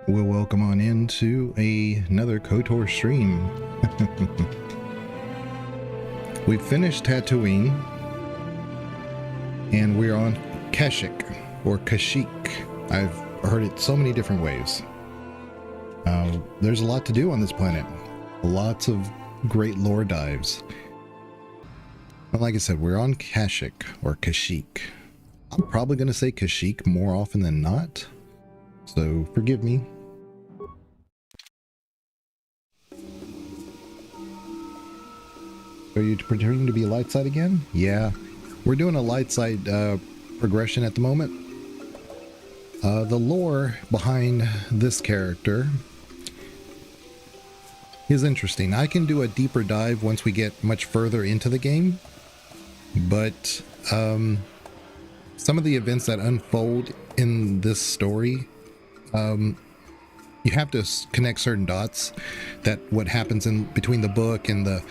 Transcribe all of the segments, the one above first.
We'll welcome on into another KoTOR stream. We've finished Tatooine, and we're on Kashyyyk, or Kashyyyk. I've heard it so many different ways. There's a lot to do on this planet. Lots of great lore dives. But like I said, we're on Kashyyyk, or Kashyyyk. I'm probably going to say Kashyyyk more often than not, so forgive me. Are you pretending to be light side again? Yeah, we're doing a light side progression at the moment. The lore behind this character is interesting. I can do a deeper dive once we get much further into the game, but some of the events that unfold in this story, you have to connect certain dots. That what happens in between the book and the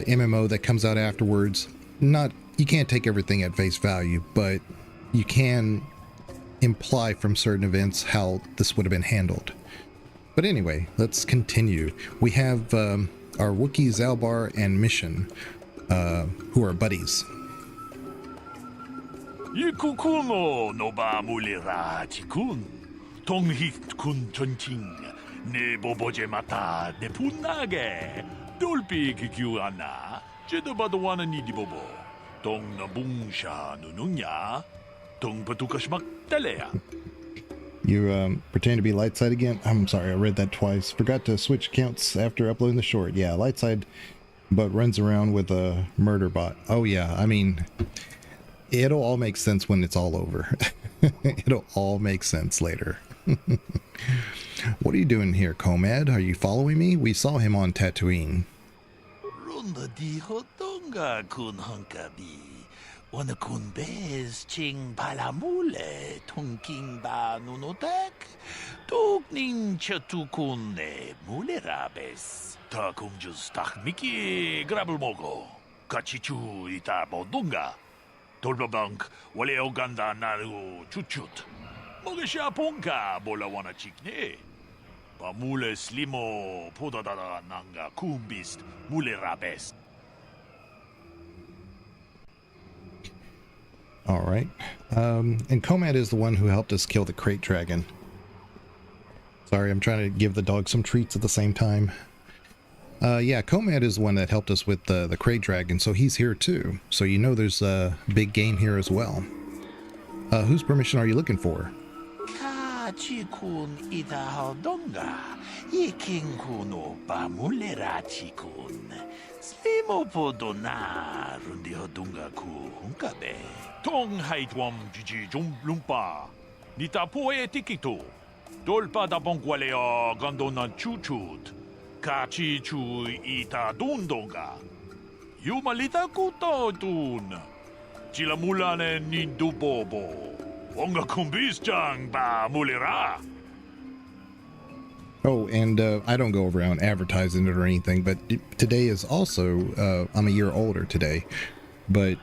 MMO that comes out afterwards. You can't take everything at face value, but you can imply from certain events how this would have been handled. But anyway, let's continue. We have our Wookiee Zalbar and Mission, who are buddies. Yikukuno noba mulira tikun, tonghit kun chonching, ne boboje mata de punage. Dolpi kikiwana, jedabadwana ni dibobo, tong nabungsha nununya, tong patukashmak talea. You pretend to be light side again? I'm sorry, I read that twice. Forgot to switch accounts after uploading the short. Yeah, light side, but runs around with a murder bot. Oh yeah, I mean, it'll all make sense when it's all over. It'll all make sense later. What are you doing here, Comad? Are you following me? We saw him on Tatooine. Runda di hotonga kun hunkabi. Wana kun bez ching palamule tonking ba nunotek. Tokning chatukun ne mulerabes. Takum jus takmiki grabelmogo. Kachichu ita bodunga. Tolbabank wale oganda naru chuchut. Mogesha ponka bola wana chikne. Pamule slimo podadada nanga kumbist mule rabes. All right. And Comad is the one who helped us kill the crate dragon. Sorry, I'm trying to give the dog some treats at the same time. Yeah, Comad is the one that helped us with the crate dragon, so he's here too. So you know there's a big game here as well. Whose permission are you looking for? Chikun ita hodonga, yiking kuno pamulera chikun. Slimo podona rundi hodunga ku hunkabe. Tong haitwam jiji jum lumpa. Nita poe tikito. Dolpa da bonkwalea gandona chuchut. Kachi chu ita dundonga. Yumalita kuto dun. Chilamulane nindubobo. Wonga kumbis ba mulira. Oh, and I don't go around advertising it or anything, but today is also, I'm a year older today, but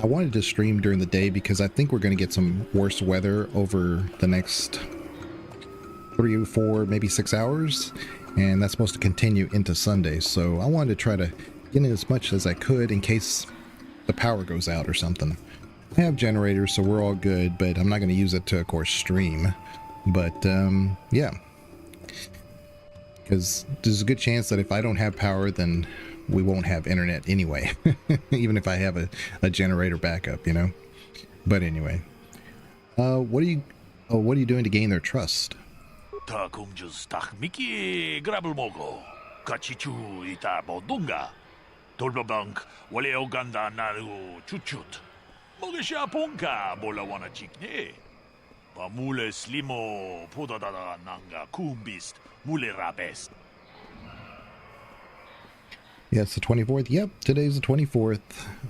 I wanted to stream during the day because I think we're going to get some worse weather over the next 3, 4, maybe 6 hours, and that's supposed to continue into Sunday, so I wanted to try to get in as much as I could in case the power goes out or something. I have generators, so we're all good, but I'm not going to use it to, of course, stream. But, yeah. Because there's a good chance that if I don't have power, then we won't have internet anyway. Even if I have a generator backup, you know? But anyway. What are you doing to gain their trust? Takum jus takmiki grabelmogo. Kachichu ita bodunga. Tolbabank wale oganda naru chuchut. Mogesha ponka bola wana chikne. Pamule slimo podadada nanga kumbist mule rabes. Yeah, it's the 24th. Yep, today's the 24th.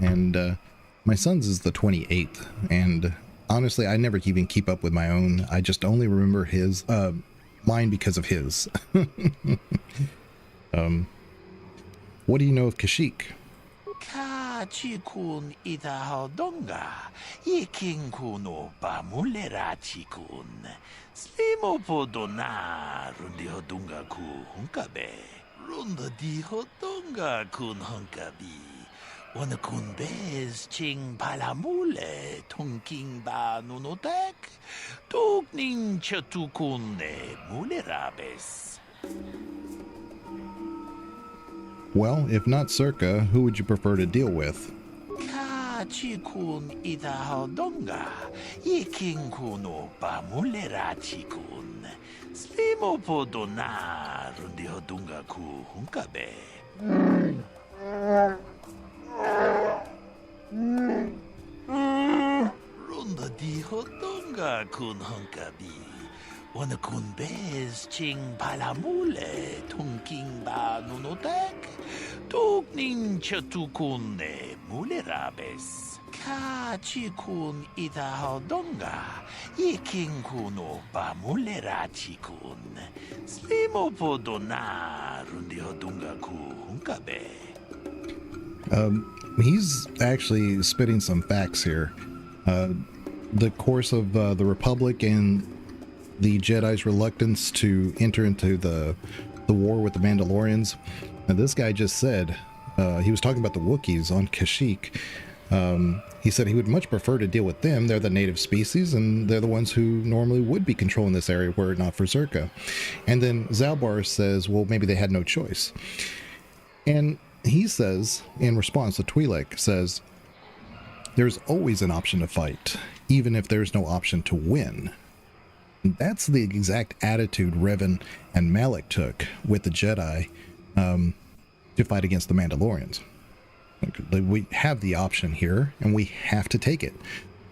And my son's is the 28th. And honestly, I never even keep up with my own. I just only remember his, mine because of his. What do you know of Kashyyyk? chikun itahodonga, iking kuno pamulera chikun. Slimo podona rundi hodunga ku hunkabe. Runda di hodunga kun hunkabi. Wana kun bez ching palamule tungking ba nunotek. Tukning chatukune mulerabes. Well, if not Circa, who would you prefer to deal with? Ka chikun itahodonga, iking kuno pamulera chikun. Slimo podona rundi hodunga ku hunkabe. Runda di hodonga kun hunkabi. Wana kun bez ching palamule tungking ba nunotek. Tukning chatukune mulerabes. Ka chikun itahodonga. Iking kuno ba mulera chikun. Slimo podona rundi hodunga ku hunkabe. He's actually spitting some facts here. The course of the Republic and the Jedi's reluctance to enter into the war with the Mandalorians. Now, this guy just said, he was talking about the Wookiees on Kashyyyk. He said he would much prefer to deal with them. They're the native species, and they're the ones who normally would be controlling this area were it not for Zerka. And then Zalbar says, well, maybe they had no choice. And he says, in response, the Twi'lek says, there's always an option to fight, even if there's no option to win. That's the exact attitude Revan and Malak took with the Jedi to fight against the Mandalorians. We have the option here, and we have to take it,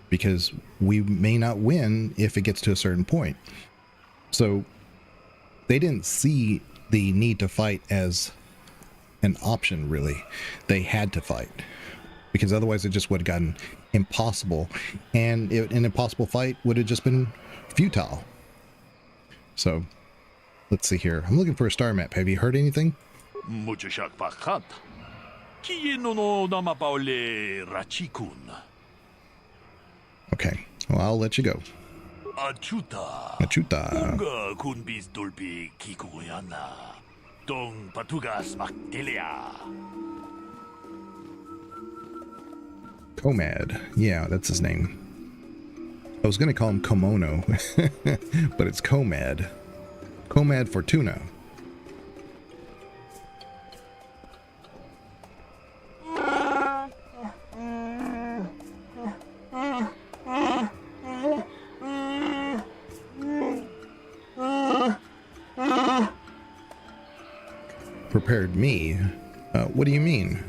because we may not win if it gets to a certain point. So they didn't see the need to fight as an option, really. They had to fight, because otherwise it just would have gotten impossible, and an impossible fight would have just been futile. So let's see here. I'm looking for a star map. Have you heard anything? Muchashak pakat. Kieno no namapaule rachikun. Okay, well, I'll let you go. Achuta. Unga kun bis dulpi kikuyana. Dong patugas maktelia. Komad. Yeah, that's his name. I was going to call him Komono, but it's Komad. Komad Fortuna. Prepared me? What do you mean?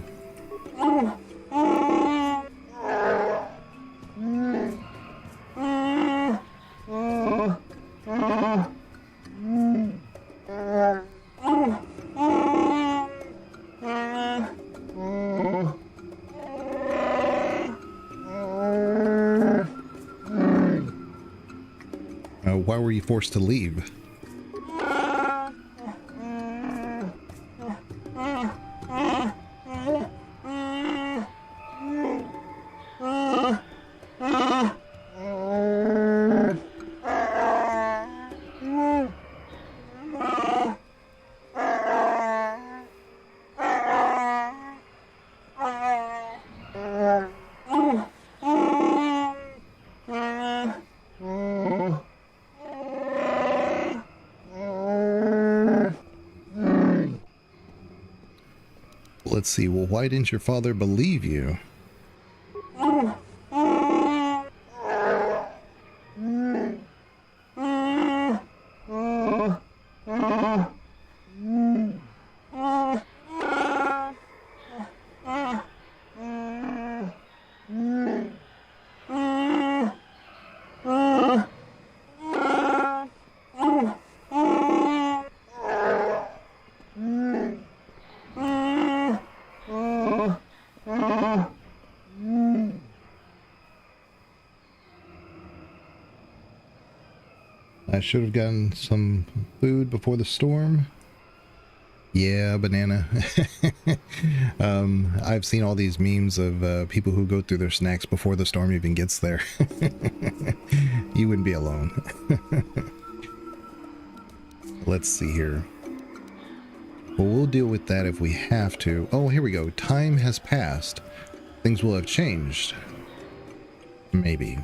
Why were you forced to leave? Let's see. Well, why didn't your father believe you? I should have gotten some food before the storm. Yeah, banana. I've seen all these memes of people who go through their snacks before the storm even gets there. You wouldn't be alone. Let's see here. Well, we'll deal with that if we have to. Oh, here we go. Time has passed. Things will have changed. Maybe.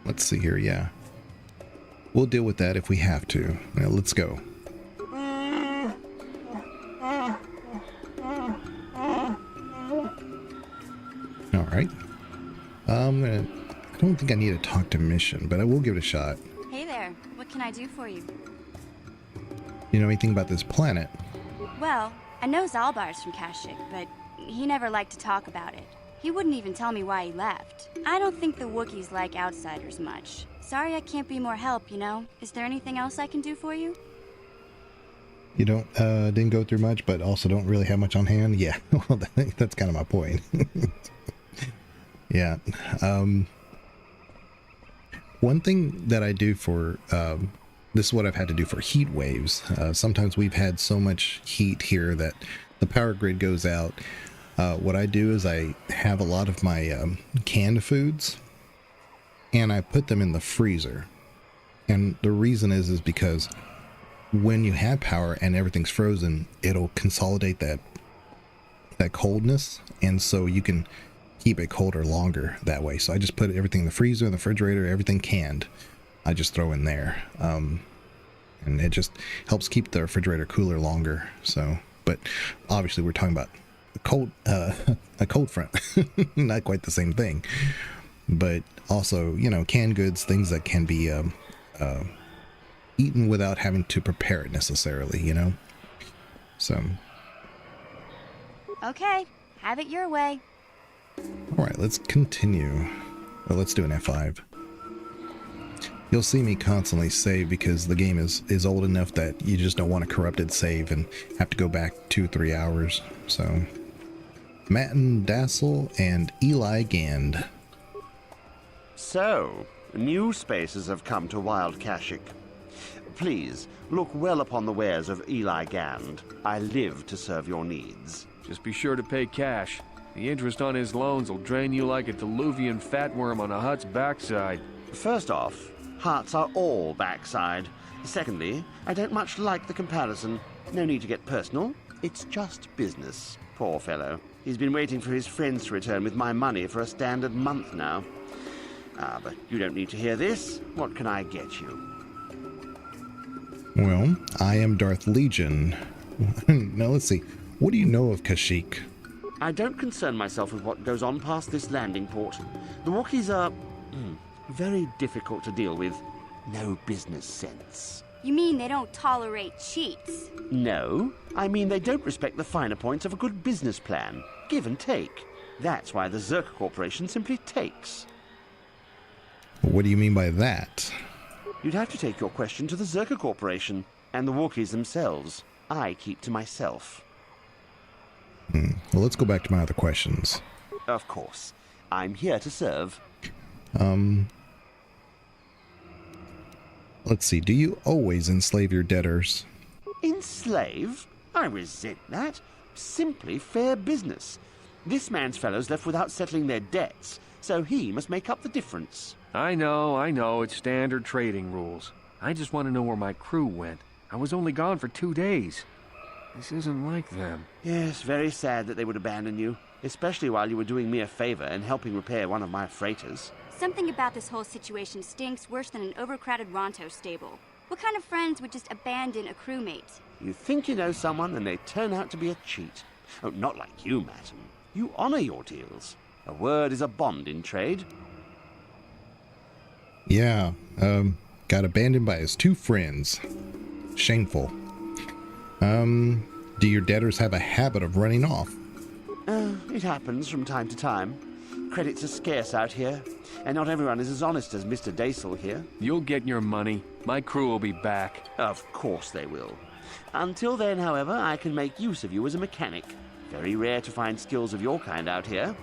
Let's see here. Yeah. We'll deal with that if we have to. Now, let's go. All right. I don't think I need to talk to Mission, but I will give it a shot. Hey there. What can I do for you? You know anything about this planet? Well, I know Zalbar's from Kashyyyk, but he never liked to talk about it. He wouldn't even tell me why he left. I don't think the Wookiees like outsiders much. Sorry I can't be more help, you know? Is there anything else I can do for you? You didn't go through much, but also don't really have much on hand? Yeah, well, that's kind of my point. Yeah. One thing that I do for, this is what I've had to do for heat waves. Sometimes we've had so much heat here that the power grid goes out. What I do is I have a lot of my canned foods and I put them in the freezer. And the reason is because when you have power and everything's frozen, it'll consolidate that coldness, and so you can keep it colder longer that way. So I just put everything in the freezer, in the refrigerator, everything canned. I just throw in there, and it just helps keep the refrigerator cooler longer. So, but obviously we're talking about a cold front, not quite the same thing. But also, you know, canned goods, things that can be eaten without having to prepare it necessarily, you know. So. Okay, have it your way. All right, let's continue. Well, let's do an F5. You'll see me constantly save because the game is old enough that you just don't want a corrupted save and have to go back 2-3 hours. So, Matten Dassel and Eli Gand. So, new spaces have come to Wild Kashyyyk. Please, look well upon the wares of Eli Gand. I live to serve your needs. Just be sure to pay cash. The interest on his loans will drain you like a diluvian fatworm on a hut's backside. First off, huts are all backside. Secondly, I don't much like the comparison. No need to get personal. It's just business. Poor fellow. He's been waiting for his friends to return with my money for a standard month now. But you don't need to hear this. What can I get you? Well, I am Darth Legion. Now let's see. What do you know of Kashyyyk? I don't concern myself with what goes on past this landing port. The Wookiees are very difficult to deal with. No business sense. You mean they don't tolerate cheats? No, I mean they don't respect the finer points of a good business plan. Give and take. That's why the Zerka Corporation simply takes. What do you mean by that? You'd have to take your question to the Zerka Corporation and the Wookiees themselves. I keep to myself. Well, let's go back to my other questions. Of course. I'm here to serve. Let's see. Do you always enslave your debtors? Enslave? I resent that. Simply fair business. This man's fellows left without settling their debts, so he must make up the difference. I know, it's standard trading rules. I just want to know where my crew went. I was only gone for 2 days. This isn't like them. Yes, very sad that they would abandon you, especially while you were doing me a favor and helping repair one of my freighters. Something about this whole situation stinks worse than an overcrowded Ronto stable. What kind of friends would just abandon a crewmate? You think you know someone and they turn out to be a cheat. Oh, not like you, Matten. You honor your deals. A word is a bond in trade. Yeah, got abandoned by his 2 friends. Shameful. Do your debtors have a habit of running off? It happens from time to time. Credits are scarce out here, and not everyone is as honest as Mr. Daisel here. You'll get your money. My crew will be back. Of course they will. Until then, however, I can make use of you as a mechanic. Very rare to find skills of your kind out here.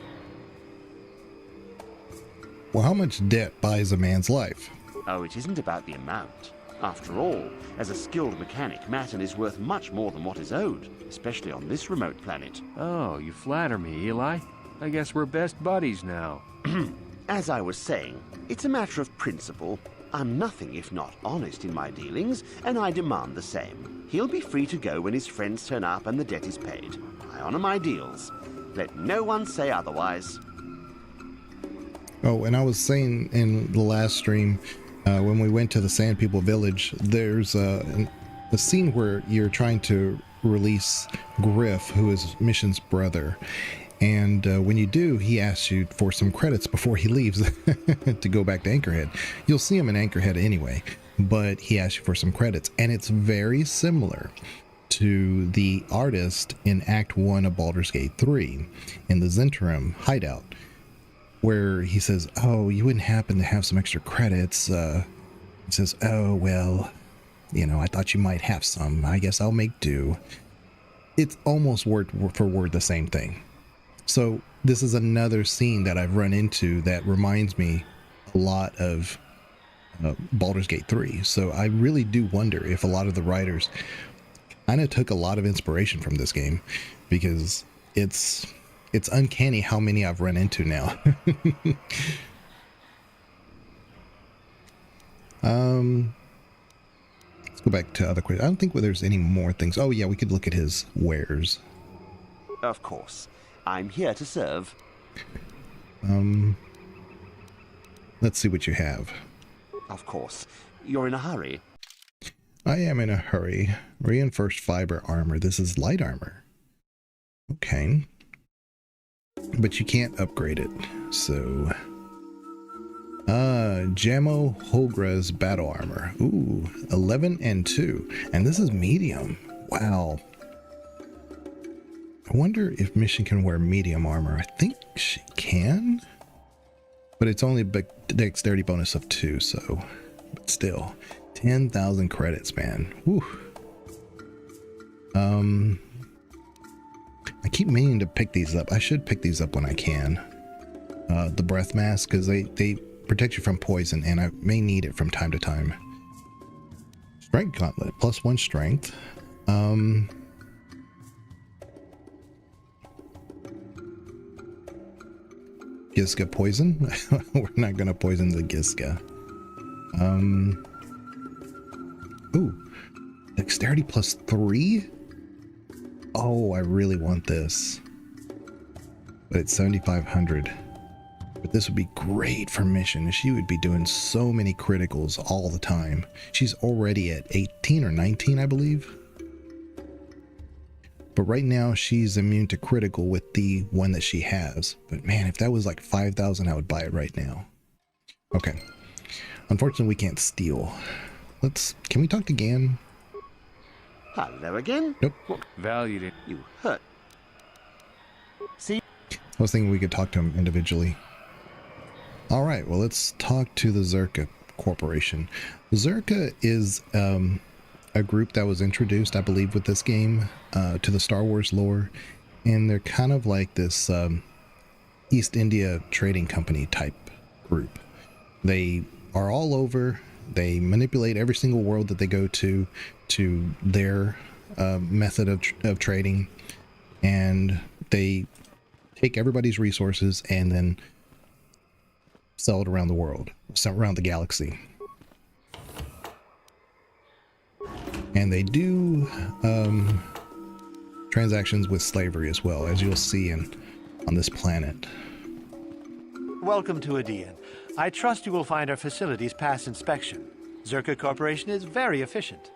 Well, how much debt buys a man's life? Oh, it isn't about the amount. After all, as a skilled mechanic, Matten is worth much more than what is owed, especially on this remote planet. Oh, you flatter me, Eli. I guess we're best buddies now. As I was saying, it's a matter of principle. I'm nothing if not honest in my dealings, and I demand the same. He'll be free to go when his friends turn up and the debt is paid. I honor my deals. Let no one say otherwise. Oh, and I was saying in the last stream, when we went to the Sand People village, there's a scene where you're trying to release Griff, who is Mission's brother. And when you do, he asks you for some credits before he leaves to go back to Anchorhead. You'll see him in Anchorhead anyway, but he asks you for some credits. And it's very similar to the artist in Act 1 of Baldur's Gate 3 in the Zentrum hideout, where he says, oh, you wouldn't happen to have some extra credits. He says, oh, well, you know, I thought you might have some. I guess I'll make do. It's almost word for word the same thing. So this is another scene that I've run into that reminds me a lot of Baldur's Gate 3. So I really do wonder if a lot of the writers kind of took a lot of inspiration from this game, because it's uncanny how many I've run into now. Let's go back to other questions. I don't think there's any more things. Oh yeah, we could look at his wares. Of course. I'm here to serve. Let's see what you have. Of course. You're in a hurry. I am in a hurry. Reinforced fiber armor. This is light armor. Okay. But you can't upgrade it. So Jamo Hogra's battle armor. Ooh, 11 and 2. And this is medium. Wow. I wonder if Mission can wear medium armor. I think she can, but it's only a dexterity bonus of 2, so, but still, 10,000 credits, man. Whew. I keep meaning to pick these up. I should pick these up when I can. The breath mask, because they protect you from poison, and I may need it from time to time. Strength gauntlet, +1 strength. Giska poison. We're not gonna poison the Giska. Ooh, dexterity +3. Oh, I really want this, but it's 7,500. But this would be great for Mission. She would be doing so many criticals all the time. She's already at 18 or 19, I believe. But right now she's immune to critical with the one that she has. But man, if that was like 5,000, I would buy it right now. Okay. Unfortunately, we can't steal. Can we talk to Gan? Hello again? Nope. Valued it. You hurt. See? I was thinking we could talk to him individually. All right, well, let's talk to the Zerka Corporation. Zerka is a group that was introduced, I believe, with this game to the Star Wars lore, and they're kind of like this East India trading company type group. They are all over. They manipulate every single world that they go to their method of trading, and they take everybody's resources and then sell it around the world, around the galaxy. And they do transactions with slavery as well, as you'll see on this planet. Welcome to Adean. I trust you will find our facilities pass inspection. Zerka Corporation is very efficient.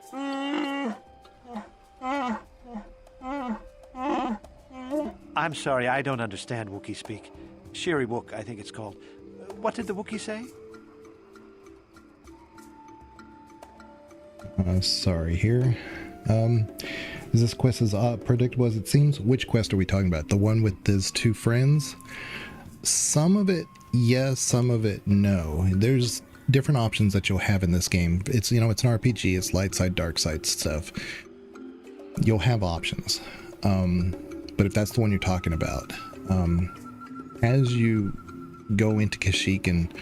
I'm sorry, I don't understand Wookiee speak. Shiri Wook, I think it's called. What did the Wookiee say? Sorry here. Is this quest as predictable as it seems? Which quest are we talking about? The one with his two friends? Some of it, yes, some of it, no. There's different options that you'll have in this game. It's, you know, it's an RPG, it's light side, dark side stuff. You'll have options. But if that's the one you're talking about, as you go into Kashyyyk and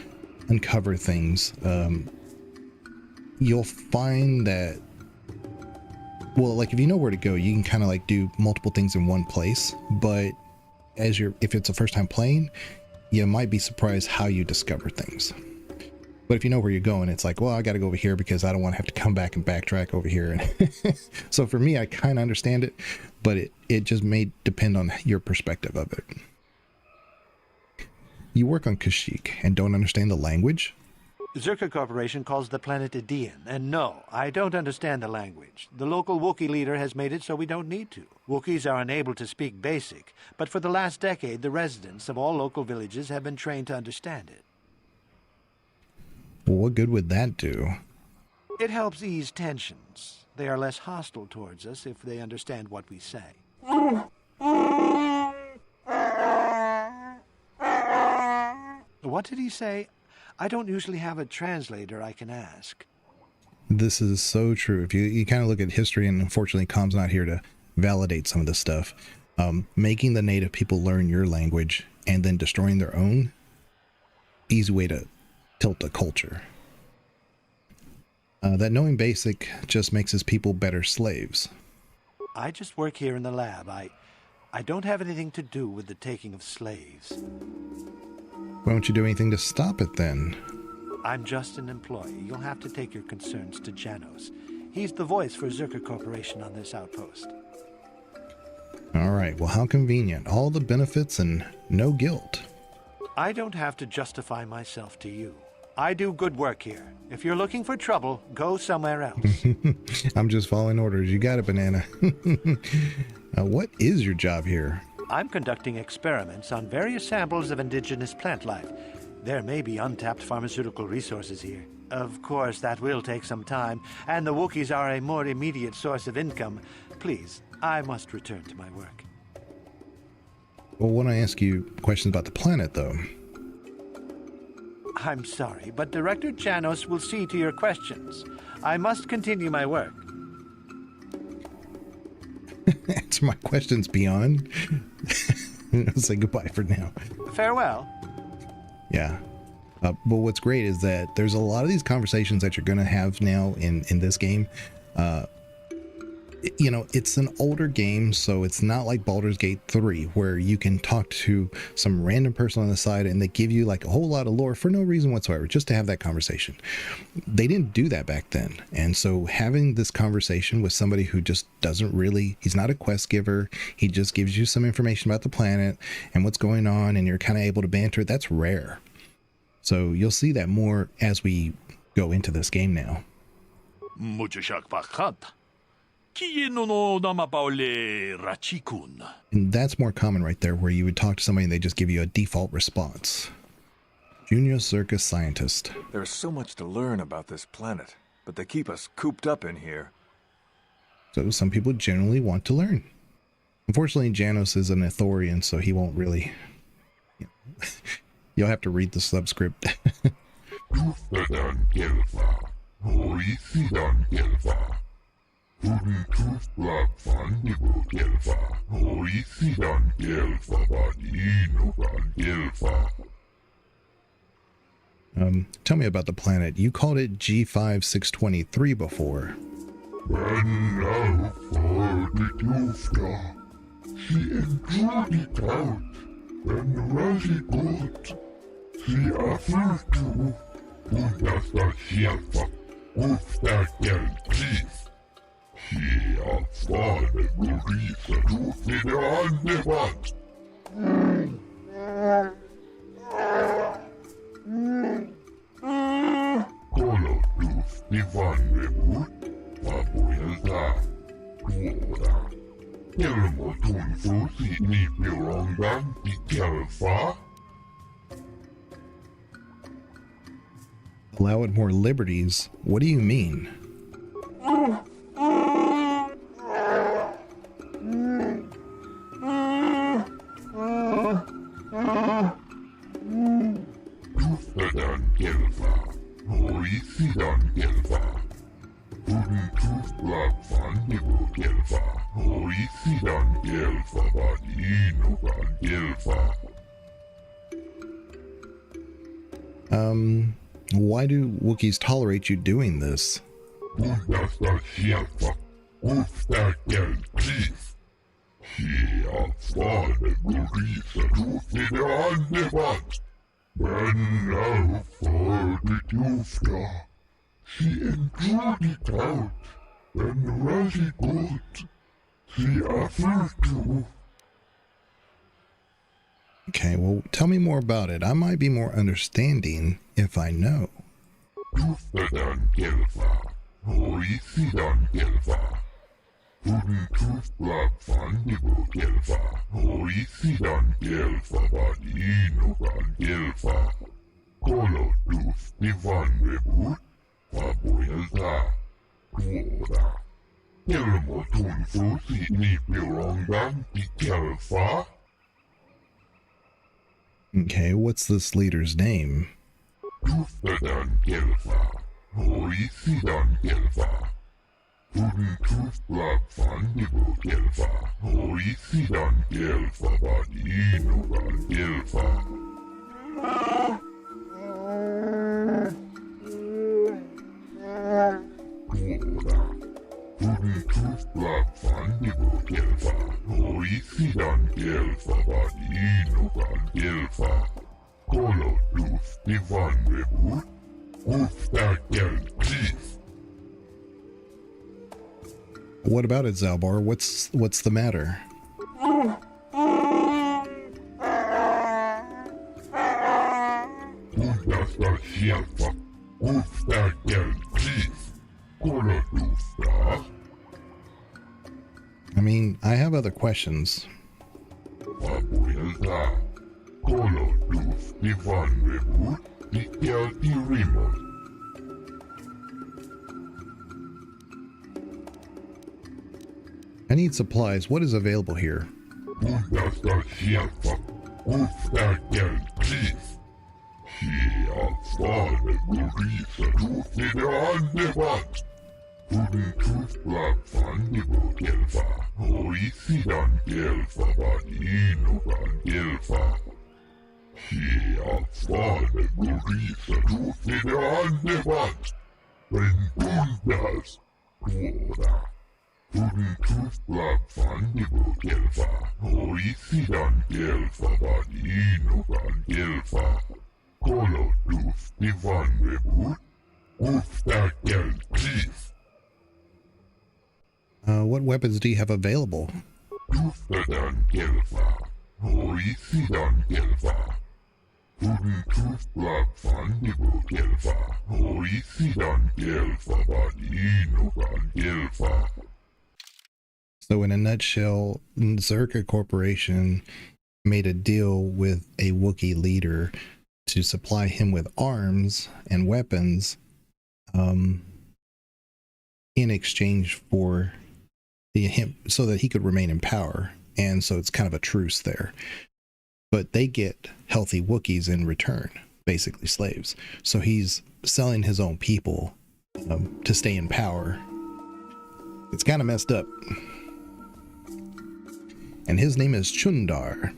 uncover things, you'll find that, well, like if you know where to go, you can kind of like do multiple things in one place. But if it's the first time playing, you might be surprised how you discover things. But if you know where you're going, it's like, well, I got to go over here because I don't want to have to come back and backtrack over here. So for me, I kind of understand it, but it just may depend on your perspective of it. You work on Kashyyyk and don't understand the language? Zerka Corporation calls the planet Idean, and no, I don't understand the language. The local Wookiee leader has made it so we don't need to. Wookiees are unable to speak Basic, but for the last decade, the residents of all local villages have been trained to understand it. Well, what good would that do? It helps ease tensions. They are less hostile towards us if they understand what we say. What did he say? I don't usually have a translator I can ask. This is so true. If you kind of look at history, and unfortunately Com's not here to validate some of this stuff, making the native people learn your language and then destroying their own, easy way to tilt the culture. That knowing Basic just makes his people better slaves. I just work here in the lab. I don't have anything to do with the taking of slaves. Why don't you do anything to stop it then? I'm just an employee. You'll have to take your concerns to Janos. He's the voice for Zerka Corporation on this outpost. All right, well, how convenient. All the benefits and no guilt. I don't have to justify myself to you. I do good work here. If you're looking for trouble, go somewhere else. I'm just following orders. You got it, Banana. What is your job here? I'm conducting experiments on various samples of indigenous plant life. There may be untapped pharmaceutical resources here. Of course, that will take some time, and the Wookiees are a more immediate source of income. Please, I must return to my work. Well, I want to ask you questions about the planet, though. I'm sorry, but Director Janos will see to your questions. I must continue my work. Answer my questions, beyond. I'll say goodbye for now. Farewell. Yeah. But what's great is that there's a lot of these conversations that you're going to have now in this game. You know, it's an older game, so it's not like Baldur's Gate 3 where you can talk to some random person on the side and they give you like a whole lot of lore for no reason whatsoever, just to have that conversation. They didn't do that back then. And so having this conversation with somebody who just doesn't really, he's not a quest giver, he just gives you some information about the planet and what's going on, and you're kind of able to banter, that's rare. So you'll see that more as we go into this game now. And that's more common right there, where you would talk to somebody and they just give you a default response. Junior Circus Scientist. There's so much to learn about this planet, but they keep us cooped up in here. So some people generally want to learn. Unfortunately, Janos is an Ithorian, so he won't really... You'll have to read the subscript. Tell me about the planet. You called it G5623 before. Allow it more liberties? What do you mean? Why do Wookiees tolerate you doing this? Okay, well, tell me more about it. I might be more understanding if I know. Okay, what's this leader's name? What about it, Zalbar? What's the matter? I mean, I have other questions. I need supplies. What is available here? What weapons do you have available? So in a nutshell, Zerka Corporation made a deal with a Wookiee leader to supply him with arms and weapons in exchange for him so that he could remain in power. And so it's kind of a truce there. But they get healthy Wookiees in return, basically slaves. So he's selling his own people to stay in power. It's kind of messed up. And his name is Chundar.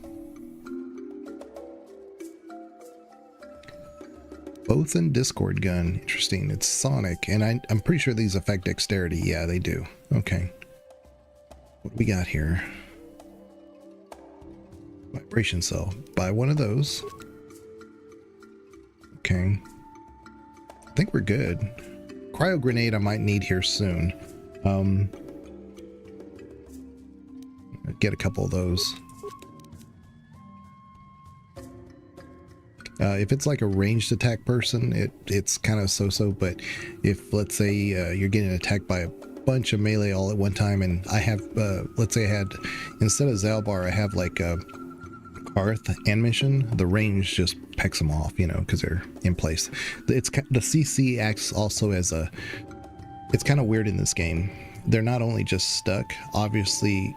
Both in Discord gun. Interesting. It's sonic. And I'm pretty sure these affect dexterity. Yeah, they do. Okay. What do we got here? Vibration cell. Buy one of those. Okay. I think we're good. Cryo grenade I might need here soon. Get a couple of those. If it's like a ranged attack person, it's kind of so-so, but if, let's say, you're getting attacked by a bunch of melee all at one time, and I have, let's say I had, instead of Zalbar, I have like Karth and Mission, the range just pecks them off, you know, because they're in place. The CC acts also as a, it's kind of weird in this game. They're not only just stuck, obviously,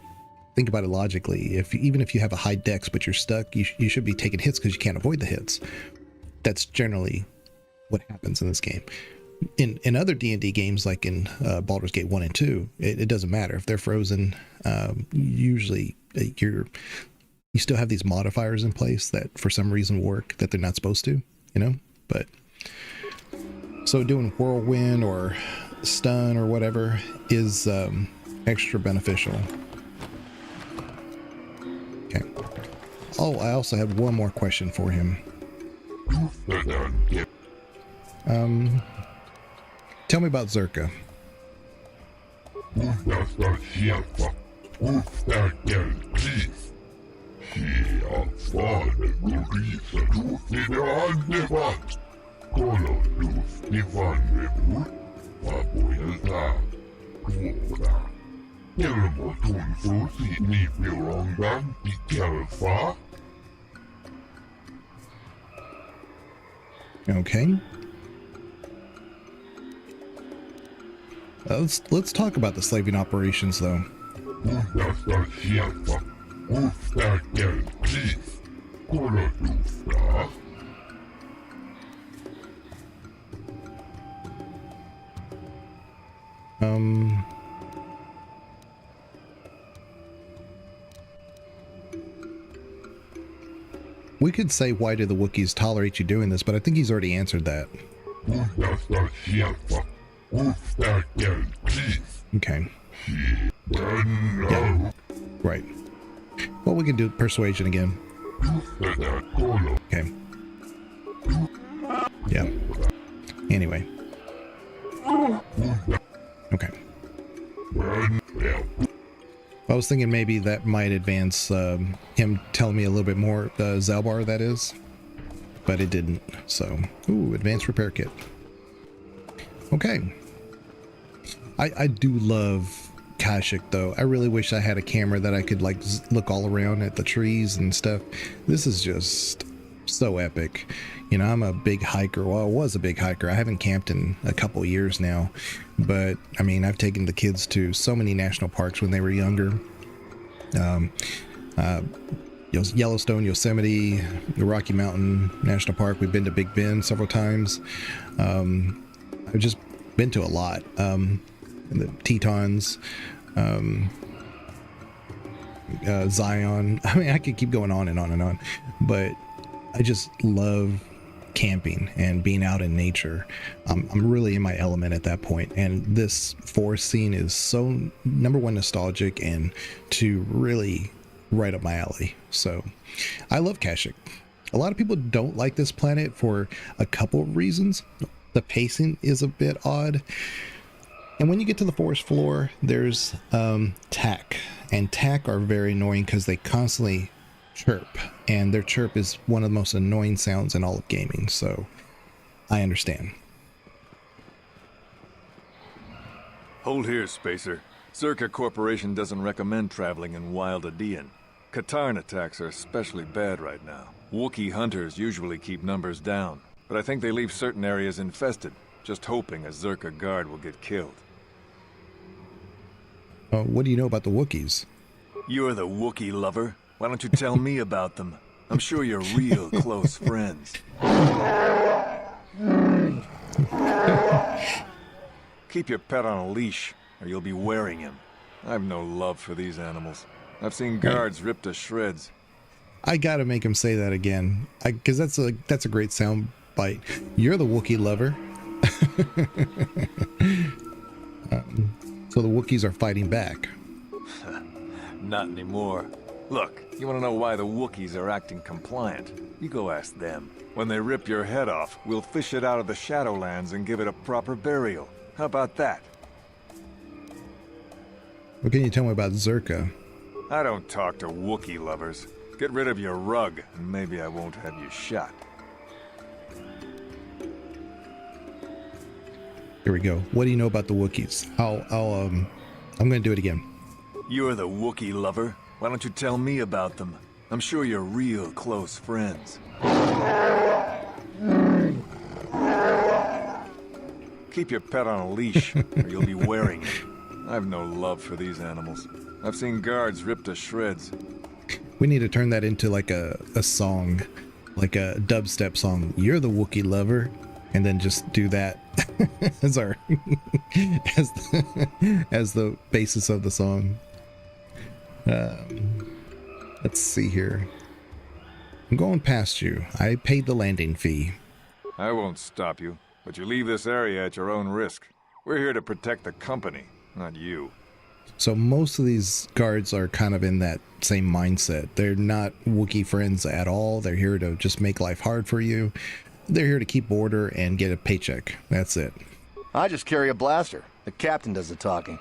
think about it logically. Even if you have a high dex but you're stuck, you should be taking hits because you can't avoid the hits. That's generally what happens in this game. in other D&D games, like in Baldur's Gate 1 and 2, it doesn't matter if they're frozen. Usually you still have these modifiers in place that for some reason work that they're not supposed to, you know. But so doing whirlwind or stun or whatever is extra beneficial. Okay. Oh, I also have one more question for him. Tell me about Zerka. Okay. Let's talk about the slaving operations, though. We could say, why do the Wookiees tolerate you doing this, but I think he's already answered that. Okay. Yeah. Right. Well, we can do persuasion again. Okay. Yeah. Anyway. Okay. I was thinking maybe that might advance him telling me a little bit more, Zalbar that is, but it didn't. So, ooh, advanced repair kit. Okay. I do love Kashyyyk though. I really wish I had a camera that I could like look all around at the trees and stuff. This is just so epic. You know, I'm a big hiker. Well, I was a big hiker. I haven't camped in a couple years now, but I mean, I've taken the kids to so many national parks when they were younger. Yellowstone, Yosemite, the Rocky Mountain National Park. We've been to Big Bend several times. I've just been to a lot. The Tetons, Zion. I mean, I could keep going on and on and on, but I just love camping and being out in nature. I'm really in my element at that point, and this forest scene is so, number one, nostalgic, and two, really right up my alley. So I love Kashyyyk. A lot of people don't like this planet for a couple of reasons. The pacing is a bit odd, and when you get to the forest floor, there's tack, and tack are very annoying because they constantly chirp, and their chirp is one of the most annoying sounds in all of gaming, so I understand. Hold here, Spacer. Zerka Corporation doesn't recommend traveling in Wild Adean. Katarn attacks are especially bad right now. Wookiee hunters usually keep numbers down, but I think they leave certain areas infested, just hoping a Zerka guard will get killed. What do you know about the Wookiees? You're the Wookiee lover. Why don't you tell me about them? I'm sure you're real close friends. Keep your pet on a leash, or you'll be wearing him. I've no love for these animals. I've seen guards ripped to shreds. I gotta make him say that again, because that's a great sound bite. You're the Wookiee lover. So the Wookiees are fighting back. Not anymore. Look, you want to know why the Wookiees are acting compliant? You go ask them. When they rip your head off, we'll fish it out of the Shadowlands and give it a proper burial. How about that? What can you tell me about Zerka? I don't talk to Wookiee lovers. Get rid of your rug, and maybe I won't have you shot. Here we go. What do you know about the Wookiees? I'm gonna do it again. You're the Wookiee lover. Why don't you tell me about them? I'm sure you're real close friends. Keep your pet on a leash, or you'll be wearing it. I've no love for these animals. I've seen guards ripped to shreds. We need to turn that into like a song, like a dubstep song. You're the Wookiee lover. and then just do that as our as the basis of the song. Let's see here. I'm going past you. I paid the landing fee. I won't stop you, but you leave this area at your own risk. We're here to protect the company, not you. So most of these guards are kind of in that same mindset. They're not Wookiee friends at all. They're here to just make life hard for you. They're here to keep order and get a paycheck. That's it. I just carry a blaster. The captain does the talking.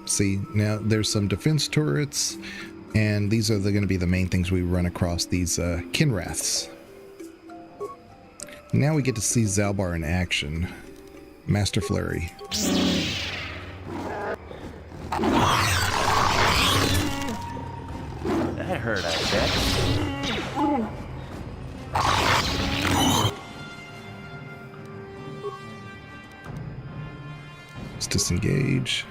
See, now there's some defense turrets, and these are going to be the main things we run across, these Kinraths. Now we get to see Zalbar in action. Master Flurry. That hurt, I bet. Let's disengage.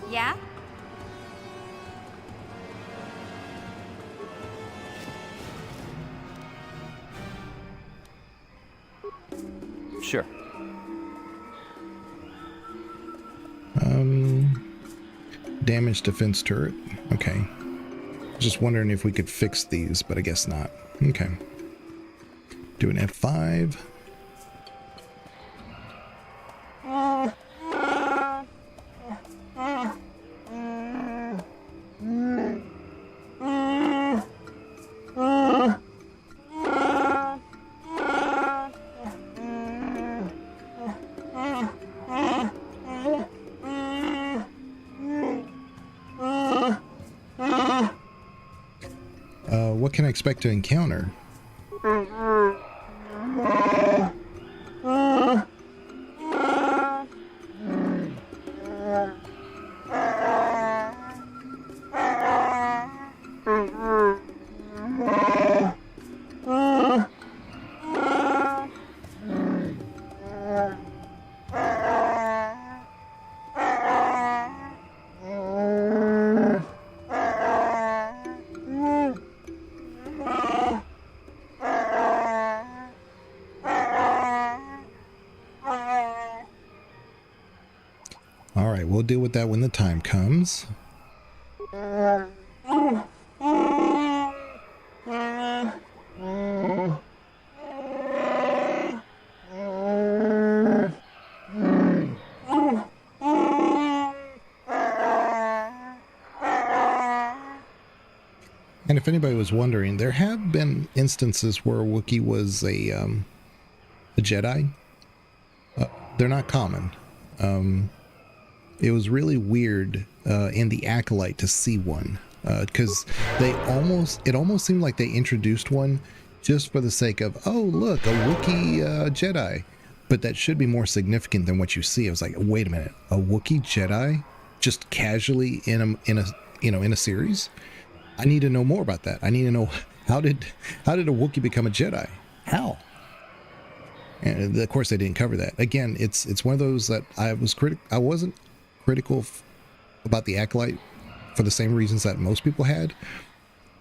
Yeah? Sure. Damaged defense turret. Okay. Just wondering if we could fix these, but I guess not. Okay. Do an F5. What can I expect to encounter? All right, we'll deal with that when the time comes. And if anybody was wondering, there have been instances where Wookiee was a Jedi. They're not common. It was really weird in the Acolyte to see one, because it almost seemed like they introduced one just for the sake of, oh look, a Wookiee Jedi, but that should be more significant than what you see. I was like, wait a minute, a Wookiee Jedi just casually in a series? I need to know more about that. I need to know how did a Wookiee become a Jedi? How? And of course they didn't cover that. Again, it's one of those that I wasn't critical about the Acolyte for the same reasons that most people had,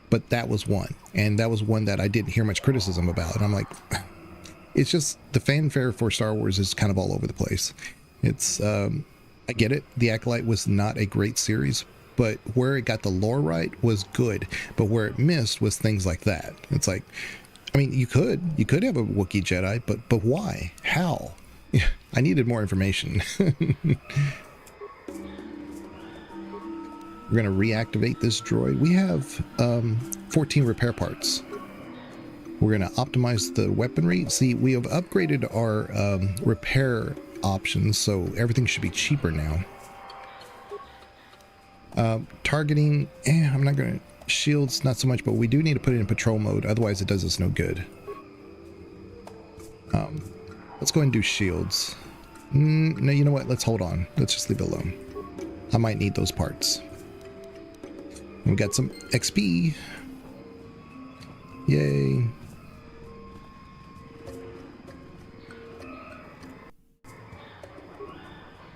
but that was one, and that was one that I didn't hear much criticism about. And I'm like, it's just the fanfare for Star Wars is kind of all over the place. It's I get it, the Acolyte was not a great series, but where it got the lore right was good, but where it missed was things like that. It's like, I mean, you could have a Wookiee Jedi, but why? How? I needed more information. We're going to reactivate this droid. We have 14 repair parts. We're going to optimize the weaponry. See, we have upgraded our repair options, so everything should be cheaper now. Targeting, I'm not going to... Shields, not so much, but we do need to put it in patrol mode, otherwise it does us no good. Let's go ahead and do shields. No, you know what? Let's hold on. Let's just leave it alone. I might need those parts. We got some XP. Yay.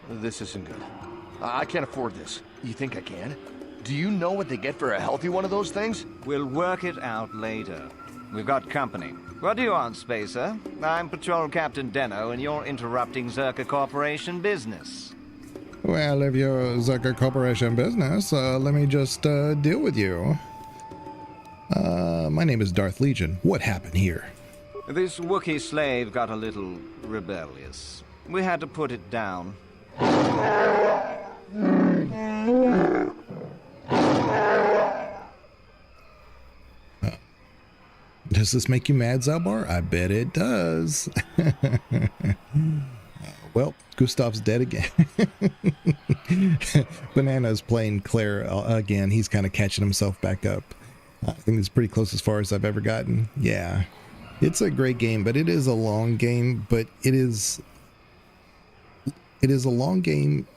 This isn't good. I can't afford this. You think I can? Do you know what they get for a healthy one of those things? We'll work it out later. We've got company. What do you want, Spacer? I'm Patrol Captain Deno, and you're interrupting Zerka Corporation business. Well, if you're Zerka Corporation business, let me just deal with you. My name is Darth Legion. What happened here? This Wookiee slave got a little rebellious. We had to put it down. Does this make you mad, Zalbar? I bet it does. Well, Gustav's dead again. Banana's playing Claire again. He's kind of catching himself back up. I think it's pretty close as far as I've ever gotten. Yeah, it's a great game, but it is a long game. But it is a long game,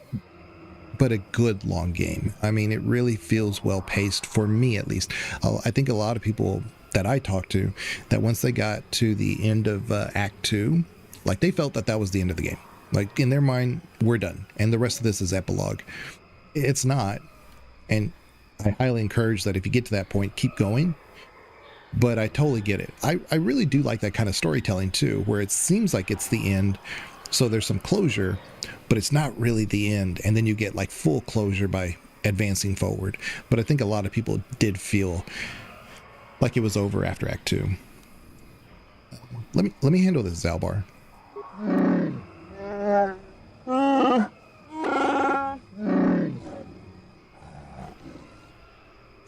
but a good long game. I mean, it really feels well paced for me, at least. I think a lot of people that I talked to, that once they got to the end of Act 2, like they felt that that was the end of the game. Like in their mind, we're done, and the rest of this is epilogue. It's not, and I highly encourage that if you get to that point, keep going. But I totally get it. I really do like that kind of storytelling too, where it seems like it's the end, so there's some closure, but it's not really the end, and then you get like full closure by advancing forward. But I think a lot of people did feel like it was over after Act 2. Let me handle this, Zalbar.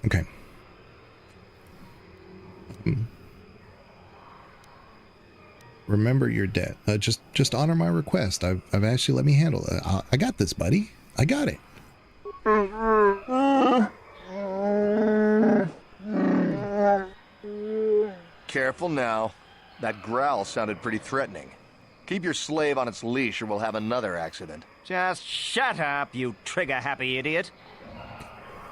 Okay. Remember your debt. Just honor my request. I've asked you, let me handle it. I got this, buddy. I got it. Careful now. That growl sounded pretty threatening. Keep your slave on its leash or we'll have another accident. Just shut up, you trigger-happy idiot.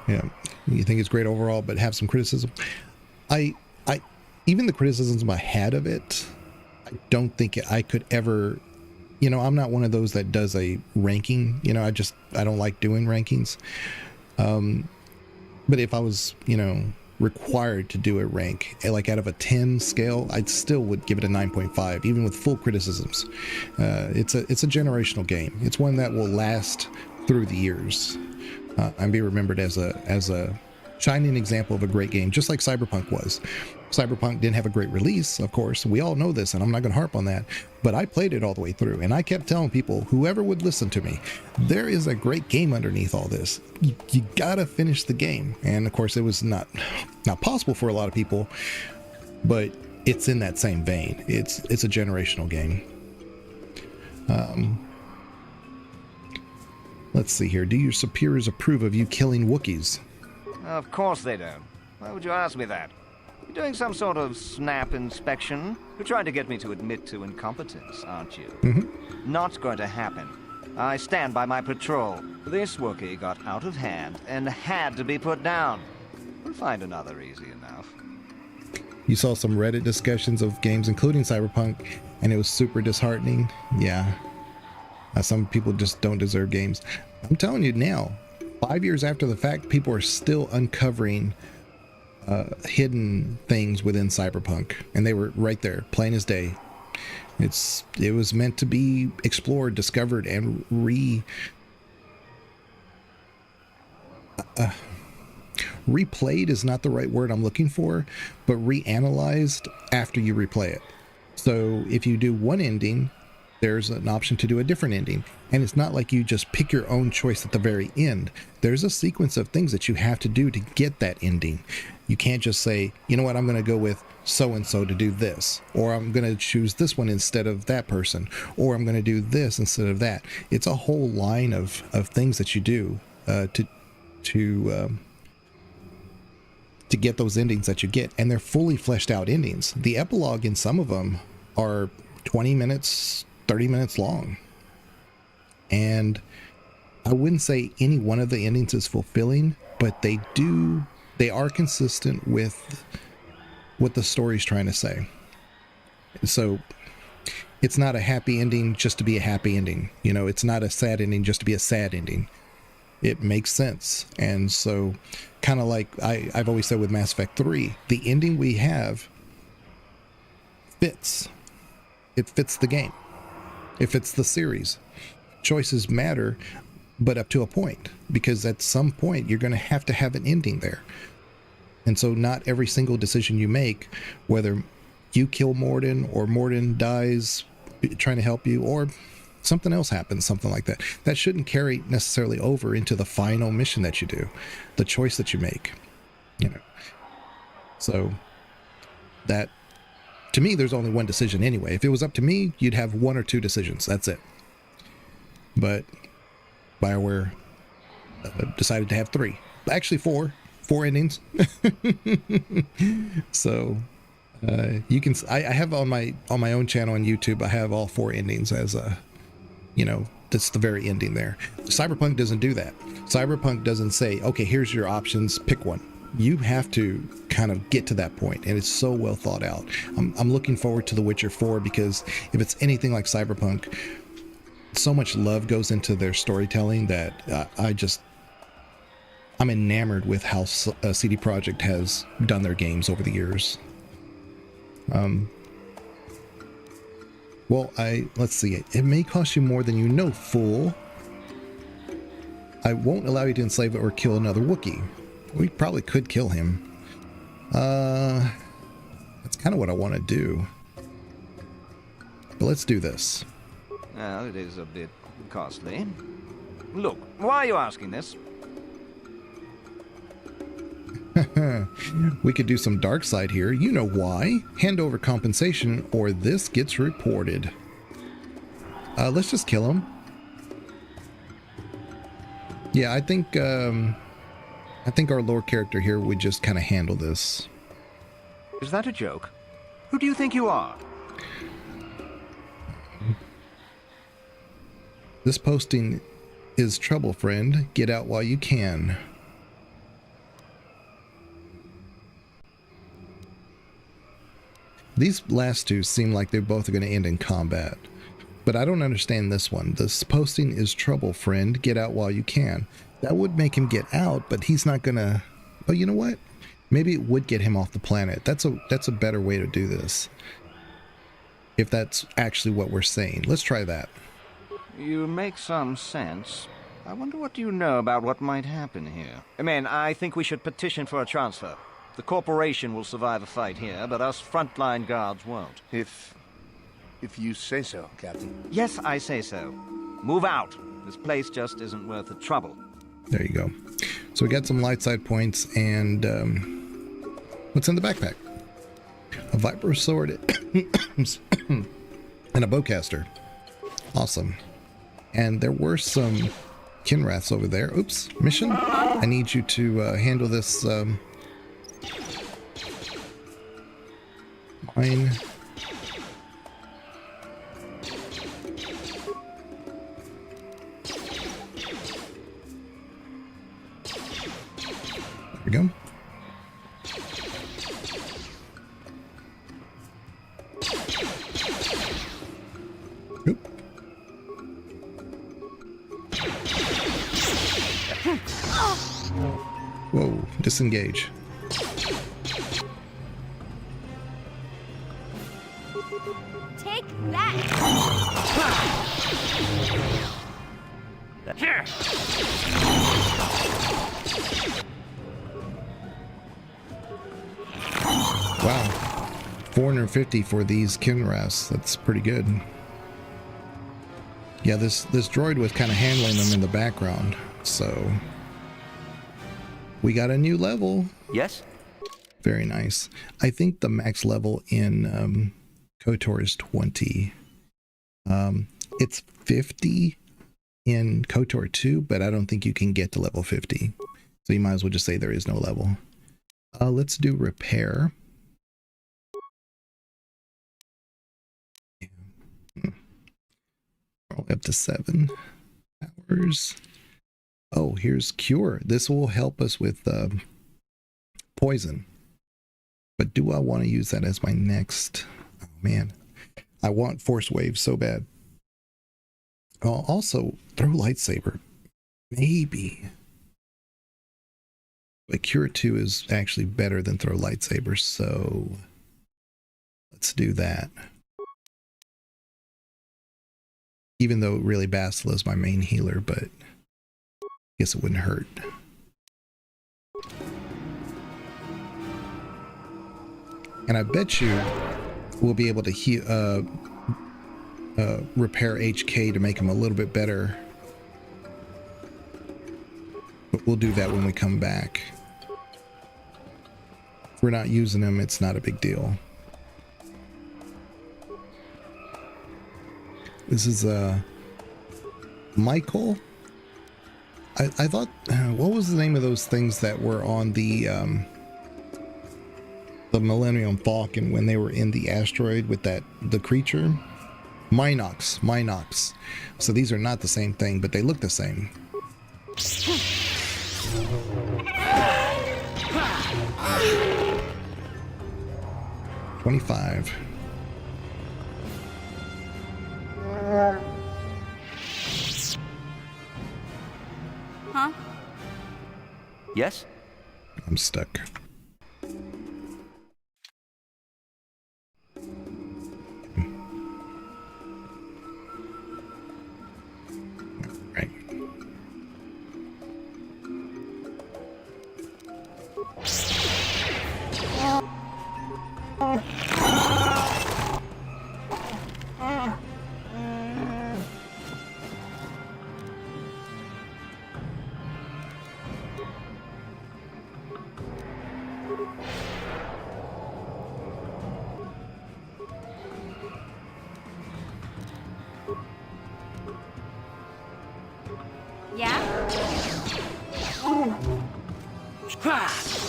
Yeah, you think it's great overall, but have some criticism. I even the criticisms I had of it, I don't think I could ever, you know, I'm not one of those that does a ranking, you know, I don't like doing rankings. But if I was, you know, required to do a rank, like out of a 10 scale, I still would give it a 9.5, even with full criticisms. It's a generational game. It's one that will last through the years and be remembered as a shining example of a great game, just like Cyberpunk was. Cyberpunk didn't have a great release, of course. We all know this, and I'm not going to harp on that. But I played it all the way through, and I kept telling people, whoever would listen to me, there is a great game underneath all this. You gotta finish the game. And of course, it was not possible for a lot of people, but it's in that same vein. It's a generational game. Let's see here. Do your superiors approve of you killing Wookiees? Of course they don't. Why would you ask me that? You're doing some sort of snap inspection? You're trying to get me to admit to incompetence, aren't you? Mm-hmm. Not going to happen. I stand by my patrol. This Wookiee got out of hand and had to be put down. We'll find another easy enough. You saw some Reddit discussions of games, including Cyberpunk, and it was super disheartening. Yeah. Some people just don't deserve games. I'm telling you now, 5 years after the fact, people are still uncovering hidden things within Cyberpunk, and they were right there, plain as day. It was meant to be explored, discovered, and replayed is not the right word I'm looking for, but reanalyzed after you replay it. So if you do one ending, there's an option to do a different ending. And it's not like you just pick your own choice at the very end. There's a sequence of things that you have to do to get that ending. You can't just say, you know what, I'm going to go with so-and-so to do this, or I'm going to choose this one instead of that person, or I'm going to do this instead of that. It's a whole line of things that you do to get those endings that you get. And they're fully fleshed out endings. The epilogue in some of them are 20 minutes, 30 minutes long. And I wouldn't say any one of the endings is fulfilling, but they do they are consistent with what the story's trying to say. So it's not a happy ending just to be a happy ending. You know, it's not a sad ending just to be a sad ending. It makes sense. And so kind of like I've always said with Mass Effect 3, the ending we have fits. It fits the game. It fits the series. Choices matter, but up to a point, because at some point you're going to have an ending there. And so not every single decision you make, whether you kill Morden or Morden dies trying to help you, or something else happens, something like that, that shouldn't carry necessarily over into the final mission that you do, the choice that you make, you know. So that, to me, there's only one decision anyway. If it was up to me, you'd have one or two decisions. That's it. But BioWare decided to have three, actually four endings. So you can, I have on my own channel on YouTube, I have all four endings as a, you know, that's the very ending there. Cyberpunk doesn't do that. Cyberpunk doesn't say, okay, here's your options, pick one. You have to kind of get to that point, and it's so well thought out. I'm looking forward to The Witcher 4, because if it's anything like Cyberpunk, so much love goes into their storytelling that I'm enamored with how CD Projekt has done their games over the years. Well, let's see. It may cost you more than you know, fool. I won't allow you to enslave or kill another Wookiee. We probably could kill him. That's kind of what I want to do. But let's do this. Well, it is a bit costly. Look, why are you asking this? We could do some dark side here. You know why. Hand over compensation or this gets reported. Let's just kill him. Yeah, I think our lore character here would just kind of handle this. Is that a joke? Who do you think you are? This posting is trouble, friend. Get out while you can. These last two seem like they're both going to end in combat. But I don't understand this one. This posting is trouble, friend. Get out while you can. That would make him get out, but he's not going to... Oh, you know what? Maybe it would get him off the planet. That's a better way to do this. If that's actually what we're saying. Let's try that. You make some sense. I wonder what you know about what might happen here. I think we should petition for a transfer. The corporation will survive a fight here, but us frontline guards won't. If you say so, Captain. Yes, I say so. Move out. This place just isn't worth the trouble. There you go. So we got some light side points, and what's in the backpack? A Viper sword and a bowcaster. Awesome. And there were some Kinraths over there. Oops. Mission? I need you to handle this mine. There we go. Oop. Whoa, disengage. Take that! Here! Wow. 450 for these Kinraths. That's pretty good. Yeah, this droid was kind of handling them in the background, so we got a new level. Yes? Very nice. I think the max level in KoTOR is 20. It's 50 in KoTOR 2, but I don't think you can get to level 50. So you might as well just say there is no level. Let's do repair. All up to 7 hours. Oh, here's cure. This will help us with poison. But do I want to use that as my next? Oh man, I want Force Wave so bad. I'll also throw lightsaber, maybe. But Cure 2 is actually better than throw lightsaber, so let's do that. Even though really Bastila is my main healer, but I guess it wouldn't hurt. And I bet you we'll be able to heal, repair HK to make him a little bit better. But we'll do that when we come back. If we're not using him, it's not a big deal. This is Michael. I thought, what was the name of those things that were on the Millennium Falcon when they were in the asteroid with the creature? Minox. So these are not the same thing, but they look the same. 25. Huh? Yes? I'm stuck. Right. Yeah?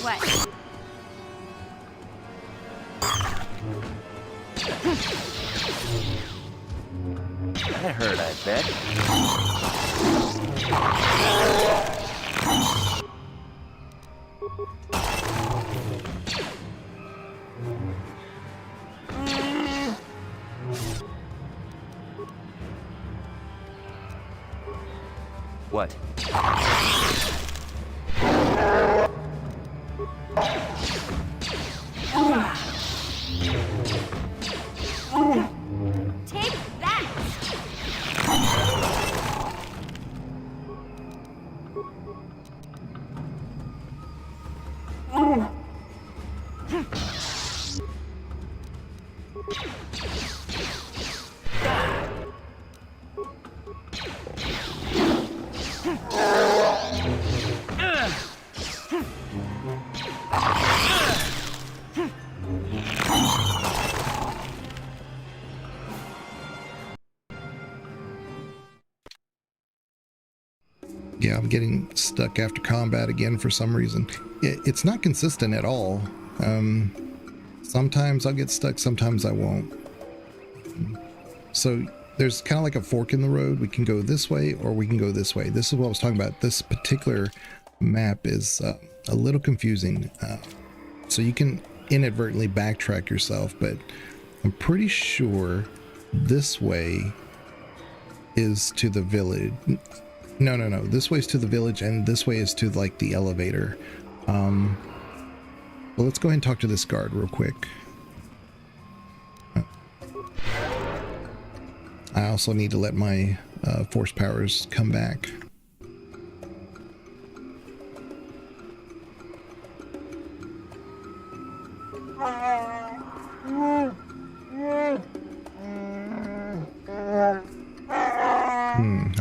What? That hurt, I bet. What? Take that! Yeah, I'm getting stuck after combat again for some reason. It's not consistent at all. Sometimes I'll get stuck, sometimes I won't. So there's kind of like a fork in the road. We can go this way or we can go this way. This is what I was talking about. This particular map is a little confusing. So you can inadvertently backtrack yourself, but I'm pretty sure this way is to the village. No. This way is to the village, and this way is to like the elevator. Well, let's go ahead and talk to this guard real quick. I also need to let my force powers come back.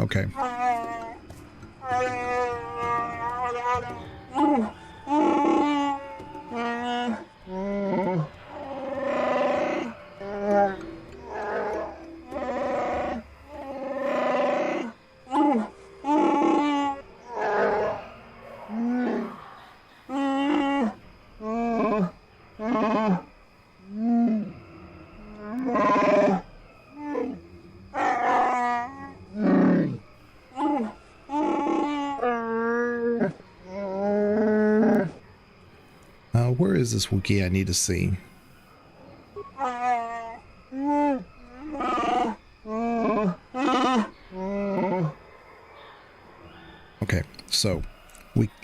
Okay. is this Wookiee I need to see? Okay, so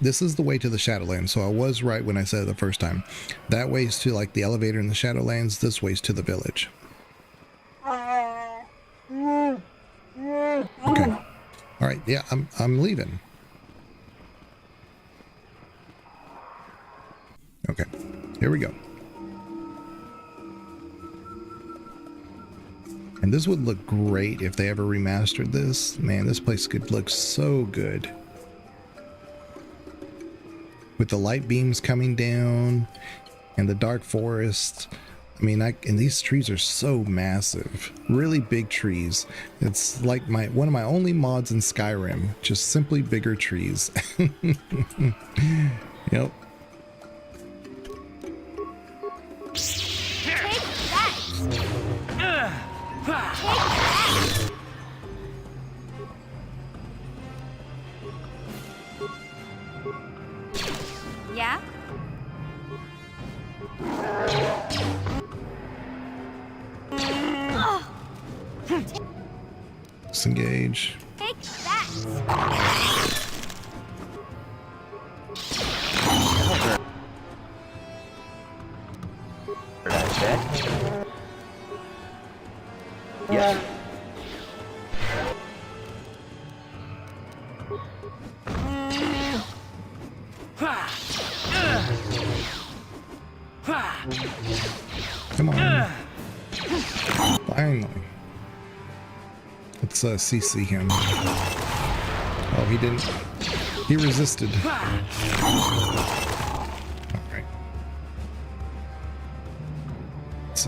this is the way to the Shadowlands. So I was right when I said it the first time. That way's to like the elevator in the Shadowlands. This way's to the village. Okay. All right. Yeah, I'm leaving. Okay. Here we go. And this would look great if they ever remastered this. Man, this place could look so good. With the light beams coming down and the dark forest. I mean, and these trees are so massive. Really big trees. It's like one of my only mods in Skyrim. Just simply bigger trees. Yep. Take that! Take that! Yeah? Disengage. Take that! Yeah. Come on. Finally. Let's CC him. Oh, he didn't. He resisted. Alright. Let's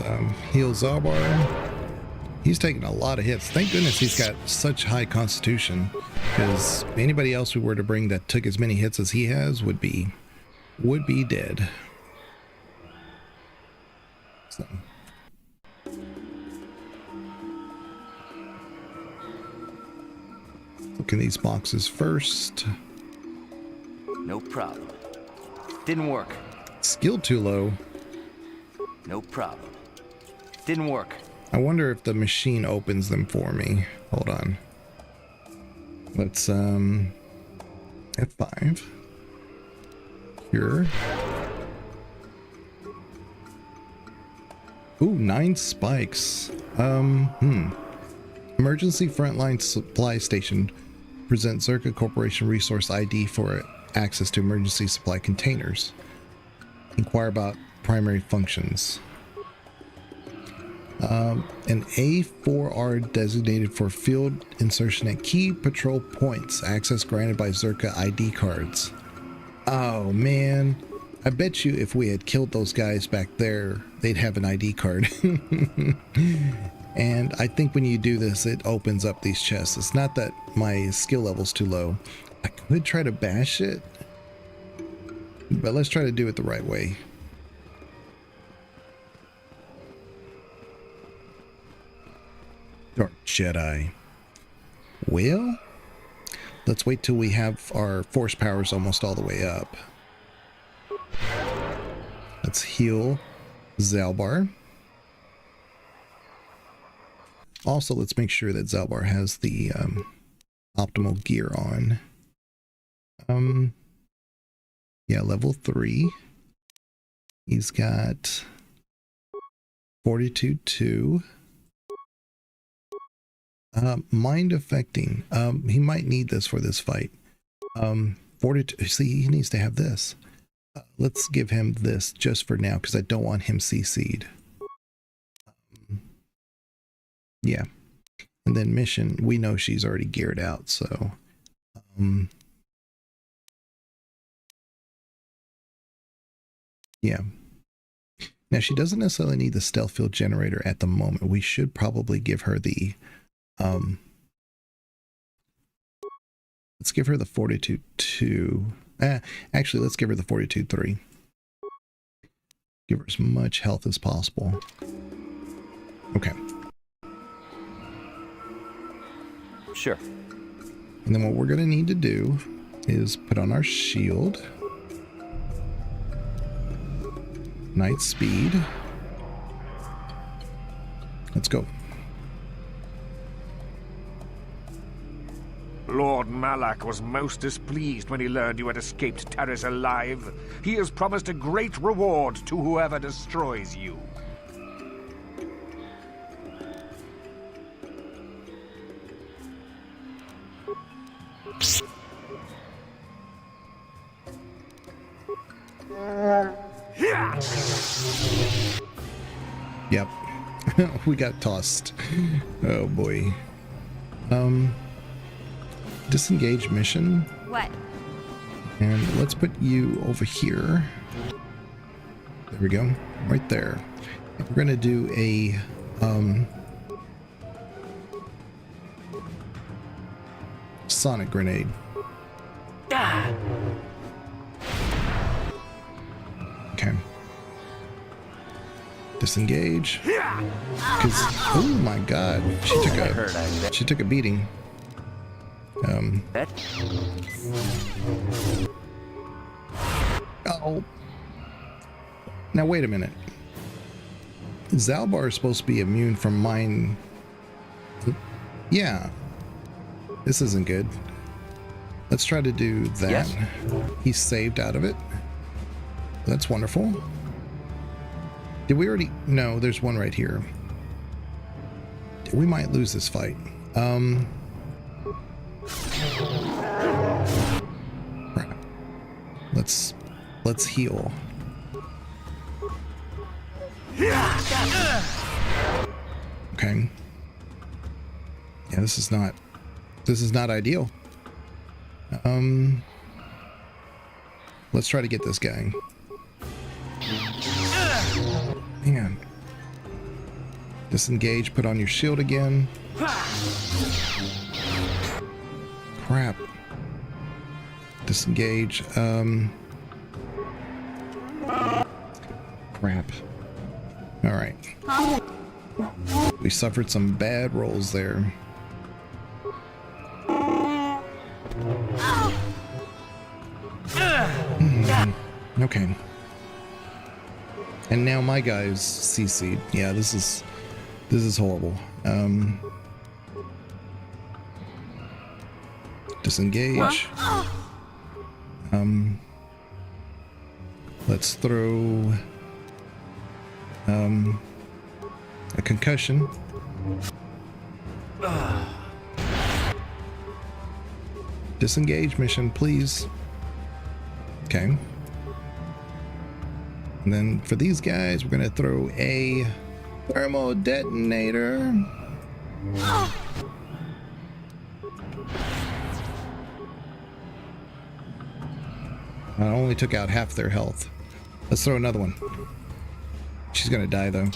heal Zalbar. He's taking a lot of hits. Thank goodness he's got such high constitution, because anybody else we were to bring that took as many hits as he has would be dead. So. Look in these boxes first. No problem. Didn't work. Skill too low. No problem. Didn't work. I wonder if the machine opens them for me. Hold on. Let's F5. Cure. Ooh, 9 spikes. Emergency Frontline Supply Station presents Zerka Corporation Resource ID for access to emergency supply containers. Inquire about primary functions. An A4R designated for field insertion at key patrol points. Access granted by Zerka ID cards. Oh man, I bet you if we had killed those guys back there, they'd have an ID card. And I think when you do this, it opens up these chests. It's not that my skill level's too low. I could try to bash it, but let's try to do it the right way. Dark Jedi. Well, let's wait till we have our force powers almost all the way up. Let's heal Zalbar. Also, let's make sure that Zalbar has the optimal gear on. Yeah, level 3. He's got Fortitude 2. Mind affecting. He might need this for this fight. Fortitude. See, he needs to have this. Let's give him this just for now, because I don't want him CC'd. Yeah. And then mission, we know she's already geared out, so yeah. Now she doesn't necessarily need the stealth field generator at the moment. We should probably give her the let's give her the Fortitude 2. Actually, let's give her the Fortitude 3. Give her as much health as possible. Okay. Sure. And then what we're going to need to do is put on our shield. Night speed. Let's go. Lord Malak was most displeased when he learned you had escaped Taris alive. He has promised a great reward to whoever destroys you. Yep. We got tossed. Oh boy. Disengage mission. What? And let's put you over here. There we go. Right there. We're gonna do a sonic grenade. Okay. Disengage. Because oh my god, she took a beating. Oh. Now wait a minute. Zalbar is supposed to be immune from mine. Yeah. This isn't good. Let's try to do that. Yes. He's saved out of it. That's wonderful. Did we already? No, there's one right here. We might lose this fight. Let's heal. Okay. Yeah, this is not ideal. Let's try to get this guy. Man. Disengage, put on your shield again. Crap. Disengage. Crap. Alright. We suffered some bad rolls there. Okay. And now my guy's CC'd. Yeah, this is horrible. Disengage. Let's throw a concussion. Disengage mission, please. Okay. And then for these guys, we're gonna throw a thermal detonator. I only took out half their health. Let's throw another one. She's gonna die though.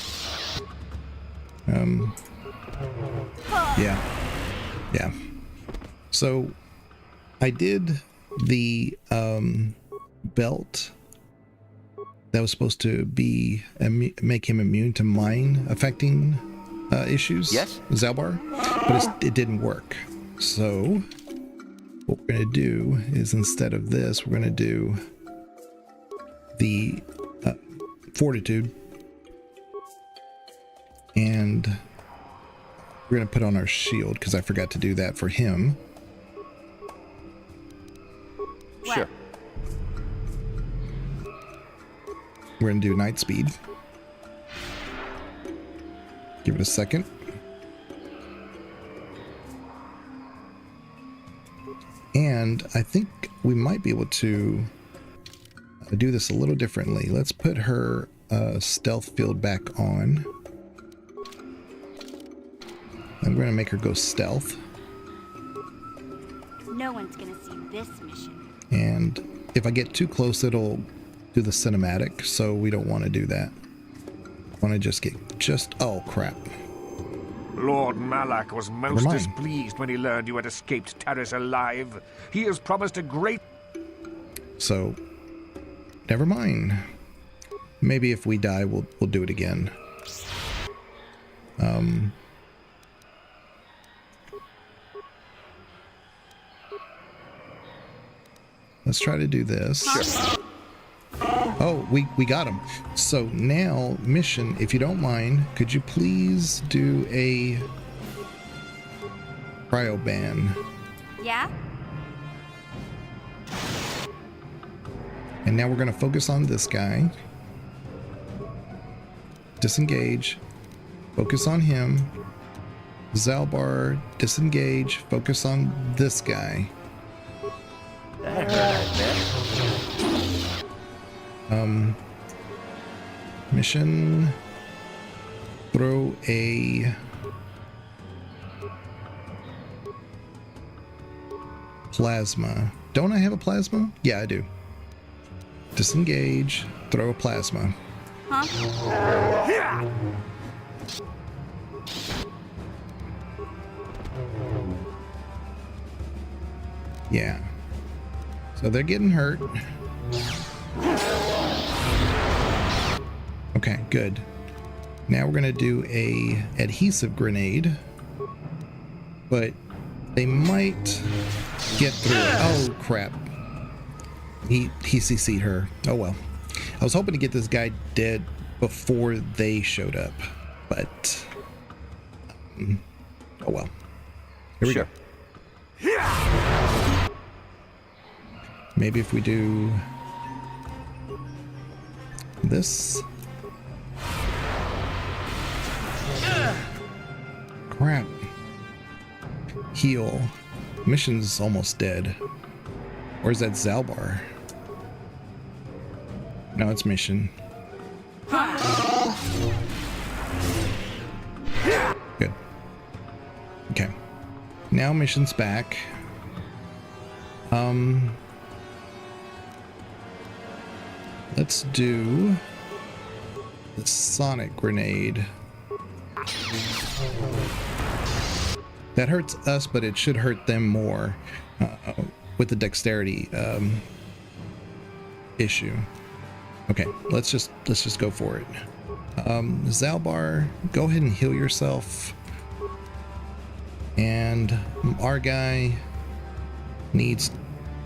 Yeah. So I did the belt that was supposed to be make him immune to mine affecting issues. Yes, Zalbar, but it didn't work. So what we're gonna do is instead of this, we're gonna do the fortitude, and we're gonna put on our shield because I forgot to do that for him. Sure. We're gonna do night speed. Give it a second. And I think we might be able to do this a little differently. Let's put her stealth field back on. I'm going to make her go stealth. No one's going to see this mission. And if I get too close, it'll do the cinematic, so we don't want to do that. I want to just get oh crap. Lord Malak was most displeased when he learned you had escaped Taris alive. He has promised a great... So, never mind. Maybe if we die, we'll do it again. Let's try to do this. Sure. Oh, we got him. So now, mission, if you don't mind, could you please do a cryo ban? Yeah? And now we're going to focus on this guy. Disengage. Focus on him. Zalbar, disengage. Focus on this guy. That hurt, I bet. Mission. Throw a plasma. Don't I have a plasma? Yeah, I do. Disengage. Throw a plasma. Huh? Yeah. So they're getting hurt. Okay, good. Now we're gonna do a adhesive grenade, but they might get through it. Oh crap. He CC'd her. Oh well. I was hoping to get this guy dead before they showed up, but oh well. Here we go. Maybe if we do this. Crap. Heal. Mission's almost dead. Or is that Zalbar? No, it's Mission. Good. Okay. Now Mission's back. Let's do the sonic grenade. That hurts us, but it should hurt them more with the dexterity issue. Okay, let's just go for it. Zalbar, go ahead and heal yourself. And our guy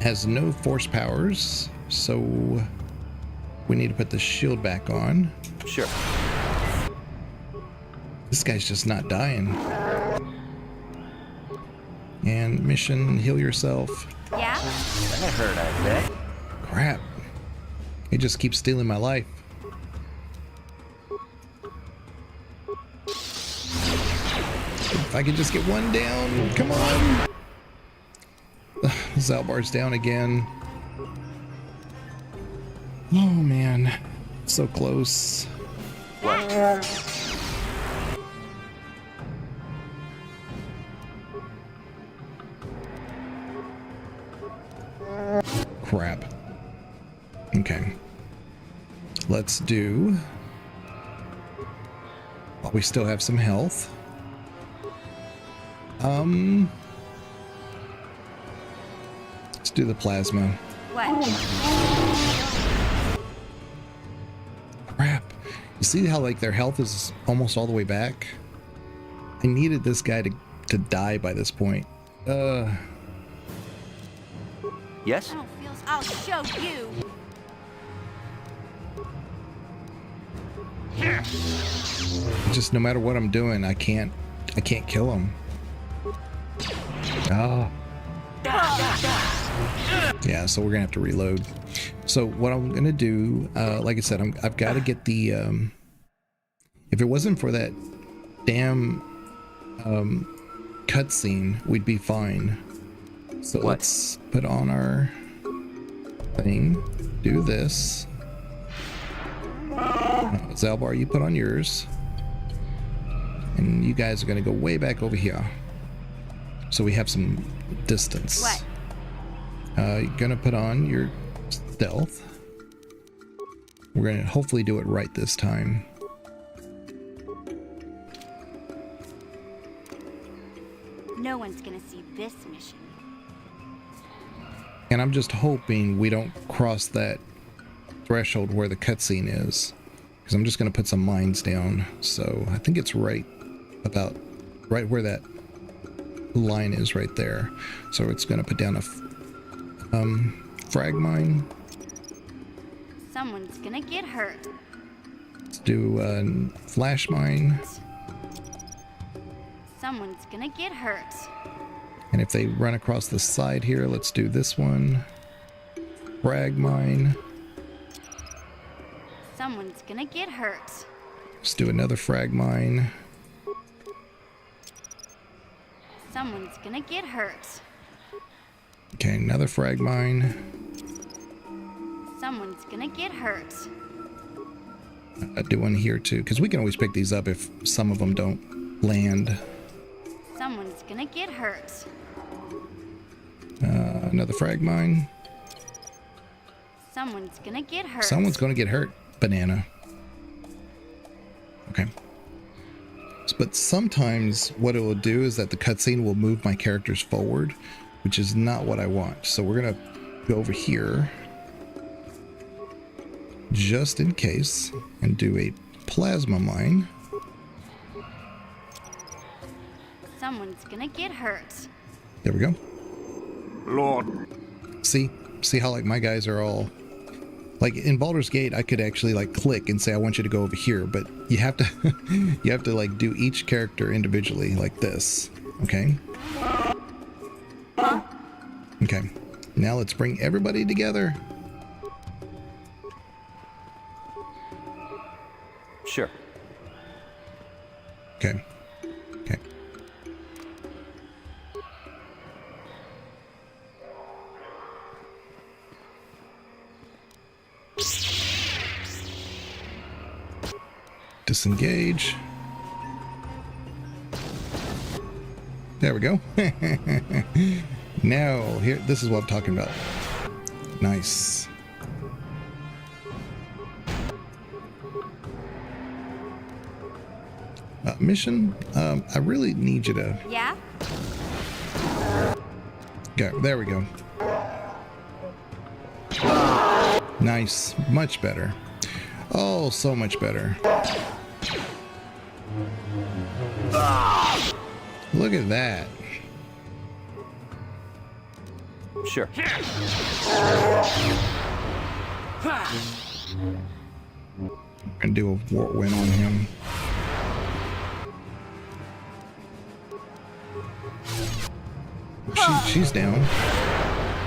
has no force powers, so we need to put the shield back on. Sure. This guy's just not dying. And Mission, heal yourself. Yeah? That hurt, I bet. Crap. He just keeps stealing my life. If I could just get one down. Come on. Zalbar's down again. Oh man. So close. What? Crap. Okay. Let's do... While we still have some health. Let's do the plasma. What? Crap. You see how like their health is almost all the way back? I needed this guy to die by this point. Yes? I'll show you. Just no matter what I'm doing, I can't kill him. Oh. Yeah, so we're gonna have to reload. So what I'm gonna do, like I said, I've got to get the. If it wasn't for that damn cutscene, we'd be fine. So let's put on our thing. Do this. Zalbar, you put on yours. And you guys are gonna go way back over here. So we have some distance. What? You're gonna put on your stealth. We're gonna hopefully do it right this time. No one's gonna see this mission. And I'm just hoping we don't cross that threshold where the cutscene is. Because I'm just gonna put some mines down. So I think it's right where that line is right there. So it's gonna put down a frag mine. Someone's gonna get hurt. Let's do flash mine. Someone's gonna get hurt. And if they run across the side here, let's do this one. Frag mine. Someone's gonna get hurt. Let's do another frag mine. Someone's gonna get hurt. Okay, another frag mine. Someone's gonna get hurt. I'll do one here too, because we can always pick these up if some of them don't land. Someone's gonna get hurt. Another frag mine. Someone's gonna get hurt. Someone's gonna get hurt. Banana. Okay. But sometimes what it will do is that the cutscene will move my characters forward, which is not what I want. So we're gonna go over here just in case and do a plasma mine. Someone's gonna get hurt. There we go. Lord. See how like my guys are all like in Baldur's Gate. I could actually like click and say I want you to go over here, but you have to you have to like do each character individually like this. Okay. Okay. Now let's bring everybody together. Sure. Okay. Okay. Disengage. There we go. Now, here, this is what I'm talking about. Nice. Mission, I really need you to... Yeah? Okay, there we go. Nice. Much better. Oh, so much better. Look at that. Sure. Gonna do a whirlwind on him. She's down.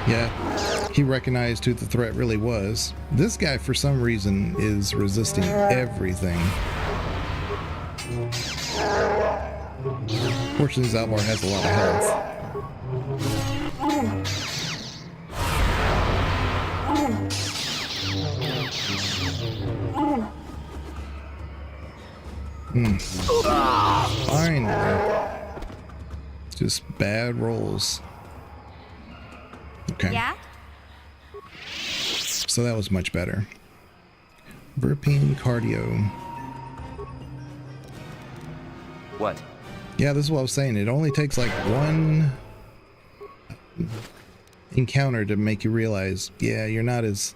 Yeah, he recognized who the threat really was. This guy, for some reason, is resisting everything. Fortunately, Zalbar has a lot of health. Finally. Just bad rolls. Okay. Yeah? So that was much better. Burping cardio. What? Yeah, this is what I was saying. It only takes like one encounter to make you realize, yeah, you're not as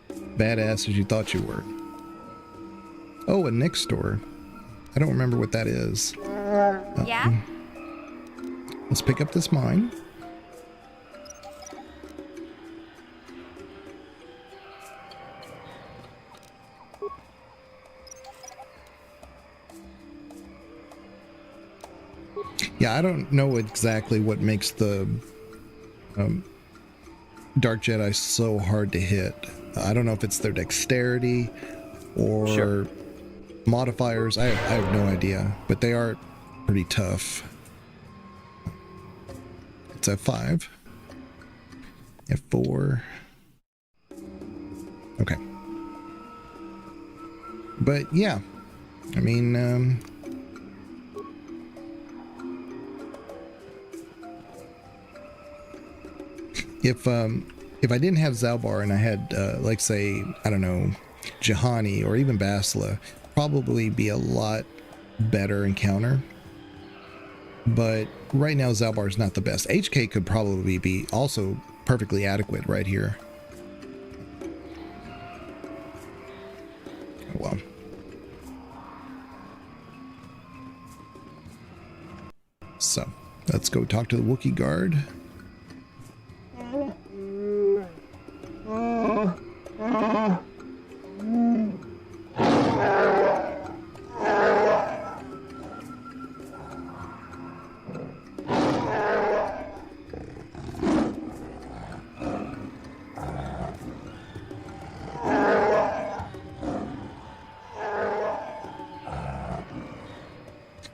badass as you thought you were. Oh, a Nick store. I don't remember what that is. Yeah? Let's pick up this mine. Yeah, I don't know exactly what makes the Dark Jedi so hard to hit. I don't know if it's their dexterity or modifiers. I have no idea, but they are pretty tough. It's F5. F4. Okay. But yeah, I mean, if I didn't have Zalbar and I had like say, I don't know, Juhani or even Basila, probably be a lot better encounter. But right now Zalbar is not the best. HK could probably be also perfectly adequate right here. Oh well. So let's go talk to the Wookiee guard.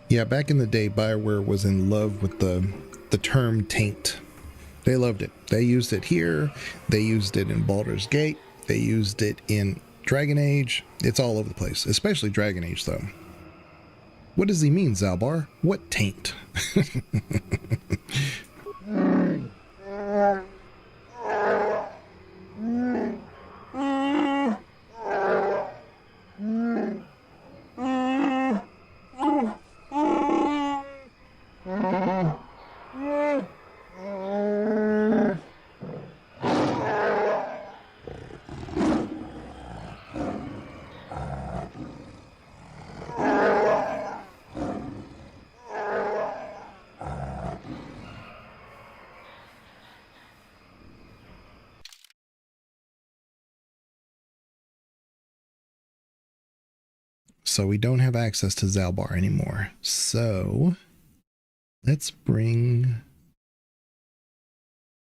Yeah, back in the day, BioWare was in love with the term taint. They loved it. They used it here. They used it in Baldur's Gate. They used it in Dragon Age. It's all over the place, especially Dragon Age, though. What does he mean, Zalbar? What taint? So we don't have access to Zalbar anymore. So let's bring...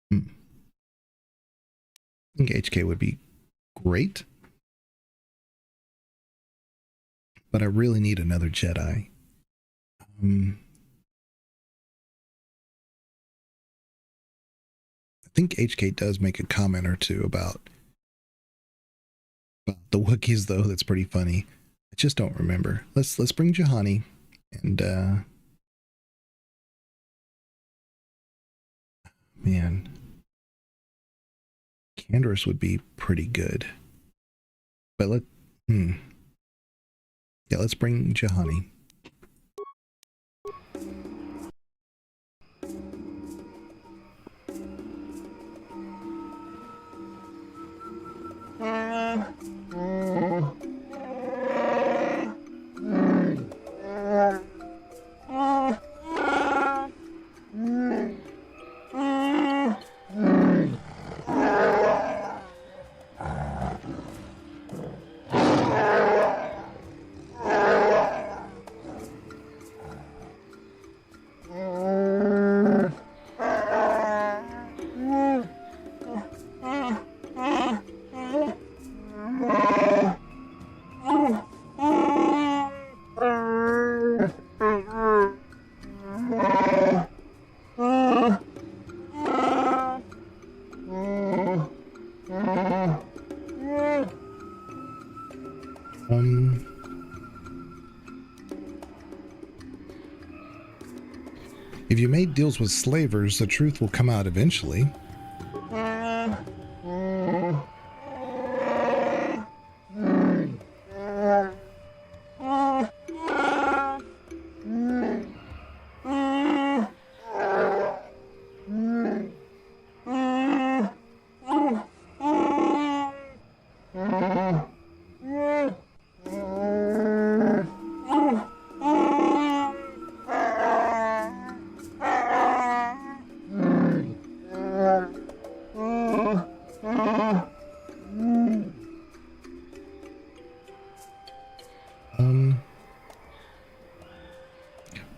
I think HK would be great. But I really need another Jedi. I think HK does make a comment or two about the Wookiees, though. That's pretty funny. I just don't remember. Let's bring Juhani and man, Canderous would be pretty good. But yeah, let's bring Juhani. If you made deals with slavers, the truth will come out eventually.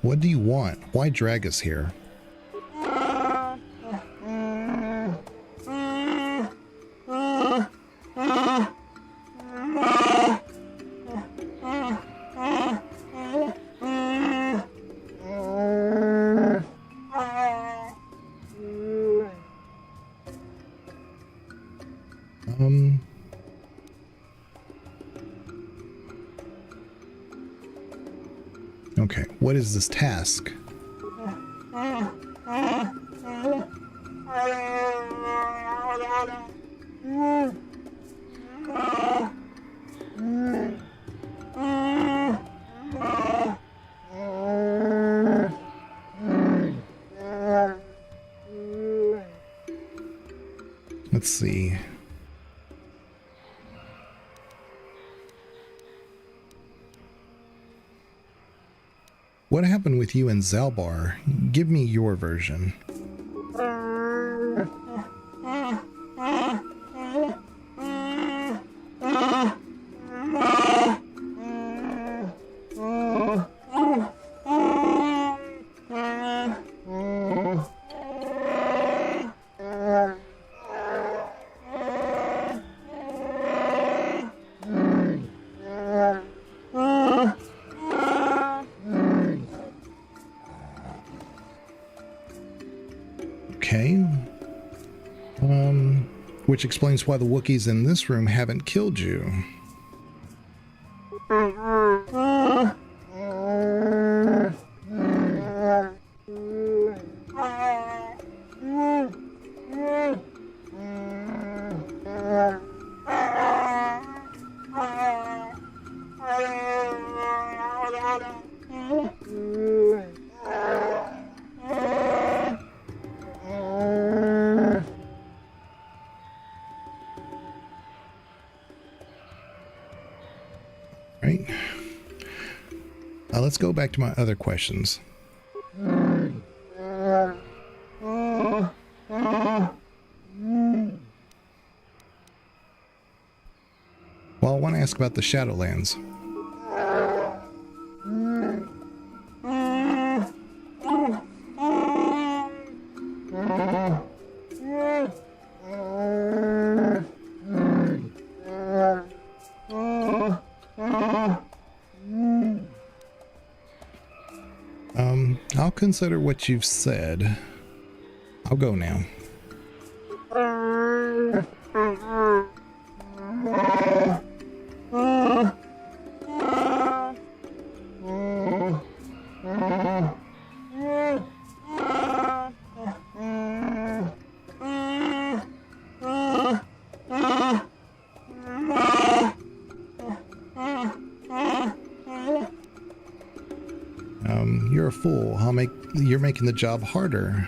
What do you want? Why drag us here? Okay, what is this task? Let's see. What happened with you and Zalbar? Give me your version. Okay. Which explains why the Wookiees in this room haven't killed you. Right. Let's go back to my other questions. Well, I want to ask about the Shadowlands. I'll consider what you've said. I'll go now. You're a fool. You're making the job harder.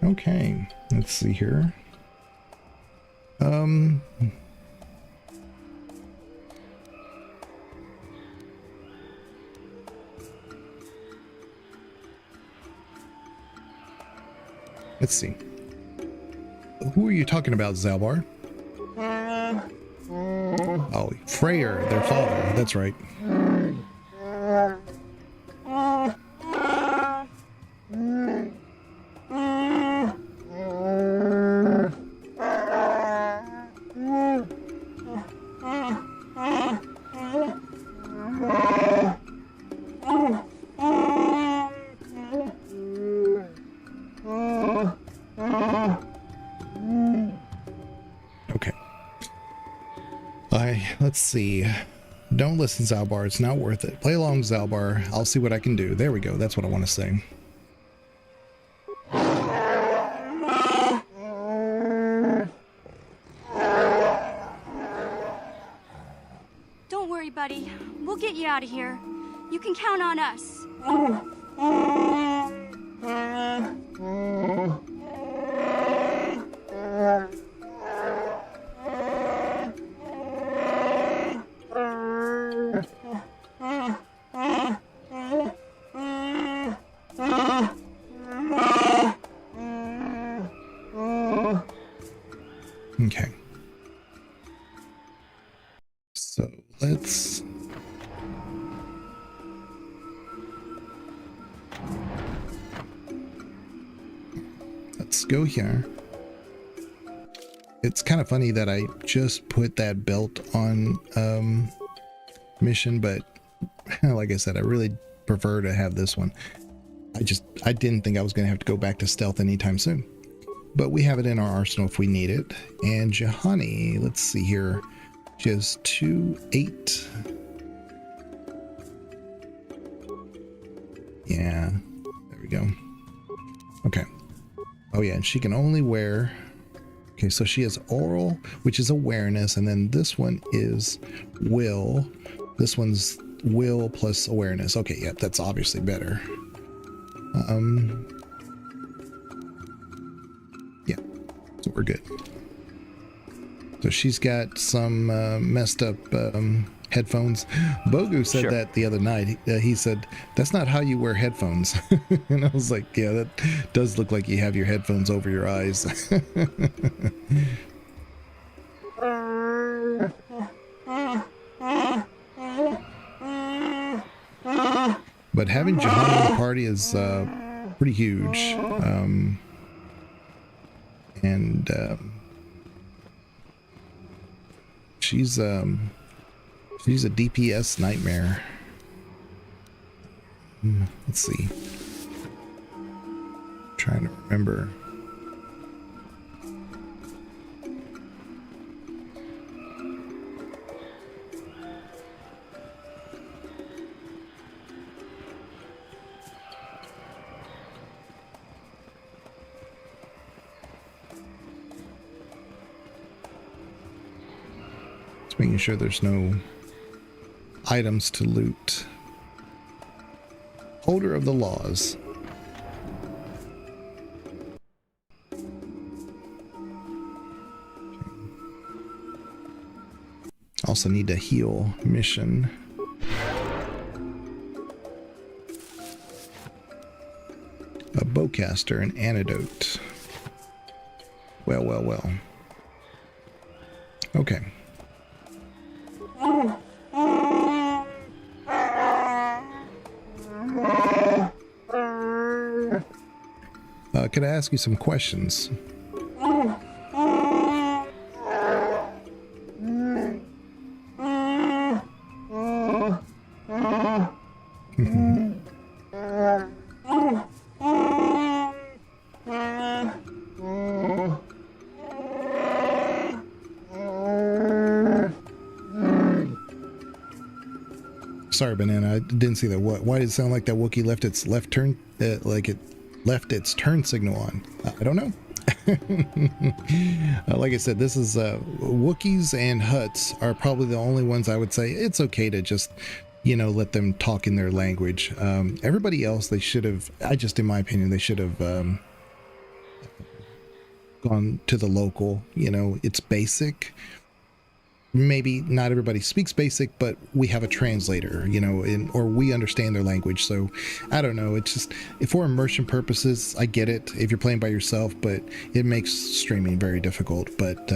Okay, let's see here. Let's see. Who are you talking about, Zalbar? Oh, Freyr, their father. That's right. Let's see. Don't listen, Zalbar. It's not worth it. Play along, Zalbar. I'll see what I can do. There we go. That's what I want to say. Don't worry, buddy. We'll get you out of here. You can count on us. Okay. So let's go here. It's kind of funny that I just put that belt on mission, but like I said, I really prefer to have this one. I didn't think I was going to have to go back to stealth anytime soon. But we have it in our arsenal if we need it. And Jahani, let's see here. She has 2-8. Yeah, there we go. Okay. Oh yeah, and she can only wear... Okay, so she has oral, which is awareness, and then this one is will. This one's will plus awareness. Okay, yeah, that's obviously better. Yeah, so we're good. So she's got some messed up headphones. Bogu said that the other night. He said, "That's not how you wear headphones." And I was like, "Yeah, that does look like you have your headphones over your eyes." But having Jahan in the party is pretty huge. She's a DPS nightmare. Let's see. I'm trying to remember. Making sure there's no items to loot. Holder of the laws. Also need a heal mission. A bowcaster, an antidote. Well. Okay. Could I ask you some questions? Sorry, Banana, I didn't see that. Why did it sound like that Wookiee left its left turn, like it left its turn signal on? I don't know. Like I said, this is Wookiees and Hutts are probably the only ones I would say it's okay to just, you know, let them talk in their language. Everybody else, they should have, in my opinion, they should have gone to the local. You know, it's basic. Maybe not everybody speaks basic, but we have a translator, you know, or we understand their language. So I don't know. It's just, for immersion purposes, I get it if you're playing by yourself, but it makes streaming very difficult. But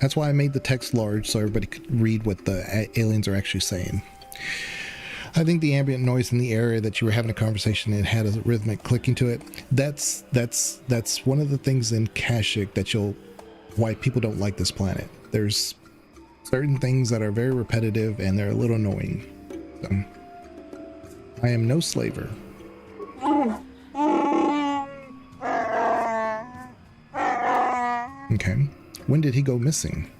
that's why I made the text large so everybody could read what the aliens are actually saying. I think the ambient noise in the area that you were having a conversation and had a rhythmic clicking to it. That's one of the things in Kashyyyk that why people don't like this planet. There's certain things that are very repetitive and they're a little annoying. So, I am no slaver. Okay. When did he go missing?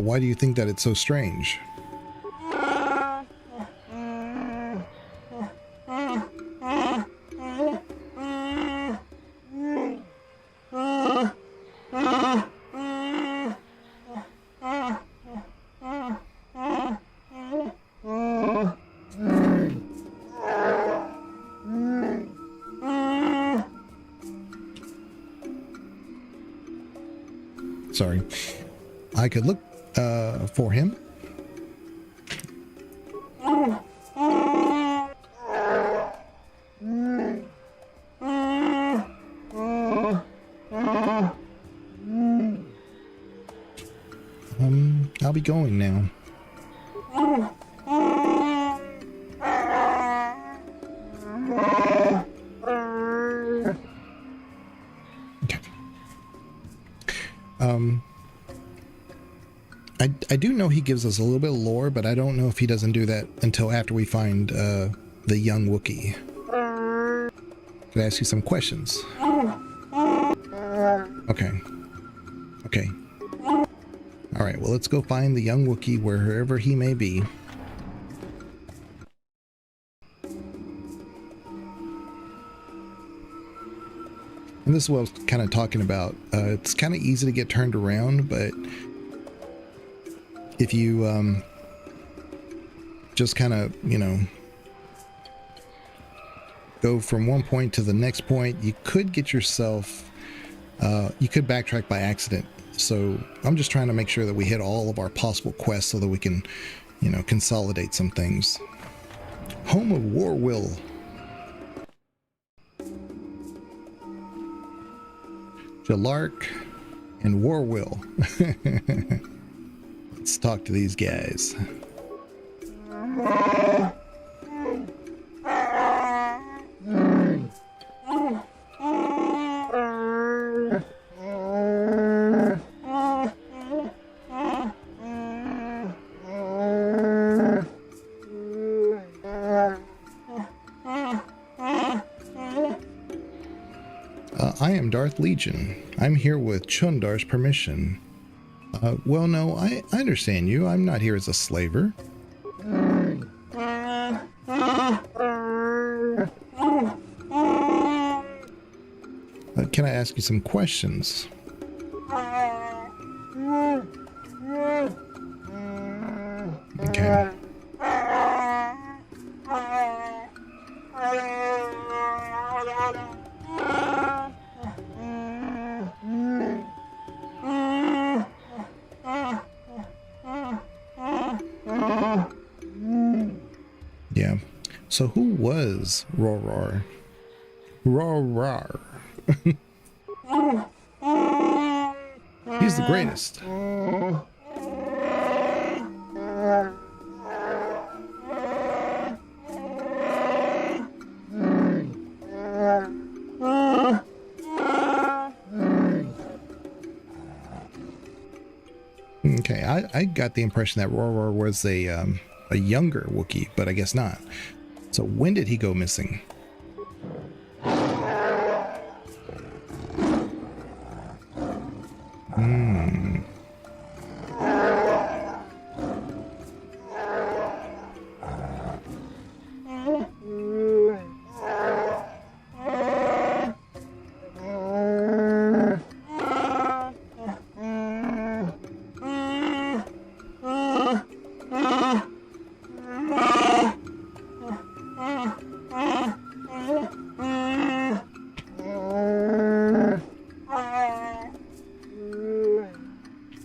Why do you think that it's so strange? Sorry. I could look for him. I'll be going now. Okay. I do know he gives us a little bit of lore, but I don't know if he doesn't do that until after we find the young Wookiee. Can I ask you some questions? Okay. Alright, well, let's go find the young Wookiee wherever he may be. And this is what I was kind of talking about. It's kind of easy to get turned around, but if you just kind of, you know, go from one point to the next point, you could get yourself, you could backtrack by accident. So I'm just trying to make sure that we hit all of our possible quests so that we can, you know, consolidate some things. Home of Warwill. Jalark and Warwill. Let's talk to these guys. I am Darth Legion. I'm here with Chundar's permission. Well, no, I understand you. I'm not here as a slaver. Can I ask you some questions? Okay. Yeah. So who was Rorar? Rorar. He's the greatest. Okay, I got the impression that Rorar was a younger Wookiee, but I guess not. So when did he go missing?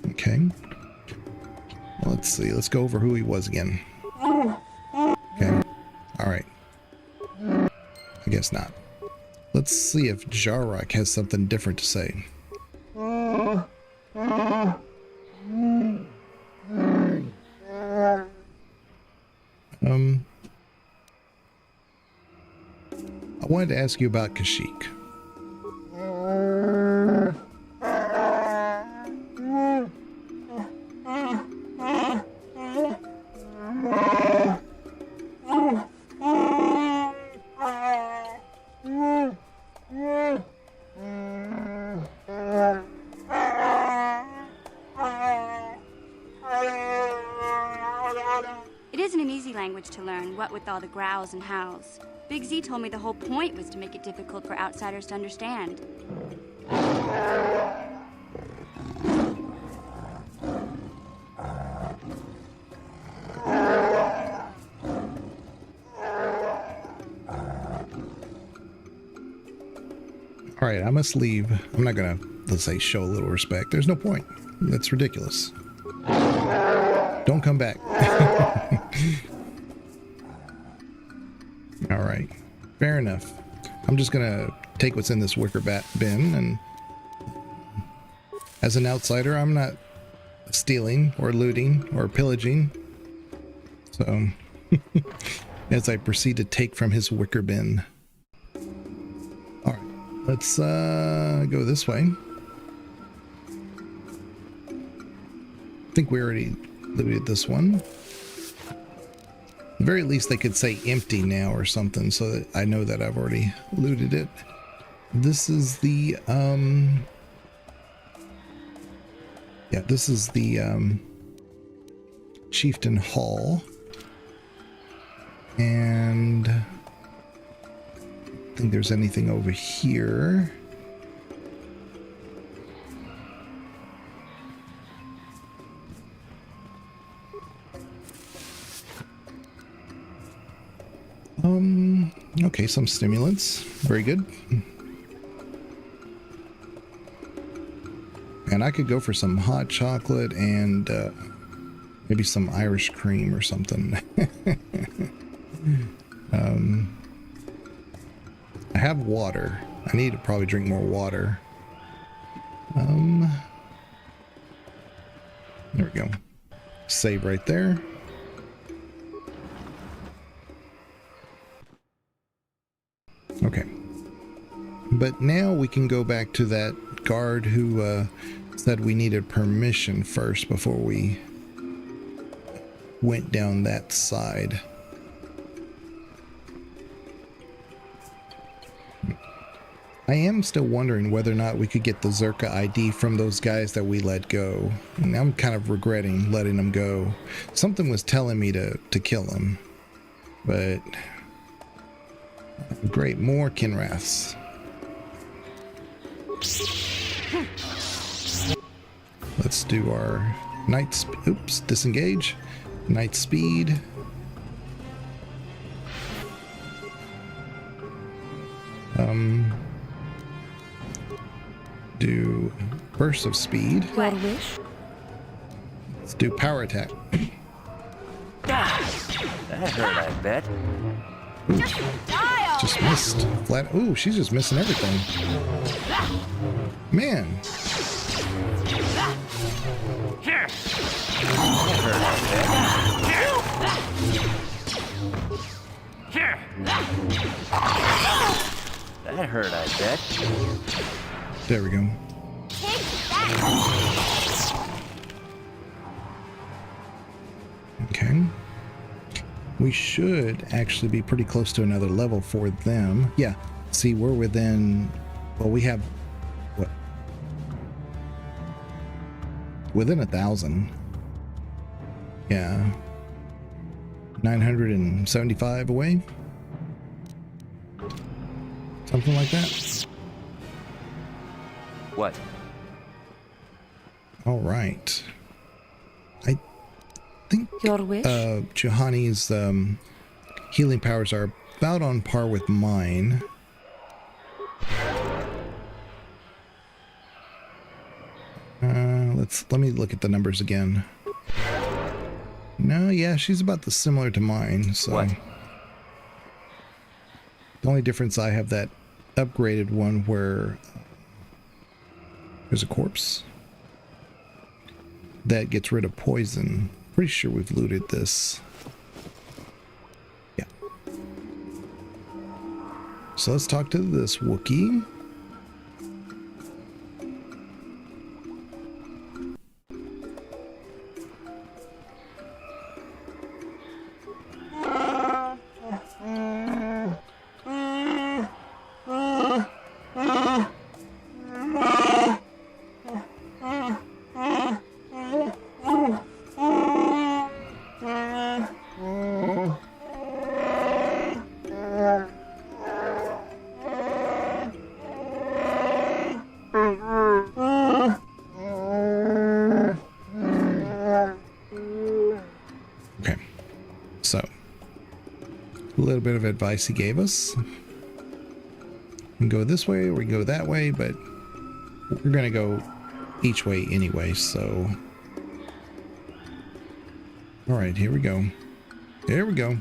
Okay. Well, let's see. Let's go over who he was again. Okay. All right. I guess not. Let's see if Jarrak has something different to say. I wanted to ask you about Kashyyyk. It isn't an easy language to learn, what with all the growls and howls. Big Z told me the whole point was to make it difficult for outsiders to understand. All right, I must leave. I'm not gonna, let's say, show a little respect. There's no point. That's ridiculous. Don't come back. All right, fair enough. I'm just gonna take what's in this wicker bat bin, and as an outsider, I'm not stealing or looting or pillaging. So, as I proceed to take from his wicker bin. All right, let's go this way. I think we already looted this one. At the very least, they could say empty now or something, so that I know that I've already looted it. This is the yeah, this is the Chieftain Hall, and I don't think there's anything over here. Okay, some stimulants. Very good. And I could go for some hot chocolate and maybe some Irish cream or something. I have water. I need to probably drink more water. There we go. Save right there. Okay. But now we can go back to that guard who said we needed permission first before we went down that side. I am still wondering whether or not we could get the Zerka ID from those guys that we let go. And I'm kind of regretting letting them go. Something was telling me to kill them. But... great, more Kinraths. Let's do our night oops, disengage. Night speed. Do burst of speed. Your wish? Let's do power attack. That hurt, I bet. Ooh, just missed. Flat. Ooh, she's just missing everything. Man. Here. That hurt, I bet. Here. That hurt, I bet. There we go. Okay. We should actually be pretty close to another level for them. Yeah. See, we're within... well, we have... what? Within 1,000. Yeah. 975 away? Something like that? What? All right. I think Your wish? Juhani's healing powers are about on par with mine. Let me look at the numbers again. No, yeah, she's about the similar to mine. So what? The only difference, I have that upgraded one where there's a corpse that gets rid of poison. Pretty sure we've looted this. Yeah. So let's talk to this Wookiee. Bit of advice he gave us. We can go this way or we go that way, but we're gonna go each way anyway, so all right, here we go. There we go.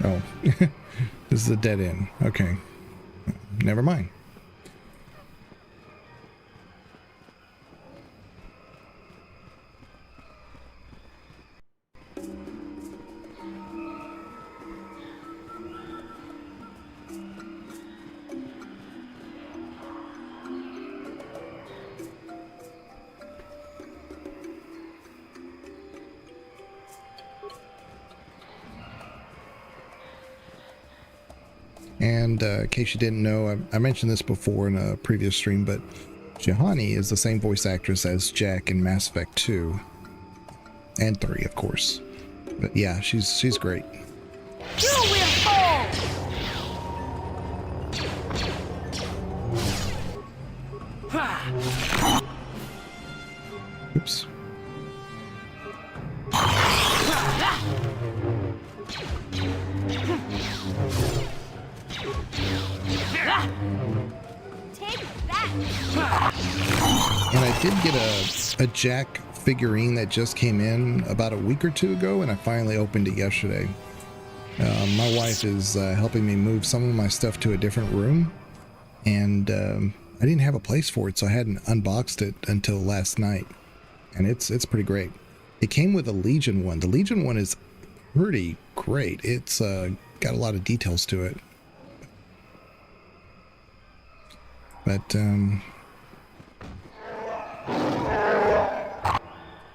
Oh, this is a dead end. Okay, never mind. And in case you didn't know, I mentioned this before in a previous stream, but Jihani is the same voice actress as Jack in Mass Effect 2 and 3, of course. But yeah, she's great. You will fall! Oops. Take that! And I did get a Jack figurine that just came in about a week or two ago, and I finally opened it yesterday. My wife is helping me move some of my stuff to a different room, and I didn't have a place for it, so I hadn't unboxed it until last night, and it's pretty great. It came with a Legion one. The Legion one is pretty great. It's got a lot of details to it. But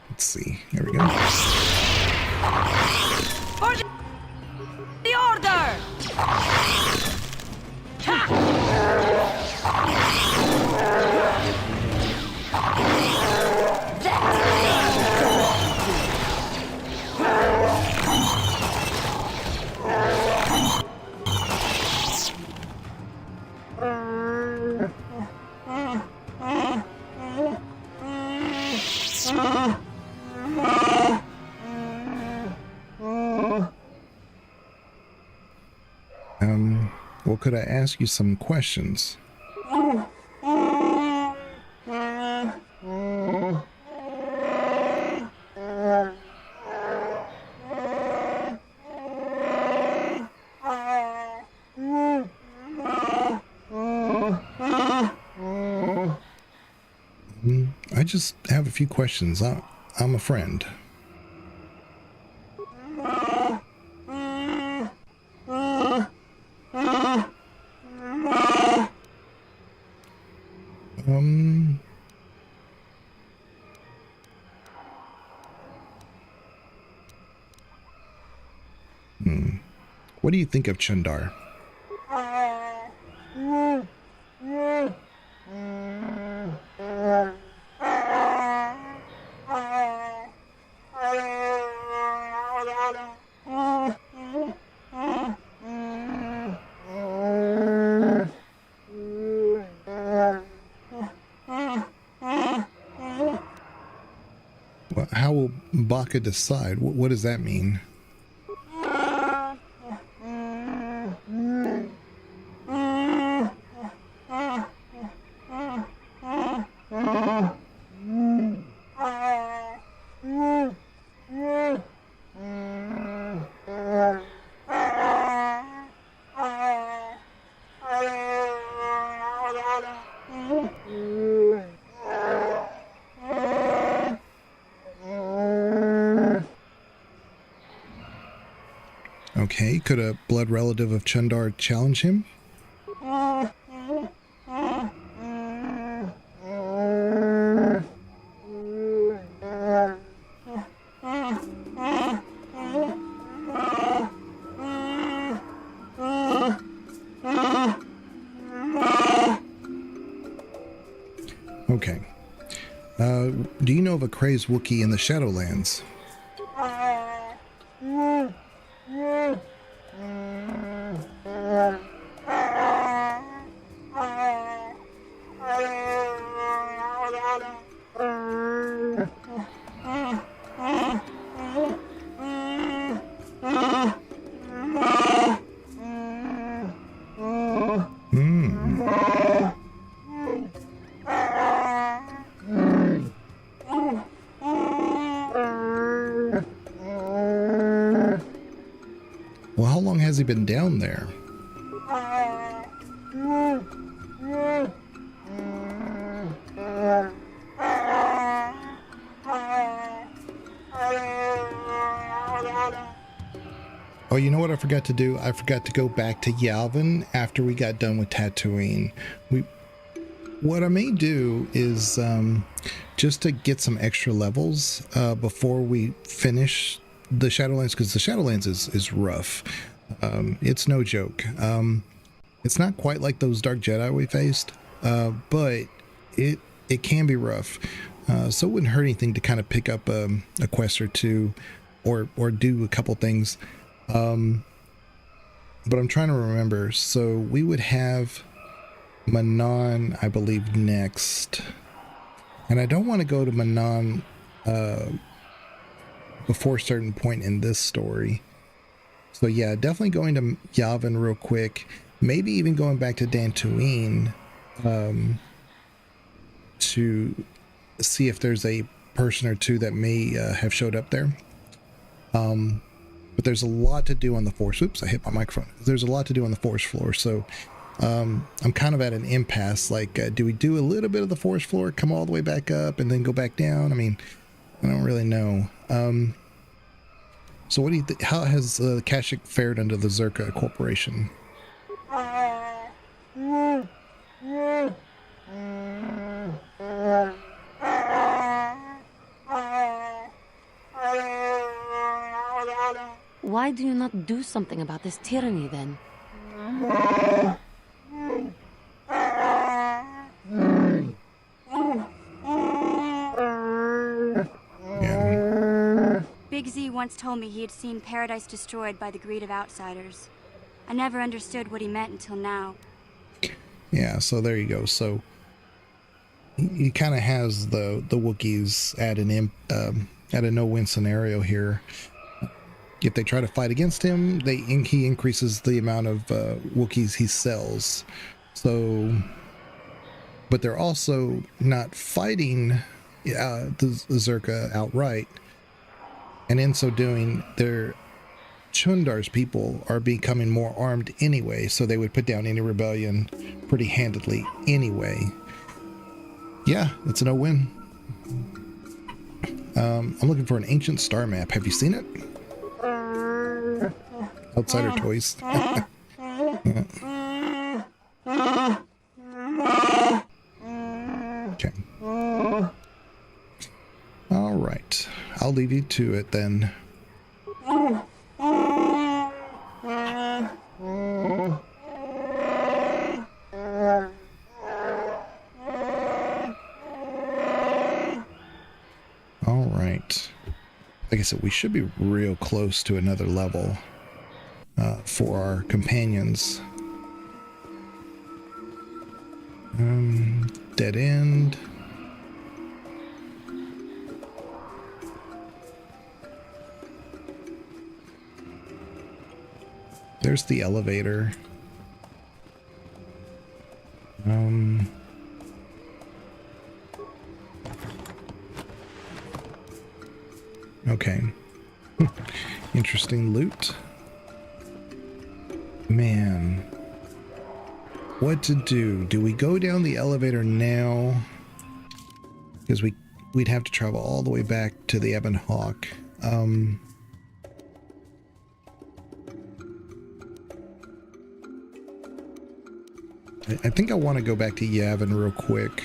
let's see. Here we go. For the order! Well, could I ask you some questions? I just have a few questions. I'm a friend. What do you think of Chundar? Well, how will Baka decide? What does that mean? Okay, could a blood relative of Chundar challenge him? Okay. Do you know of a crazed Wookiee in the Shadowlands? Well, how long has he been down there? Oh, you know what I forgot to do? I forgot to go back to Yavin after we got done with Tatooine. What I may do is just to get some extra levels before we finish the Shadowlands, because the Shadowlands is rough. It's no joke. It's not quite like those Dark Jedi we faced, but it can be rough. So it wouldn't hurt anything to kind of pick up a quest or two, or do a couple things. But I'm trying to remember. So we would have Manon, I believe, next. And I don't want to go to Manon before a certain point in this story. So yeah, definitely going to Yavin real quick. Maybe even going back to Dantooine to see if there's a person or two that may have showed up there. But there's a lot to do on the Force. Oops, I hit my microphone. There's a lot to do on the Force floor. So I'm kind of at an impasse. Like, do we do a little bit of the Force floor, come all the way back up, and then go back down? I mean, I don't really know. So what do you think? How has Kashyyyk fared under the Zerka Corporation? Why do you not do something about this tyranny then? Big Z once told me he had seen paradise destroyed by the greed of outsiders. I never understood what he meant until now. Yeah, so there you go. So he kind of has the Wookiees at a no-win scenario here. If they try to fight against him, he increases the amount of Wookiees he sells. So, but they're also not fighting the Zerka outright, and in so doing, their Chundar's people are becoming more armed anyway. So they would put down any rebellion pretty handedly anyway. Yeah, it's a no-win. I'm looking for an ancient star map. Have you seen it? Outsider toys. Okay. All right. I'll leave you to it then. All right. Like I said, we should be real close to another level for our companions. Dead end. There's the elevator. Okay. Interesting loot. Man. What to do? Do we go down the elevator now? Because we'd have to travel all the way back to the Ebon Hawk. I think I want to go back to Yavin real quick.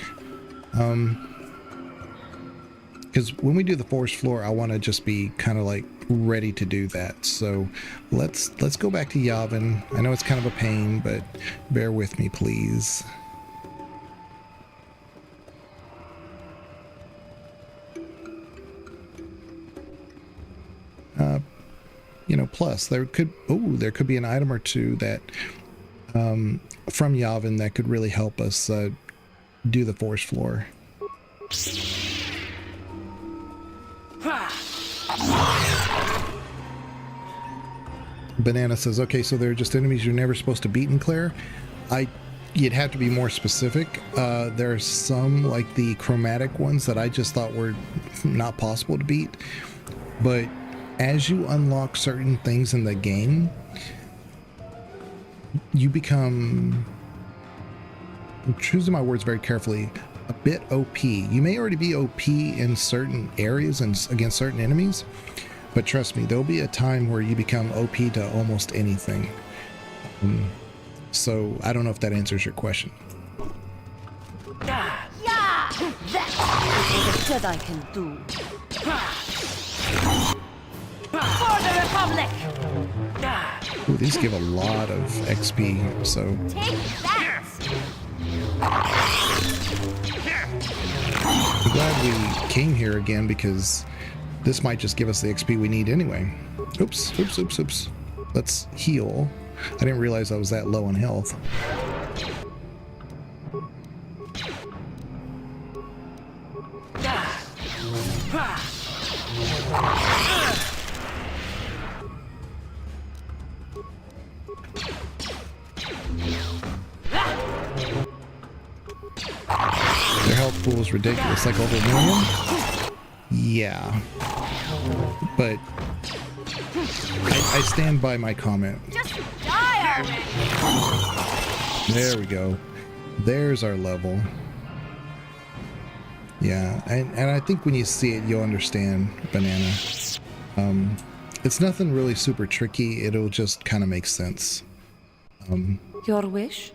Because when we do the Force floor, I want to just be kind of like ready to do that. So let's go back to Yavin. I know it's kind of a pain, but bear with me, please. You know, plus there could be an item or two that from Yavin that could really help us do the Force floor. Banana says, okay, so they're just enemies you're never supposed to beat in Claire. You'd have to be more specific. There's some, like the chromatic ones, that I just thought were not possible to beat. But as you unlock certain things in the game, you become, I'm choosing my words very carefully, a bit OP. You may already be OP in certain areas and against certain enemies, but trust me, there'll be a time where you become OP to almost anything. So I don't know if that answers your question. Yeah, that's what a Jedi can do. For the Republic! Ooh, these give a lot of XP, so... Take that! I'm glad we came here again because this might just give us the XP we need anyway. Oops, oops, oops, oops. Let's heal. I didn't realize I was that low on health. Their health pool is ridiculous, like over 1 million? Yeah. But I stand by my comment. Just die already! There we go. There's our level. Yeah, and I think when you see it, you'll understand, Banana. It's nothing really super tricky. It'll just kind of make sense. Your wish?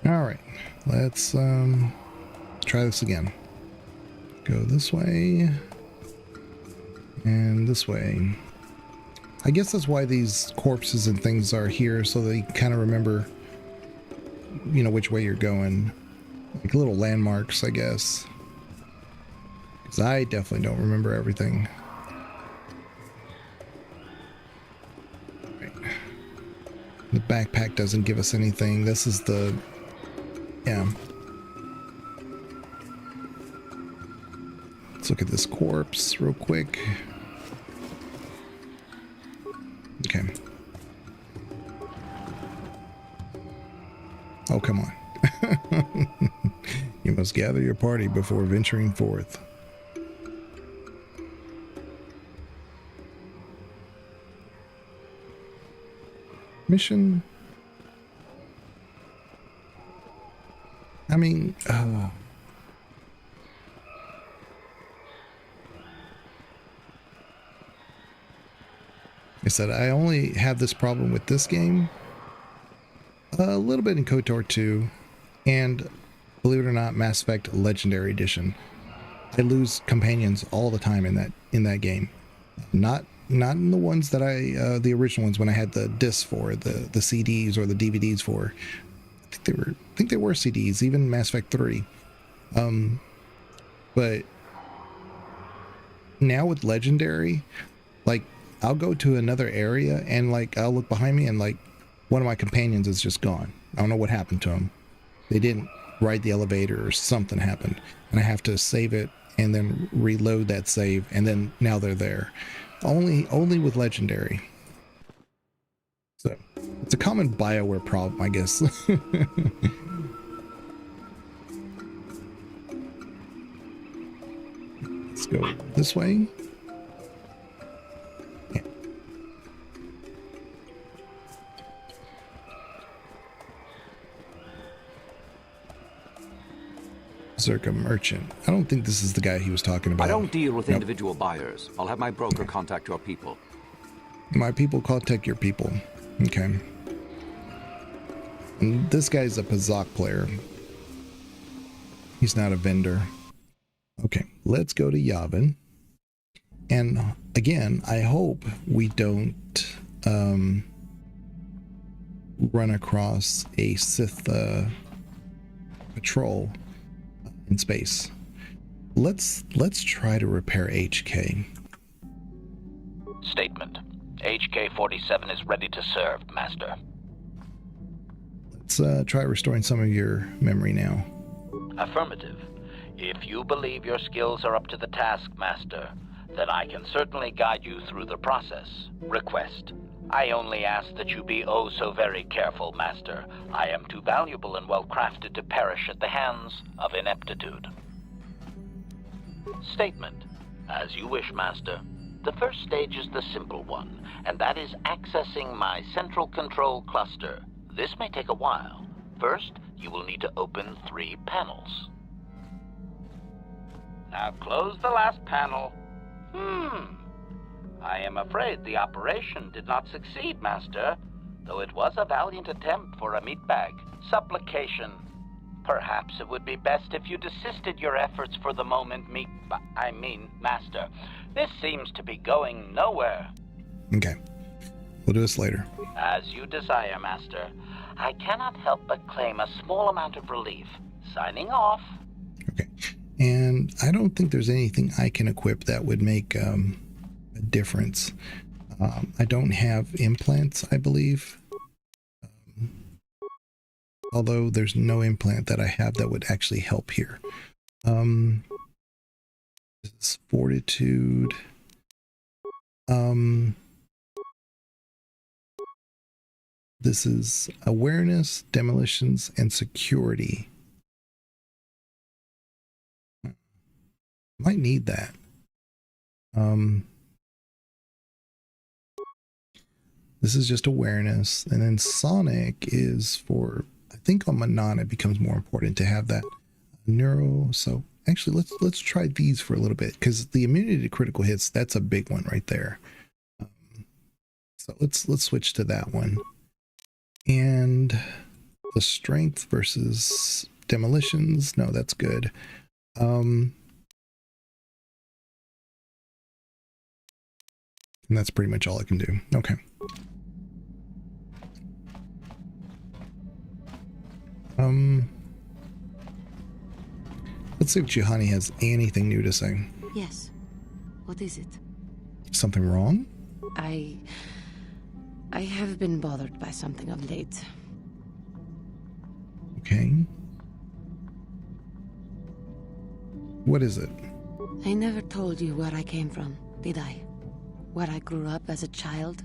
All right, let's try this again. Go this way and this way. I guess that's why these corpses and things are here, so they kind of remember, you know, which way you're going. Like little landmarks, I guess. Because I definitely don't remember everything. Right. The backpack doesn't give us anything. This is the... yeah. Let's look at this corpse real quick. Okay. Oh, come on. You must gather your party before venturing forth. Mission. I mean, I said I only have this problem with this game, a little bit in KoTOR 2, and believe it or not, Mass Effect Legendary Edition. I lose companions all the time in that game. Not in the ones that the original ones when I had the discs for, the CDs or the DVDs for. I think they were CDs, even Mass Effect 3. But now with Legendary, like, I'll go to another area and like I'll look behind me and like one of my companions is just gone. I don't know what happened to them. They didn't ride the elevator or something happened, and I have to save it and then reload that save, and then now they're there. Only with Legendary. So it's a common BioWare problem, I guess. Let's go this way. Yeah. Zerka Merchant. I don't think this is the guy he was talking about. I don't deal with individual buyers. I'll have my broker contact your people. My people contact your people. Okay. And this guy's a Pazak player. He's not a vendor. Okay, let's go to Yavin. And again, I hope we don't run across a Sith patrol in space. Let's try to repair HK. Statement. HK-47 is ready to serve, Master. Let's try restoring some of your memory now. Affirmative. If you believe your skills are up to the task, Master, then I can certainly guide you through the process. Request. I only ask that you be oh so very careful, Master. I am too valuable and well-crafted to perish at the hands of ineptitude. Statement. As you wish, Master. The first stage is the simple one, and that is accessing my central control cluster. This may take a while. First, you will need to open 3 panels. Now close the last panel. I am afraid the operation did not succeed, Master, though it was a valiant attempt for a meatbag. Supplication. Perhaps it would be best if you desisted your efforts for the moment, Master. This seems to be going nowhere. Okay. We'll do this later. As you desire, Master. I cannot help but claim a small amount of relief. Signing off. Okay. And I don't think there's anything I can equip that would make a difference. I don't have implants, I believe. Although there's no implant that I have that would actually help here. This is fortitude. This is awareness, demolitions, and security. Might need that. This is just awareness, and then sonic is for, I think on Manon it becomes more important to have that neuro. So actually let's try these for a little bit, because the immunity to critical hits, that's a big one right there. So let's switch to that one. And the strength versus demolitions, no, that's good. And that's pretty much all I can do. Okay. Let's see if Juhani has anything new to say. Yes. What is it? Something wrong? I have been bothered by something of late. Okay. What is it? I never told you where I came from, did I? Where I grew up as a child?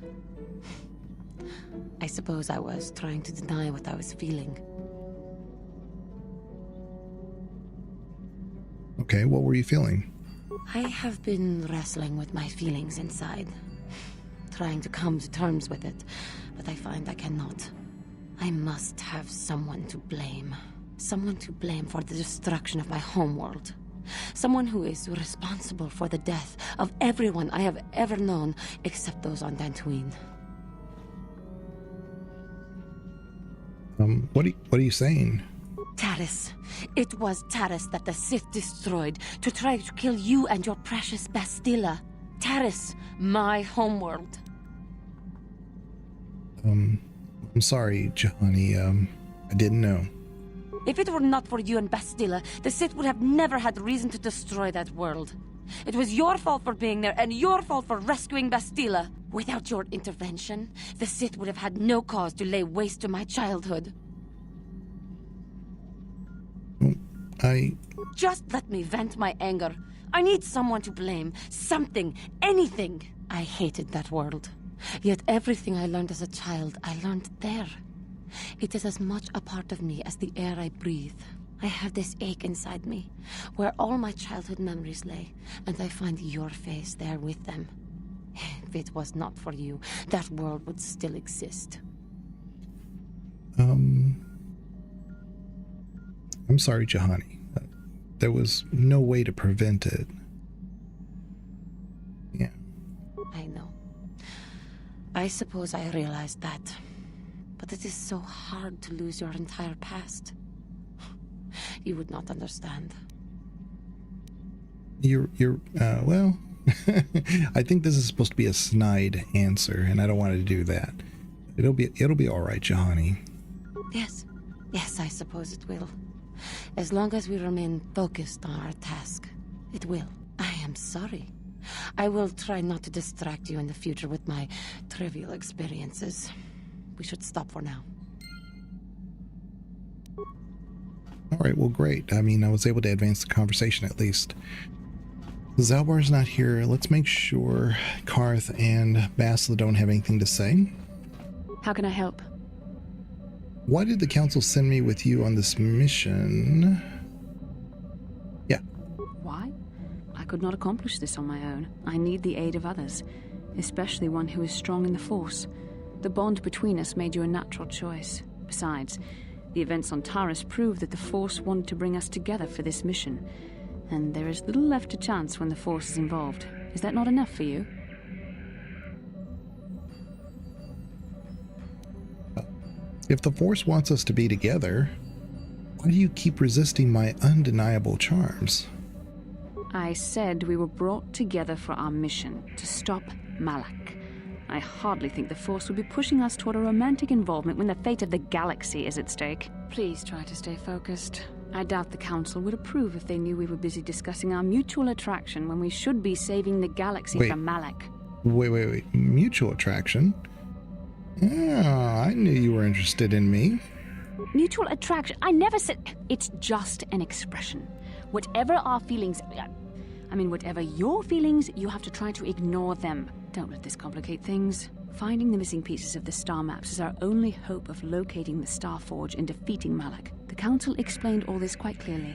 I suppose I was trying to deny what I was feeling. Okay, what were you feeling? I have been wrestling with my feelings inside, trying to come to terms with it, but I find I cannot. I must have someone to blame. Someone to blame for the destruction of my homeworld. Someone who is responsible for the death of everyone I have ever known, except those on Dantooine. What are you saying? Taris. It was Taris that the Sith destroyed to try to kill you and your precious Bastilla. Taris, my homeworld. I'm sorry, Juhani. I didn't know. If it were not for you and Bastilla, the Sith would have never had reason to destroy that world. It was your fault for being there, and your fault for rescuing Bastilla. Without your intervention, the Sith would have had no cause to lay waste to my childhood. Just let me vent my anger. I need someone to blame. Something. Anything. I hated that world. Yet everything I learned as a child, I learned there. It is as much a part of me as the air I breathe. I have this ache inside me, where all my childhood memories lay, and I find your face there with them. If it was not for you, that world would still exist. I'm sorry, Juhani. There was no way to prevent it. Yeah. I know. I suppose I realized that. But it is so hard to lose your entire past. You would not understand. Well, I think this is supposed to be a snide answer, and I don't want to do that. It'll be all right, Juhani. Yes. Yes, I suppose it will. As long as we remain focused on our task, it will. I am sorry. I will try not to distract you in the future with my trivial experiences. We should stop for now. All right, well, great. I mean, I was able to advance the conversation at least. Zalbar's not here. Let's make sure Karth and Bastila don't have anything to say. How can I help? Why did the council send me with you on this mission? Yeah. Why? I could not accomplish this on my own. I need the aid of others, especially one who is strong in the Force. The bond between us made you a natural choice. Besides, the events on Taris prove that the Force wanted to bring us together for this mission, and there is little left to chance when the Force is involved. Is that not enough for you? If the Force wants us to be together, why do you keep resisting my undeniable charms? I said we were brought together for our mission, to stop Malak. I hardly think the Force would be pushing us toward a romantic involvement when the fate of the galaxy is at stake. Please try to stay focused. I doubt the Council would approve if they knew we were busy discussing our mutual attraction when we should be saving the galaxy from Malak. Wait. Mutual attraction? Ah, I knew you were interested in me. Mutual attraction? I never said... It's just an expression. Whatever our feelings... whatever your feelings, you have to try to ignore them. Don't let this complicate things. Finding the missing pieces of the star maps is our only hope of locating the Star Forge and defeating Malak. The Council explained all this quite clearly.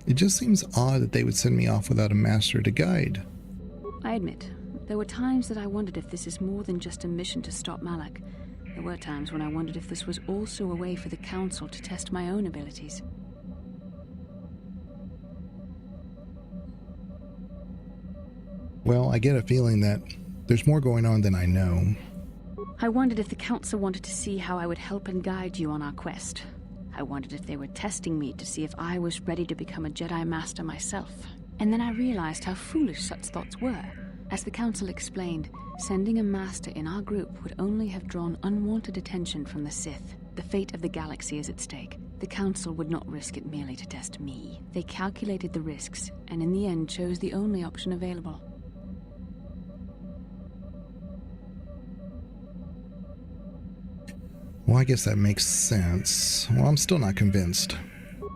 It just seems odd that they would send me off without a master to guide. I admit, there were times that I wondered if this is more than just a mission to stop Malak. There were times when I wondered if this was also a way for the Council to test my own abilities. Well, I get a feeling that there's more going on than I know. I wondered if the Council wanted to see how I would help and guide you on our quest. I wondered if they were testing me to see if I was ready to become a Jedi Master myself. And then I realized how foolish such thoughts were. As the Council explained, sending a Master in our group would only have drawn unwanted attention from the Sith. The fate of the galaxy is at stake. The Council would not risk it merely to test me. They calculated the risks, and in the end chose the only option available. Well, I guess that makes sense. Well, I'm still not convinced.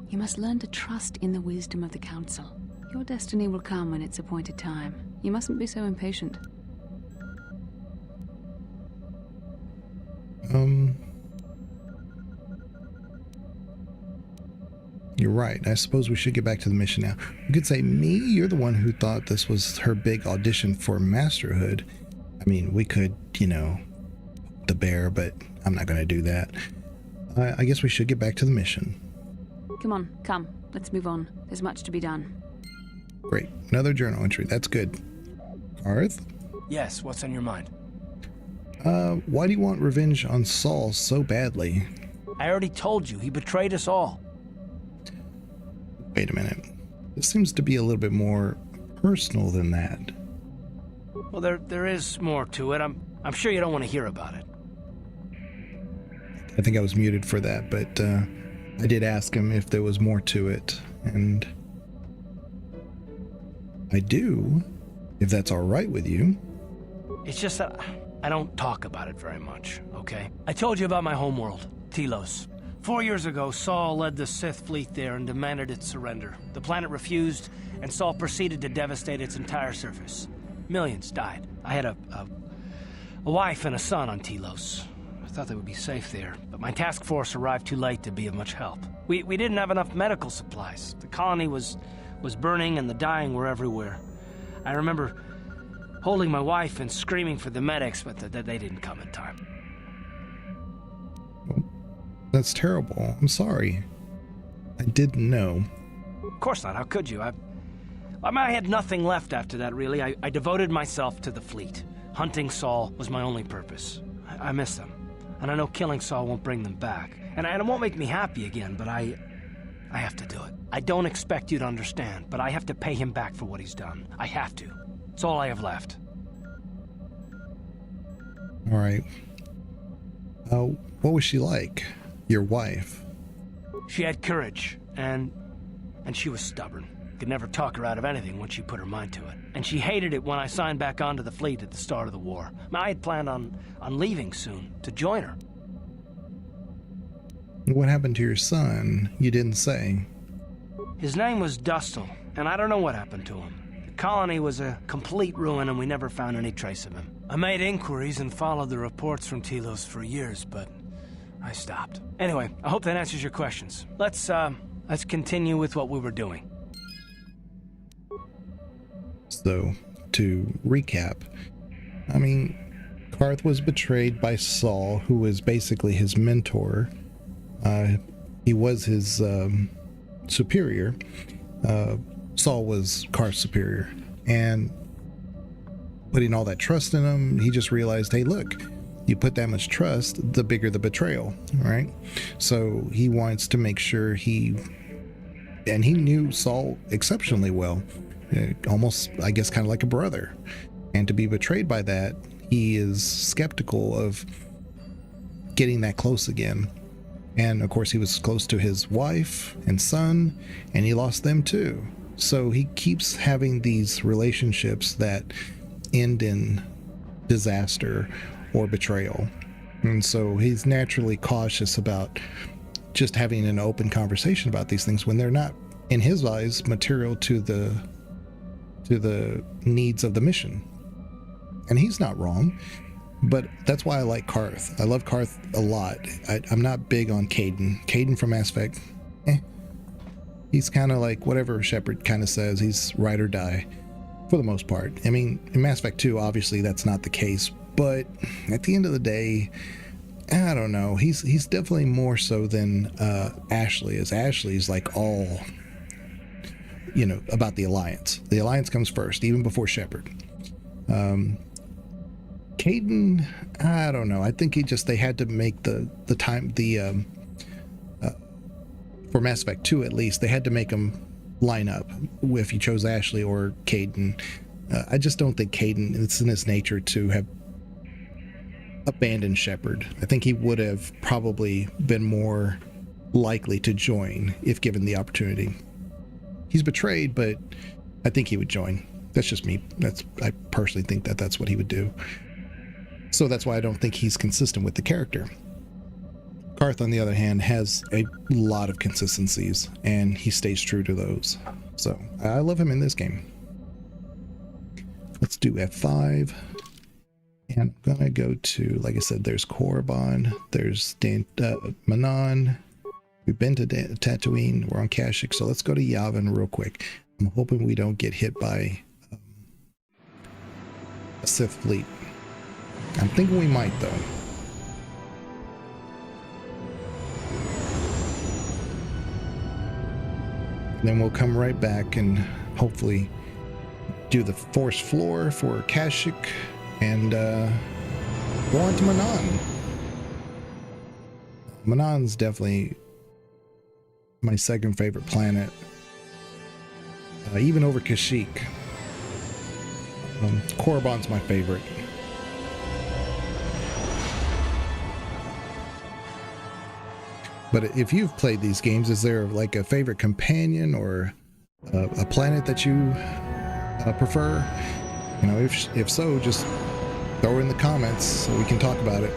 You must learn to trust in the wisdom of the Council. Your destiny will come when it's appointed time. You mustn't be so impatient. You're right. I suppose we should get back to the mission now. You could say, me, you're the one who thought this was her big audition for masterhood. I mean, we could, the bear, but I'm not going to do that. I guess we should get back to the mission. Come on, come. Let's move on. There's much to be done. Great. Another journal entry. That's good. Arth? Yes, what's on your mind? Why do you want revenge on Saul so badly? I already told you, he betrayed us all. Wait a minute. This seems to be a little bit more personal than that. Well, there is more to it. I'm sure you don't want to hear about it. I think I was muted for that, but I did ask him if there was more to it, and I do, if that's all right with you. It's just that I don't talk about it very much, okay? I told you about my homeworld, Telos. 4 years ago, Saul led the Sith fleet there and demanded its surrender. The planet refused, and Saul proceeded to devastate its entire surface. Millions died. I had a wife and a son on Telos. I thought they would be safe there, but my task force arrived too late to be of much help. We didn't have enough medical supplies. The colony was burning and the dying were everywhere. I remember holding my wife and screaming for the medics, but they didn't come in time. That's terrible. I'm sorry. I didn't know. Of course not. How could you? I had nothing left after that, really. I devoted myself to the fleet. Hunting Saul was my only purpose. I miss them. And I know killing Saul won't bring them back. And it won't make me happy again, but I have to do it. I don't expect you to understand, but I have to pay him back for what he's done. I have to. It's all I have left. All right. What was she like? Your wife? She had courage, and she was stubborn. Could never talk her out of anything once she put her mind to it. And she hated it when I signed back onto the fleet at the start of the war. I had planned on leaving soon, to join her. What happened to your son? You didn't say. His name was Dustil, and I don't know what happened to him. The colony was a complete ruin, and we never found any trace of him. I made inquiries and followed the reports from Telos for years, but I stopped. Anyway, I hope that answers your questions. Let's continue with what we were doing. So, to recap, I mean, Carth was betrayed by Saul, who was basically his mentor. He was his superior. Saul was Carth's superior. And putting all that trust in him, he just realized, hey, look, you put that much trust, the bigger the betrayal, right? So he wants to make sure he and he knew Saul exceptionally well, almost, I guess, kind of like a brother. And to be betrayed by that, he is skeptical of getting that close again. And of course, he was close to his wife and son, and he lost them too. So he keeps having these relationships that end in disaster or betrayal. And so he's naturally cautious about just having an open conversation about these things when they're not, in his eyes, material to the needs of the mission. And he's not wrong, but that's why I like Karth. I love Karth a lot. I'm not big on Caden. Caden from Mass Effect, he's kind of like whatever Shepard kind of says. He's ride or die for the most part. I mean, in Mass Effect 2, obviously that's not the case, but at the end of the day, I don't know. He's definitely more so than Ashley is. Ashley's like all, about the Alliance. The Alliance comes first, even before Shepard. Caden, I don't know. I think they had to make the time, for Mass Effect 2 at least, they had to make him line up if you chose Ashley or Caden. I just don't think Caden, it's in his nature to have abandoned Shepard. I think he would have probably been more likely to join if given the opportunity. He's betrayed, but I think he would join. That's just me. I personally think that's what he would do. So that's why I don't think he's consistent with the character. Karth, on the other hand, has a lot of consistencies, and he stays true to those. So I love him in this game. Let's do F5. And I'm gonna go to, like I said, there's Korriban, there's Manon. We've been to Tatooine, we're on Kashyyyk, so let's go to Yavin real quick. I'm hoping we don't get hit by a Sith fleet. I'm thinking we might, though. Then we'll come right back and hopefully do the Force floor for Kashyyyk and go on to Manon. Manon's definitely my second favorite planet, even over Kashyyyk. Korriban's my favorite. But if you've played these games, is there like a favorite companion or a planet that you prefer? If so, just throw it in the comments so we can talk about it.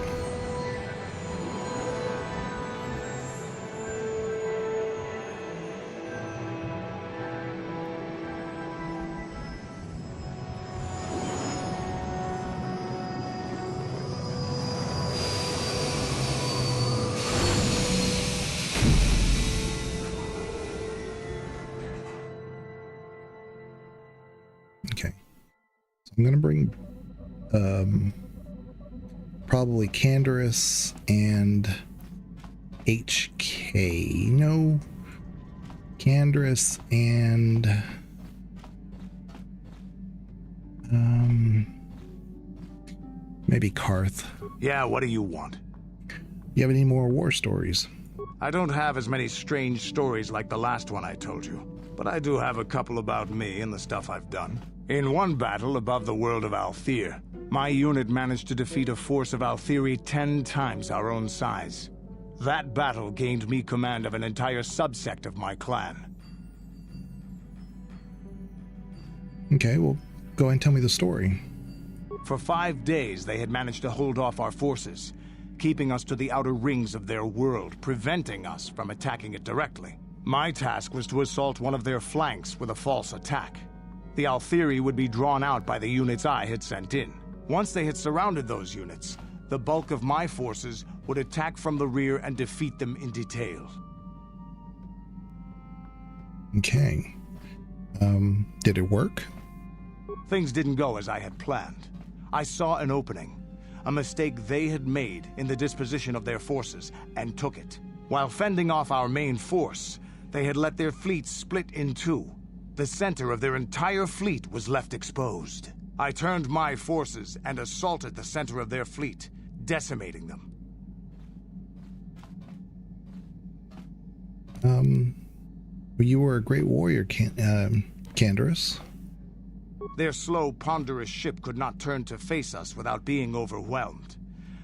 I'm going to bring probably Canderous and HK. No, Canderous and maybe Karth. Yeah, what do you want? You have any more war stories? I don't have as many strange stories like the last one I told you, but I do have a couple about me and the stuff I've done. In one battle above the world of Althir, my unit managed to defeat a force of Althiri 10 times our own size. That battle gained me command of an entire subsect of my clan. Okay, well, go ahead and tell me the story. For 5 days, they had managed to hold off our forces, keeping us to the outer rings of their world, preventing us from attacking it directly. My task was to assault one of their flanks with a false attack. The Althiri would be drawn out by the units I had sent in. Once they had surrounded those units, the bulk of my forces would attack from the rear and defeat them in detail. Okay. Did it work? Things didn't go as I had planned. I saw an opening, a mistake they had made in the disposition of their forces, and took it. While fending off our main force, they had let their fleet split in two. The center of their entire fleet was left exposed. I turned my forces and assaulted the center of their fleet, decimating them. You were a great warrior, Canderous. Their slow, ponderous ship could not turn to face us without being overwhelmed.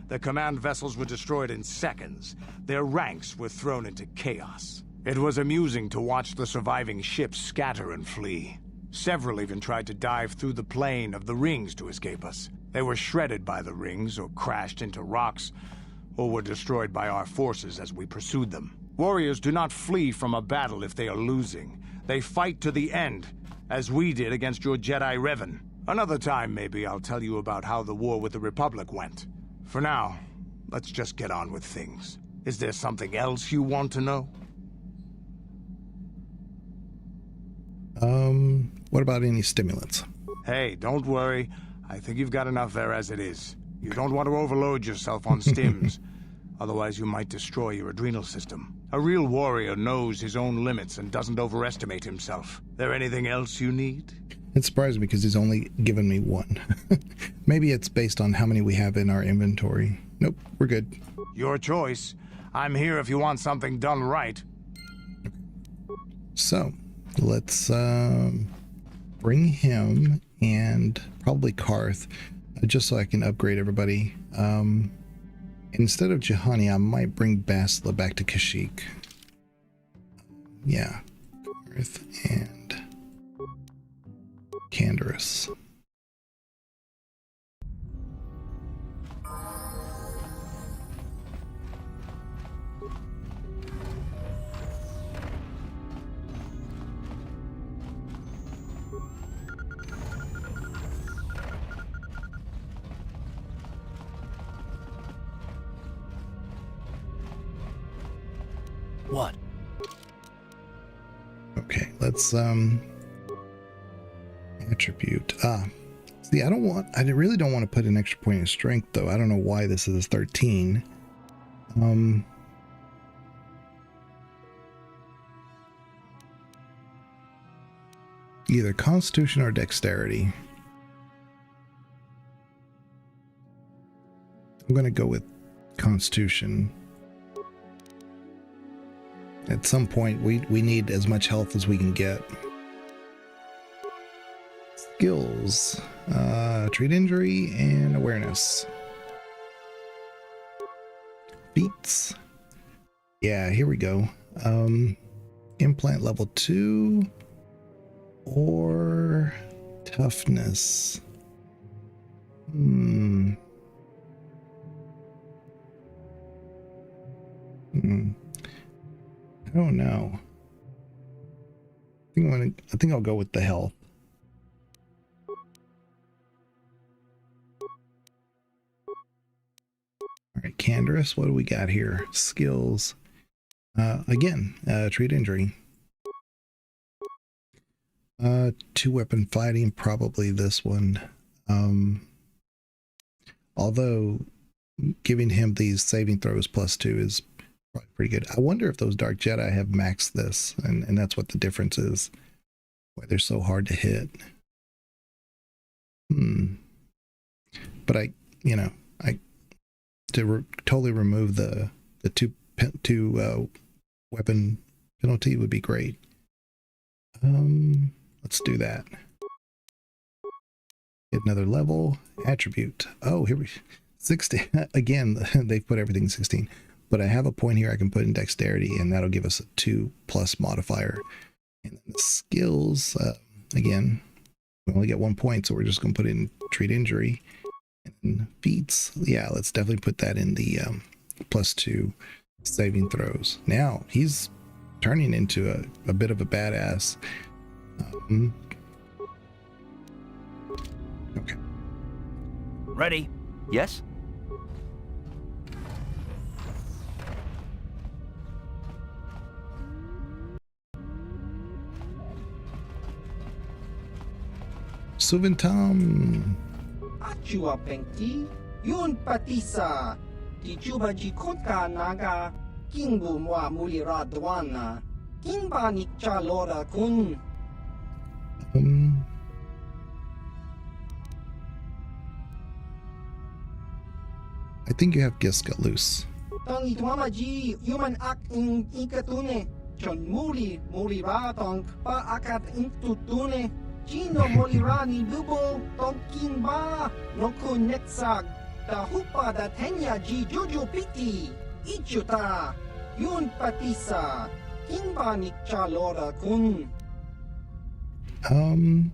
The command vessels were destroyed in seconds. Their ranks were thrown into chaos. It was amusing to watch the surviving ships scatter and flee. Several even tried to dive through the plane of the rings to escape us. They were shredded by the rings, or crashed into rocks, or were destroyed by our forces as we pursued them. Warriors do not flee from a battle if they are losing. They fight to the end, as we did against your Jedi Revan. Another time, maybe, I'll tell you about how the war with the Republic went. For now, let's just get on with things. Is there something else you want to know? What about any stimulants? Hey, don't worry. I think you've got enough there as it is. You don't want to overload yourself on stims. Otherwise, you might destroy your adrenal system. A real warrior knows his own limits and doesn't overestimate himself. There anything else you need? It surprised me because he's only given me one. Maybe it's based on how many we have in our inventory. Nope, we're good. Your choice. I'm here if you want something done right. So, let's bring him and probably Karth, just so I can upgrade everybody. Instead of Juhani, I might bring Bastila back to Kashyyyk. Yeah, Karth and Canderous. What? Okay, let's attribute. See, I really don't want to put an extra point of strength though. I don't know why this is 13. Either Constitution or Dexterity. I'm gonna go with Constitution. At some point, we need as much health as we can get. Skills, treat injury and awareness. Feats. Yeah, here we go. Implant level 2 or toughness. I don't know. I think I'll go with the health. All right, Canderous, what do we got here? Skills. Again, treat injury. 2-weapon fighting, probably this one. Although giving him these saving throws +2 is probably pretty good. I wonder if those Dark Jedi have maxed this, and that's what the difference is. Why they're so hard to hit. But totally remove the two weapon penalty would be great. Let's do that. Get another level. Attribute. Oh, here we 16. Again, they've put everything 16. But I have a point here I can put in Dexterity, and that'll give us a 2+ modifier. And then the skills, again, we only get 1 point, so we're just going to put in treat injury. And feats, yeah, let's definitely put that in the +2 saving throws. Now he's turning into a bit of a badass. Okay. Ready? Yes? Suvintam. Achua Pengti, Yun Patisa, Tichuba Jikotka Naga, Kingbu Mwa Muliradwana, Kingba Nikcha Lora Kun. I think you have Giska loose. Tang Itwamaji, human act in Ikatune, chon muli ra tong pa akat intutune. Chino muli ra ni bubo tong kimba no kuneksag. Da hupa da tenya ji juju piti. Ichuta. Yun patisa. Kimba ni chalora kun. I'd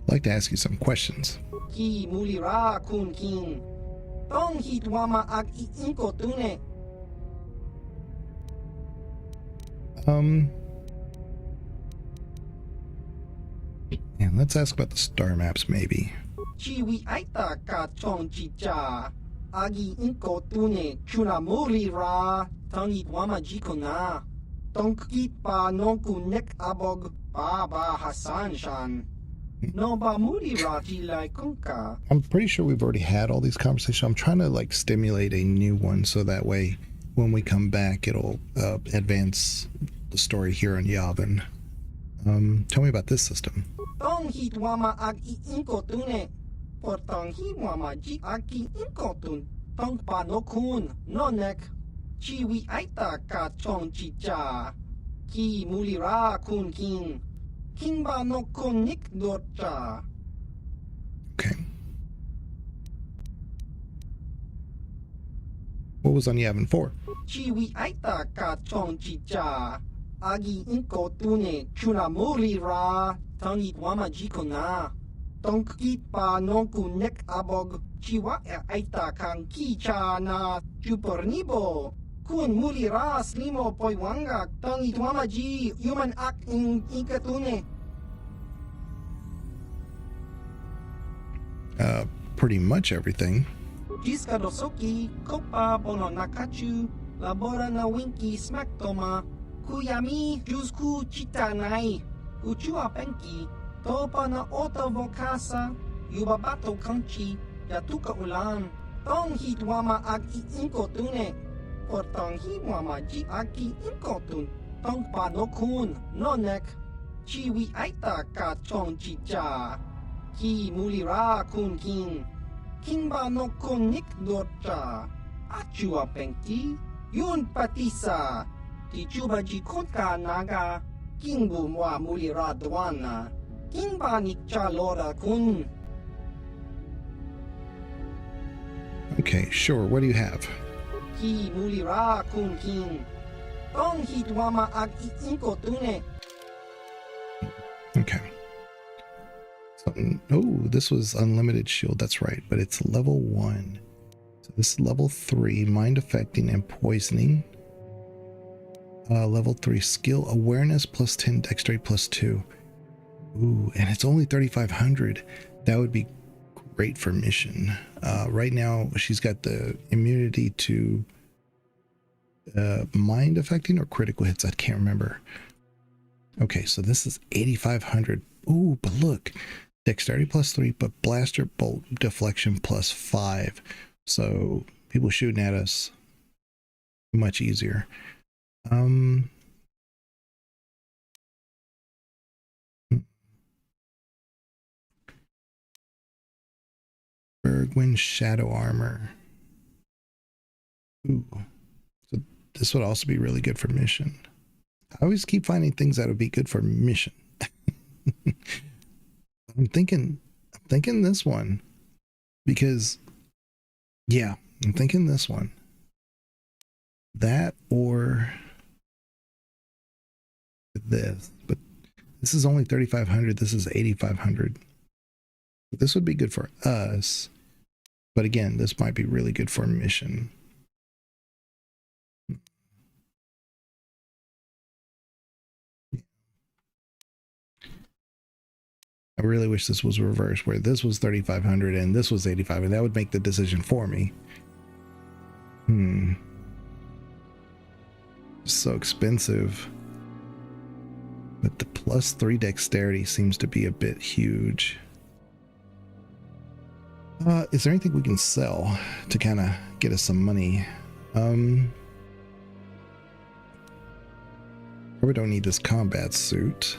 like to ask you some questions. Ki muli ra kun kin. Tong hitwama ag iinko tune. Yeah, let's ask about the star maps, maybe. Chiwi aita ka chong chicha. Agi inko tune chuna muli ra. Tong hitwama jiko na. Tong kit pa nonku nek abog pa ba Hasan shan. No ba muli ra jilai kunka. I'm pretty sure we've already had all these conversations. I'm trying to like stimulate a new one so that way when we come back it'll advance the story here on Yavin. Tell me about this system. Tong hitwama ag iinko tune. Por tong hitwama ji agi inko tun. Tong pa no kun no nek. Chiwi aita ka chong chicha. Ki muli ra kun kin. Kimba no kun nik dorcha. Okay. What was on Yavin 4? Chiwi aita ka chong chicha. Agi inko tune chuna muli ra. Tangi wama jiko na. Tong kit pa nonku nek abog. Chiwa aita kang kicha na chupornibo. Kun muli ra slimo poi wanga. Tangi wama ji human ak in ikatune. Pretty much everything. Jiska dosoki, kopa bono nakachu, labora na winki smaktoma, kuyami jusku chitanai, uchua penki, topa na ota vokasa, yubabato kanchi, yatuka ulan, tong hitwama ag iinko tune, or tong hitwama ji aki inko tun, tong pa no kun, no nek, chiwi aita ka chong chicha, ki muli ra kun kin. Kimba no konik dorcha. Achua pengti. Yun patisa. Tichuba jikotka naga. Kingbu mwa muli radwana. Kimba nikcha lora kun. Okay, sure. What do you have? Ki muli ra kun kin. Tong hitwama ag iinko tune. Okay. Oh, this was unlimited shield. That's right, but it's level 1. So this is level 3, mind affecting and poisoning. Level 3 skill awareness plus 10, dexterity plus 2. Ooh, and it's only 3,500. That would be great for mission. Right now, she's got the immunity to mind affecting or critical hits. I can't remember. Okay, so this is 8,500. Ooh, but look. Dexterity plus 3, but blaster bolt deflection plus 5. So people shooting at us much easier. Bergwin shadow armor. Ooh. So this would also be really good for mission. I always keep finding things that would be good for mission. I'm thinking this one because yeah, I'm thinking this one. That or this, but this is only 3,500. This is 8,500. This would be good for us, but again, this might be really good for mission. I really wish this was reversed, where this was 3,500 and this was 8,500. That would make the decision for me. So expensive. But the plus 3 dexterity seems to be a bit huge. Is there anything we can sell to kind of get us some money? Probably don't need this combat suit.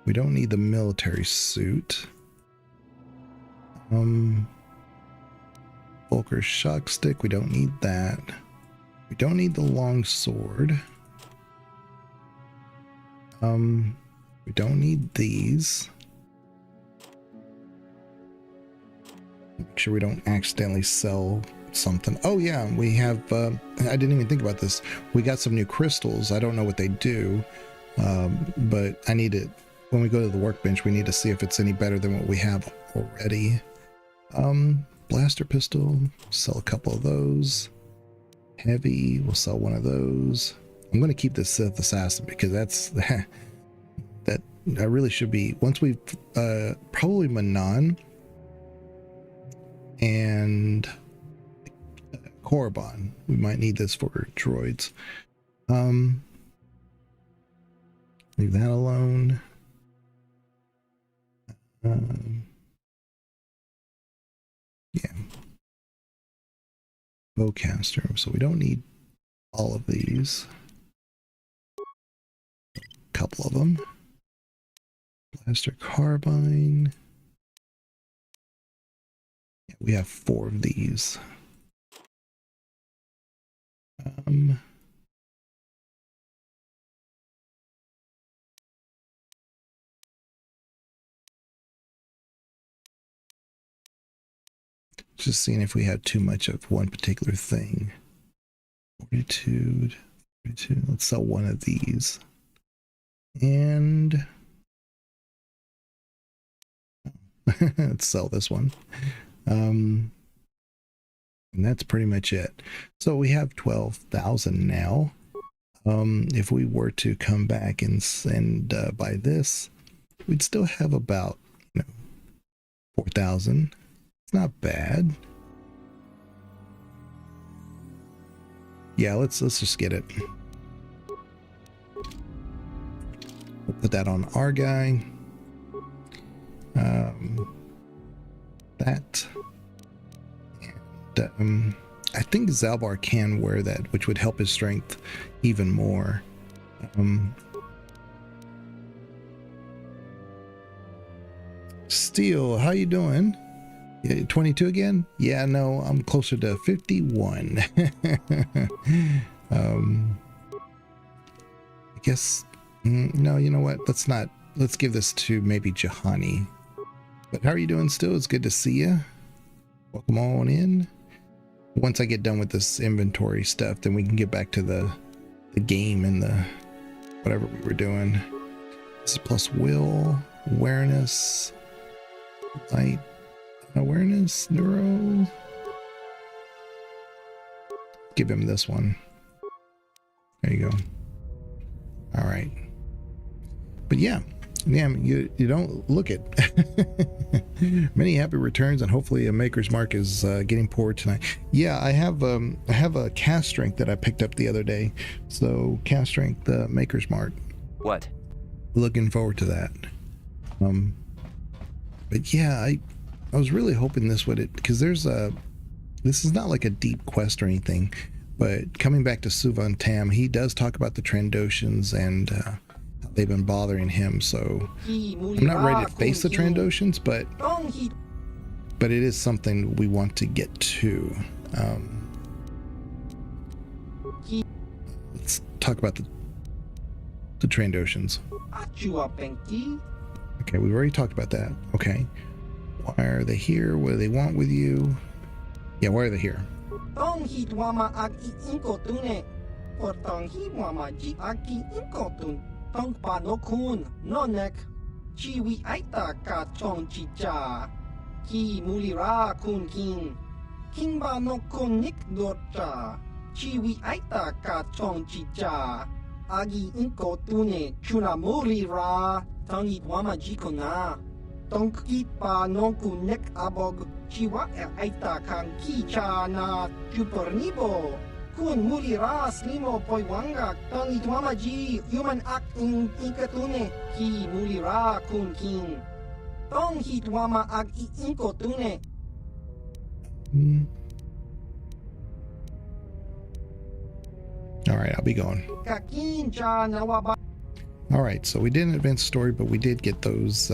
We don't need the military suit. Full Volker shock stick. We don't need that. We don't need the long sword. We don't need these. Make sure we don't accidentally sell something. Oh yeah, we have, I didn't even think about this. We got some new crystals. I don't know what they do, but I need it. When we go to the workbench, we need to see if it's any better than what we have already. Blaster pistol, sell a couple of those. Heavy, we'll sell one of those. I'm going to keep this Sith assassin because that's that I really should be. Once we've probably Manon and Korriban, we might need this for droids. Leave that alone. Yeah. Bowcaster, so we don't need all of these. A couple of them. Blaster carbine. Yeah, we have 4 of these. Just seeing if we had too much of one particular thing. Fortitude, 42. Let's sell one of these. And let's sell this one. And that's pretty much it. So we have 12,000 now. If we were to come back and buy this, we'd still have about 4,000. It's not bad. Yeah, let's just get it. We'll put that on our guy. That. And I think Zalbar can wear that, which would help his strength even more. Steel, how you doing? 22 again? Yeah, no, I'm closer to 51. I guess, no, you know what? Let's give this to maybe Jahani. But how are you doing still? It's good to see you. Welcome on in. Once I get done with this inventory stuff, then we can get back to the game and the whatever we were doing. This is plus will, awareness, light, awareness, neuro. Give him this one. There you go. All right. But yeah, you don't look it. Many happy returns, and hopefully a Maker's Mark is getting poured tonight. Yeah, I have a cast strength that I picked up the other day. So cast strength, Maker's Mark. What? Looking forward to that. But yeah, I was really hoping this would, because this is not like a deep quest or anything, but coming back to Suvan Tam, he does talk about the Trandoshans and how they've been bothering him. So I'm not ready to face the Trandoshans, but it is something we want to get to. Let's talk about the Trandoshans. Okay, we've already talked about that. Okay. Why are they here? What do they want with you? Yeah, why are they here? Tongkit pa nongku nek abog chiwa aita kang kicha na chupernibo kun mulira slimo poiwanga tong itwamaji human act in ikatune ki mulira kun king tong hitwama ag inkotune. All right, I'll be going. All right, so we didn't advance the story, but we did get those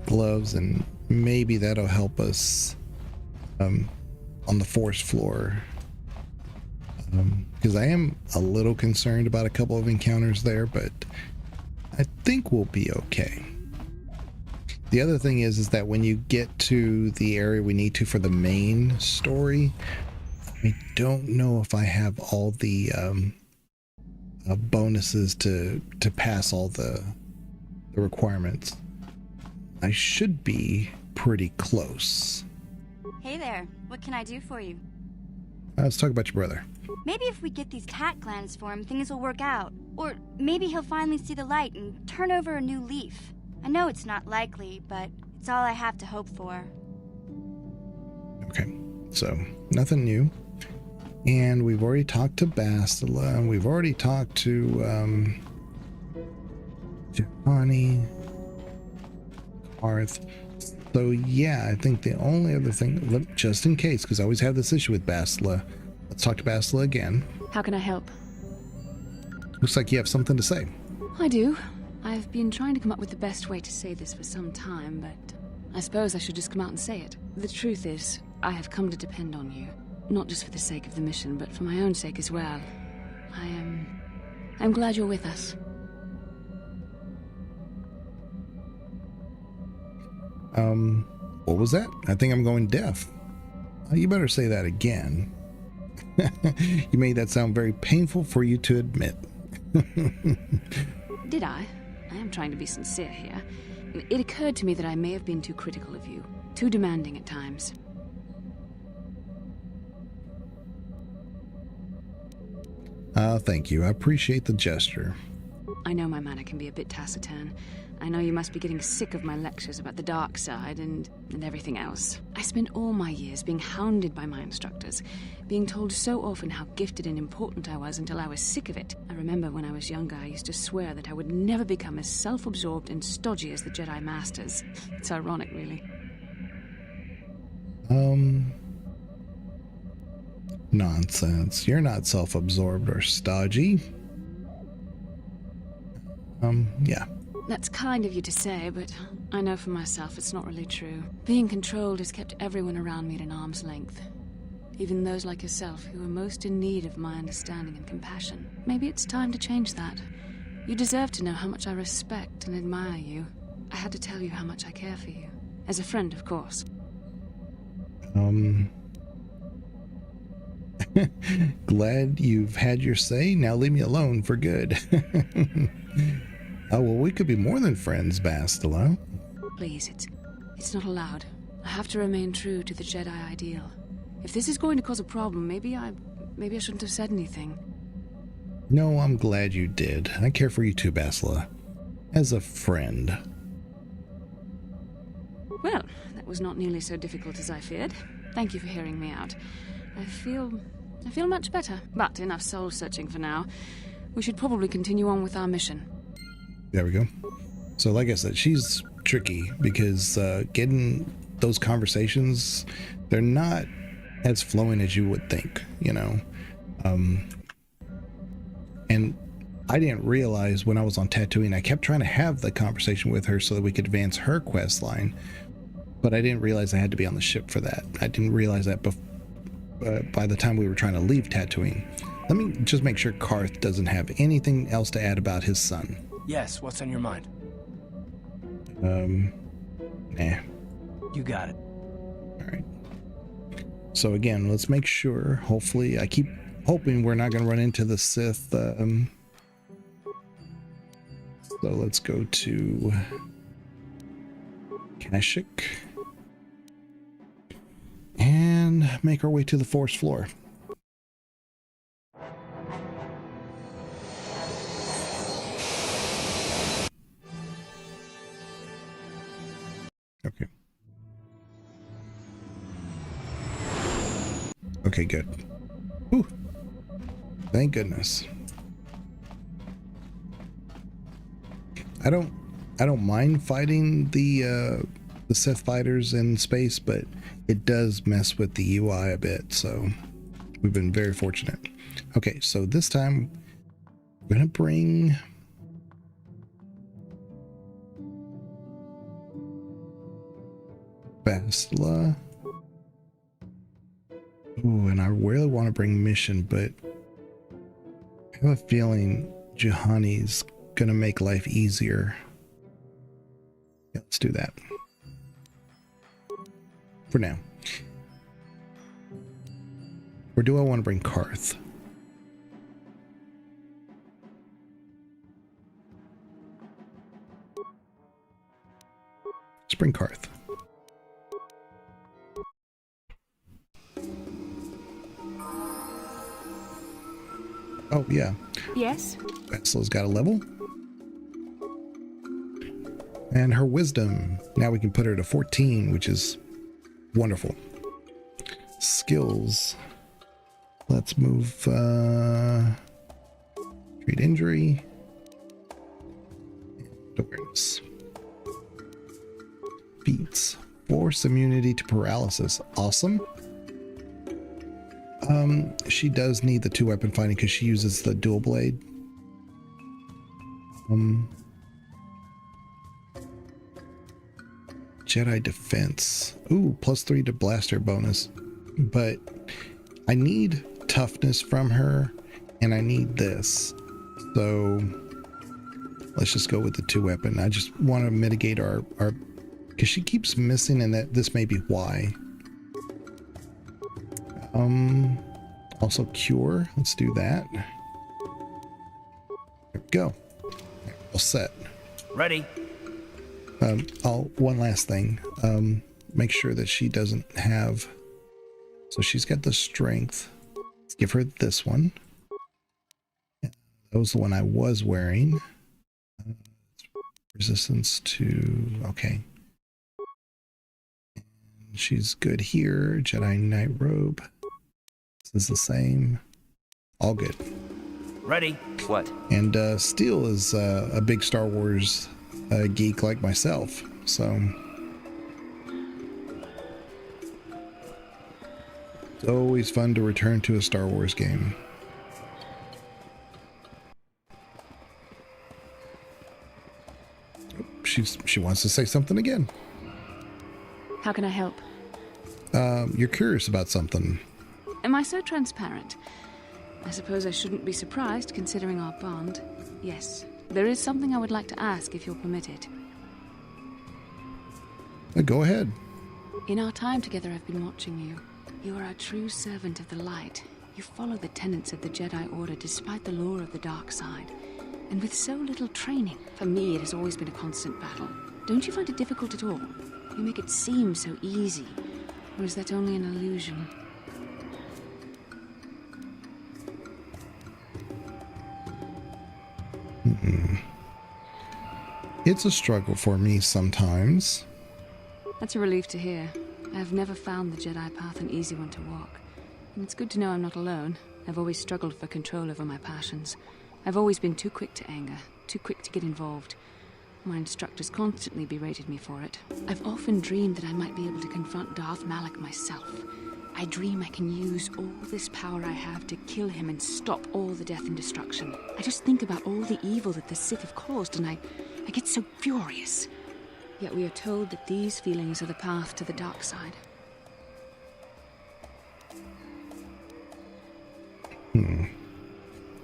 gloves, and maybe that'll help us on the force floor, because I am a little concerned about a couple of encounters there, but I think we'll be okay. The other thing is that when you get to the area we need to for the main story, I don't know if I have all the bonuses to pass all the requirements. I should be pretty close. Hey there, what can I do for you? Let's talk about your brother. Maybe if we get these cat glands for him, things will work out. Or maybe he'll finally see the light and turn over a new leaf. I know it's not likely, but it's all I have to hope for. Okay, so nothing new. And we've already talked to Bastila, and we've already talked to Giovanni, Arth. So yeah, I think the only other thing, just in case, because I always have this issue with Bastila, let's talk to Bastila again. How can I help? Looks like you have something to say. I do. I've been trying to come up with the best way to say this for some time, but I suppose I should just come out and say it. The truth is, I have come to depend on you. Not just for the sake of the mission, but for my own sake as well. I'm glad you're with us. What was that? I think I'm going deaf. You better say that again. You made that sound very painful for you to admit. Did I? I am trying to be sincere here. It occurred to me that I may have been too critical of you, too demanding at times. Thank you. I appreciate the gesture. I know my manner can be a bit taciturn. I know you must be getting sick of my lectures about the dark side and everything else. I spent all my years being hounded by my instructors, being told so often how gifted and important I was until I was sick of it. I remember when I was younger, I used to swear that I would never become as self-absorbed and stodgy as the Jedi Masters. It's ironic, really. Nonsense. You're not self-absorbed or stodgy. Yeah. That's kind of you to say, but I know for myself it's not really true. Being controlled has kept everyone around me at an arm's length. Even those like yourself who are most in need of my understanding and compassion. Maybe it's time to change that. You deserve to know how much I respect and admire you. I had to tell you how much I care for you. As a friend, of course. Glad you've had your say. Now leave me alone for good. Oh, well, we could be more than friends, Bastila. Please, it's not allowed. I have to remain true to the Jedi ideal. If this is going to cause a problem, maybe I shouldn't have said anything. No, I'm glad you did. I care for you too, Bastila. As a friend. Well, that was not nearly so difficult as I feared. Thank you for hearing me out. I feel much better, but enough soul-searching for now. We should probably continue on with our mission. There we go. So like I said, she's tricky because getting those conversations, they're not as flowing as you would think, you know. And I didn't realize when I was on Tatooine, I kept trying to have the conversation with her so that we could advance her quest line, but I didn't realize I had to be on the ship for that. I didn't realize that by the time we were trying to leave Tatooine. Let me just make sure Karth doesn't have anything else to add about his son. Yes, what's on your mind? Nah. You got it. All right. So again, let's make sure, hopefully, I keep hoping we're not going to run into the Sith. So let's go to Kashyyyk and make our way to the Force floor. Okay. Okay, good. Whew. Thank goodness. I don't mind fighting the Sith fighters in space, but it does mess with the UI a bit, so we've been very fortunate. Okay, so this time we're gonna bring Bastila Ooh, and I really want to bring mission, but I have a feeling Juhani's gonna make life easier. Yeah, let's do that. For now. Or do I want to bring Karth? Let's bring Karth. Oh, yeah. Yes? Vessel's got a level. And her wisdom. Now we can put her to 14, which is wonderful. Skills. Let's move, treat injury. And awareness. Feats. Force immunity to paralysis. Awesome. She does need the 2-weapon fighting because she uses the dual blade. Jedi defense. Ooh, +3 to blaster bonus. But I need toughness from her, and I need this. So let's just go with the 2-weapon. I just want to mitigate our because she keeps missing, and that this may be why. Also cure. Let's do that. There we go. All set. Ready. One last thing. Make sure that she doesn't have. So she's got the strength. Let's give her this one. That was the one I was wearing. Resistance to. Okay. And she's good here. Jedi Knight robe. This is the same. All good. Ready. What? And Steele is a big Star Wars geek like myself, so it's always fun to return to a Star Wars game. She wants to say something again. How can I help? You're curious about something. Am I so transparent? I suppose I shouldn't be surprised, considering our bond. Yes, there is something I would like to ask, if you'll permit it. Go ahead. In our time together, I've been watching you. You are a true servant of the light. You follow the tenets of the Jedi Order despite the lure of the dark side. And with so little training, for me it has always been a constant battle. Don't you find it difficult at all? You make it seem so easy. Or is that only an illusion? It's a struggle for me sometimes. That's a relief to hear. I have never found the Jedi path an easy one to walk. And it's good to know I'm not alone. I've always struggled for control over my passions. I've always been too quick to anger, too quick to get involved. My instructors constantly berated me for it. I've often dreamed that I might be able to confront Darth Malak myself. I dream I can use all this power I have to kill him and stop all the death and destruction. I just think about all the evil that the Sith have caused, and I get so furious. Yet we are told that these feelings are the path to the dark side.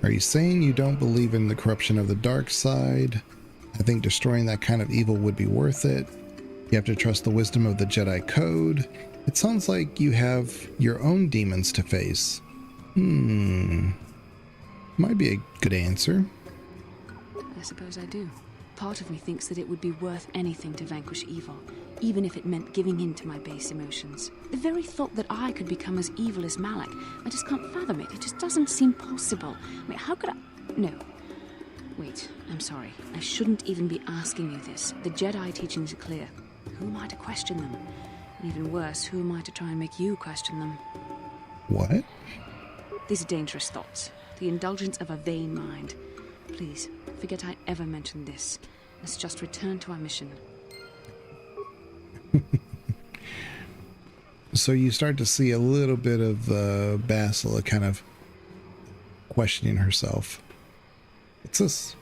Are you saying you don't believe in the corruption of the dark side? I think destroying that kind of evil would be worth it. You have to trust the wisdom of the Jedi Code. It sounds like you have your own demons to face. Might be a good answer. I suppose I do. Part of me thinks that it would be worth anything to vanquish evil, even if it meant giving in to my base emotions. The very thought that I could become as evil as Malak, I just can't fathom it. It just doesn't seem possible. I mean, how could I... No. Wait, I'm sorry. I shouldn't even be asking you this. The Jedi teachings are clear. Who am I to question them? Even worse, who am I to try and make you question them? What? These are dangerous thoughts. The indulgence of a vain mind. Please, forget I ever mentioned this. Let's just return to our mission. So you start to see a little bit of Bastila kind of questioning herself. What's this?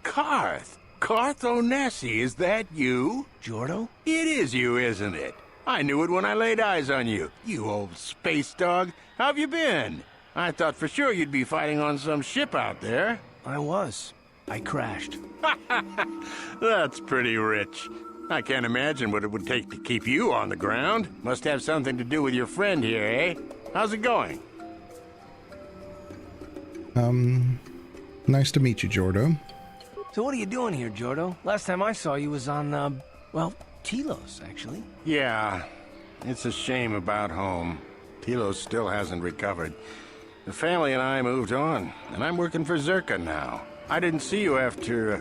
Karth Onesi, is that you? Jordo? It is you, isn't it? I knew it when I laid eyes on you. You old space dog. How have you been? I thought for sure you'd be fighting on some ship out there. I was. I crashed. That's pretty rich. I can't imagine what it would take to keep you on the ground. Must have something to do with your friend here, eh? How's it going? Nice to meet you, Jordo. So what are you doing here, Jordo? Last time I saw you was on, well, Telos, actually. Yeah, it's a shame about home. Telos still hasn't recovered. The family and I moved on, and I'm working for Zerka now. I didn't see you after...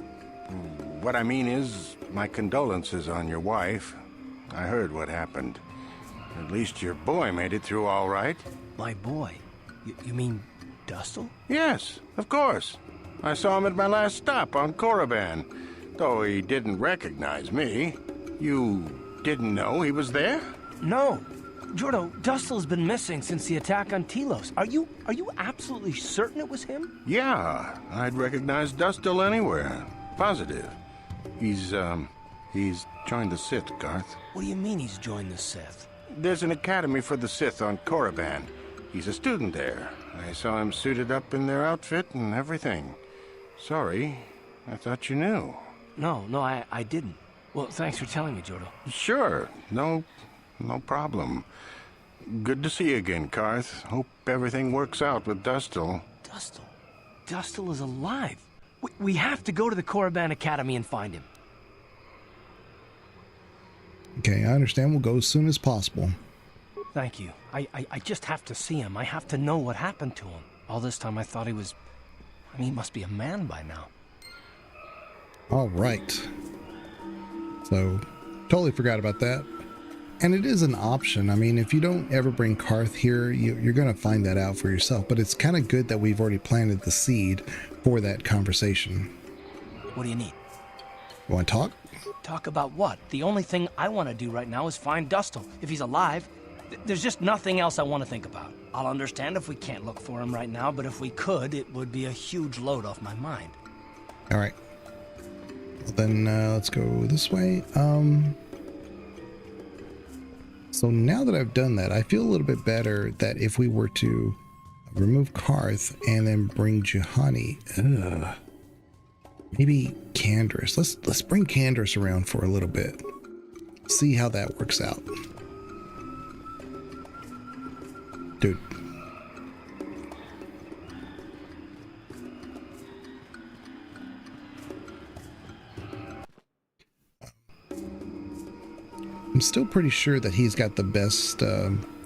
what I mean is, my condolences on your wife. I heard what happened. At least your boy made it through all right. My boy? You mean Dustle? Yes, of course. I saw him at my last stop on Korriban, though he didn't recognize me. You didn't know he was there? No. Jordo, Dustle's been missing since the attack on Telos. Are you absolutely certain it was him? Yeah, I'd recognize Dustle anywhere. Positive. He's joined the Sith, Garth. What do you mean he's joined the Sith? There's an academy for the Sith on Korriban. He's a student there. I saw him suited up in their outfit and everything. Sorry, I thought you knew. No, I didn't. Well, thanks for telling me, Jordo. Sure, no problem. Good to see you again, Garth. Hope everything works out with Dustle. Dustle is alive. We have to go to the Korriban Academy and find him. Okay, I understand. We'll go as soon as possible. Thank you. I just have to see him. I have to know what happened to him. All this time I thought he was... I mean, he must be a man by now. All right. So, totally forgot about that. And it is an option. I mean, if you don't ever bring Karth here, you're going to find that out for yourself. But it's kind of good that we've already planted the seed for that conversation. What do you need? You want to talk? Talk about what? The only thing I want to do right now is find Dustle. If he's alive, there's just nothing else I want to think about. I'll understand if we can't look for him right now, but if we could, it would be a huge load off my mind. All right. Well, then let's go this way. So now that I've done that, I feel a little bit better that if we were to remove Karth and then bring Juhani, maybe Canderous. Let's bring Canderous around for a little bit. See how that works out. Dude. I'm still pretty sure that he's got the best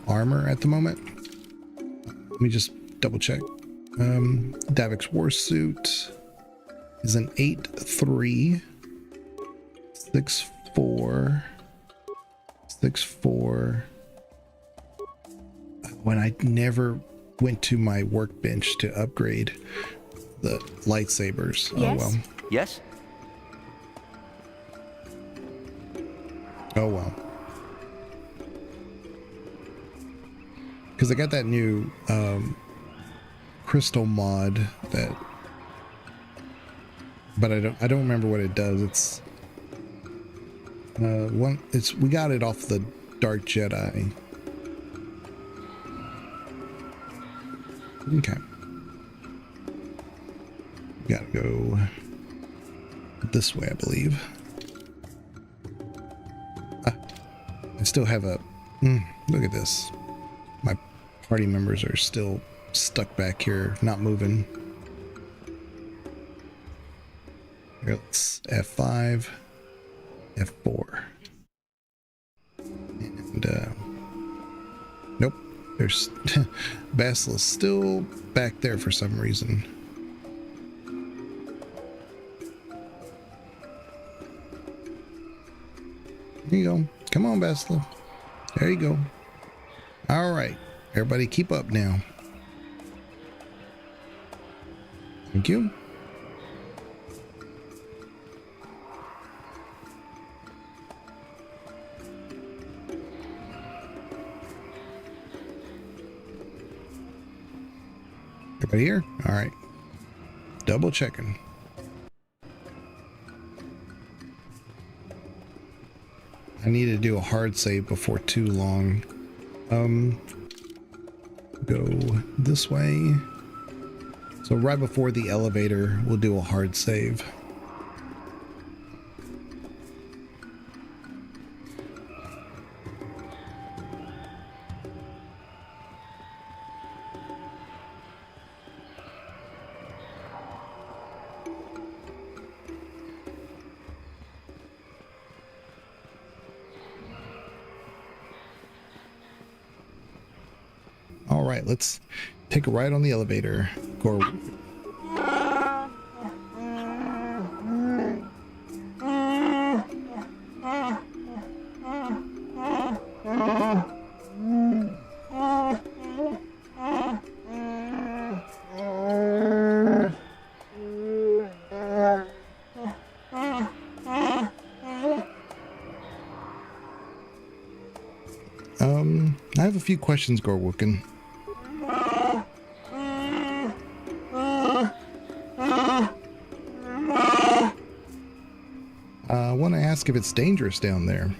armor at the moment. Let me just double check. Davik's warsuit is an 8'3", 6'4", 6'4". When I never went to my workbench to upgrade the lightsabers. Yes? Oh well. Yes? Oh well. Because I got that new crystal mod that, but I don't remember what it does. It's we got it off the Dark Jedi. Okay. Gotta go this way, I believe. I still have a... look at this. My party members are still stuck back here, not moving. Here, let's F5, F4. And, nope. There's... Basilisk still back there for some reason. There you go. Come on, Basilisk. There you go. All right. Everybody keep up now. Thank you. Everybody here? All right. Double checking. I need to do a hard save before too long. Go this way. So right before the elevator, we'll do a hard save. All right, let's take a ride on the elevator. Go. I have a few questions, Gorwookin. I want to ask if it's dangerous down there.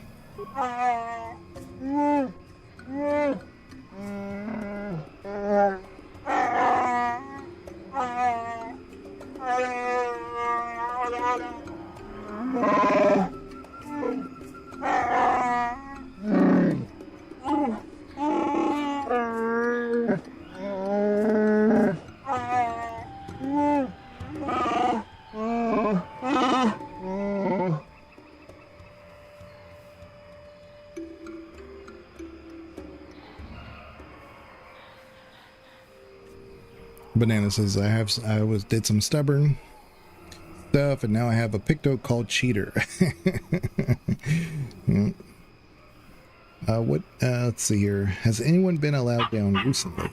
Banana says I did some stubborn stuff and now I have a picto called Cheater. Let's see here. Has anyone been allowed down recently?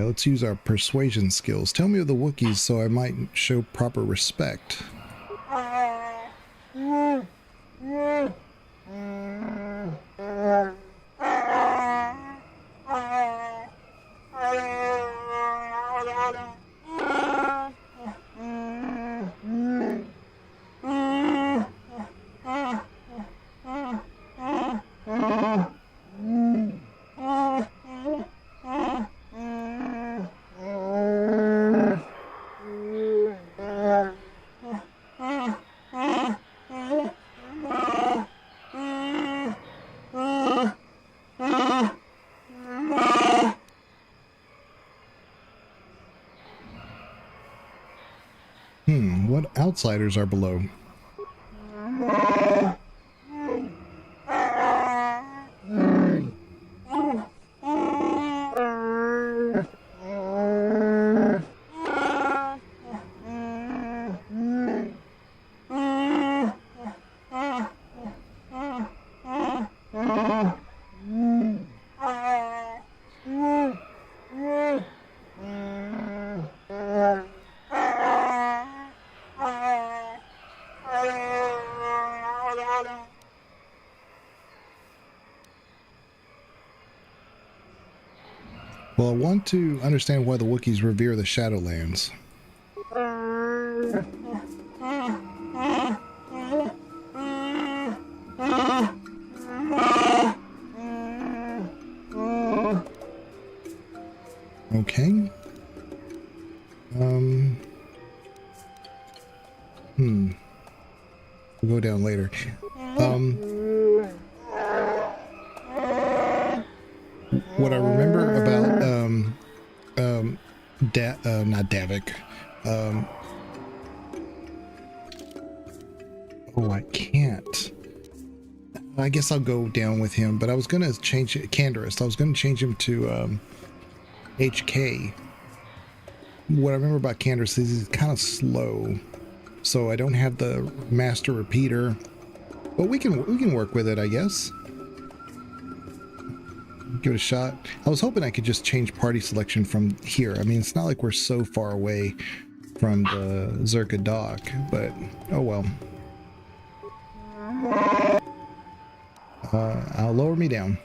Let's use our persuasion skills. Tell me of the Wookiees so I might show proper respect. What outsiders are below? Well, I want to understand why the Wookiees revere the Shadowlands. Okay. We'll go down later. What I remember about not Davik. Oh, I can't. I guess I'll go down with him, but I was gonna change it. Canderous. I was gonna change him to HK. What I remember about Canderous is he's kind of slow, so I don't have the master repeater. But we can work with it, I guess. Give it a shot. I was hoping I could just change party selection from here. I mean, it's not like we're so far away from the Zerka dock, but oh well. I'll lower me down.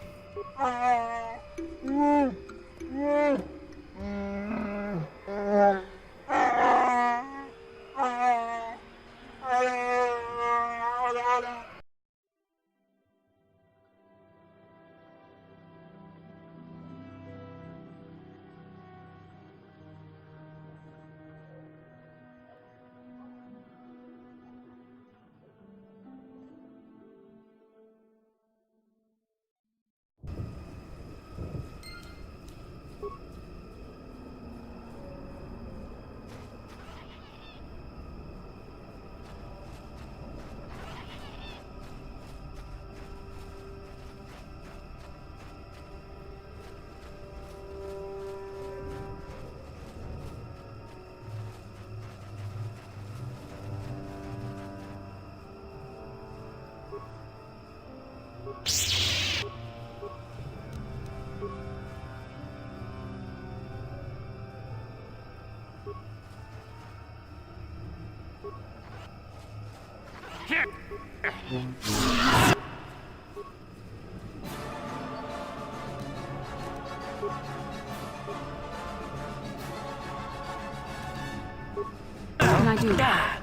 What can I do?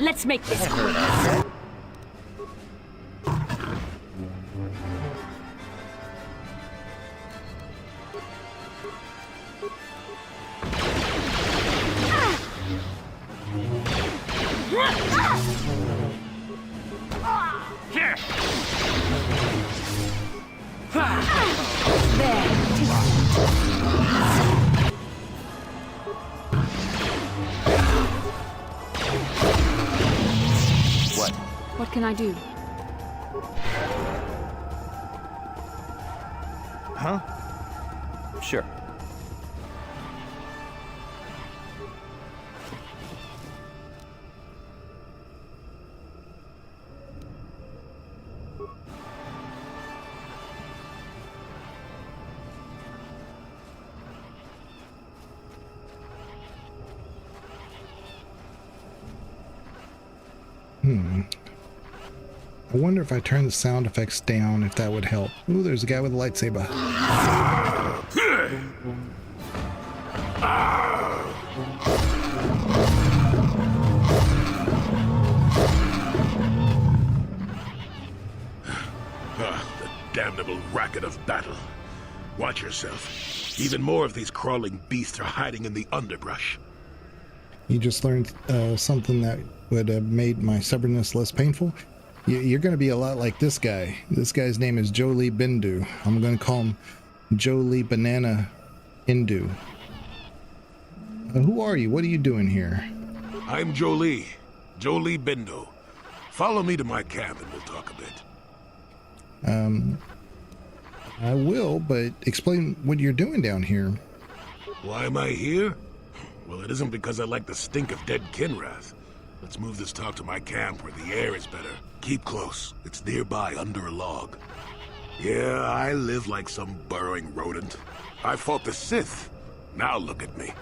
Let's make this quick. What can I do? Huh? Sure. I wonder if I turn the sound effects down, if that would help. Ooh, there's a guy with a lightsaber. The damnable racket of battle. Watch yourself. Even more of these crawling beasts are hiding in the underbrush. You just learned something that would have made my stubbornness less painful. You're going to be a lot like this guy. This guy's name is Jolie Bindu. I'm going to call him Jolie Banana Hindu. Who are you? What are you doing here? I'm Jolie Bindo. Follow me to my camp and we'll talk a bit. I will, but explain what you're doing down here. Why am I here? Well, it isn't because I like the stink of dead Kinrath. Let's move this talk to my camp where the air is better. Keep close. It's nearby under a log. Yeah, I live like some burrowing rodent. I fought the Sith. Now look at me.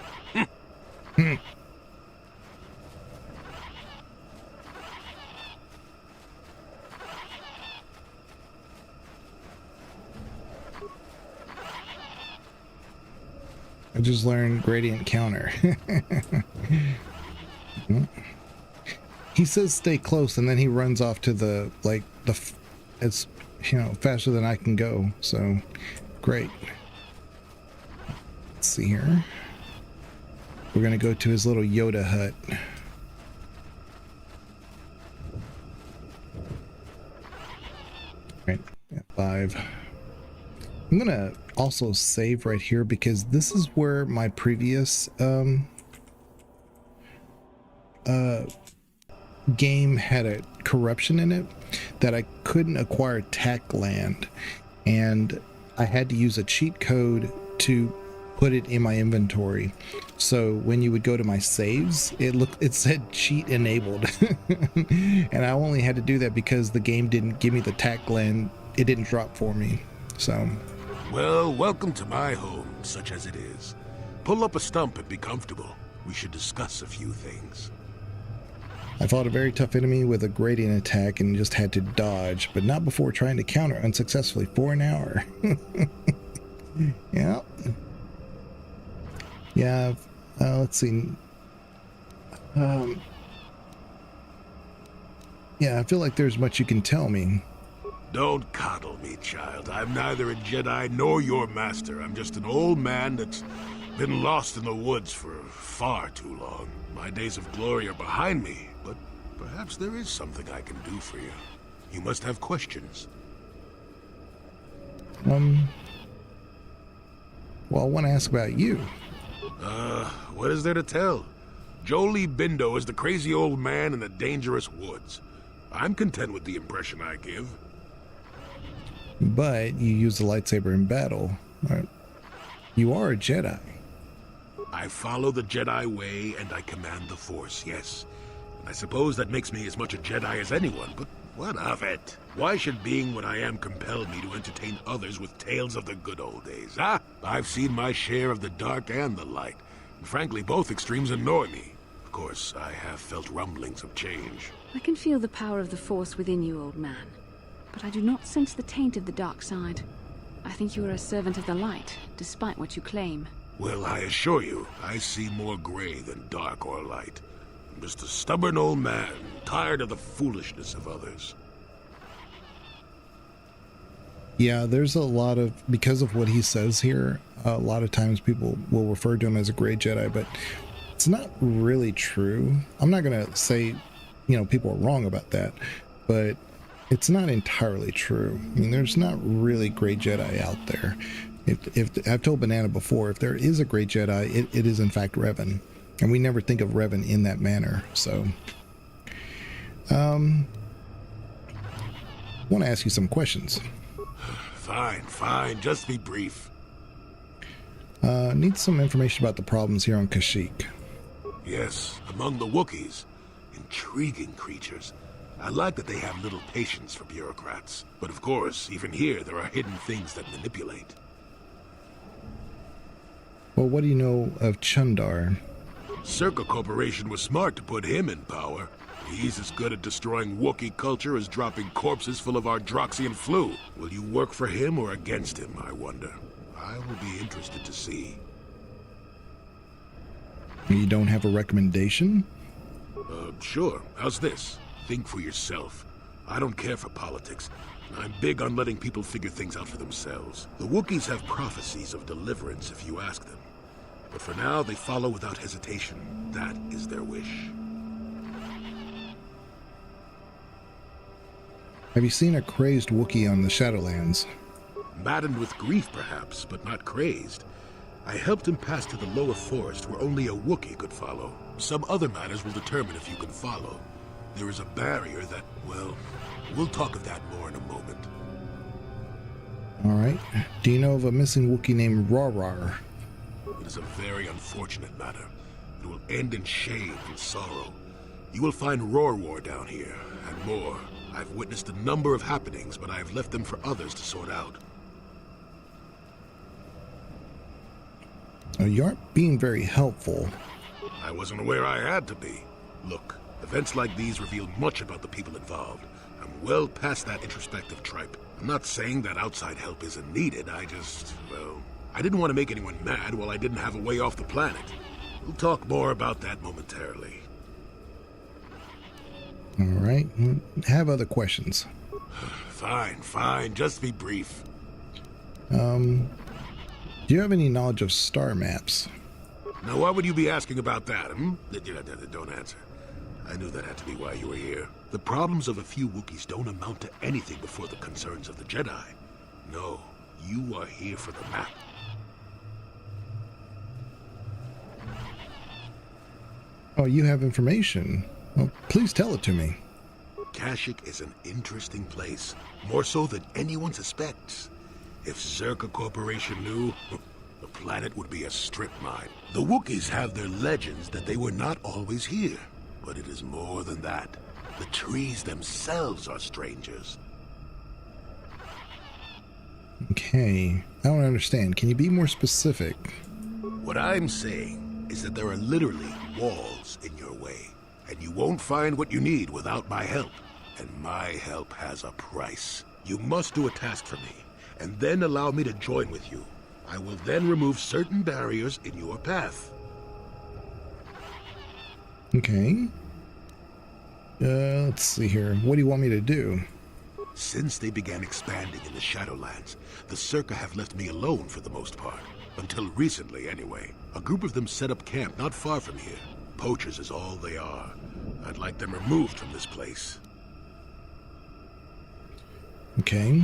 I just learned gradient counter. He says stay close, and then he runs off to the, it's, faster than I can go, so great. Let's see here. We're gonna go to his little Yoda hut. Right, at 5. I'm gonna also save right here because this is where my previous game had a corruption in it that I couldn't acquire tack land, and I had to use a cheat code to put it in my inventory. So when you would go to my saves, it said cheat enabled. And I only had to do that because the game didn't give me the tack land. It didn't drop for me. So well, welcome to my home, such as it is. Pull up a stump and be comfortable. We should discuss a few things. I fought a very tough enemy with a gradient attack and just had to dodge, but not before trying to counter unsuccessfully for an hour. Yeah. Yeah, let's see. Yeah, I feel like there's much you can tell me. Don't coddle me, child. I'm neither a Jedi nor your master. I'm just an old man that's been lost in the woods for far too long. My days of glory are behind me, but perhaps there is something I can do for you. You must have questions. Well, I want to ask about you. What is there to tell? Jolie Bindo is the crazy old man in the dangerous woods. I'm content with the impression I give. But you use the lightsaber in battle. Right? You are a Jedi. I follow the Jedi way and I command the Force, yes. I suppose that makes me as much a Jedi as anyone, but what of it? Why should being what I am compel me to entertain others with tales of the good old days, huh? I've seen my share of the dark and the light, and frankly, both extremes annoy me. Of course, I have felt rumblings of change. I can feel the power of the Force within you, old man. But I do not sense the taint of the dark side. I think you are a servant of the light, despite what you claim. Well, I assure you, I see more gray than dark or light. I'm just a stubborn old man, tired of the foolishness of others. Yeah, there's a lot of, because of what he says here, a lot of times people will refer to him as a gray Jedi, but it's not really true. I'm not going to say, you know, people are wrong about that, but it's not entirely true. I mean, there's not really great Jedi out there. If I've told Banana before, if there is a great Jedi, it is in fact Revan, and we never think of Revan in that manner. So, I want to ask you some questions. Fine, just be brief. Need some information about the problems here on Kashyyyk. Yes, among the Wookiees, intriguing creatures. I like that they have little patience for bureaucrats. But of course, even here, there are hidden things that manipulate. Well, what do you know of Chundar? Circa Corporation was smart to put him in power. He's as good at destroying Wookiee culture as dropping corpses full of Ardroxian flu. Will you work for him or against him, I wonder? I will be interested to see. You don't have a recommendation? Sure. How's this? Think for yourself. I don't care for politics. I'm big on letting people figure things out for themselves. The Wookiees have prophecies of deliverance if you ask them. But for now, they follow without hesitation. That is their wish. Have you seen a crazed Wookiee on the Shadowlands? Maddened with grief, perhaps, but not crazed. I helped him pass to the lower forest where only a Wookiee could follow. Some other matters will determine if you can follow. There is a barrier that, well, we'll talk of that more in a moment. Alright. Do you know of a missing Wookiee named Rawrar? It is a very unfortunate matter. It will end in shame and sorrow. You will find Rorwar down here, and more. I've witnessed a number of happenings, but I have left them for others to sort out. Oh, you aren't being very helpful. I wasn't aware I had to be. Look, events like these reveal much about the people involved. I'm well past that introspective tripe. I'm not saying that outside help isn't needed, I didn't want to make anyone mad while I didn't have a way off the planet. We'll talk more about that momentarily. Alright, have other questions. Fine, just be brief. Do you have any knowledge of star maps? Now, why would you be asking about that, Don't answer. I knew that had to be why you were here. The problems of a few Wookiees don't amount to anything before the concerns of the Jedi. No, you are here for the map. Oh, you have information. Well, please tell it to me. Kashyyyk is an interesting place, more so than anyone suspects. If Zerka Corporation knew, the planet would be a strip mine. The Wookiees have their legends that they were not always here, but it is more than that. The trees themselves are strangers. Okay, I don't understand. Can you be more specific? What I'm saying is that there are literally walls in your way, and you won't find what you need without my help. And my help has a price. You must do a task for me, and then allow me to join with you. I will then remove certain barriers in your path. Okay. Let's see here. What do you want me to do? Since they began expanding in the Shadowlands, the Circa have left me alone for the most part. Until recently, anyway. A group of them set up camp not far from here. Poachers is all they are. I'd like them removed from this place. Okay.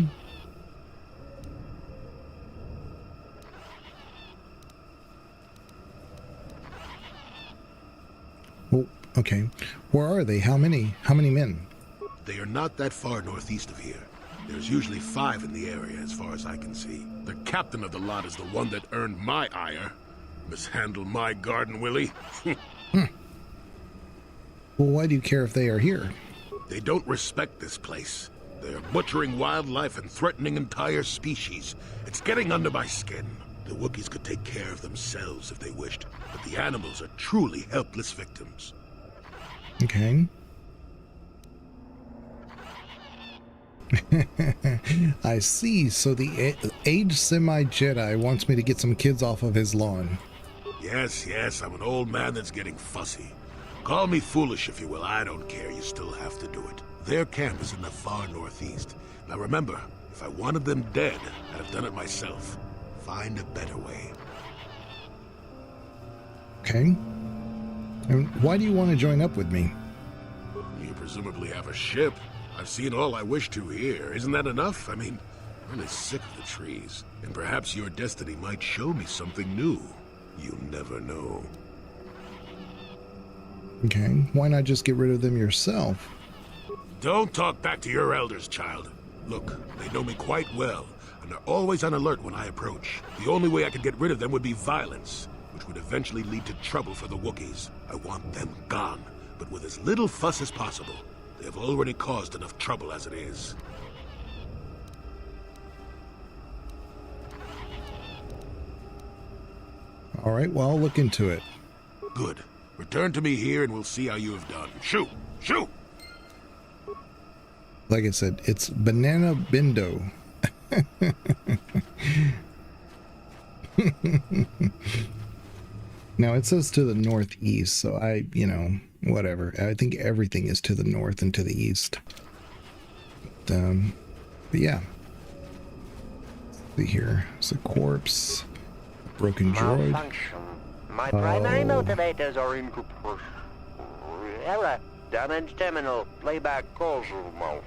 Oh, okay. Where are they? How many? How many men? They are not that far northeast of here. There's usually 5 in the area as far as I can see. The captain of the lot is the one that earned my ire. Mishandle my garden, Willie. Well, why do you care if they are here? They don't respect this place. They are butchering wildlife and threatening entire species. It's getting under my skin. The Wookiees could take care of themselves if they wished, but the animals are truly helpless victims. Okay. I see. So the aged semi-Jedi wants me to get some kids off of his lawn. Yes, I'm an old man that's getting fussy. Call me foolish if you will, I don't care, you still have to do it. Their camp is in the far northeast. Now remember, if I wanted them dead, I'd have done it myself. Find a better way. Okay. And why do you want to join up with me? You presumably have a ship. I've seen all I wish to here. Isn't that enough? I mean, I'm really sick of the trees. And perhaps your destiny might show me something new. You never know. Okay, why not just get rid of them yourself? Don't talk back to your elders, child. Look, they know me quite well, and are always on alert when I approach. The only way I could get rid of them would be violence, which would eventually lead to trouble for the Wookiees. I want them gone, but with as little fuss as possible. They have already caused enough trouble as it is. All right, well, I'll look into it. Good. Return to me here and we'll see how you have done. Shoo! Shoo! Like I said, it's Banana Bindo. Now it says to the northeast, so whatever. I think everything is to the north and to the east. But yeah. Let's see here. It's a corpse. Broken droid. Malfunction. My primary motivators are incorporation. Error. Damaged terminal. Playback causal malfunction.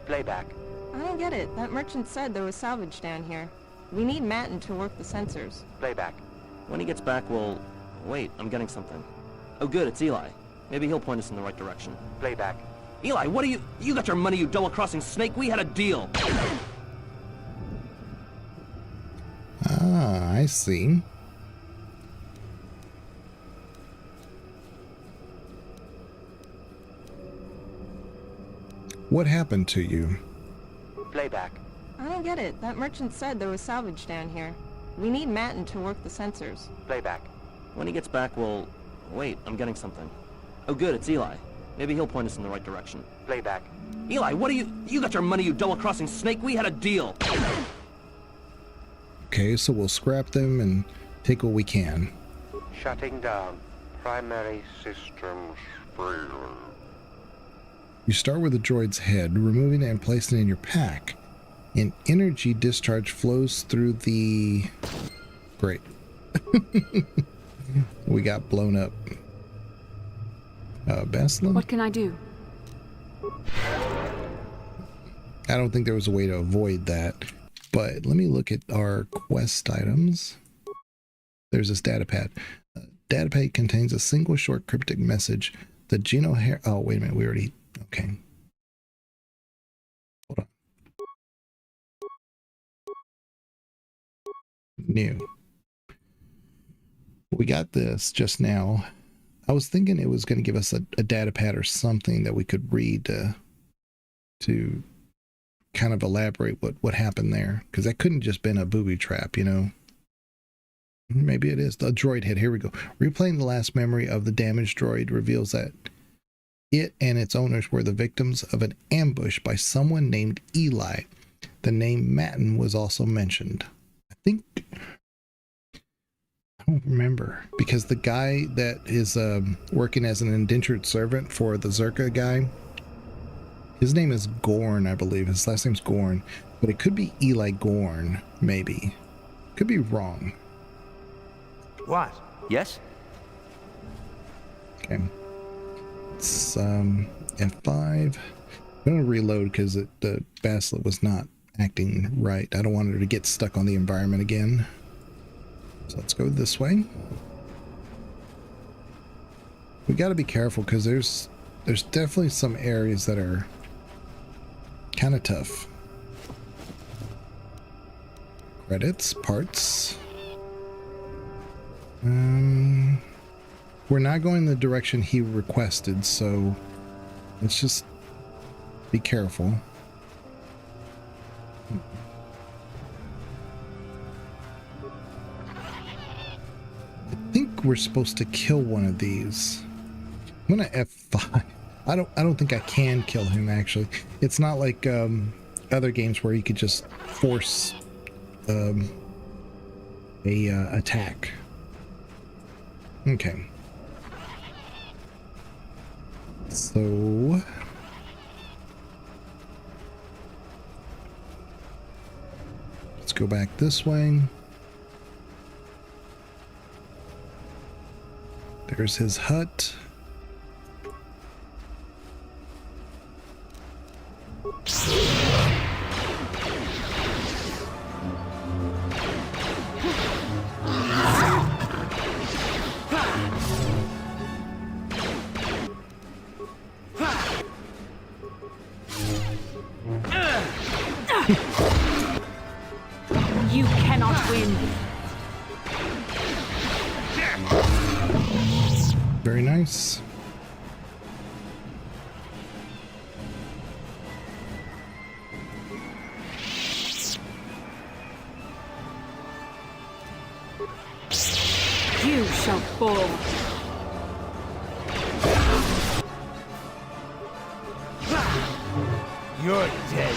Playback. I don't get it. That merchant said there was salvage down here. We need Matten to work the sensors. Playback. When he gets back, we'll... Wait, I'm getting something. Oh good, it's Eli. Maybe he'll point us in the right direction. Playback. Eli, what are you... You got your money, you double-crossing snake? We had a deal! Ah, I see. What happened to you? Playback. I don't get it. That merchant said there was salvage down here. We need Matten to work the sensors. Playback. When he gets back, we'll... Wait, I'm getting something. Oh good, it's Eli. Maybe he'll point us in the right direction. Playback. Eli, what are you... You got your money, you double-crossing snake? We had a deal! Okay, so we'll scrap them and take what we can. Shutting down. Primary systems failure. You start with the droid's head, removing it and placing it in your pack. An energy discharge flows through the... Great. We got blown up. Basla? What can I do? I don't think there was a way to avoid that. But let me look at our quest items. There's this data pad. Data pad contains a single short cryptic message. The Geno hair... Oh, wait a minute. We already... Okay. Hold on. New. We got this just now. I was thinking it was going to give us a data pad or something that we could read to kind of elaborate what happened there. Because that couldn't just been a booby trap, you know? Maybe it is. The droid hit. Here we go. Replaying the last memory of the damaged droid reveals that it and its owners were the victims of an ambush by someone named Eli. The name Matten was also mentioned. I think... I don't remember. Because the guy that is working as an indentured servant for the Zerka guy, his name is Gorn, I believe. His last name's Gorn. But it could be Eli Gorn, maybe. Could be wrong. What? Yes? Okay. It's F5. I'm going to reload because the Basilisk was not acting right. I don't want her to get stuck on the environment again. So let's go this way. We got to be careful because there's definitely some areas that are kind of tough. Credits, parts. We're not going the direction he requested, so let's just be careful. I think we're supposed to kill one of these. I'm gonna F5. I don't think I can kill him, actually. It's not like other games where you could just force a attack. Okay. So let's go back this way. There's his hut. You cannot win. Very nice. You shall fall. You're dead.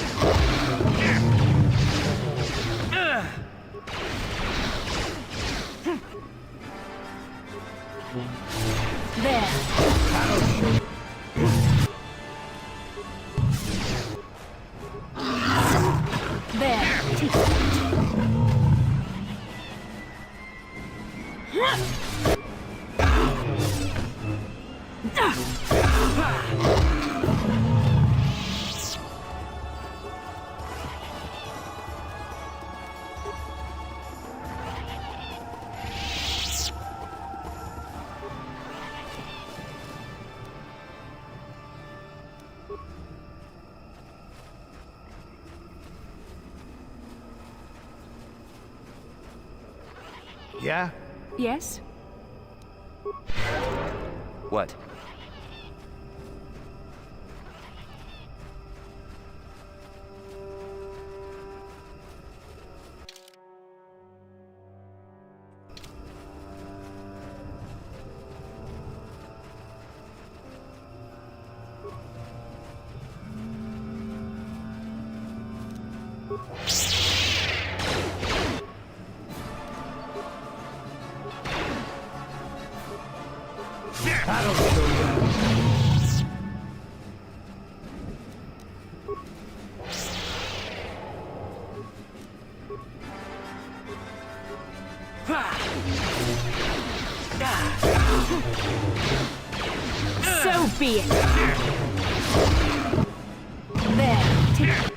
There. There. Take Yeah? Yes? What? That'll show you. So be it. There, take that.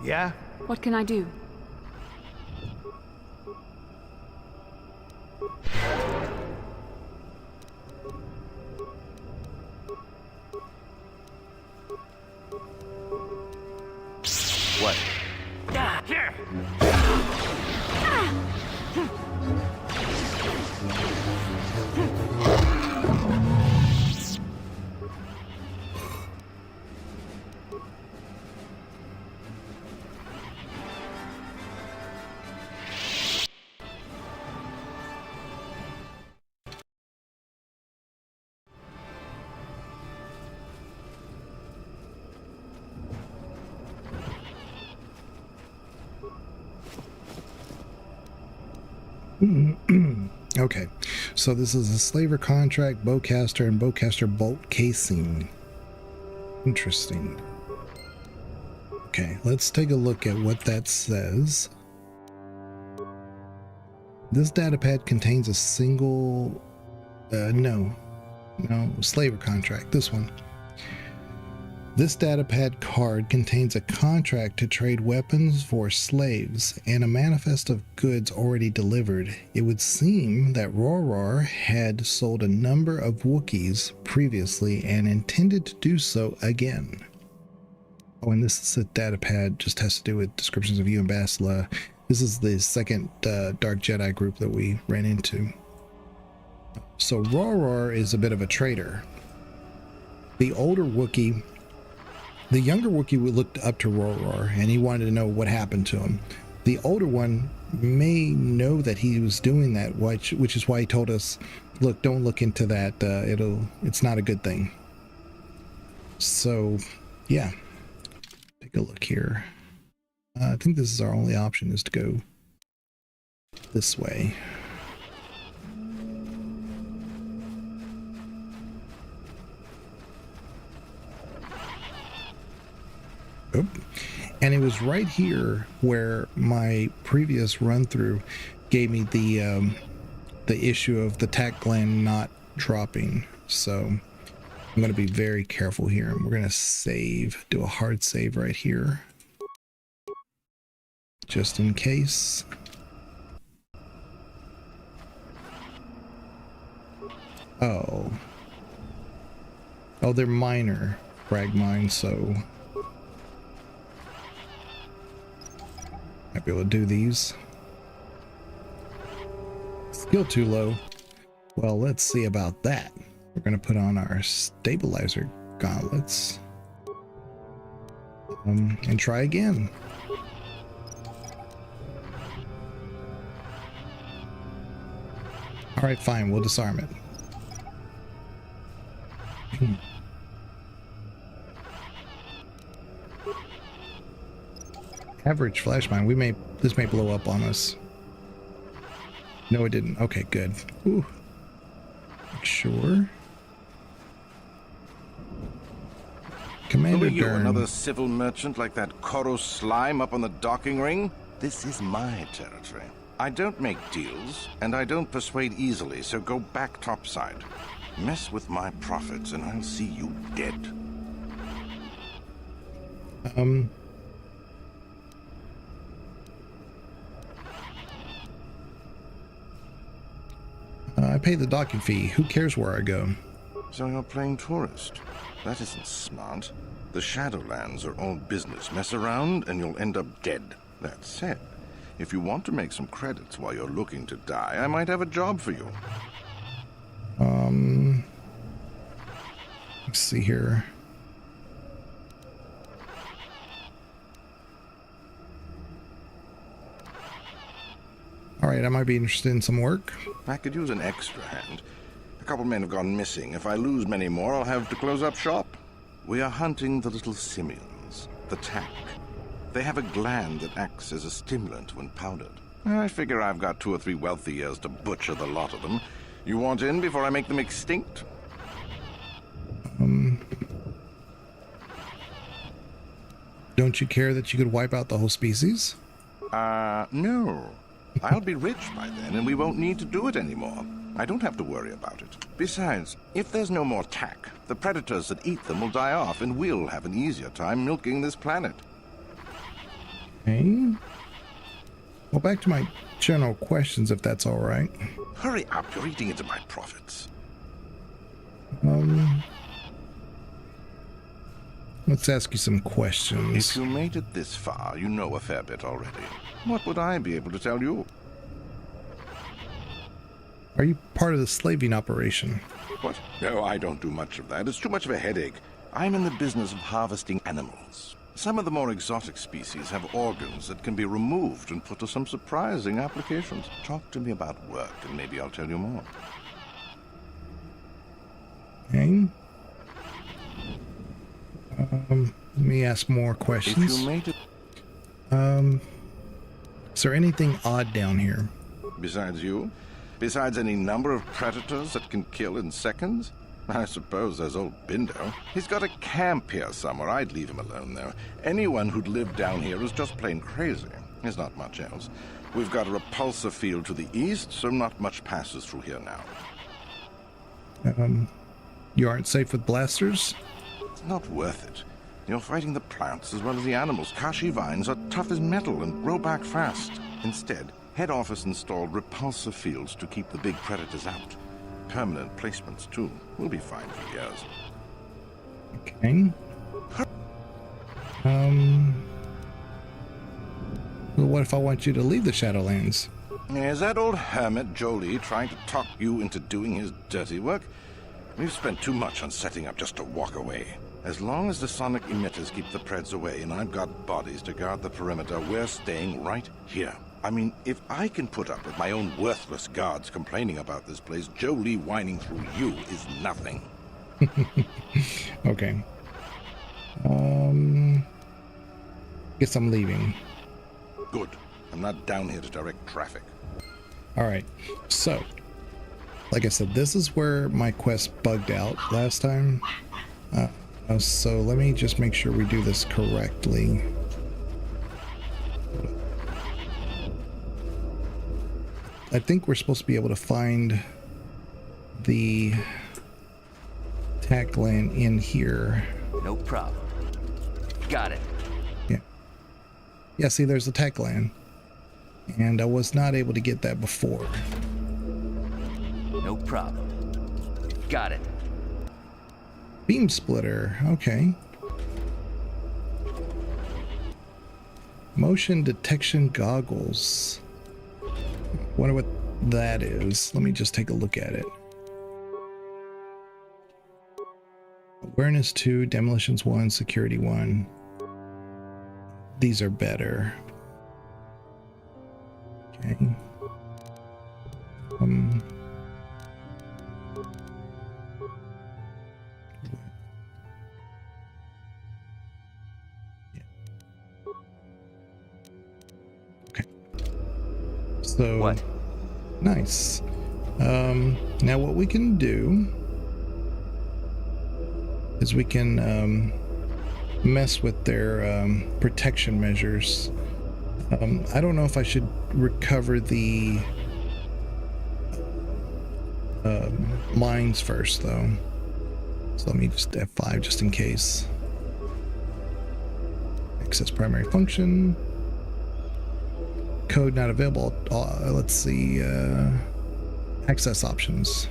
Yeah? What can I do? What? Okay, so this is a slaver contract, bowcaster, and bowcaster bolt casing. Interesting. Okay, let's take a look at what that says. This datapad contains a single... no, slaver contract, this one. This datapad card contains a contract to trade weapons for slaves and a manifest of goods already delivered. It would seem that Roror had sold a number of Wookiees previously and intended to do so again. Oh, and this Sith datapad just has to do with descriptions of you and Basila. This is the second Dark Jedi group that we ran into. So Roror is a bit of a traitor. The older Wookiee... The younger Wookiee looked up to Roror, and he wanted to know what happened to him. The older one may know that he was doing that, which is why he told us, look, don't look into that, it's not a good thing. So, yeah. Take a look here. I think this is our only option, is to go this way. Oh. And it was right here where my previous run through gave me the issue of the tack gland not dropping. So I'm going to be very careful here. We're going to save, do a hard save right here, just in case. Oh, they're minor frag mines, so might be able to do these. Skill too low. Well, let's see about that. We're going to put on our stabilizer gauntlets and try again. All right, fine. We'll disarm it. Average flash mine. This may blow up on us. No, it didn't. Okay, good. Ooh. Make sure. Commander Who are you, Dern. another civil merchant like that Koro slime up on the docking ring? This is my territory. I don't make deals, and I don't persuade easily, so go back topside. Mess with my profits, and I'll see you dead. I pay the docking fee. Who cares where I go? So you're playing tourist? That isn't smart. The Shadowlands are all business. Mess around and you'll end up dead. That said, if you want to make some credits while you're looking to die, I might have a job for you. Let's see here. All right, I might be interested in some work. I could use an extra hand. A couple men have gone missing. If I lose many more, I'll have to close up shop. We are hunting the little simians, the tack. They have a gland that acts as a stimulant when powdered. I figure I've got 2 or 3 wealthy years to butcher the lot of them. You want in before I make them extinct? Don't you care that you could wipe out the whole species? No. I'll be rich by then, and we won't need to do it anymore. I don't have to worry about it. Besides, if there's no more tack, the predators that eat them will die off, and we'll have an easier time milking this planet. Okay. Well, back to my general questions, if that's all right. Hurry up, you're eating into my profits. Let's ask you some questions. If you made it this far, you know a fair bit already. What would I be able to tell you? Are you part of the slaving operation? What? No, I don't do much of that. It's too much of a headache. I'm in the business of harvesting animals. Some of the more exotic species have organs that can be removed and put to some surprising applications. Talk to me about work, and maybe I'll tell you more. Okay. Let me ask more questions. If you made it... Is there anything odd down here? Besides you? Besides any number of predators that can kill in seconds? I suppose there's old Bindo. He's got a camp here somewhere. I'd leave him alone, though. Anyone who'd lived down here is just plain crazy. There's not much else. We've got a repulsor field to the east, so not much passes through here now. You aren't safe with blasters? It's not worth it. You're fighting the plants as well as the animals. Kashi vines are tough as metal and grow back fast. Instead, head office installed repulsor fields to keep the big predators out. Permanent placements, too. We'll be fine for years. Okay. Well, what if I want you to leave the Shadowlands? Is that old hermit Jolie trying to talk you into doing his dirty work? We've spent too much on setting up just to walk away. As long as the sonic emitters keep the Preds away and I've got bodies to guard the perimeter, we're staying right here. I mean, if I can put up with my own worthless guards complaining about this place, Jolie whining through you is nothing. Okay. Guess I'm leaving. Good. I'm not down here to direct traffic. Alright, so, like I said, this is where my quest bugged out last time. So let me just make sure we do this correctly. I think we're supposed to be able to find the tack land in here. No problem. Got it. Yeah, see, there's the tack land. And I was not able to get that before. No problem. Got it. Beam splitter, okay. Motion detection goggles. Wonder what that is. Let me just take a look at it. Awareness 2, demolitions 1, security 1. These are better. Okay. Okay. So what? Nice. Now what we can do is we can mess with their protection measures. I don't know if I should recover the mines first, though. So let me just F5 just in case. Access primary function. Code not available. Let's see. Access options.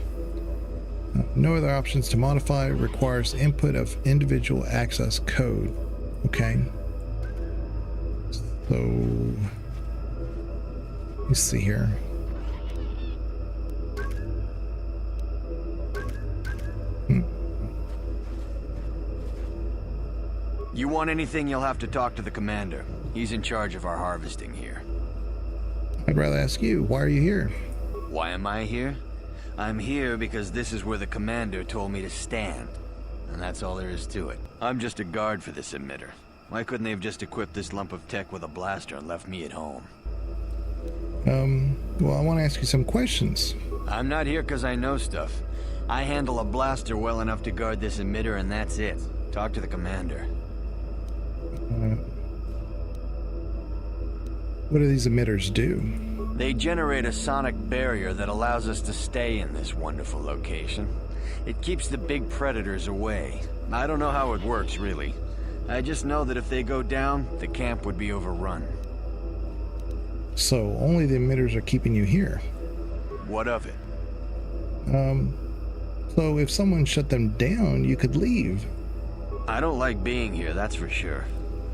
No other options to modify. Requires input of individual access code. Okay. So let's see here. You want anything, you'll have to talk to the commander. He's in charge of our harvesting here. I'd rather ask you, why are you here? Why am I here? I'm here because this is where the commander told me to stand. And that's all there is to it. I'm just a guard for this emitter. Why couldn't they have just equipped this lump of tech with a blaster and left me at home? Well, I want to ask you some questions. I'm not here because I know stuff. I handle a blaster well enough to guard this emitter, and that's it. Talk to the commander. What do these emitters do? They generate a sonic barrier that allows us to stay in this wonderful location. It keeps the big predators away. I don't know how it works, really. I just know that if they go down, the camp would be overrun. So only the emitters are keeping you here. What of it? So if someone shut them down, you could leave. I don't like being here, that's for sure.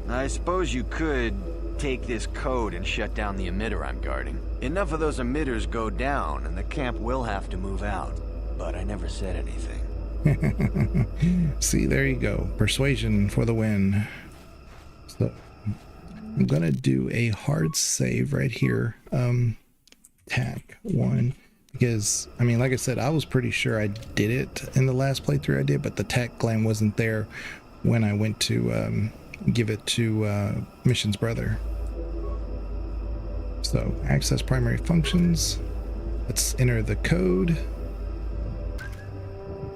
I suppose you could take this code and shut down the emitter I'm guarding. Enough of those emitters go down, and the camp will have to move out. But I never said anything. See, there you go. Persuasion for the win. So I'm gonna do a hard save right here. Tack 1. Because, I mean, like I said, I was pretty sure I did it in the last playthrough I did, but the tack gland wasn't there when I went to give it to Mission's brother. So, access primary functions. Let's enter the code.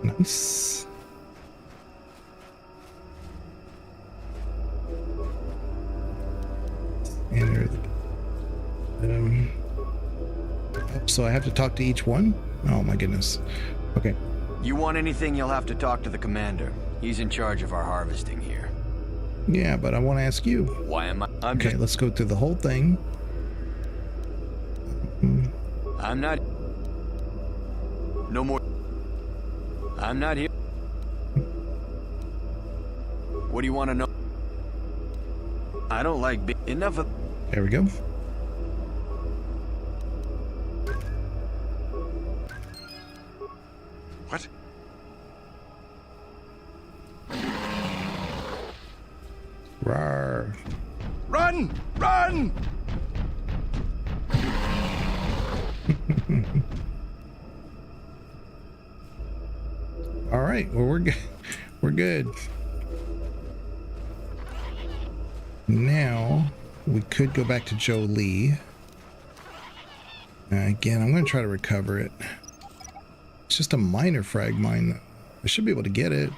Nice. Enter the... so I have to talk to each one? Oh my goodness. Okay. You want anything, you'll have to talk to the commander. He's in charge of our harvesting here. Yeah, but I want to ask you. Why am I? Okay, let's go through the whole thing. I'm not... No more... I'm not here. What do you want to know? I don't like enough of... There we go. What? Rawr. Run! Run! All right, well, we're good. We're good. Now we could go back to Jolie. Again, I'm going to try to recover it. It's just a minor frag mine, though. I should be able to get it.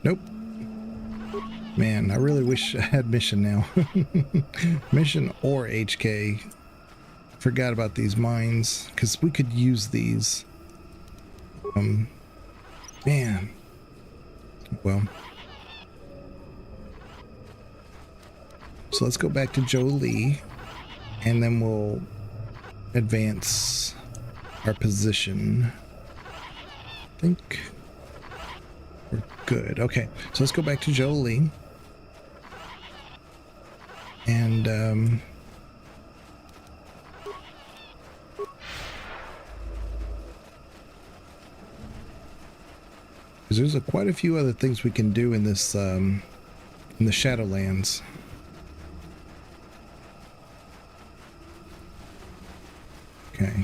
Nope. Man, I really wish I had Mission now. Mission or HK. Forgot about these mines, because we could use these. Man. Well. So let's go back to Jolie, and then we'll advance our position. I think we're good. Okay, so let's go back to Jolie. And, because there's quite a few other things we can do in this, in the Shadowlands. Okay.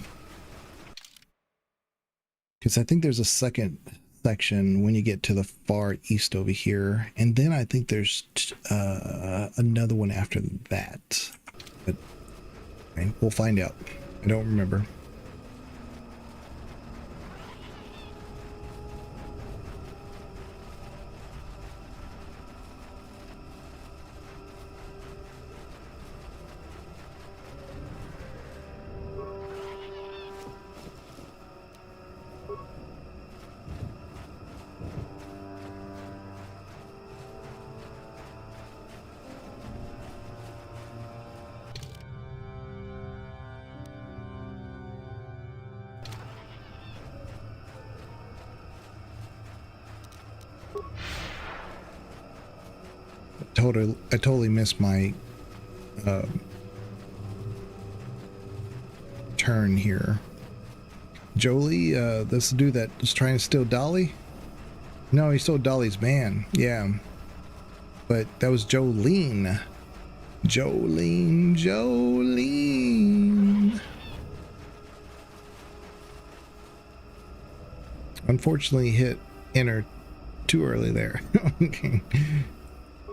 Because I think there's a second section when you get to the far east over here, and then I think there's another one after that. But okay, we'll find out. I don't remember. I totally missed my turn here. Jolie, this dude that was trying to steal Dolly? No, he stole Dolly's man. Yeah. But that was Jolene. Jolene. Unfortunately, hit enter too early there. Okay.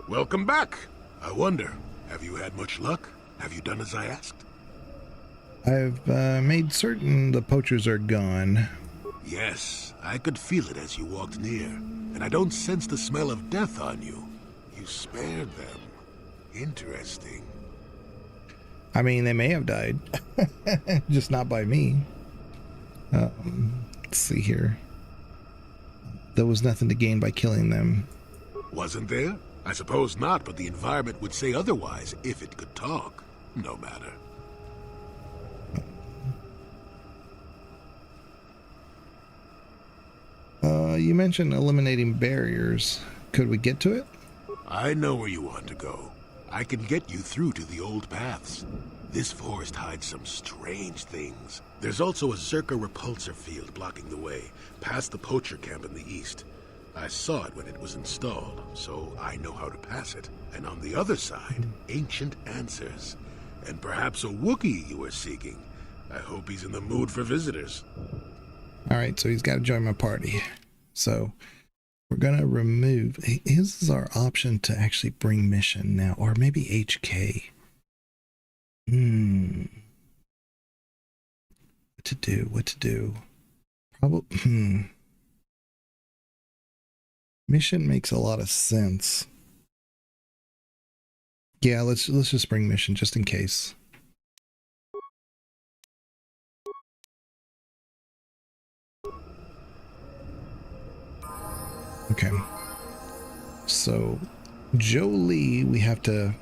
Welcome back. I wonder, have you had much luck? Have you done as I asked? I've made certain the poachers are gone. Yes, I could feel it as you walked near, and I don't sense the smell of death on you. You spared them. Interesting. I mean, they may have died. Just not by me. Let's see here. There was nothing to gain by killing them. Wasn't there? I suppose not, but the environment would say otherwise if it could talk. No matter. You mentioned eliminating barriers. Could we get to it? I know where you want to go. I can get you through to the old paths. This forest hides some strange things. There's also a Zerka repulsor field blocking the way, past the poacher camp in the east. I saw it when it was installed, so I know how to pass it. And on the other side, ancient answers. And perhaps a Wookiee you were seeking. I hope he's in the mood for visitors. Alright, so he's got to join my party. So we're going to remove... This is our option to actually bring mission now. Or maybe HK. What to do? Probably... Mission makes a lot of sense. Yeah, let's just bring mission just in case. Okay. So Jolie, we have to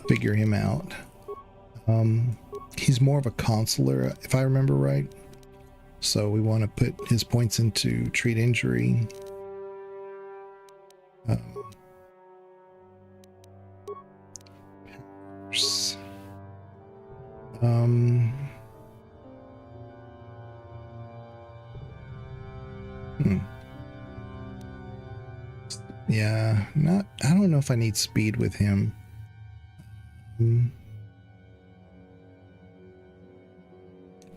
figure him out. He's more of a consular, if I remember right. So we want to put his points into treat injury. Yeah, I don't know if I need speed with him.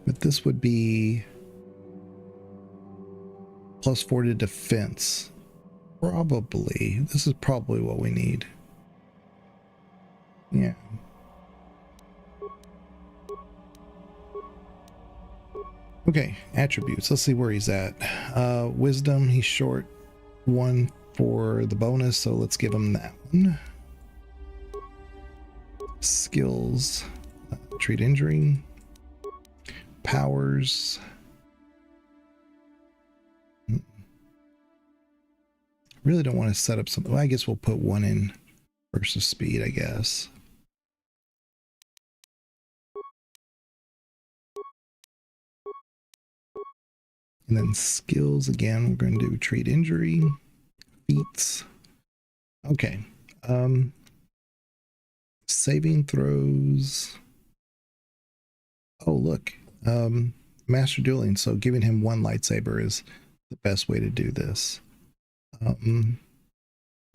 But this would be +4 to defense. Probably. This is probably what we need. Yeah. Okay, attributes. Let's see where he's at. Wisdom, he's short 1 for the bonus, so let's give him that one. Skills, treat injury. Powers. Really don't want to set up something. Well, I guess we'll put 1 in versus speed, I guess. And then skills again, we're going to do treat injury, feats. Okay. Saving throws. Oh, look. Master dueling. So giving him 1 lightsaber is the best way to do this.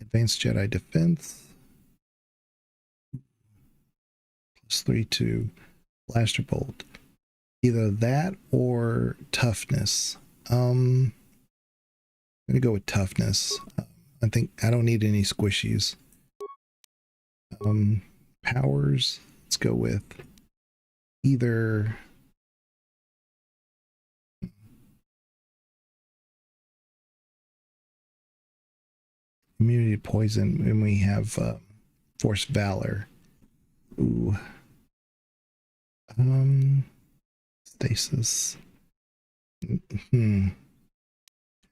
Advanced Jedi defense. +3 to blaster bolt. Either that or toughness. I'm gonna go with toughness. I think I don't need any squishies. Powers. Let's go with either immunity to poison, and we have force valor. Ooh. Stasis.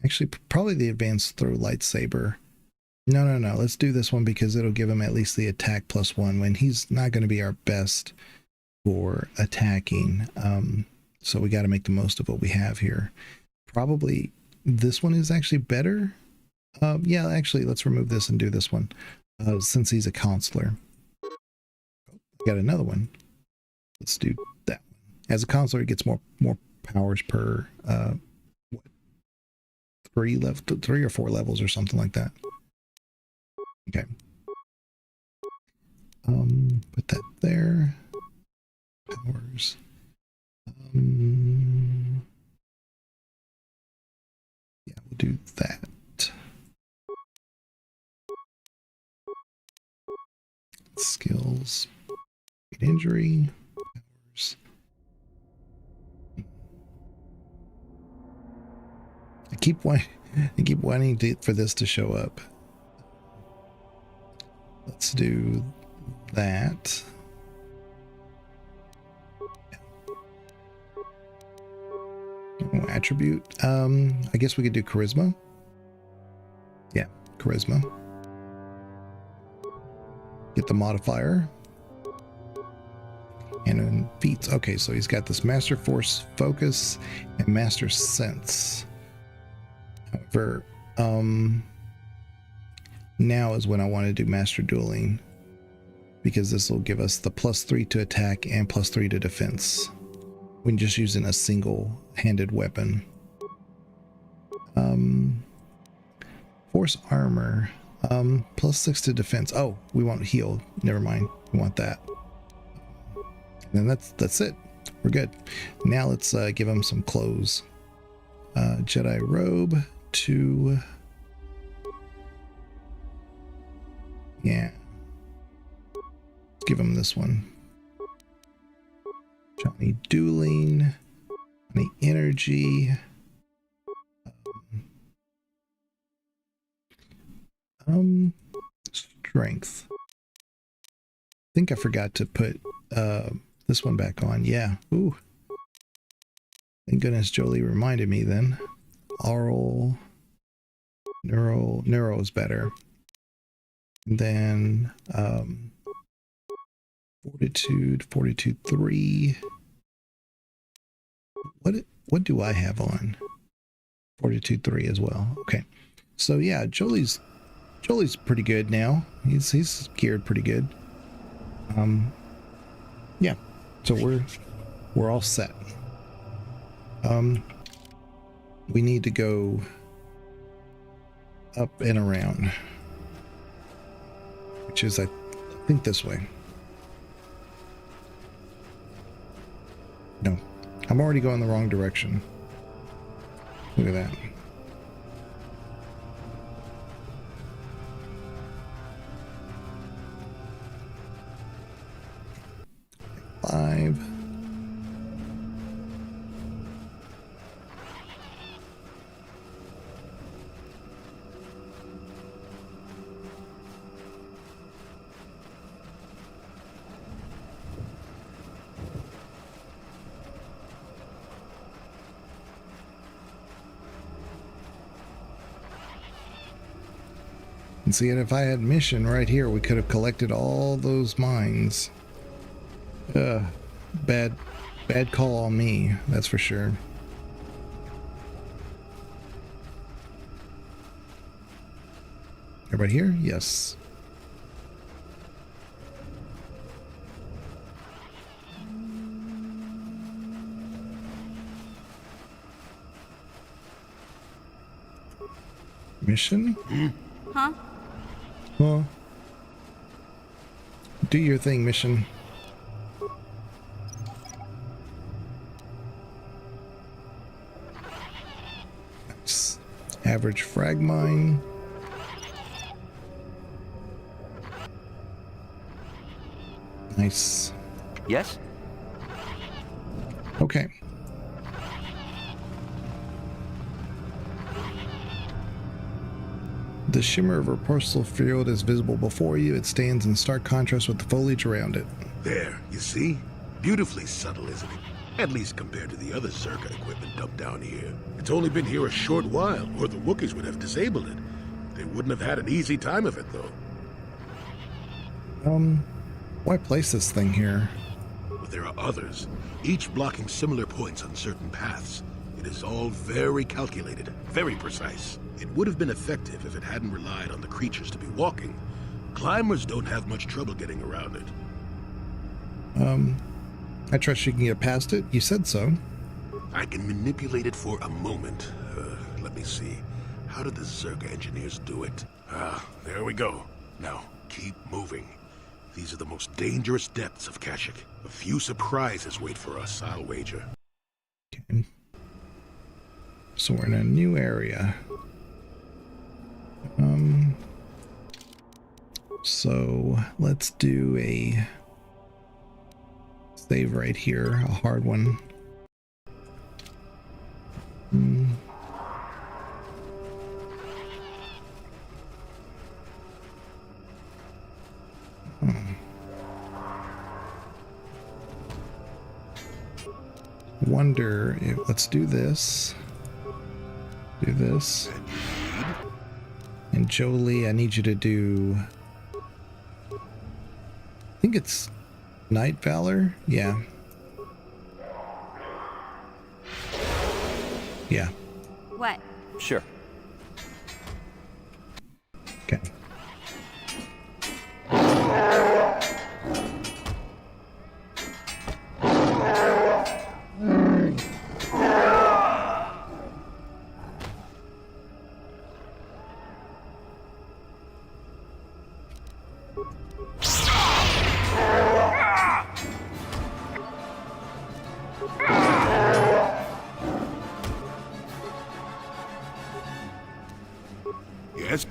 Actually, probably the advanced throw lightsaber. No. Let's do this one because it'll give him at least the attack +1 when he's not going to be our best for attacking. So we got to make the most of what we have here. Probably this one is actually better. Yeah, actually, let's remove this and do this one since he's a consular. Got another one. Let's do that one. As a consular, he gets more powers per 3 or 4 levels or something like that. Okay. Put that there. Powers. Yeah, we'll do that. Skills. Injury. Powers. I keep wanting for this to show up. Let's do that. Attribute. I guess we could do charisma. Yeah, charisma. Get the modifier. And then feats. Okay, so he's got this Master Force Focus and Master Sense. For now is when I want to do master dueling, because this will give us the +3 to attack and +3 to defense when just using a single-handed weapon. Force armor, +6 to defense. Oh, we want heal. Never mind. We want that. And that's it. We're good. Now let's give him some clothes. Jedi robe to... Yeah. Let's give him this one. Johnny dueling. Johnny energy. Strength. I think I forgot to put this one back on. Yeah. Ooh. Thank goodness Jolie reminded me then. Aural. Neuro is better. And then Fortitude 3. What do I have on? Fortitude 3 as well. Okay. So yeah, Jolie's pretty good now. He's geared pretty good. Yeah. So we're all set. We need to go up and around, which is I think this way. No, I'm already going the wrong direction. Look at that. Five. And see, if I had mission right here, we could have collected all those mines. Bad call on me, that's for sure. Everybody here? Yes. Mission? Huh? Well, do your thing, mission. Nice. Average frag mine. Nice. Yes? Okay. The shimmer of a parcel field is visible before you. It stands in stark contrast with the foliage around it. There, you see? Beautifully subtle, isn't it? At least compared to the other Zerka equipment dumped down here. It's only been here a short while, or the Wookiees would have disabled it. They wouldn't have had an easy time of it, though. Why place this thing here? But there are others, each blocking similar points on certain paths. It is all very calculated, very precise. It would have been effective if it hadn't relied on the creatures to be walking. Climbers don't have much trouble getting around it. I trust you can get past it. You said so. I can manipulate it for a moment. Let me see. How did the Zerka engineers do it? Ah, there we go. Now, keep moving. These are the most dangerous depths of Kashyyyk. A few surprises wait for us, I'll wager. Okay. So we're in a new area. So let's do a save right here, a hard one. Wonder if, let's do this. Do this. And Jolie, I need you to do, I think it's Night Valor? Yeah. Yeah. What? Sure. Yes.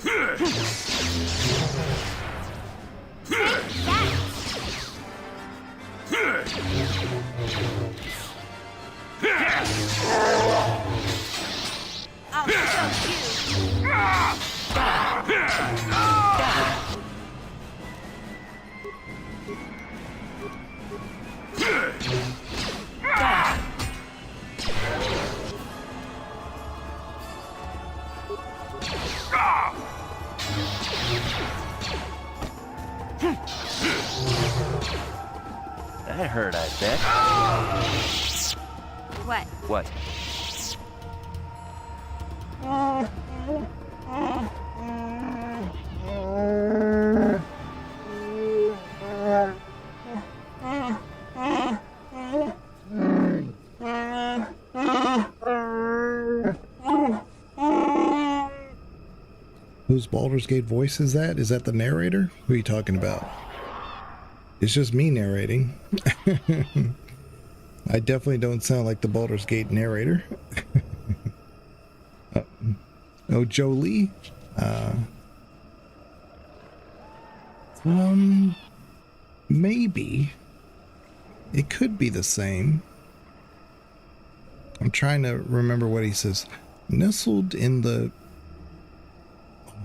I'll show That hurt, I bet. What? What? Whose Baldur's Gate voice is that? Is that the narrator? Who are you talking about? It's just me narrating. I definitely don't sound like the Baldur's Gate narrator. Oh, Jolie? Maybe. It could be the same. I'm trying to remember what he says. Nestled in the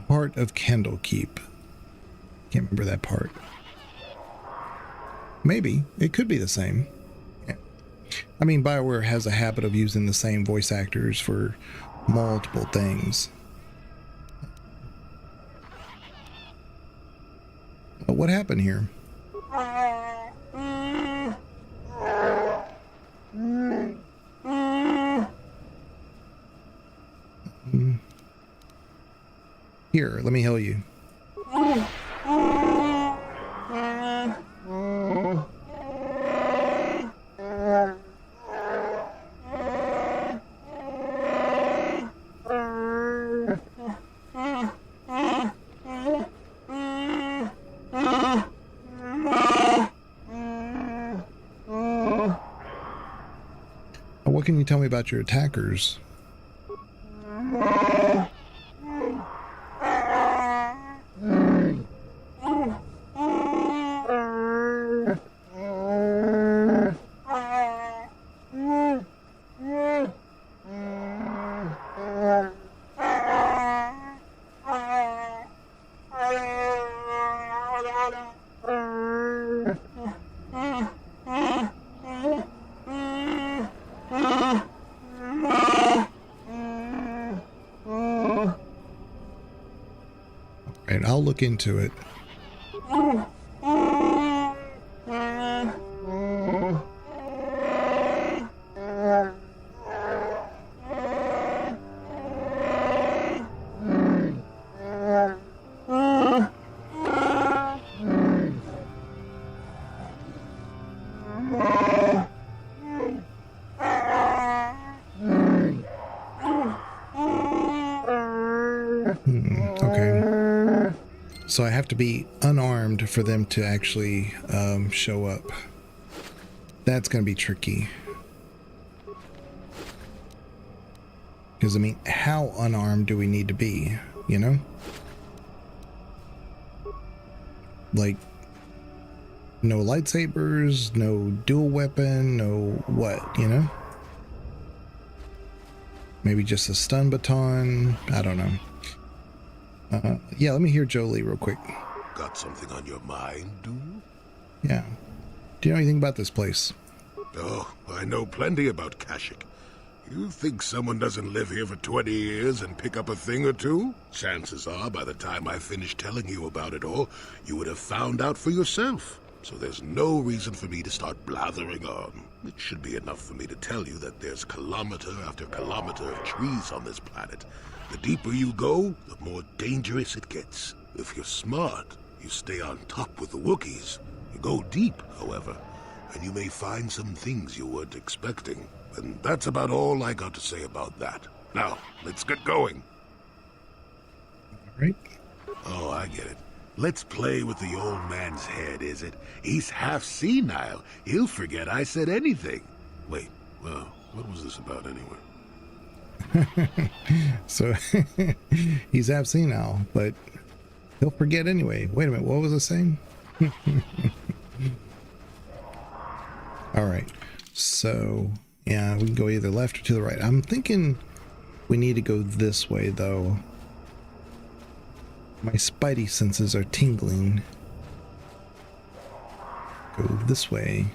heart of Candlekeep. Can't remember that part. Maybe. It could be the same. Yeah. I mean, BioWare has a habit of using the same voice actors for multiple things. What happened here? Here, let me heal you. What can you tell me about your attackers? Right, I'll look into it. Okay. So I have to be unarmed for them to actually show up. That's going to be tricky. Because, I mean, how unarmed do we need to be, you know? Like, no lightsabers, no dual weapon, no what, you know? Maybe just a stun baton. I don't know. Yeah, let me hear Jolie real quick. Got something on your mind, do you? Yeah. Do you know anything about this place? Oh, I know plenty about Kashyyyk. You think someone doesn't live here for 20 years and pick up a thing or two? Chances are, by the time I finish telling you about it all, you would have found out for yourself. So there's no reason for me to start blathering on. It should be enough for me to tell you that there's kilometer after kilometer of trees on this planet. The deeper you go, the more dangerous it gets. If you're smart, you stay on top with the Wookiees. You go deep, however, and you may find some things you weren't expecting. And that's about all I got to say about that. Now, let's get going. All right. Oh, I get it. Let's play with the old man's head, is it? He's half senile. He'll forget I said anything. Wait, well, what was this about anyway? So he's half senile, but he'll forget anyway. Wait a minute, what was I saying? All right, so yeah, we can go either left or to the right. I'm thinking we need to go this way though. My spidey senses are tingling. Go this way.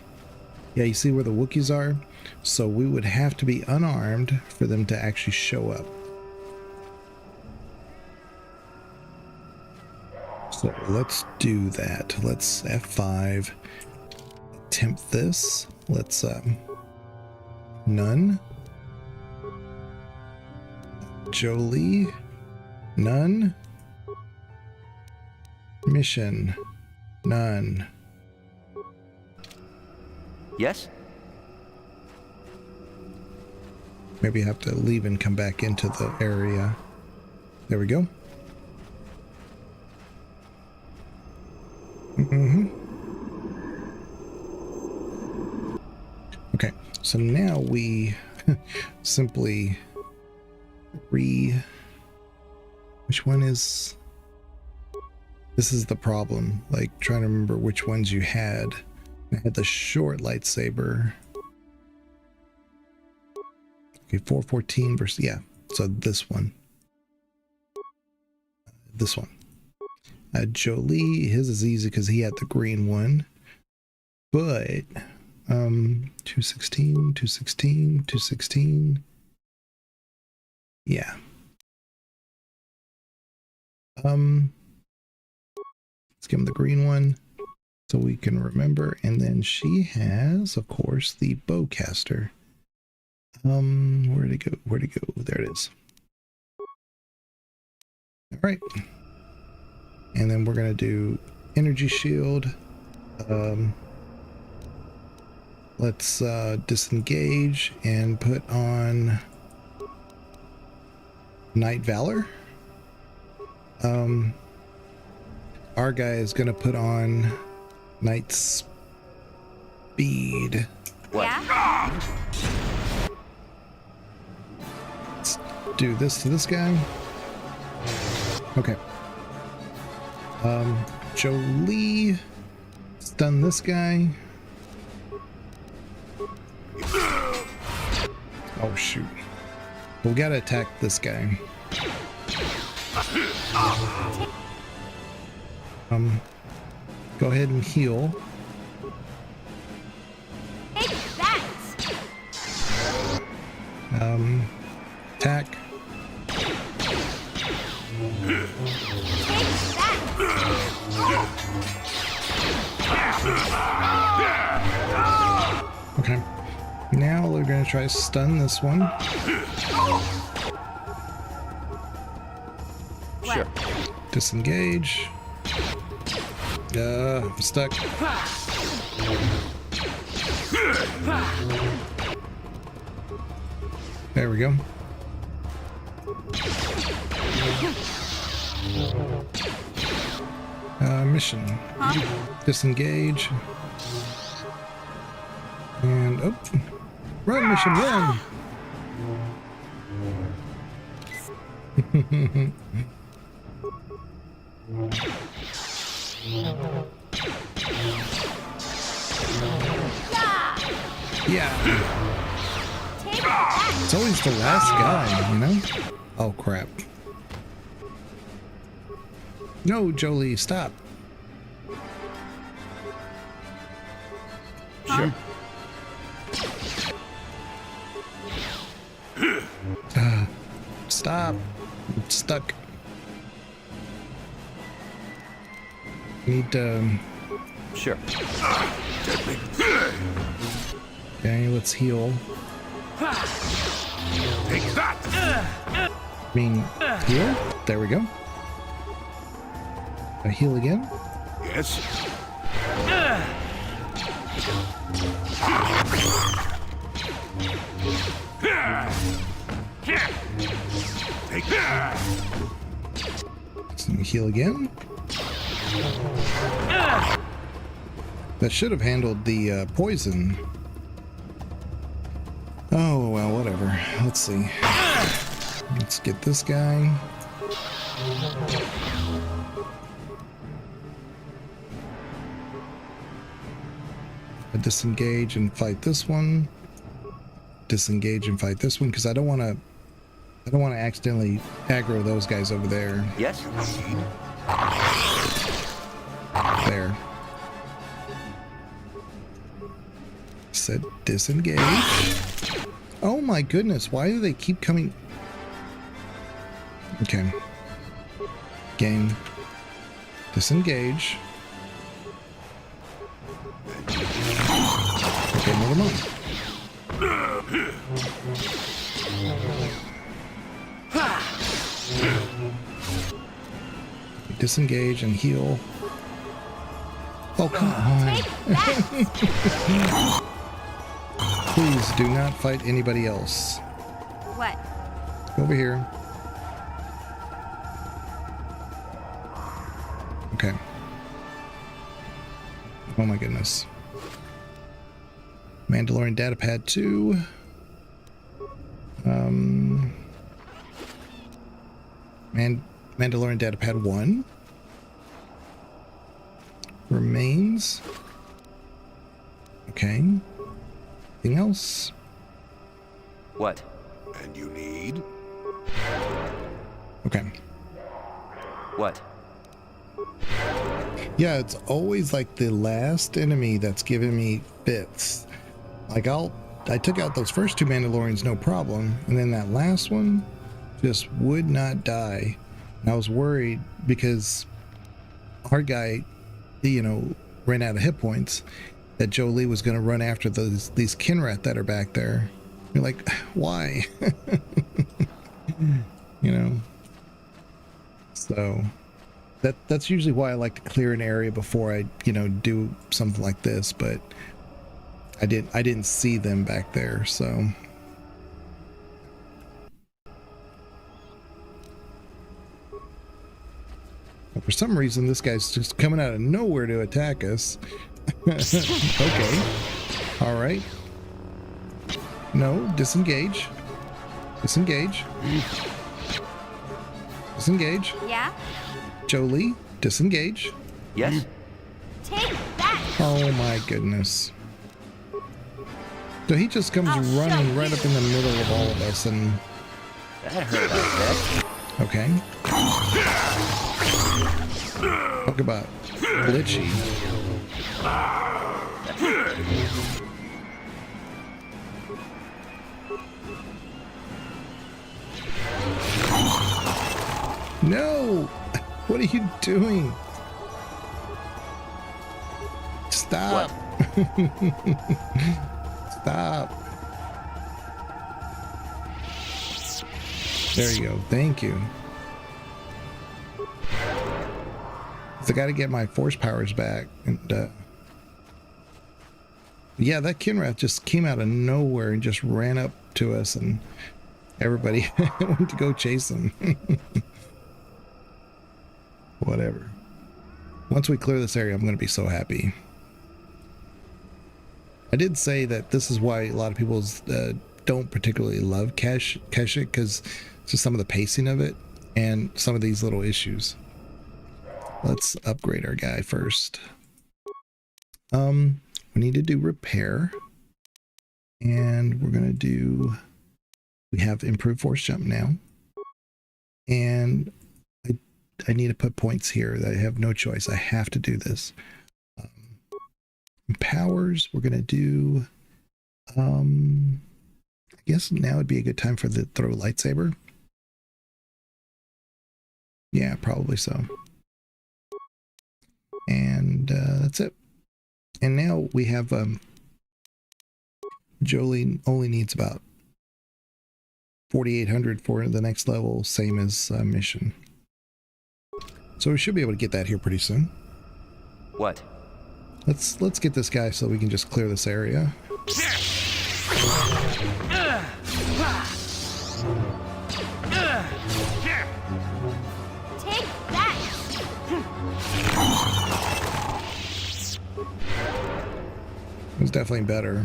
Yeah, you see where the Wookiees are? So we would have to be unarmed for them to actually show up. So let's do that. Let's F5. Attempt this. Let's none. Jolie. None. Mission. None. Yes? Maybe I have to leave and come back into the area. There we go. Okay, so now we simply which one is... This is the problem, like trying to remember which ones you had. I had the short lightsaber. Okay, 414 versus, yeah, so this one. This one. Jolie, his is easy because he had the green one. But 216, 216, 216. Yeah. Let's give him the green one so we can remember. And then she has, of course, the bowcaster. Where'd it go? Where'd it go? There it is. All right. And then we're gonna do energy shield. Let's disengage and put on Night Valor. Our guy is gonna put on Night Speed. What? Yeah? Let's do this to this guy. Okay. Jolie, stun this guy. Oh shoot. We gotta attack this guy. Go ahead and heal. Take that! Attack. Okay. Now we're gonna try to stun this one. Sure. Disengage. I'm stuck. There we go. Mission. Disengage. And oh, run, mission, run. Yeah. It's always the last guy, you know? Oh crap. No, Jolie, stop. Sure. Stop. I'm stuck. Need to... Sure. Okay, let's heal. Take that! I mean, heal? There we go. Heal again? Yes. Let's heal again. That should have handled the poison. Oh, well, whatever. Let's see. Let's get this guy. Disengage and fight this one. Disengage and fight this one, because I don't want to accidentally aggro those guys over there. Yes? There. Said disengage. Oh my goodness, why do they keep coming? Okay. Game. Disengage. Okay, never mind. Disengage and heal. Oh, come on. Please do not fight anybody else. What? Over here. Okay. Oh my goodness. Mandalorian datapad 2. Mandalorian datapad 1. Remains. Okay. Anything else? What? And you need? Okay. What? Yeah, it's always like the last enemy that's giving me fits. Like I took out those first two Mandalorians no problem, and then that last one just would not die. And I was worried because our guy, you know, ran out of hit points, that Jolie was going to run after these Kinrath that are back there. You're like, why? You know. So that's usually why I like to clear an area before I, you know, do something like this, but I didn't see them back there, so. But for some reason, this guy's just coming out of nowhere to attack us. Okay. All right. No, disengage. Disengage. Disengage. Yeah? Jolie, disengage. Yes? Take that! Oh my goodness. So he just comes running right up in the middle of all of us and... That hurt, I bet. Okay. Talk about glitchy. No! What are you doing? Stop. Stop. There you go. Thank you. I got to get my force powers back. And yeah, that Kinrath just came out of nowhere and just ran up to us, and everybody went to go chase him. Whatever. Once we clear this area, I'm going to be so happy. I did say that this is why a lot of people don't particularly love Kashyyyk, because it's just some of the pacing of it and some of these little issues. Let's upgrade our guy first. We need to do repair, and we're gonna do. We have improved force jump now, and I need to put points here. I have no choice. I have to do this. Powers. We're gonna do. I guess now would be a good time for the throw lightsaber. Yeah, probably so. And that's it. And now we have Jolie only needs about 4,800 for the next level, same as mission. So we should be able to get that here pretty soon. What? Let's get this guy so we can just clear this area. Take that! was definitely better.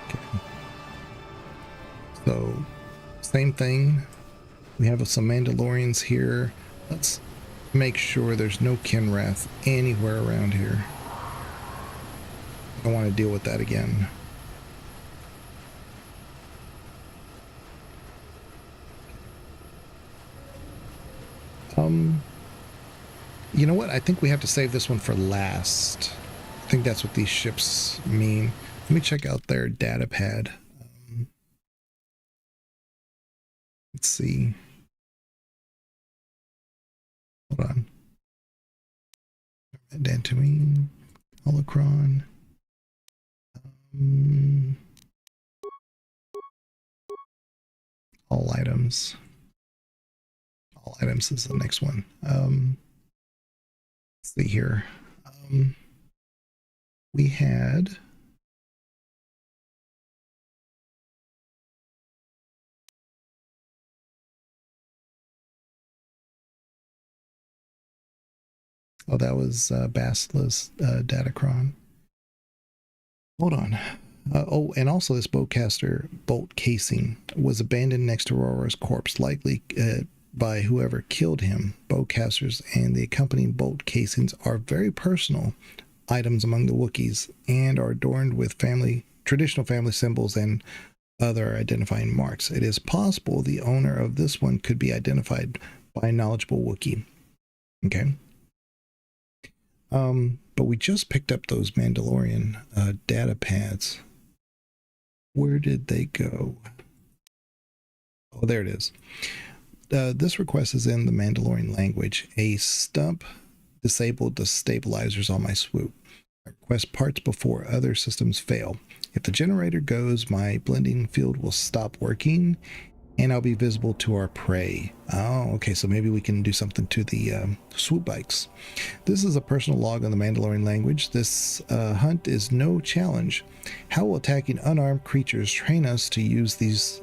Okay. So, same thing. We have some Mandalorians here. Let's make sure there's no Kinrath anywhere around here. I don't want to deal with that again. You know what? I think we have to save this one for last. I think that's what these ships mean. Let me check out their data pad. Let's see. Hold on. Dantooine, Holocron. All items. All items is the next one. Let's see here. We had oh, that was Basila's Datacron. Hold on. Oh, and also this bowcaster bolt casing was abandoned next to Aurora's corpse, likely by whoever killed him. Bowcasters and the accompanying bolt casings are very personal items among the Wookiees and are adorned with traditional family symbols and other identifying marks. It is possible the owner of this one could be identified by a knowledgeable Wookiee. Okay. But we just picked up those Mandalorian data pads. Where did they go? Oh, there it is. This request is in the Mandalorian language. A stump disabled the stabilizers on my swoop. I request parts before other systems fail. If the generator goes, my blending field will stop working and I'll be visible to our prey. Oh, okay, so maybe we can do something to the swoop bikes. This is a personal log on the Mandalorian language. This hunt is no challenge. How will attacking unarmed creatures train us to use these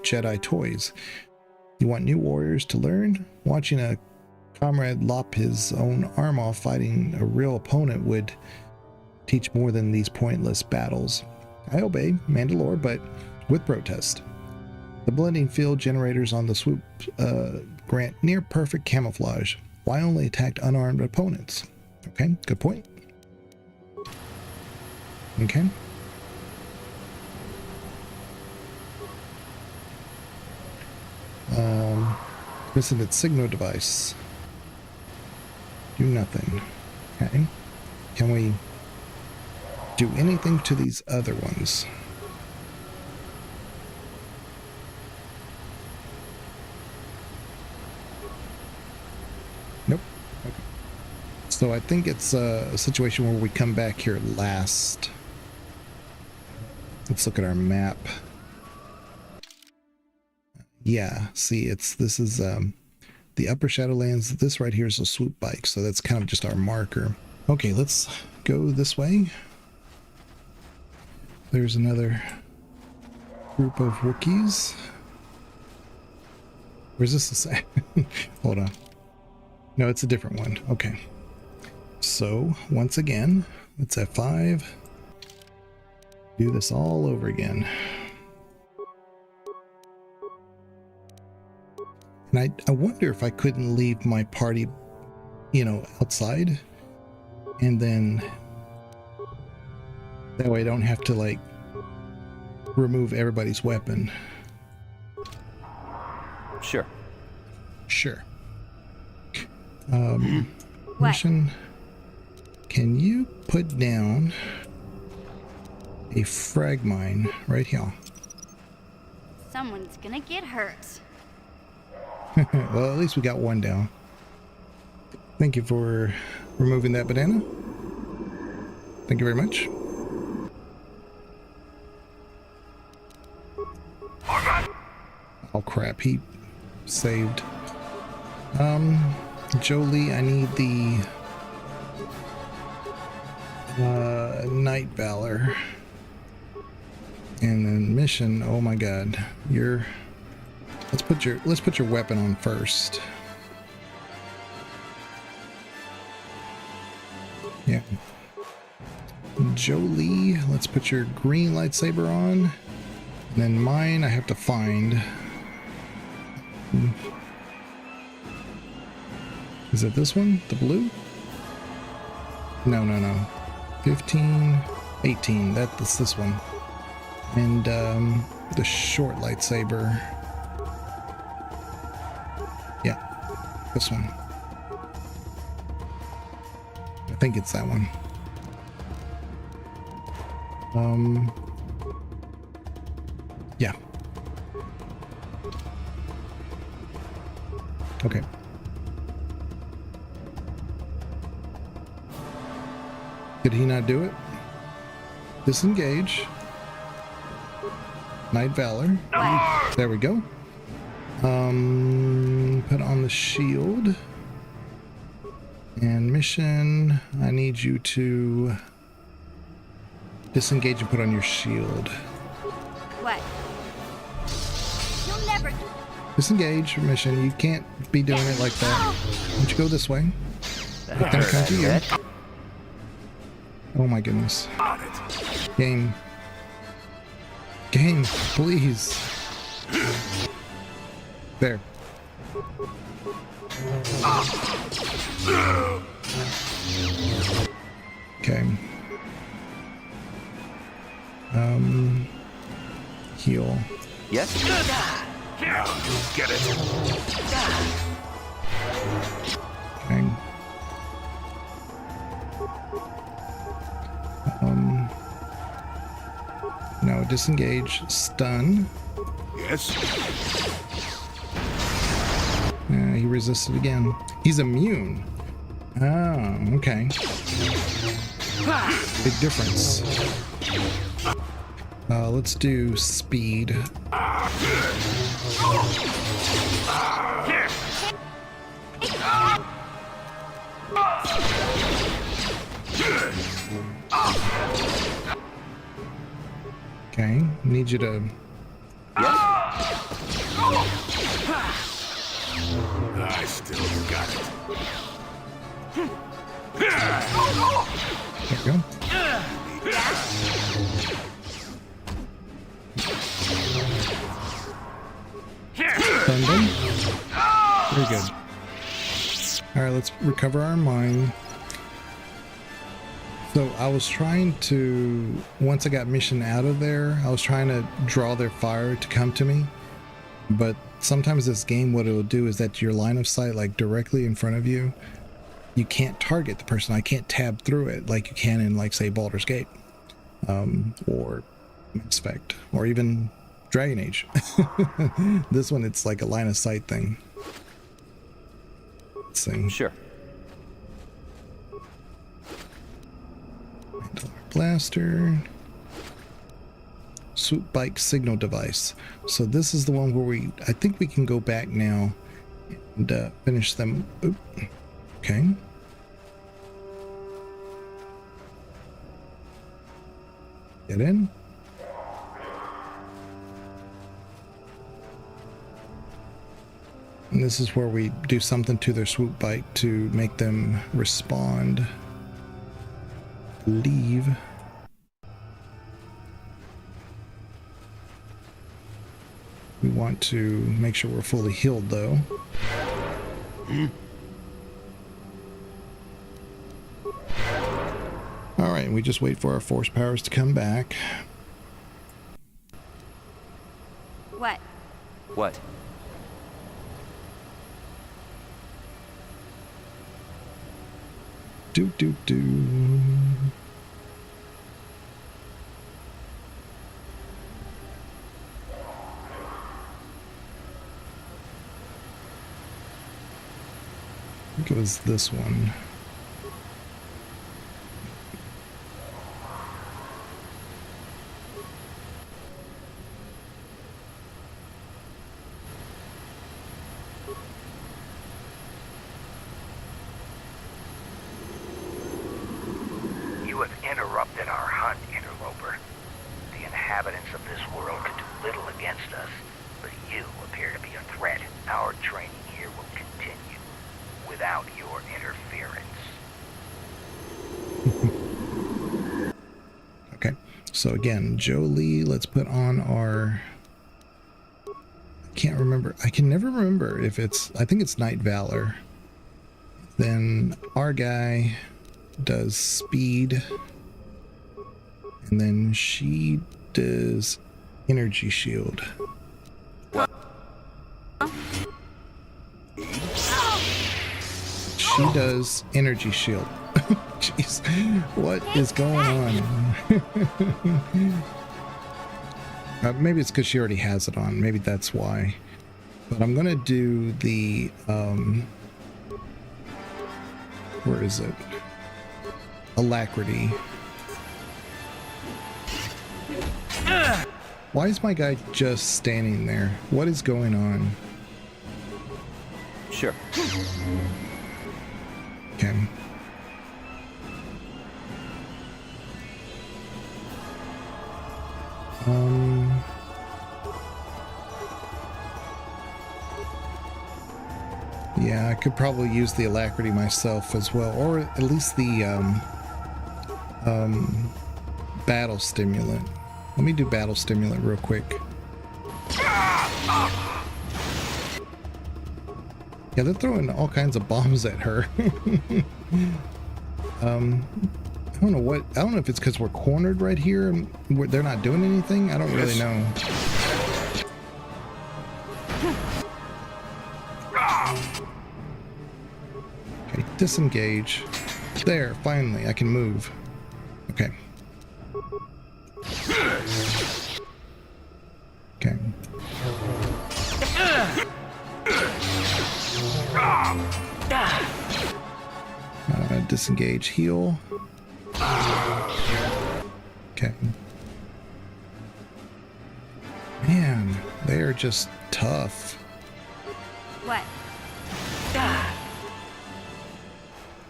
Jedi toys? You want new warriors to learn? Watching a comrade lop his own arm off fighting a real opponent would teach more than these pointless battles. I obey, Mandalore, but with protest. The blending field generators on the swoop grant near perfect camouflage. Why only attack unarmed opponents? Okay, good point. Okay. Missing its signal device. Do nothing. Okay. Can we do anything to these other ones? Nope. Okay. So I think it's a situation where we come back here last. Let's look at our map. Yeah, see, this is the Upper Shadowlands. This right here is a swoop bike, so that's kind of just our marker. Okay, let's go this way. There's another group of Wookiees. Where's this? Hold on. No, it's a different one. Okay. So, once again, it's F5. Do this all over again. And I wonder if I couldn't leave my party, outside. And then that way I don't have to, like, remove everybody's weapon. Sure. Sure. Mission. Can you put down a frag mine right here? Someone's gonna get hurt. Well, at least we got one down. Thank you for removing that banana. Thank you very much. Oh crap, he saved. Jolie, I need the Night Valor. And then mission, oh my god. Let's put your weapon on first. Yeah. Jolie, let's put your green lightsaber on. And then mine, I have to find. Is it this one? The blue? No. 15, 18. That's this one. And the short lightsaber. Yeah, this one. I think it's that one. Yeah. Okay. Did he not do it? Disengage. Night Valor. There we go. Put on the shield. And mission, I need you to disengage and put on your shield. What? You'll never... Disengage, mission. You can't be doing it like that. Why don't you go this way? Let them come to you. Oh my goodness. Game. Game, please. There. Okay. Heal. Yes? Now you get it. Okay. No, disengage, stun. Yes. He resisted again. He's immune. Oh, okay. Big difference. Let's do speed. Okay, need you to... I still got it. There we go. Stunned him. Very good. Alright, let's recover our mind. So I was trying to, once I got mission out of there, I was trying to draw their fire to come to me. But sometimes this game, what it'll do is that your line of sight, like directly in front of you, you can't target the person. I can't tab through it like you can in, like, say, Baldur's Gate, or Mass Effect, or even Dragon Age. This one, it's like a line of sight thing. Let's see. Sure. Blaster. Swoop bike signal device. So this is the one where I think we can go back now and finish them. Oop. Okay. Get in. And this is where we do something to their swoop bike to make them respond. Leave. We want to make sure we're fully healed, though. Alright, we just wait for our force powers to come back. What? What? Do. I think it was this one. You have interrupted our hunt, interloper. The inhabitants of this world can do little against us, but you appear to be a threat. Our training here will continue without your interference. So again, Jolie, let's put on our... I can't remember. I can never remember if it's... I think it's Night Valor. Then our guy does speed. And then she does energy shield. She does energy shield. Jeez, what is going on? Maybe it's because she already has it on. Maybe that's why. But I'm gonna do the where is it? Alacrity. Why is my guy just standing there? What is going on? Sure. Okay. Yeah, I could probably use the alacrity myself as well, or at least the battle stimulant. Let me do battle stimulant real quick. Yeah, they're throwing all kinds of bombs at her. I don't know what. I don't know if it's because we're cornered right here and they're not doing anything. I don't really know. Okay, disengage. There, finally, I can move. Okay. Okay. Disengage, heal. Okay. Man, they are just tough. What?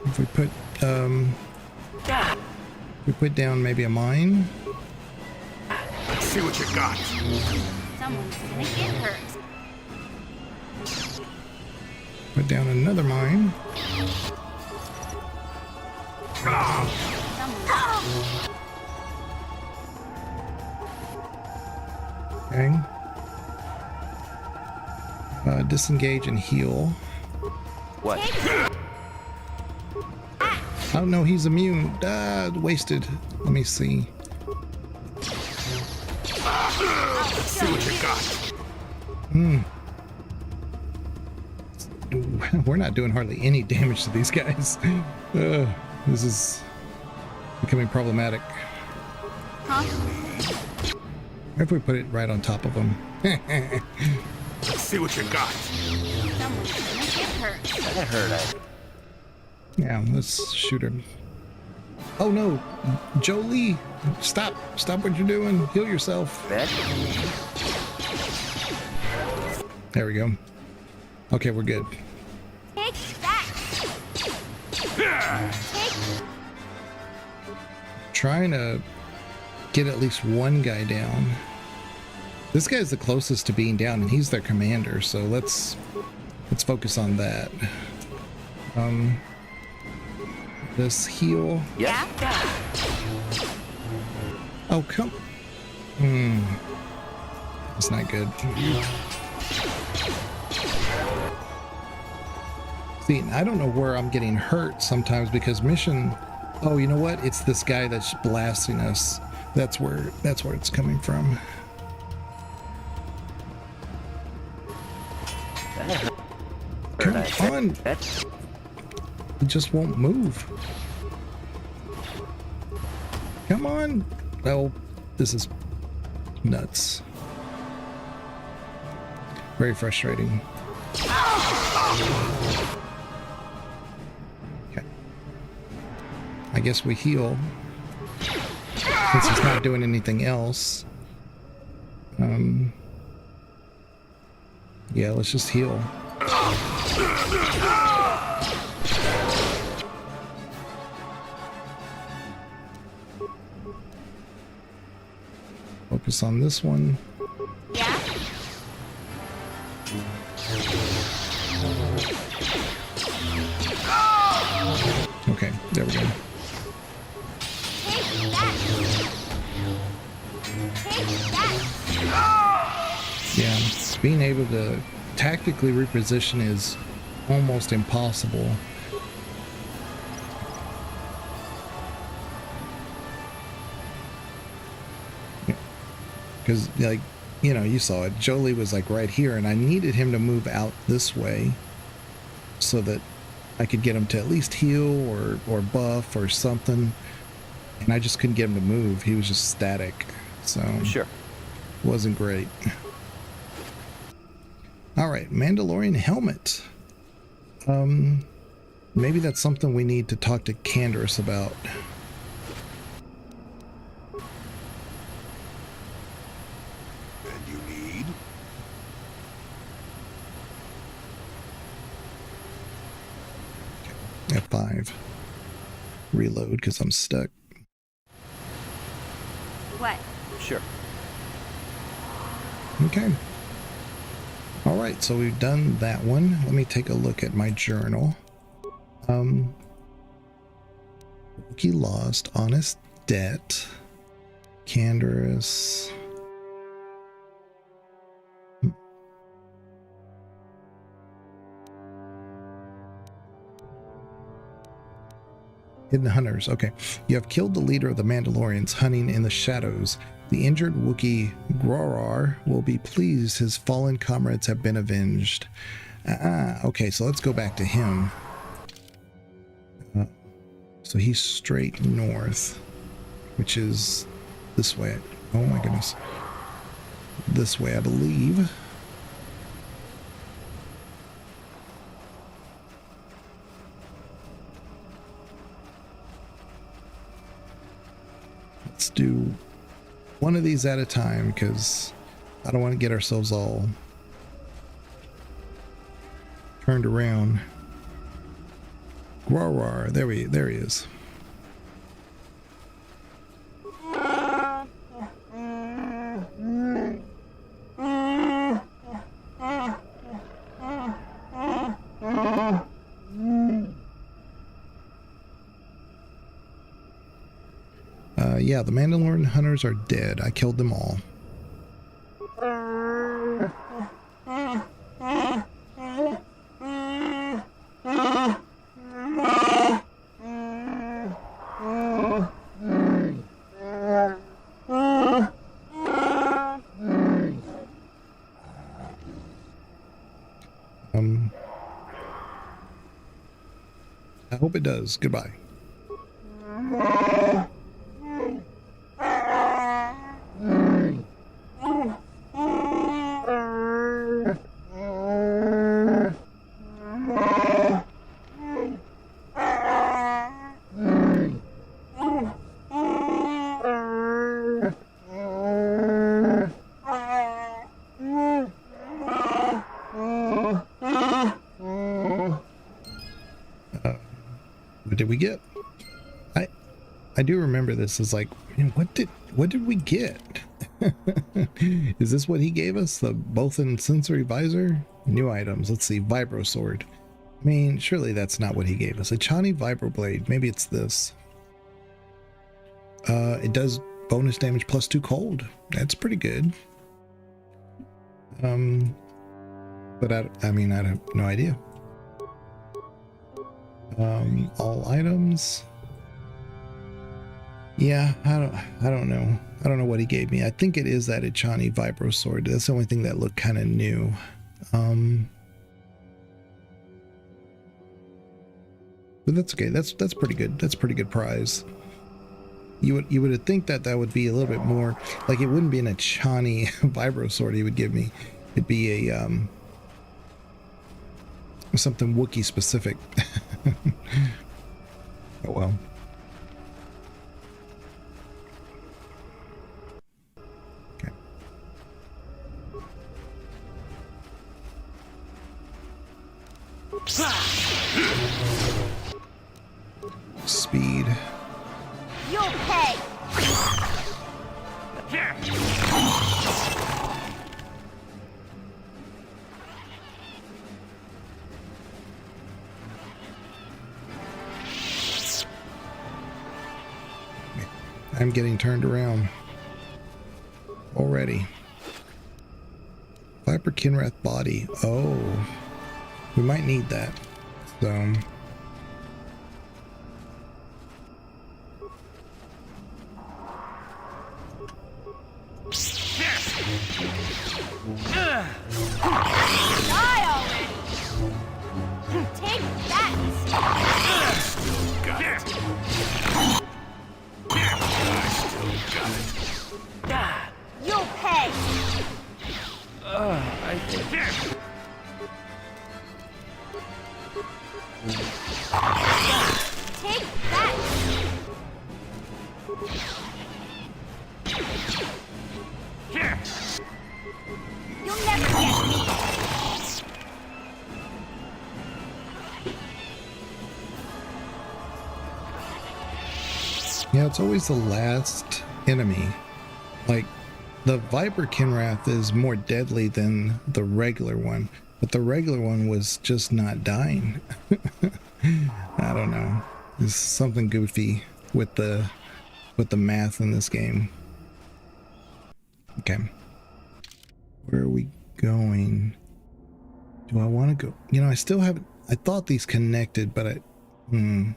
If we put we put down maybe a mine. Let's see what you got. Someone's gonna get hurt. Put down another mine. Okay. Disengage and heal. What? Oh no, he's immune. Wasted. Let me see. See what you got. We're not doing hardly any damage to these guys. This is becoming problematic. Huh? If we put it right on top of them. Let's see what you got. Someone's gonna get hurt. That hurt. Yeah, let's shoot her. Oh no, Jolie, stop what you're doing. Heal yourself. There we go. Okay, we're good. Take that. Trying to get at least one guy down. This guy's the closest to being down, and he's their commander. So let's focus on that. This heal. Yeah. Oh come. It's not good. See, I don't know where I'm getting hurt sometimes because mission. Oh, you know what? It's this guy that's blasting us. That's where it's coming from. Come on! He just won't move. Come on! Well, this is nuts. Very frustrating. Okay. I guess we heal. Since he's not doing anything else. Yeah, let's just heal. Focus on this one. Yeah. Okay, there we go. Yeah, being able to tactically reposition is almost impossible. Because, like, you know, you saw it. Jolie was like right here, and I needed him to move out this way so that I could get him to at least heal or buff or something. And I just couldn't get him to move. He was just static. So sure, wasn't great. All right, Mandalorian helmet. Maybe that's something we need to talk to Canderous about. And you need? F5. Reload because I'm stuck. What? Sure. Okay. All right, so we've done that one. Let me take a look at my journal. Wookiee lost, honest debt, Canderous. Hidden hunters. Okay. You have killed the leader of the Mandalorians hunting in the shadows. The injured Wookiee Grorar will be pleased his fallen comrades have been avenged. Okay, so let's go back to him. So he's straight north, which is this way. Oh my goodness. This way, I believe. Let's do one of these at a time because I don't want to get ourselves all turned around. Grorar, there he is. Yeah, the Mandalorian hunters are dead. I killed them all. I hope it does. Goodbye. What did we get? I do remember this as like, what did we get? Is this what he gave us? The Bothan sensory visor? New items. Let's see. Vibro sword. I mean, surely that's not what he gave us. A Chani vibroblade. Maybe it's this. It does bonus damage plus 2 cold. That's pretty good. But I mean, I have no idea. All items. Yeah, I don't know. I don't know what he gave me. I think it is that Ichani Vibro Sword. That's the only thing that looked kind of new. But that's okay. That's pretty good. That's a pretty good prize. You would think that would be a little bit more like it wouldn't be an Ichani Vibro Sword he would give me. It'd be a something Wookiee specific. Oh well. Speed. You'll pay. I'm getting turned around. already. Viper Kinrath body. Oh, we might need that. So. Die already! Take that! Still got it. I still got it. You'll pay! I think... Take that! You'll never get me! Yeah, it's always the last enemy. Like, the Viper Kinrath is more deadly than the regular one, but the regular one was just not dying. I don't know. There's something goofy with the math in this game. Okay. Where are we going? Do I want to go? You know, I still haven't... I thought these connected, but I'm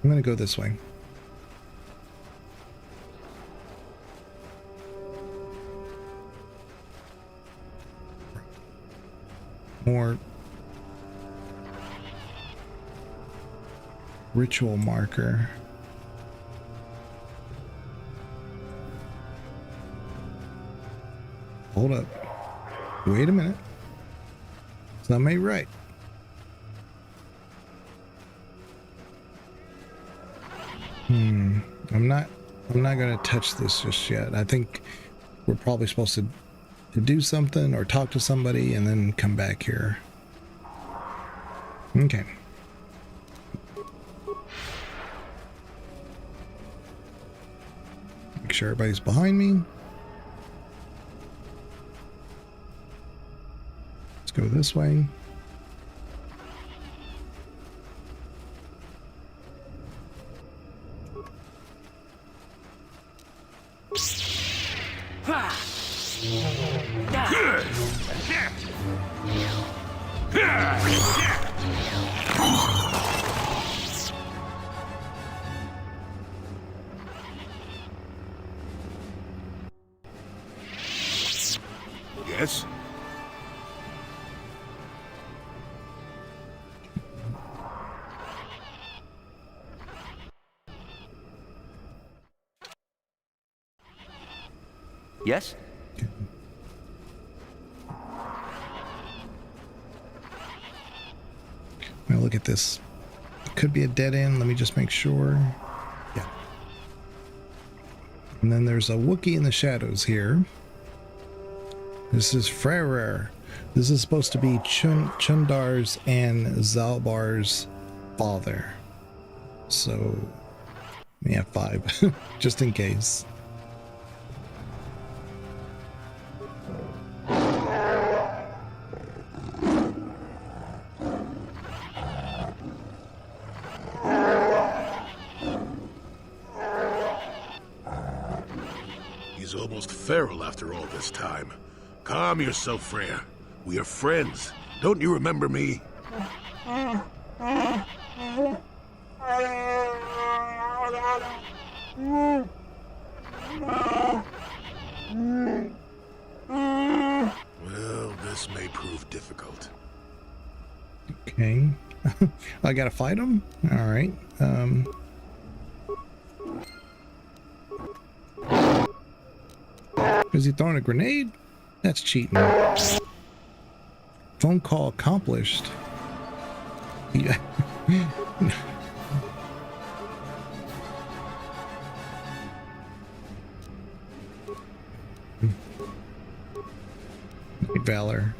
going to go this way. More ritual marker. Hold up. Wait a minute. Something ain't right. I'm not gonna touch this just yet. I think we're probably supposed to do something or talk to somebody and then come back here. Okay. Make sure everybody's behind me. Let's go this way. Yes? Yes? Now look at this. It could be a dead end. Let me just make sure. Yeah. And then there's a Wookiee in the shadows here. This is Frerer. This is supposed to be Chundar's and Zalbar's father. So, yeah, 5, just in case. He's almost feral after all this time. Calm yourself, Freya. We are friends. Don't you remember me? Well, this may prove difficult. Okay. I gotta fight him? Alright. Is he throwing a grenade? That's cheating. Phone call accomplished. Yeah. Valor.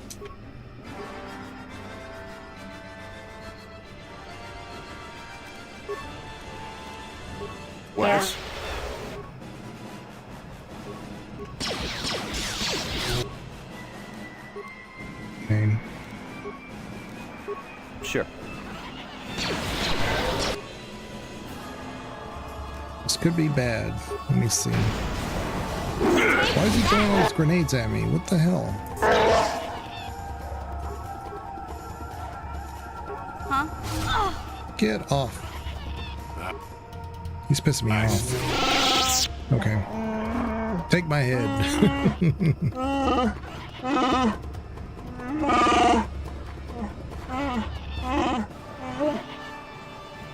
Wes? Okay. Sure. Let's could be bad. Let me see. Why is he throwing all these grenades at me? What the hell? Huh? Get off. He's pissing me off. Okay. Take my head.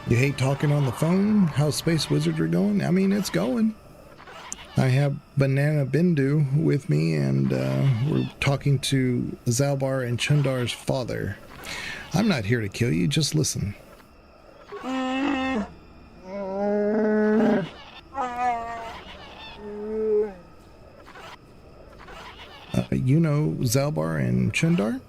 You hate talking on the phone? How's Space Wizardry going? I mean, it's going. I have Banana Bindu with me, and we're talking to Zalbar and Chundar's father. I'm not here to kill you, just listen. You know Zalbar and Chundar?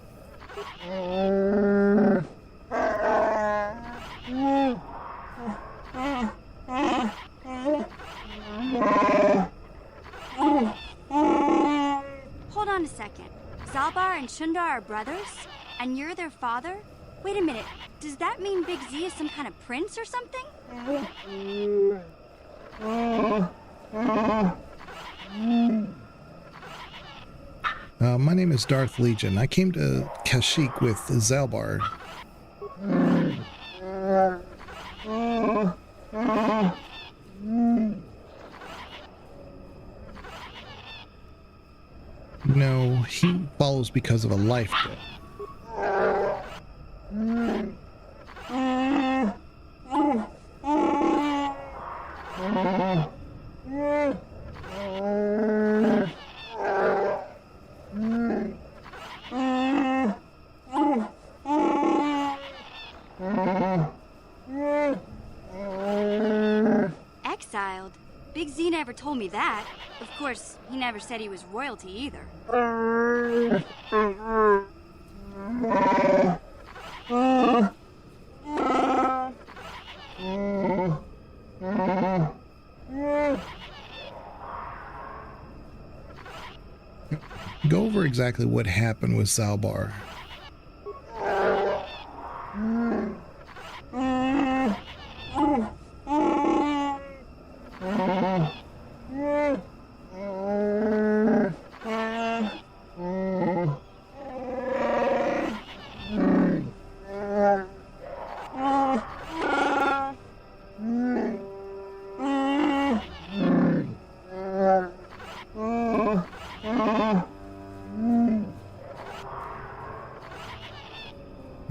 Hold on a second. Zalbar and Chundar are brothers? And you're their father? Wait a minute. Does that mean Big Z is some kind of prince or something? My name is Darth Legion. I came to Kashyyyk with Zalbar. No, he follows because of a life debt. Exiled? Big Z never told me that. Of course, he never said he was royalty either. Go over exactly what happened with Zalbar.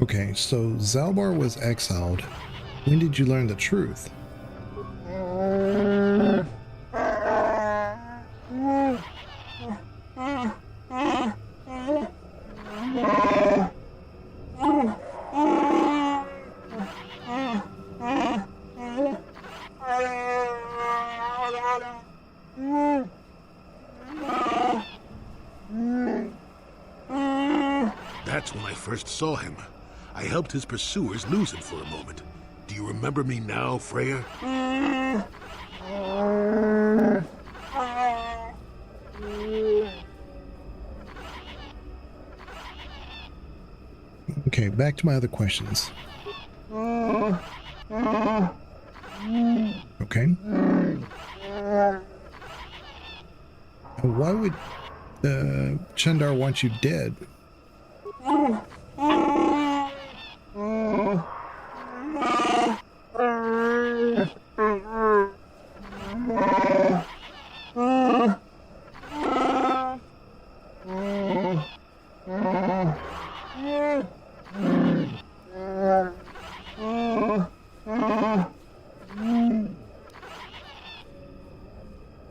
Okay, so Zalbar was exiled. When did you learn the truth? That's when I first saw him. I helped his pursuers lose him for a moment. Do you remember me now, Freya? Okay, back to my other questions. Okay. Why would Chundar want you dead?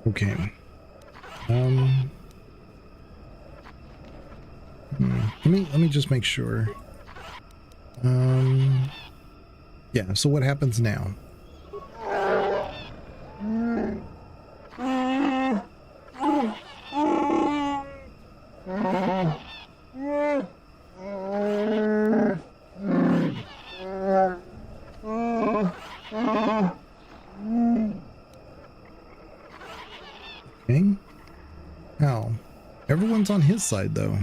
Okay. Let me just make sure. Yeah, so what happens now? Okay. How? Everyone's on his side, though.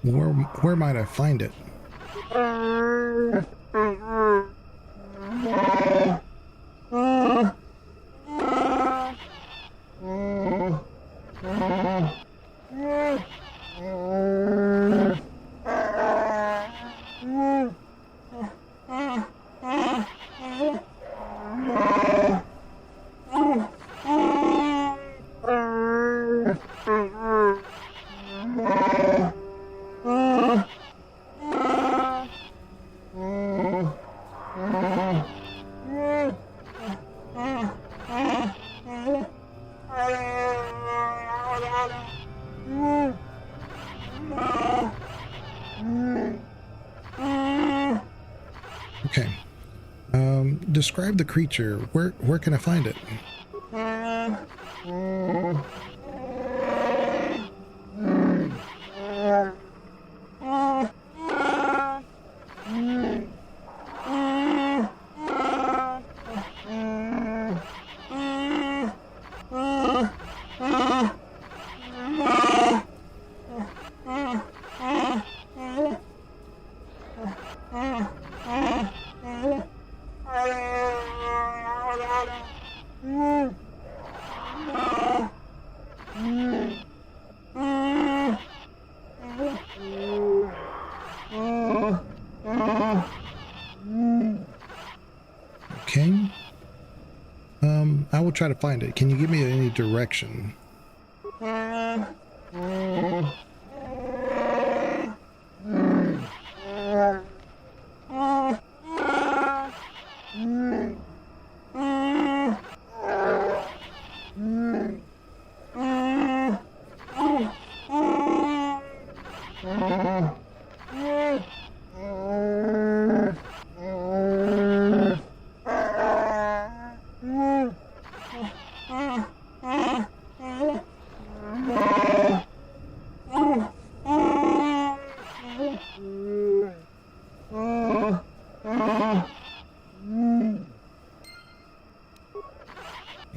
Where might I find it? Okay. Describe the creature. Where can I find it? Okay. I will try to find it. Can you give me any direction?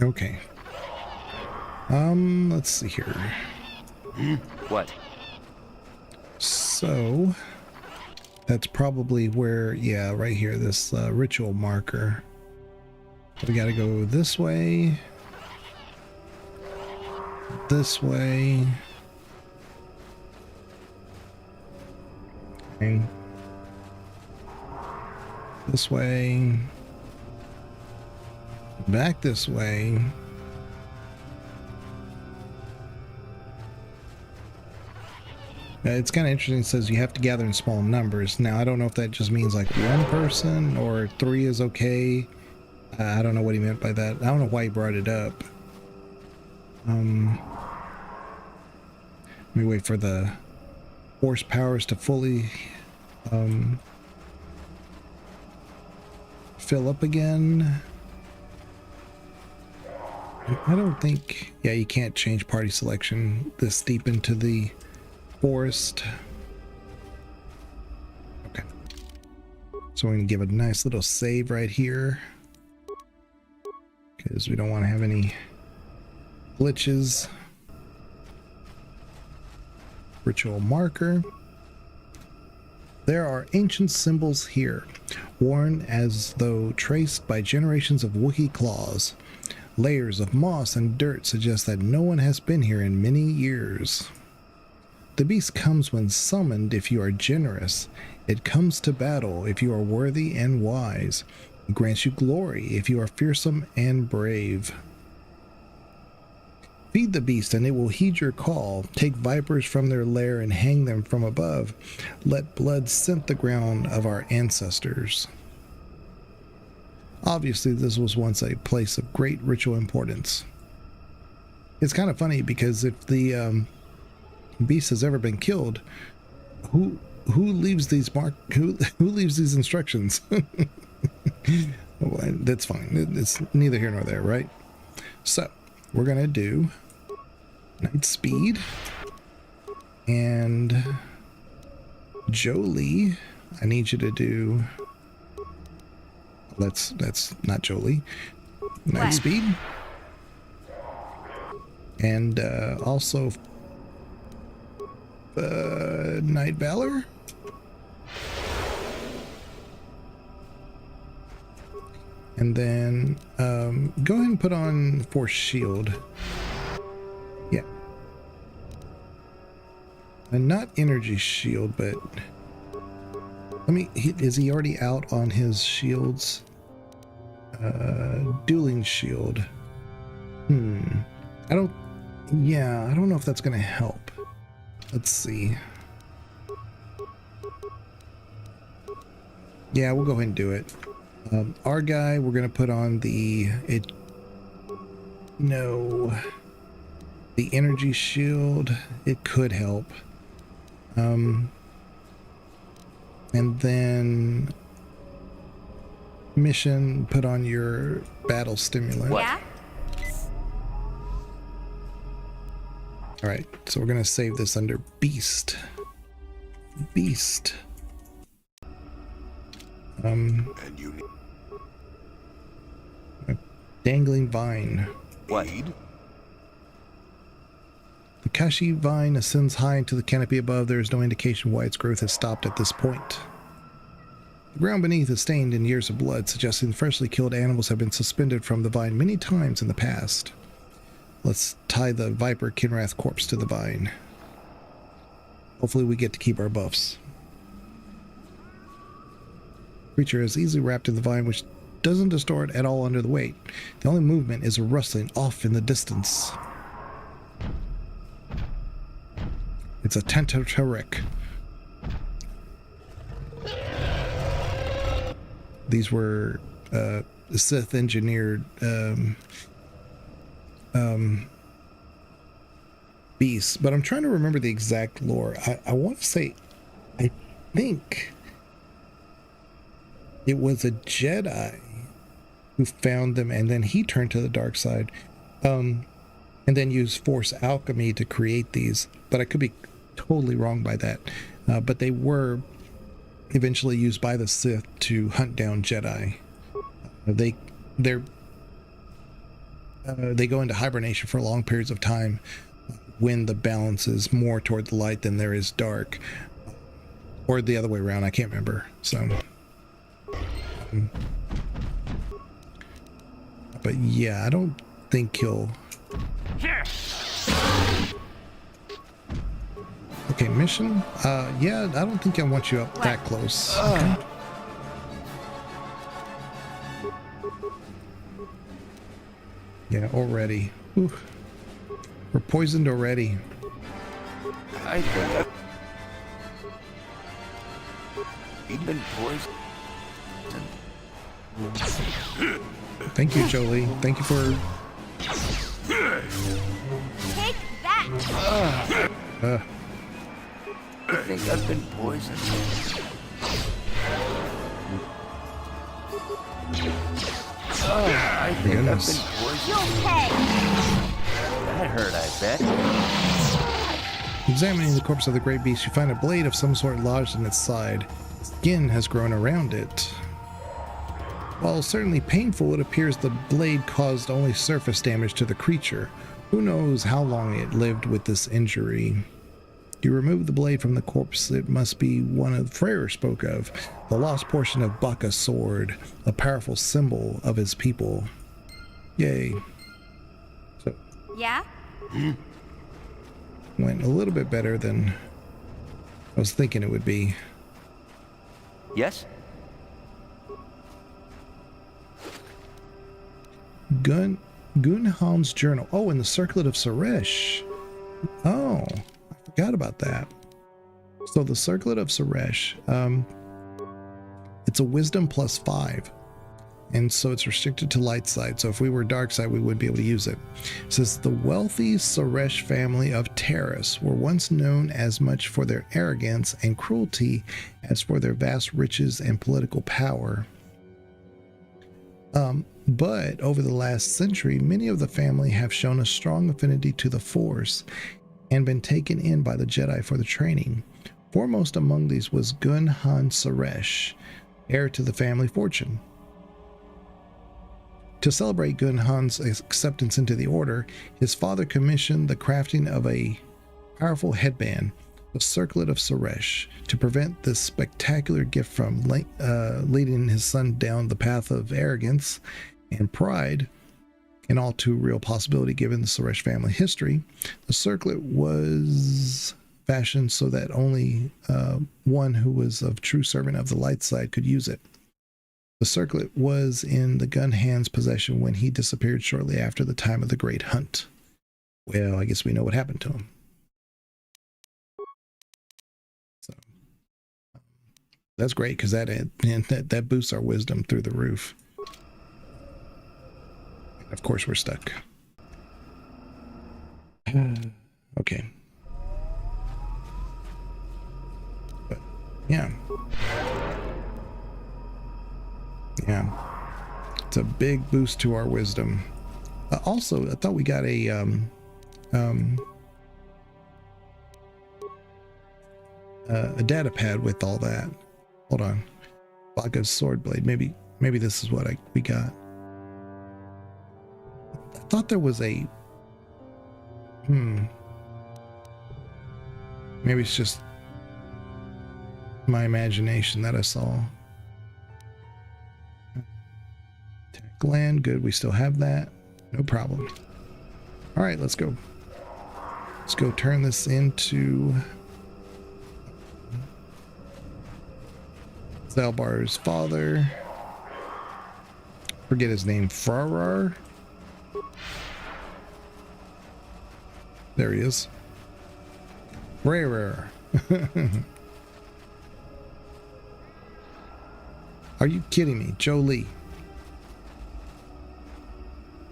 Okay. Let's see here. What? So, that's probably where, yeah, right here, this ritual marker. We gotta go this way. This way. Okay. This way. Back this way. It's kind of interesting. It says you have to gather in small numbers. Now, I don't know if that just means like one person or 3 is okay. I don't know what he meant by that. I don't know why he brought it up. Let me wait for the force powers to fully fill up again. I don't think... Yeah, you can't change party selection this deep into the forest. Okay. So we're going to give a nice little save right here, because we don't want to have any glitches. Ritual marker. There are ancient symbols here, worn as though traced by generations of Wookiee claws. Layers of moss and dirt suggest that no one has been here in many years. The beast comes when summoned if you are generous. It comes to battle if you are worthy and wise. It grants you glory if you are fearsome and brave. Feed the beast and it will heed your call. Take vipers from their lair and hang them from above. Let blood scent the ground of our ancestors. Obviously, this was once a place of great ritual importance. It's kind of funny because if the beast has ever been killed, who leaves these who leaves these instructions? Well, that's fine. It's neither here nor there, right? So we're gonna do night speed and Jolie. I need you to do. That's not Jolie. Night speed. And also Night Valor. And then go ahead and put on Force Shield. Yeah. And not Energy Shield, but let me, is he already out on his shields? Dueling Shield. I don't know if that's gonna help. Let's see. Yeah, we'll go ahead and do it. Our guy, we're gonna put on the Energy Shield. It could help. And then Mission, put on your battle stimulant. Yeah? All right, so we're gonna save this under Beast. And you a dangling vine. What? The Kashi vine ascends high into the canopy above. There is no indication why its growth has stopped at this point. The ground beneath is stained in years of blood, suggesting freshly killed animals have been suspended from the vine many times in the past. Let's tie the Viper Kinrath corpse to the vine. Hopefully we get to keep our buffs. Creature is easily wrapped in the vine, which doesn't distort at all under the weight. The only movement is a rustling off in the distance. It's a Tentatoric. These were Sith engineered beasts, but I'm trying to remember the exact lore. I want to say, I think it was a Jedi who found them, and then he turned to the dark side, and then used Force alchemy to create these. But I could be totally wrong by that. But they were eventually used by the Sith to hunt down Jedi. They go into hibernation for long periods of time when the balance is more toward the light than there is dark, or the other way around. I can't remember. So, but yeah, I don't think he'll. Okay, mission. Yeah, I don't think I want you up that close. Okay. Yeah, already. Ooh. We're poisoned already. I think I've been poisoned. Thank you, Jolie. Thank you for... Take that! I think I've been poisoned. I think I've been poisoned. You'll pay! That hurt, I bet. Examining the corpse of the great beast, you find a blade of some sort lodged in its side. Skin has grown around it. While certainly painful, it appears the blade caused only surface damage to the creature. Who knows how long it lived with this injury. You remove the blade from the corpse. It must be one of Freyr spoke of, the lost portion of Baka's sword, a powerful symbol of his people. Yay. So, Yeah? went a little bit better than I was thinking it would be. Yes? Gunhan's journal. Oh, in the Circlet of Suresh. Oh, I forgot about that. So the Circlet of Suresh, it's a wisdom +5. And so it's restricted to light side. So if we were dark side, we wouldn't be able to use it. It says the wealthy Suresh family of Terrace were once known as much for their arrogance and cruelty as for their vast riches and political power. But over the last century, many of the family have shown a strong affinity to the Force and been taken in by the Jedi for the training. Foremost among these was Gunhan Suresh, heir to the family fortune. To celebrate Gunhan's acceptance into the order, his father commissioned the crafting of a powerful headband. the Circlet of Suresh, to prevent this spectacular gift from leading his son down the path of arrogance and pride, an all too real possibility given the Suresh family history. The circlet was fashioned so that only one who was a true servant of the light side could use it. The circlet was in the gun hand's possession when he disappeared shortly after the time of the Great Hunt. Well, I guess we know what happened to him. So that's great, because that boosts our wisdom through the roof. Of course, we're stuck. Okay. But yeah. Yeah. It's a big boost to our wisdom. Also, I thought we got a data pad with all that. Hold on. Baka's sword blade. Maybe this is what we got. I thought there was a maybe it's just my imagination that I saw. Attack land, good, we still have that. No problem. All right, let's go. Let's go turn this into Zalbar's father. Forget his name. Farar. There he is. Rarer. Are you kidding me? Jolie.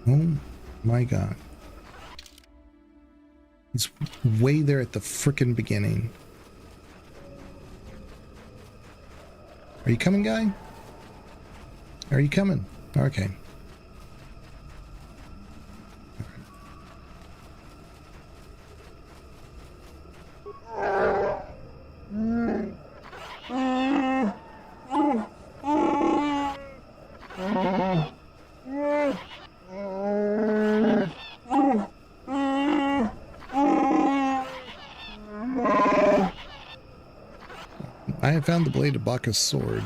Oh my god. He's way there at the frickin' beginning. Are you coming, guy? Are you coming? Okay. I have found the blade of Baka's sword.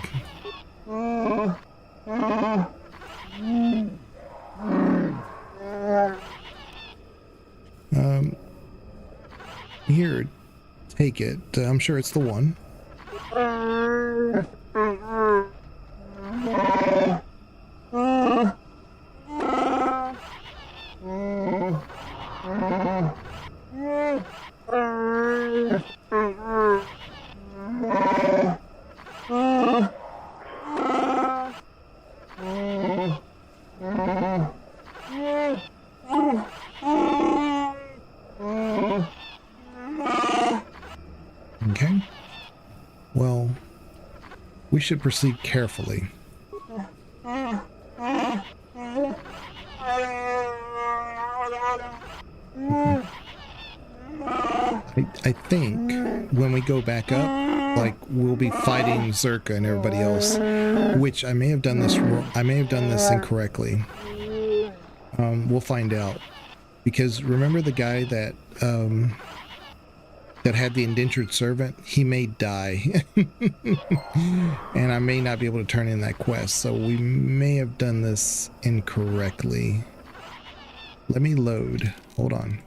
Here, take it. I'm sure it's the one. Okay. Well, we should proceed carefully. I think when we go back up, like, we'll be fighting Zerka and everybody else, which I may have done this wrong. I may have done this incorrectly. We'll find out, because remember the guy that that had the indentured servant? He may die, and I may not be able to turn in that quest. So we may have done this incorrectly. Let me load. Hold on.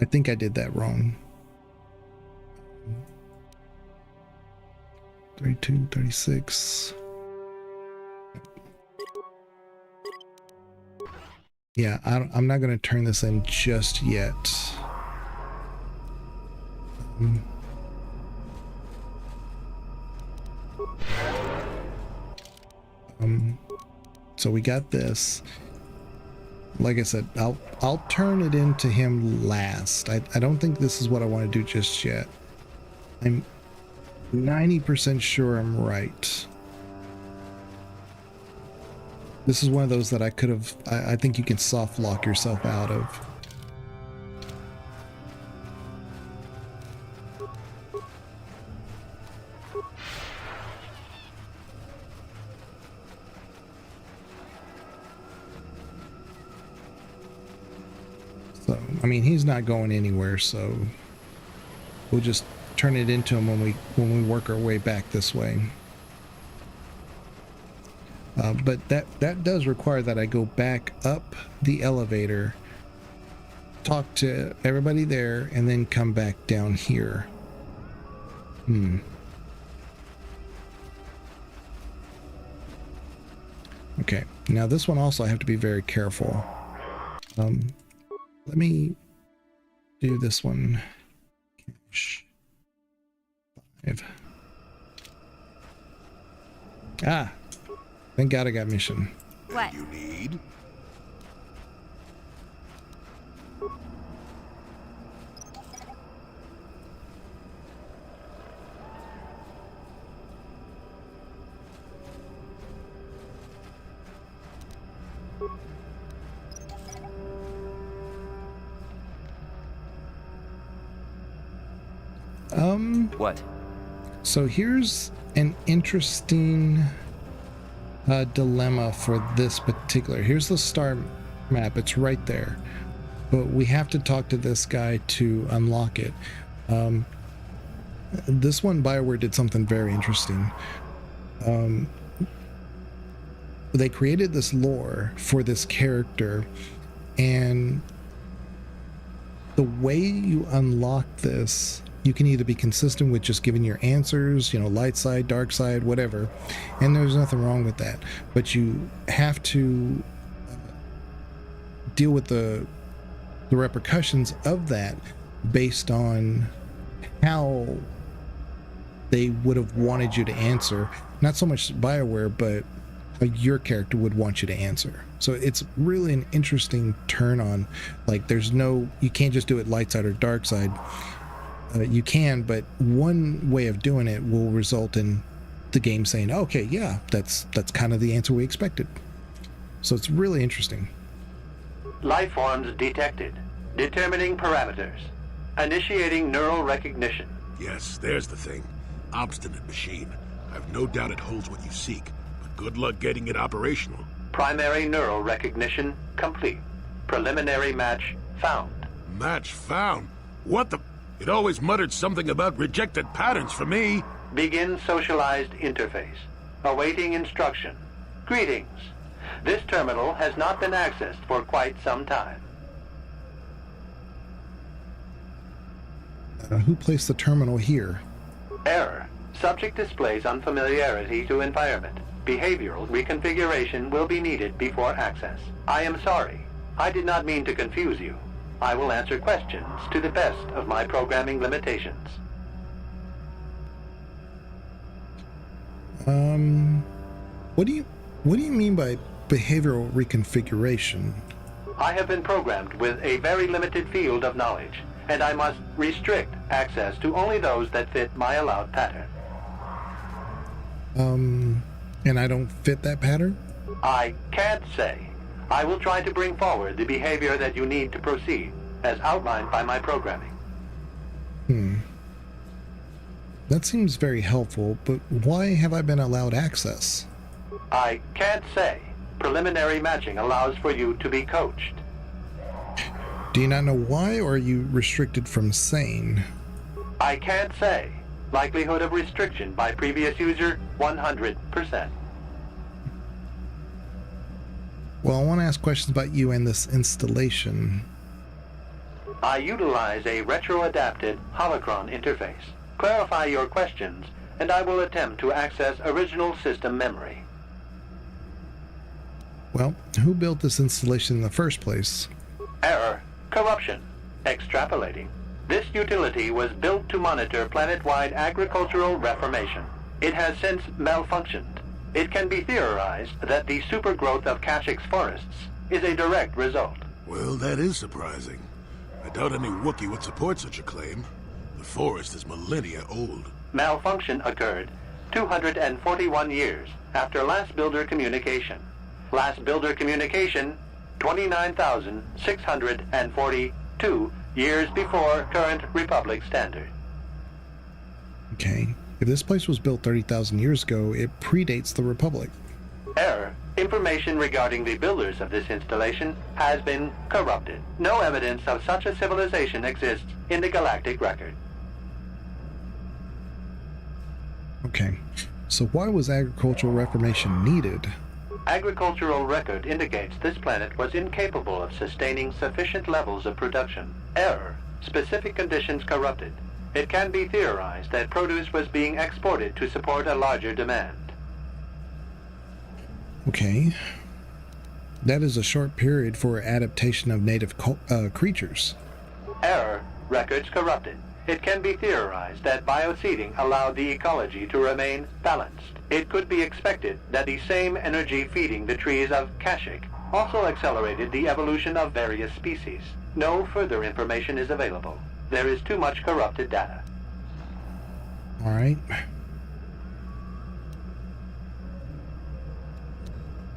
I think I did that wrong. 32, 36. Yeah, I'm not going to turn this in just yet. So we got this. Like I said, I'll turn it into him last. I don't think this is what I want to do just yet. I'm 90% sure I'm right. This is one of those that I could have, I think you can soft lock yourself out of. So, I mean, he's not going anywhere, so we'll just turn it into them when we work our way back this way. But that does require that I go back up the elevator, talk to everybody there, and then come back down here. Okay, now this one also I have to be very careful. Let me do this one. Cache 5. Ah, thank God I got mission. What? You need? What? So here's an interesting dilemma for this particular. Here's the star map. It's right there, but we have to talk to this guy to unlock it. This one, BioWare did something very interesting. They created this lore for this character, and the way you unlock this, you can either be consistent with just giving your answers, you know, light side, dark side, whatever, and there's nothing wrong with that, but you have to deal with the repercussions of that based on how they would have wanted you to answer. Not so much BioWare, but your character would want you to answer. So it's really an interesting turn on, like, you can't just do it light side or dark side. You can, but one way of doing it will result in the game saying, okay, yeah, that's kind of the answer we expected. So it's really interesting. Life forms detected. Determining parameters. Initiating neural recognition. Yes, there's the thing. Obstinate machine. I've no doubt it holds what you seek, but good luck getting it operational. Primary neural recognition complete. Preliminary match found. Match found? What the... It always muttered something about rejected patterns for me. Begin socialized interface. Awaiting instruction. Greetings. This terminal has not been accessed for quite some time. Who placed the terminal here? Error. Subject displays unfamiliarity to environment. Behavioral reconfiguration will be needed before access. I am sorry. I did not mean to confuse you. I will answer questions to the best of my programming limitations. What do you mean by behavioral reconfiguration? I have been programmed with a very limited field of knowledge, and I must restrict access to only those that fit my allowed pattern. And I don't fit that pattern? I can't say. I will try to bring forward the behavior that you need to proceed, as outlined by my programming. That seems very helpful, but why have I been allowed access? I can't say. Preliminary matching allows for you to be coached. Do you not know why, or are you restricted from saying? I can't say. Likelihood of restriction by previous user, 100%. Well, I want to ask questions about you and this installation. I utilize a retro-adapted holocron interface. Clarify your questions, and I will attempt to access original system memory. Well, who built this installation in the first place? Error. Corruption. Extrapolating. This utility was built to monitor planet-wide agricultural reformation. It has since malfunctioned. It can be theorized that the supergrowth of Kashyk's forests is a direct result. Well, that is surprising. I doubt any Wookiee would support such a claim. The forest is millennia old. Malfunction occurred 241 years after last builder communication. Last builder communication, 29,642 years before current Republic standard. Okay. If this place was built 30,000 years ago, it predates the Republic. Error. Information regarding the builders of this installation has been corrupted. No evidence of such a civilization exists in the galactic record. Okay. So why was agricultural reformation needed? Agricultural record indicates this planet was incapable of sustaining sufficient levels of production. Error. Specific conditions corrupted. It can be theorized that produce was being exported to support a larger demand. Okay. That is a short period for adaptation of native creatures. Error. Records corrupted. It can be theorized that bioseeding allowed the ecology to remain balanced. It could be expected that the same energy feeding the trees of Kashyyyk also accelerated the evolution of various species. No further information is available. There is too much corrupted data. All right.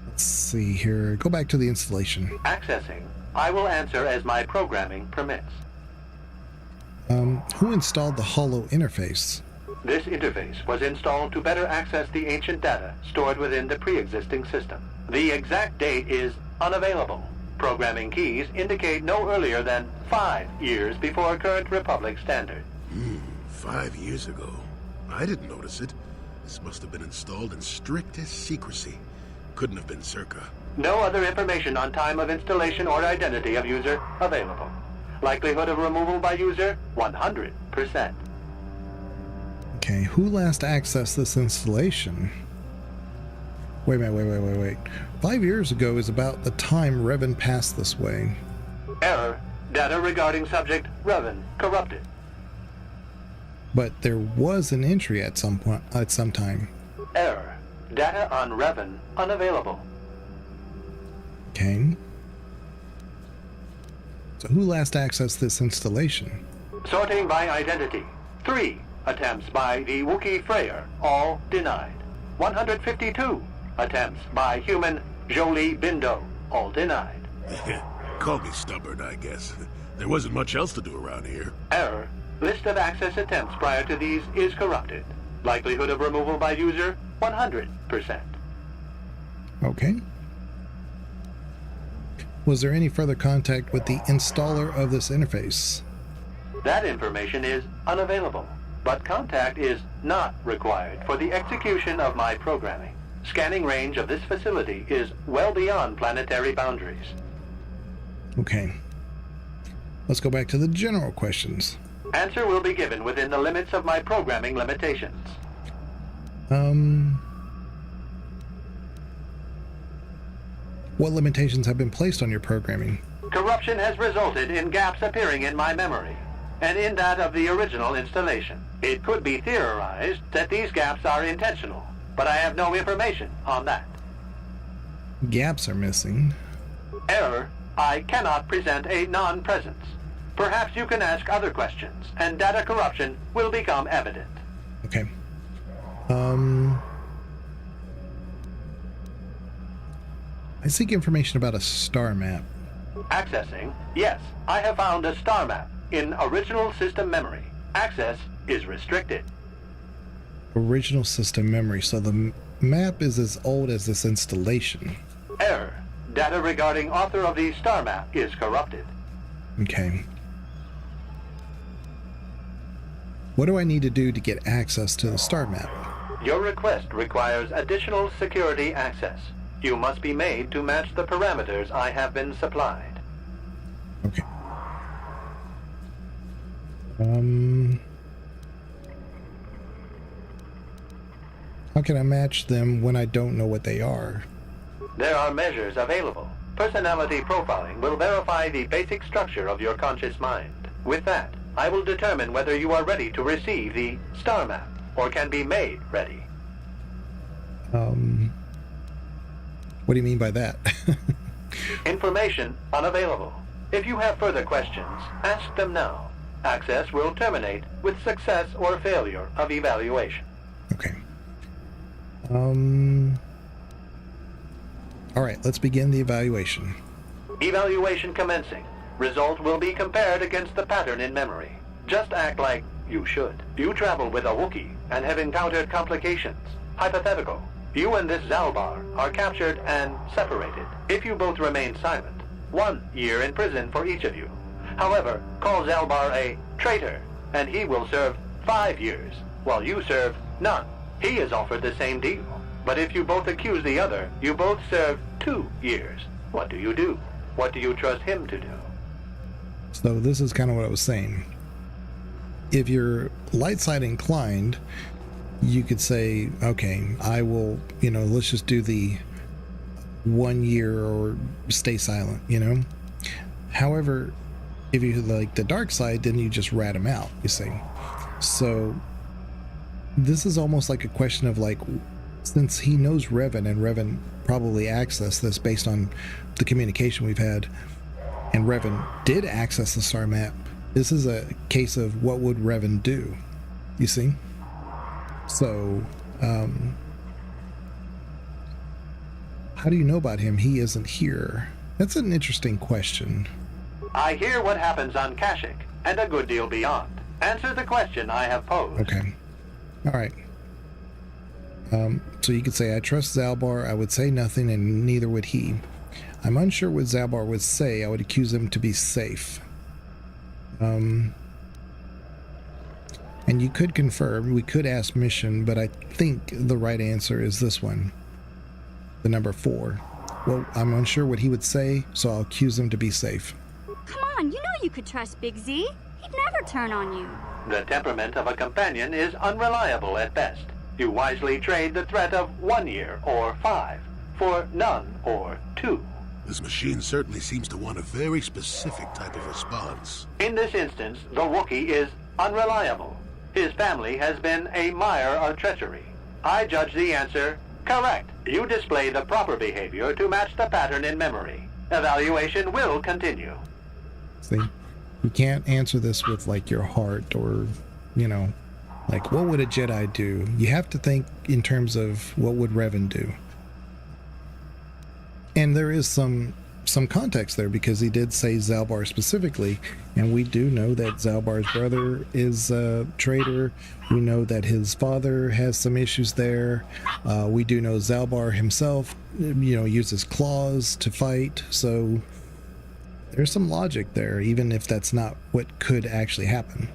Let's see here. Go back to the installation. Accessing. I will answer as my programming permits. Who installed the Holo interface? This interface was installed to better access the ancient data stored within the pre-existing system. The exact date is unavailable. Programming keys indicate no earlier than 5 years before current Republic standard. 5 years ago. I didn't notice it. This must have been installed in strictest secrecy. Couldn't have been Circa. No other information on time of installation or identity of user available. Likelihood of removal by user, 100%. Okay, who last accessed this installation? Wait a minute, wait. 5 years ago is about the time Revan passed this way. Error. Data regarding subject Revan corrupted. But there was an entry at some point, at some time. Error. Data on Revan unavailable. Okay. So who last accessed this installation? Sorting by identity. 3 attempts by the Wookiee Freyr, all denied. 152 attempts by human Jolie Bindo, all denied. Call me stubborn, I guess. There wasn't much else to do around here. Error. List of access attempts prior to these is corrupted. Likelihood of removal by user, 100%. Okay. Was there any further contact with the installer of this interface? That information is unavailable, but contact is not required for the execution of my programming. Scanning range of this facility is well beyond planetary boundaries. Okay. Let's go back to the general questions. Answer will be given within the limits of my programming limitations. What limitations have been placed on your programming? Corruption has resulted in gaps appearing in my memory, and in that of the original installation. It could be theorized that these gaps are intentional, but I have no information on that. Gaps are missing. Error. I cannot present a non-presence. Perhaps you can ask other questions, and data corruption will become evident. Okay. I seek information about a star map. Accessing. Yes, I have found a star map in original system memory. Access is restricted. Original system memory. So the map is as old as this installation. Error. Data regarding author of the star map is corrupted. Okay. What do I need to do to get access to the star map? Your request requires additional security access. You must be made to match the parameters I have been supplied. Okay. How can I match them when I don't know what they are? There are measures available. Personality profiling will verify the basic structure of your conscious mind. With that, I will determine whether you are ready to receive the star map, or can be made ready. What do you mean by that? Information unavailable. If you have further questions, ask them now. Access will terminate with success or failure of evaluation. Okay. All right, let's begin the evaluation. Evaluation commencing. Result will be compared against the pattern in memory. Just act like you should. You travel with a Wookiee and have encountered complications. Hypothetical. You and this Zalbar are captured and separated. If you both remain silent, 1 year in prison for each of you. However, call Zalbar a traitor, and he will serve 5 years, while you serve none. He is offered the same deal. But if you both accuse the other, you both serve 2 years. What do you do? What do you trust him to do? So this is kind of what I was saying. If you're light side inclined, you could say, okay, I will, let's just do the 1 year or stay silent, However, if you like the dark side, then you just rat him out, you see. So this is almost like a question of like, since he knows Revan, and Revan probably accessed this based on the communication we've had, and Revan did access the star map, this is a case of what would Revan do, you see? So, how do you know about him? He isn't here. That's an interesting question. I hear what happens on Kashyyyk, and a good deal beyond. Answer the question I have posed. Okay. All right. So you could say, I trust Zalbar. I would say nothing, and neither would he. I'm unsure what Zalbar would say. I would accuse him to be safe. And you could confirm. We could ask mission, but I think the right answer is this one. The number 4. Well, I'm unsure what he would say, so I'll accuse him to be safe. Come on, you know you could trust Big Z. He'd never turn on you. The temperament of a companion is unreliable at best. You wisely trade the threat of 1 year or 5 for none or 2. This machine certainly seems to want a very specific type of response. In this instance, the Wookiee is unreliable. His family has been a mire of treachery. I judge the answer correct. You display the proper behavior to match the pattern in memory. Evaluation will continue. See, you can't answer this with like your heart or, like what would a Jedi do? You have to think in terms of what would Revan do. And there is some context there because he did say Zalbar specifically, and we do know that Zalbar's brother is a traitor. We know that his father has some issues there. We do know Zalbar himself, uses claws to fight. So there's some logic there, even if that's not what could actually happen.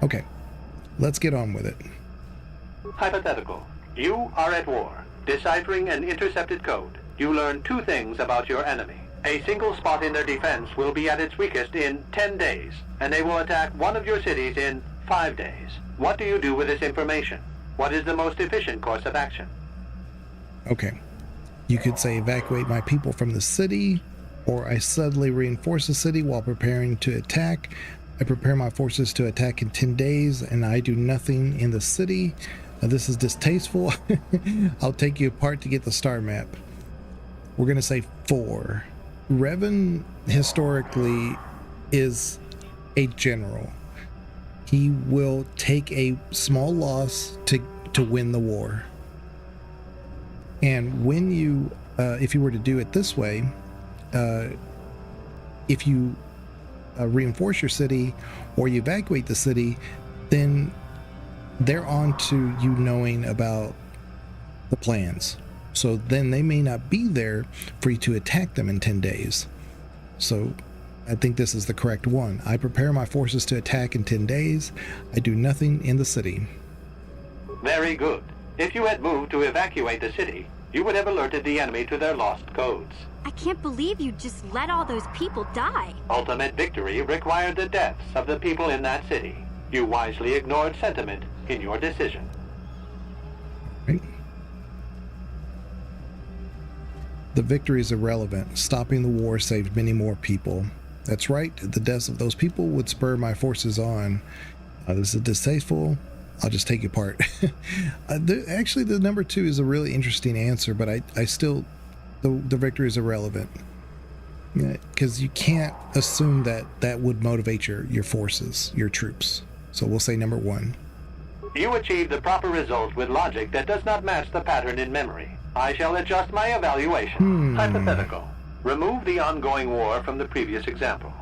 Okay, let's get on with it. Hypothetical. You are at war, deciphering an intercepted code. You learn 2 things about your enemy. A single spot in their defense will be at its weakest in 10 days, and they will attack one of your cities in 5 days. What do you do with this information? What is the most efficient course of action? Okay. You could say evacuate my people from the city, or I subtly reinforce the city while preparing to attack. I prepare my forces to attack in 10 days, and I do nothing in the city. This is distasteful. I'll take you apart to get the star map. We're going to say 4. Revan historically is a general. He will take a small loss to win the war. And when you, if you were to do it this way, if you reinforce your city or you evacuate the city, then they're on to you knowing about the plans. So then they may not be there for you to attack them in 10 days. So I think this is the correct one. I prepare my forces to attack in 10 days. I do nothing in the city. Very good. If you had moved to evacuate the city, you would have alerted the enemy to their lost codes. I can't believe you just let all those people die. Ultimate victory required the deaths of the people in that city. You wisely ignored sentiment in your decision. Right. The victory is irrelevant. Stopping the war saved many more people. That's right. The deaths of those people would spur my forces on. This is distasteful. I'll just take you apart. Actually, the number 2 is a really interesting answer, but I still, the victory is irrelevant. Because you can't assume that would motivate your forces, your troops. So we'll say number 1. You achieved the proper result with logic that does not match the pattern in memory. I shall adjust my evaluation. Hypothetical. Remove the ongoing war from the previous example.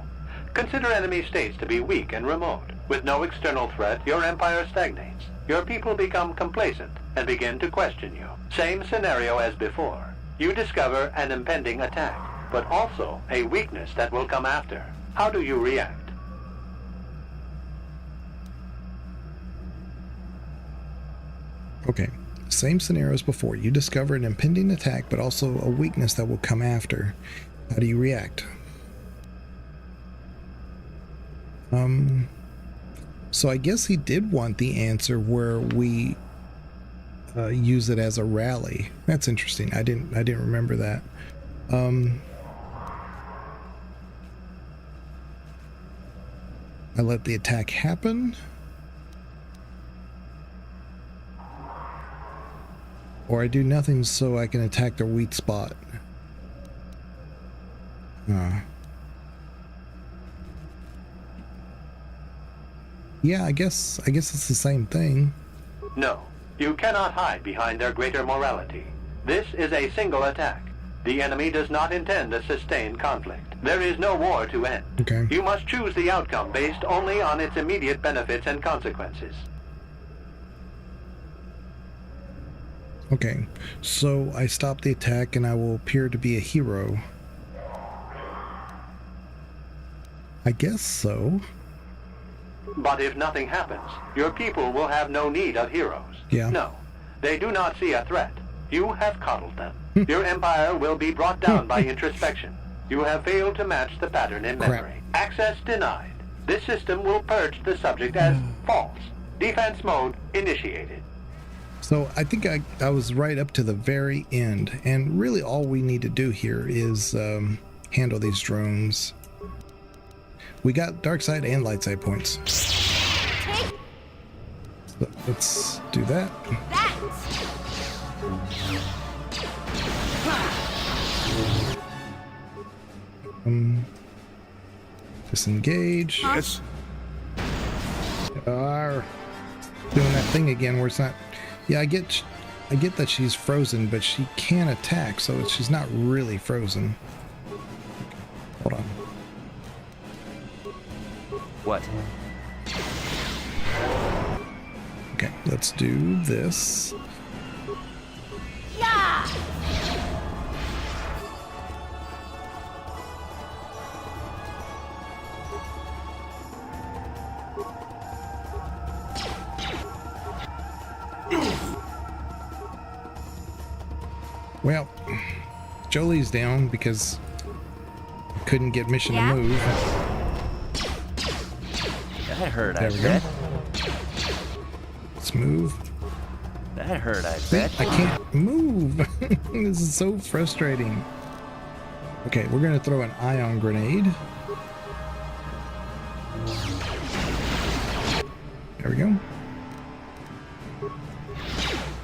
Consider enemy states to be weak and remote. With no external threat, your empire stagnates. Your people become complacent and begin to question you. Same scenario as before. You discover an impending attack, but also a weakness that will come after. How do you react? Okay, same scenario as before. You discover an impending attack, but also a weakness that will come after. How do you react? So I guess he did want the answer where we use it as a rally. That's interesting. I didn't remember that. I let the attack happen. Or I do nothing so I can attack their weak spot. Yeah, I guess it's the same thing. No, you cannot hide behind their greater morality. This is a single attack. The enemy does not intend a sustained conflict. There is no war to end. Okay. You must choose the outcome based only on its immediate benefits and consequences. Okay, so I stop the attack and I will appear to be a hero. I guess so. But if nothing happens, your people will have no need of heroes. Yeah. No, they do not see a threat. You have coddled them. Your empire will be brought down by introspection. You have failed to match the pattern in memory. Access denied. This system will purge the subject as false. Defense mode initiated. So I think I was right up to the very end, and really all we need to do here is handle these drones. We got dark side and light side points. So let's do that. Disengage. Yes. Doing that thing again where it's not. Yeah, I get that she's frozen, but she can attack, so she's not really frozen. Hold on. What? Okay, let's do this. Yeah! Well, Jolie's down because couldn't get mission to move. That hurt, there I we bet. go. Let's move. That hurt, I See, bet. I can't move. This is so frustrating. Okay, we're gonna throw an ion grenade. There we go.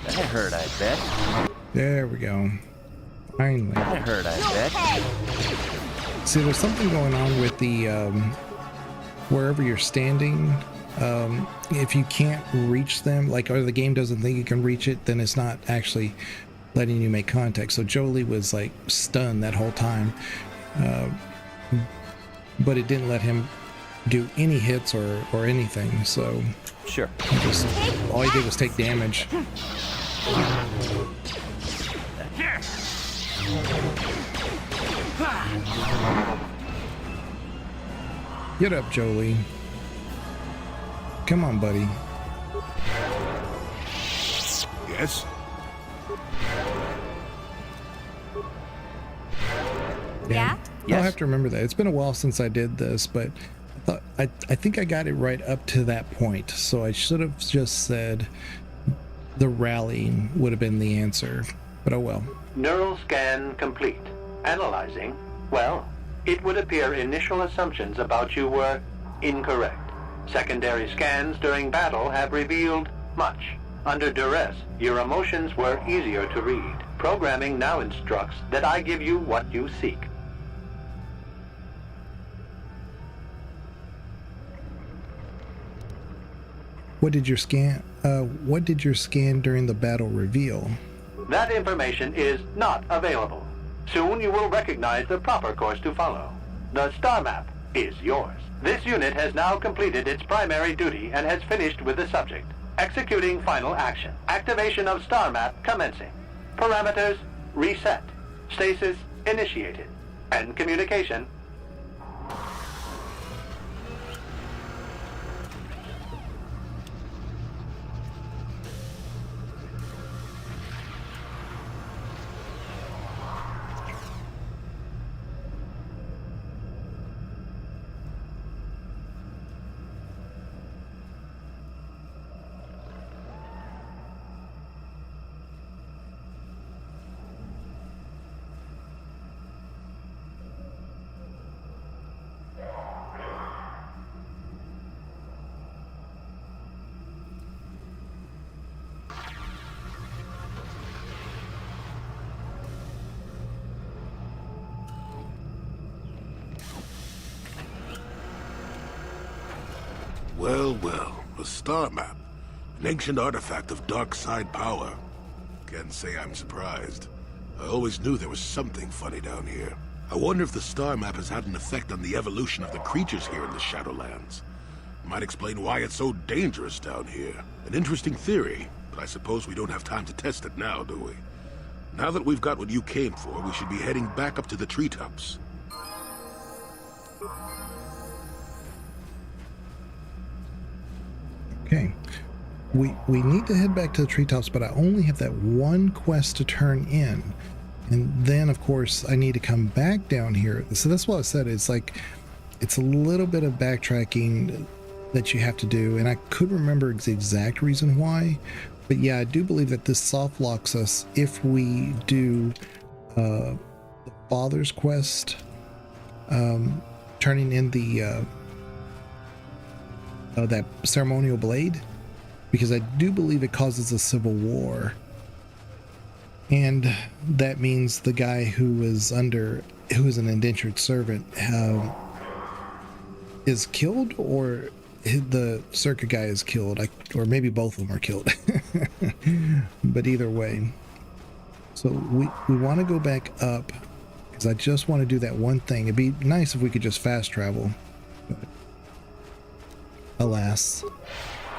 That hurt, I bet. There we go. Finally. That hurt, I bet. See, there's something going on with the wherever you're standing. If you can't reach them, like, or the game doesn't think you can reach it, then it's not actually letting you make contact. So Jolie was like stunned that whole time, but it didn't let him do any hits or anything. So sure, all he did was take damage. Get up, Jolie. Come on, buddy. Yes? Yeah? I'll have to remember that. It's been a while since I did this, but I think I got it right up to that point. So I should have just said the rallying would have been the answer. But oh well. Neural scan complete. Analyzing. Well, it would appear initial assumptions about you were incorrect. Secondary scans during battle have revealed much. Under duress, your emotions were easier to read. Programming now instructs that I give you what you seek. What did your scan during the battle reveal? That information is not available. Soon you will recognize the proper course to follow. The star map is yours. This unit has now completed its primary duty and has finished with the subject. Executing final action. Activation of star map commencing. Parameters reset. Stasis initiated. And communication. Well, well, a star map. An ancient artifact of dark side power. Can't say I'm surprised. I always knew there was something funny down here. I wonder if the star map has had an effect on the evolution of the creatures here in the Shadowlands. Might explain why it's so dangerous down here. An interesting theory, but I suppose we don't have time to test it now, do we? Now that we've got what you came for, we should be heading back up to the treetops. Okay. We need to head back to the treetops, but I only have that one quest to turn in. And then, of course, I need to come back down here. So that's what I said. It's like, it's a little bit of backtracking that you have to do. And I couldn't remember the exact reason why. But yeah, I do believe that this soft locks us if we do the Father's quest, turning in the that ceremonial blade, because I do believe it causes a civil war, and that means the guy who is an indentured servant is killed, or the circuit guy is killed, or maybe both of them are killed. But either way, so we want to go back up because I just want to do that one thing. It'd be nice if we could just fast travel, but alas.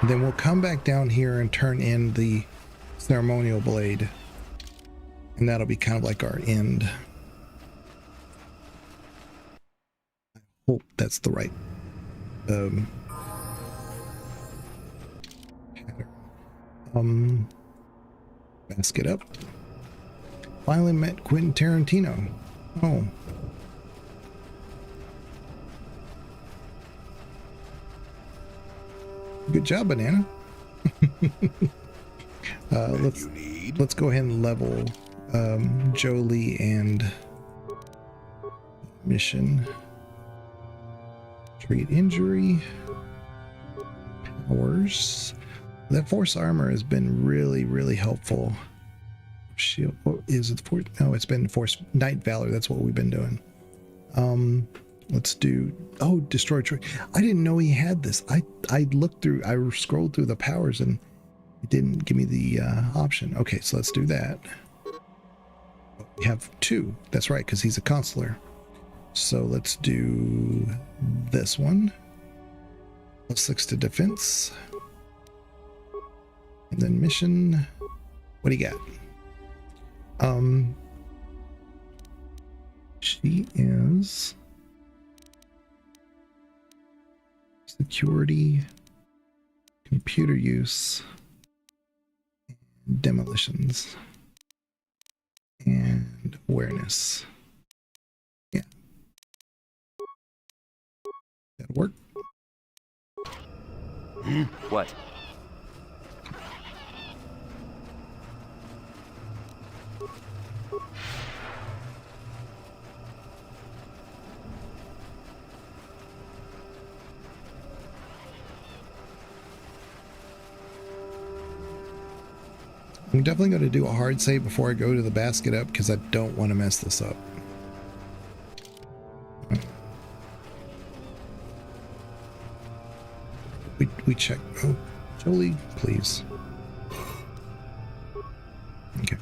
And then we'll come back down here and turn in the ceremonial blade, and that'll be kind of like our end. I hope that's the right pattern. Basket up. Finally met Quentin Tarantino. Oh. Good job, Banana. Let's go ahead and level Jolie and mission. Treat injury. Powers. That force armor has been really helpful. Shield. Oh, is it force? No, it's been force Night Valor. That's what we've been doing. Let's do, destroy tree. I didn't know he had this. I looked through, I scrolled through the powers and it didn't give me the option. Okay, so let's do that. We have 2. That's right, because he's a consular. So let's do this one. +6 to defense. And then mission. What do you got? She is security, computer use, demolitions, and awareness. Yeah. That'll work. What? I'm definitely going to do a hard save before I go to the basket up because I don't want to mess this up. We check. Oh, Jolie, please. Okay.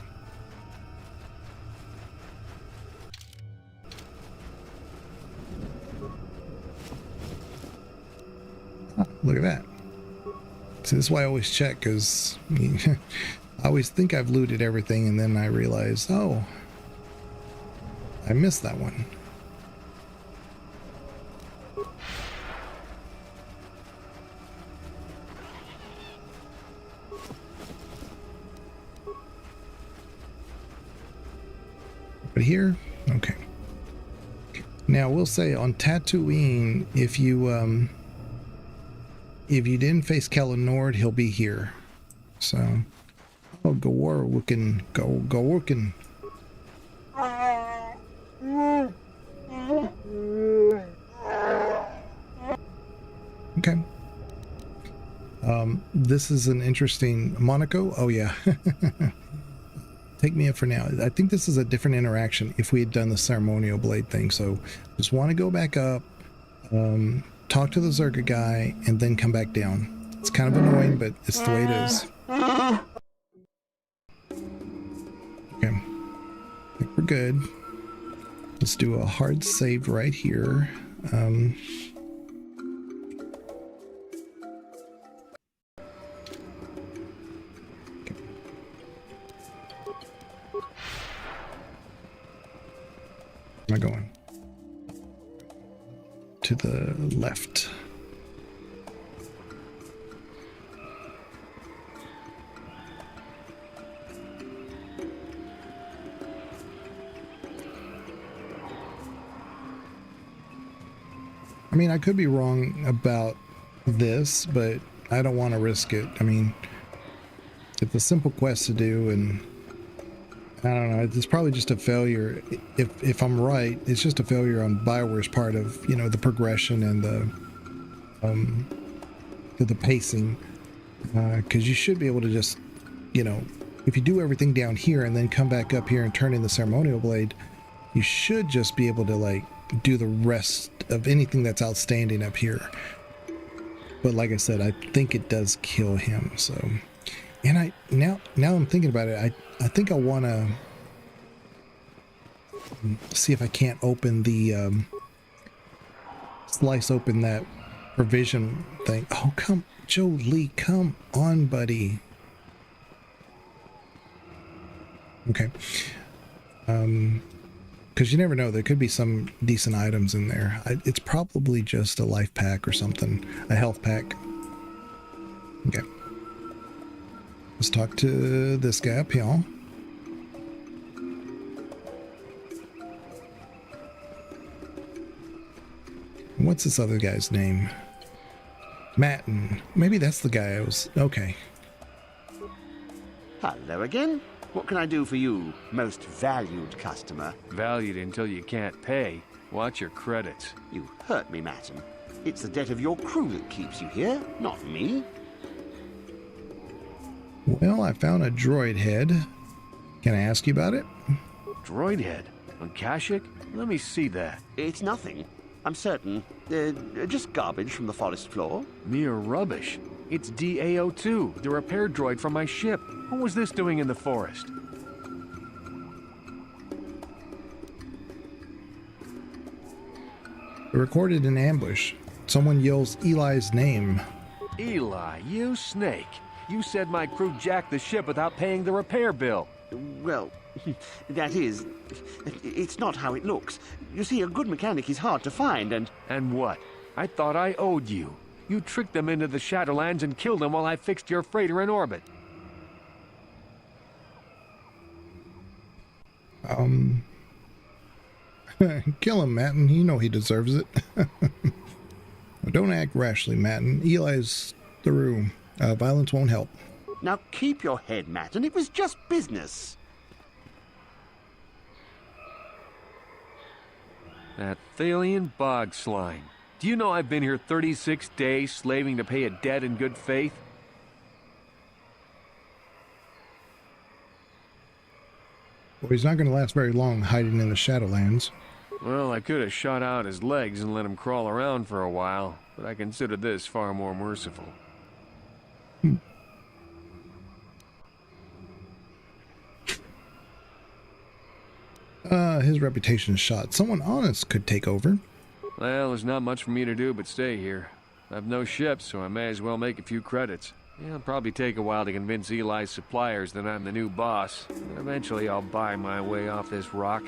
Ah, look at that. See, this is why I always check, because I always think I've looted everything, and then I realize, oh, I missed that one. But here, okay. Now we'll say on Tatooine, if you didn't face Kellen Nord, he'll be here. So. Oh, go working. Okay. This is an interesting Monaco. Oh yeah. Take me up for now. I think this is a different interaction if we had done the ceremonial blade thing. So just want to go back up. talk to the Zerga guy, and then come back down. It's kind of annoying, but it's the way it is. Okay. I think we're good. Let's do a hard save right here. Where am I going? To the left. I mean, I could be wrong about this, but I don't want to risk it. I mean, it's a simple quest to do, and I don't know, it's probably just a failure. If I'm right, it's just a failure on BioWare's part of, you know, the progression and the pacing. Because you should be able to just, you know, if you do everything down here and then come back up here and turn in the ceremonial blade, you should just be able to, like, do the rest of anything that's outstanding up here. But like I said, I think it does kill him, so... And I now I'm thinking about it, I think I want to see if I can't open the slice open that provision thing. Oh, come, Jolie, come on, buddy. Okay. Because you never know, there could be some decent items in there. It's probably just a life pack or something, a health pack. Okay. Let's talk to this guy up here. What's this other guy's name? Matten. Maybe that's the guy I was... Okay. Hello again. What can I do for you, most valued customer? Valued until you can't pay. Watch your credits. You hurt me, Matten. It's the debt of your crew that keeps you here, not me. Well, I found a droid head. Can I ask you about it? Droid head? On Kashyyyk? Let me see that. It's nothing. I'm certain. Just garbage from the forest floor. Mere rubbish. It's DAO2, the repair droid from my ship. What was this doing in the forest? It recorded an ambush. Someone yells Eli's name. Eli, you snake. You said my crew jacked the ship without paying the repair bill. Well, that is... It's not how it looks. You see, a good mechanic is hard to find, and... And what? I thought I owed you. You tricked them into the Shadowlands and killed them while I fixed your freighter in orbit. Kill him, Matten. You know he deserves it. Don't act rashly, Matten. Eli's through. Violence won't help. Now keep your head, Matten. It was just business. That Thalian bog slime. Do you know I've been here 36 days slaving to pay a debt in good faith? Well, he's not going to last very long hiding in the Shadowlands. Well, I could have shot out his legs and let him crawl around for a while, but I consider this far more merciful. His reputation is shot. Someone honest could take over. Well, there's not much for me to do but stay here. I've no ship, so I may as well make a few credits. It'll probably take a while to convince Eli's suppliers that I'm the new boss, but eventually I'll buy my way off this rock.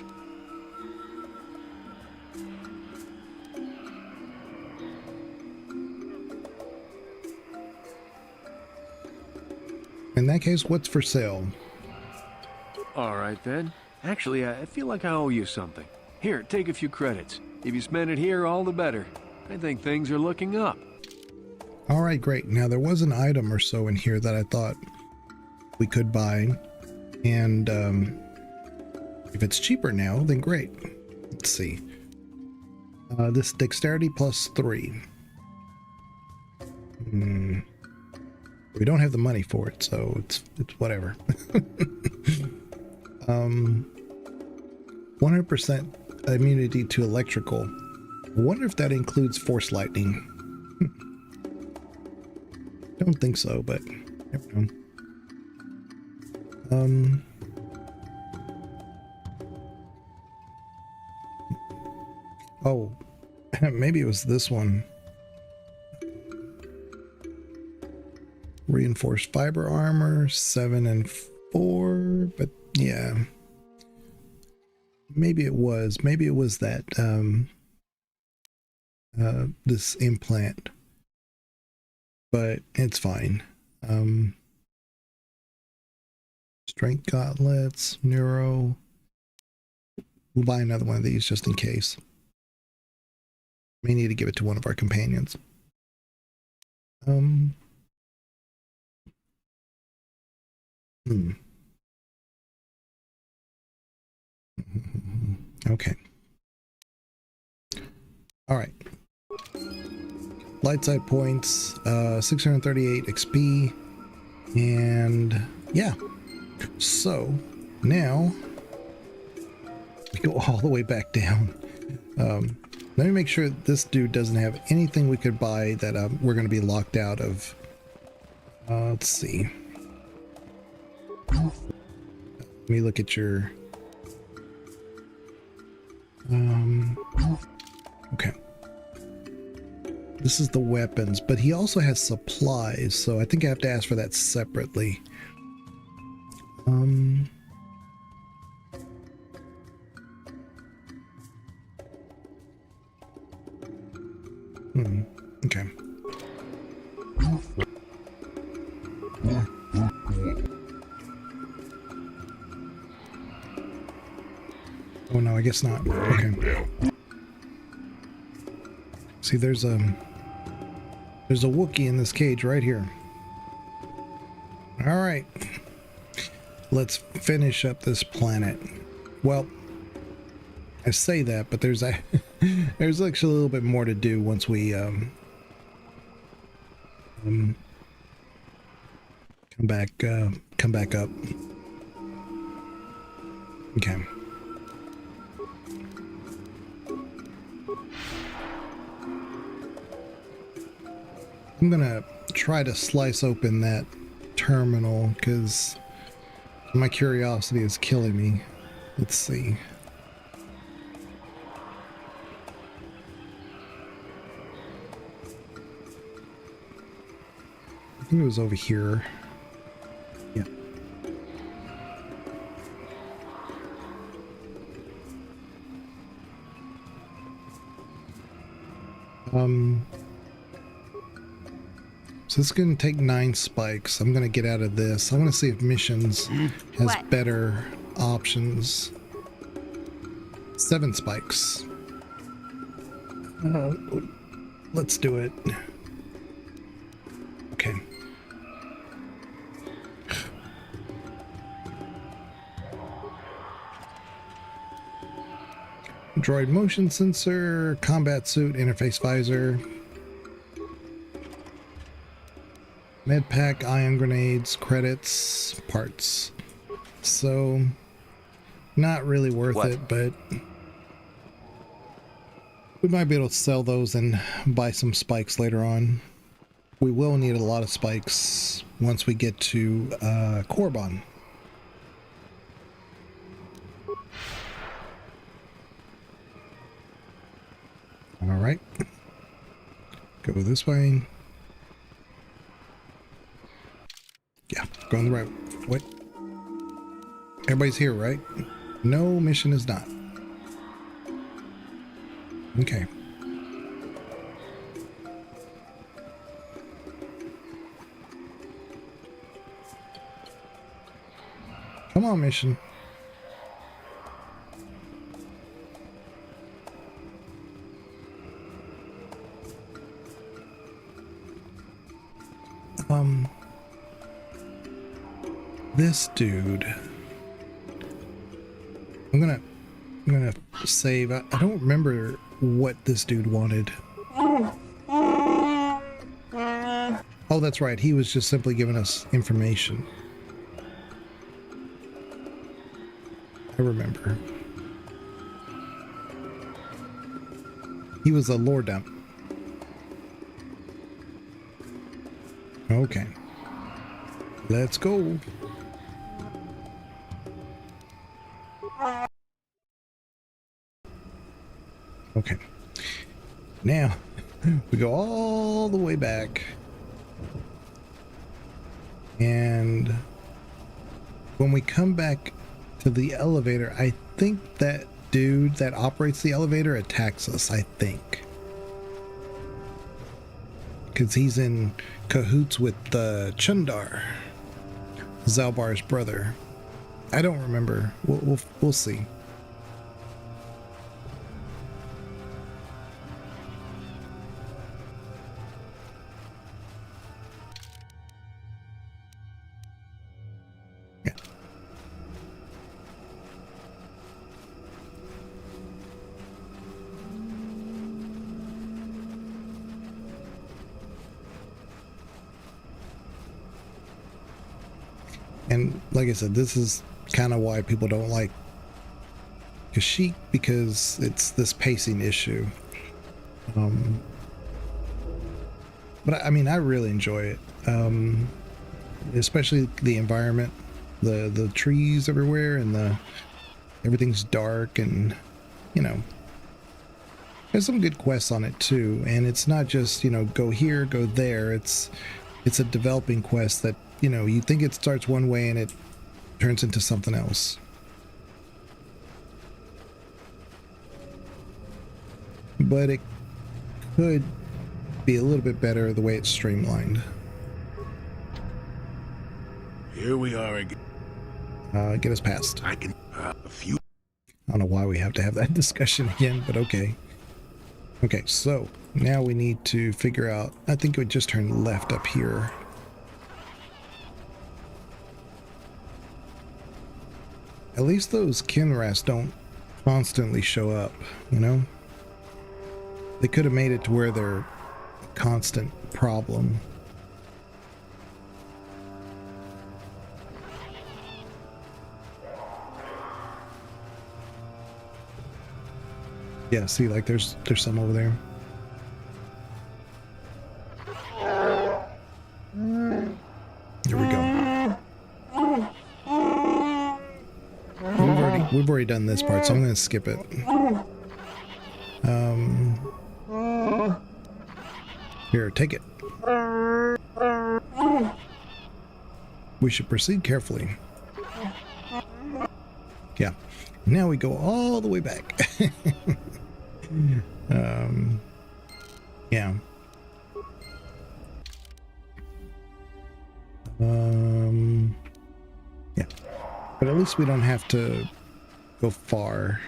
In that case, what's for sale? All right, then. Actually, I feel like I owe you something. Here, take a few credits. If you spend it here, all the better. I think things are looking up. All right, great. Now, there was an item or so in here that I thought we could buy. And if it's cheaper now, then great. Let's see. This dexterity +3. We don't have the money for it, so it's whatever. 100% immunity to electrical. I wonder if that includes force lightning. Don't think so, but never know. Oh, maybe it was this one. Reinforced fiber armor, 7 and 4, but yeah. Maybe it was that, this implant, but it's fine. Strength gauntlets, neuro. We'll buy another one of these just in case. May need to give it to one of our companions. Okay. All right. Light side points, 638 XP, and yeah. So now we go all the way back down. Let me make sure this dude doesn't have anything we could buy that we're going to be locked out of. Let's see. Let me look at your... okay. This is the weapons, but he also has supplies, so I think I have to ask for that separately. Okay. Oh no, I guess not. Okay. See, there's a Wookiee in this cage right here. All right. Let's finish up this planet. Well, I say that, but there's actually a little bit more to do once we come back up. Okay. I'm gonna try to slice open that terminal because my curiosity is killing me. Let's see. I think it was over here. Yeah. So this is going to take 9 spikes. I'm going to get out of this. I want to see if missions has better options. 7 spikes. Let's do it. Okay. Droid motion sensor, combat suit, interface visor. Med pack, ion grenades, credits, parts. So, not really worth it, but we might be able to sell those and buy some spikes later on. We will need a lot of spikes once we get to Korriban. All right, go this way. Yeah, going the right way. Everybody's here, right? No, mission is not. Okay. Come on, mission. This dude. I'm gonna save. I don't remember what this dude wanted. Oh, that's right. He was just simply giving us information. I remember. He was a lore dump. Okay. Let's go. Okay. Now, we go all the way back. And when we come back to the elevator, I think that dude that operates the elevator attacks us, I think. Because he's in cahoots with Chundar, Zalbar's brother. I don't remember. We'll see. And like I said, this is kind of why people don't like Kashyyyk, because it's this pacing issue. But I mean, I really enjoy it, especially the environment, the trees everywhere, and everything's dark, and you know, there's some good quests on it too. And it's not just, you know, go here, go there. It's a developing quest that, you know, you think it starts one way and it turns into something else. But it could be a little bit better the way it's streamlined. Here we are again. Get us past. I can a few. I don't know why we have to have that discussion again, but okay. Okay, so now we need to figure out, I think it would just turn left up here. At least those Kinras don't constantly show up, you know? They could have made it to where they're a constant problem. Yeah, see, like there's some over there. Here we go. We've already done this part, so I'm going to skip it. Here, take it. We should proceed carefully. Yeah. Now we go all the way back. Yeah. Yeah. But at least we don't have to go far.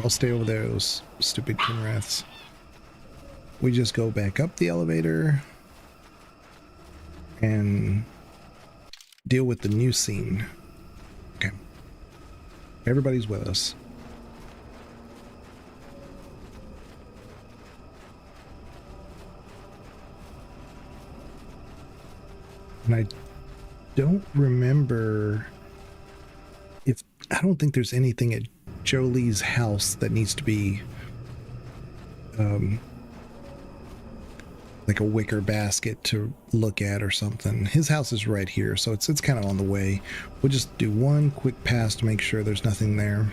I'll stay over there, those stupid Kinraths. We just go back up the elevator and deal with the new scene. Okay. Everybody's with us. And I don't remember if... I don't think there's anything at Jolie's house that needs to be... like a wicker basket to look at or something. His house is right here, so it's kind of on the way. We'll just do one quick pass to make sure there's nothing there.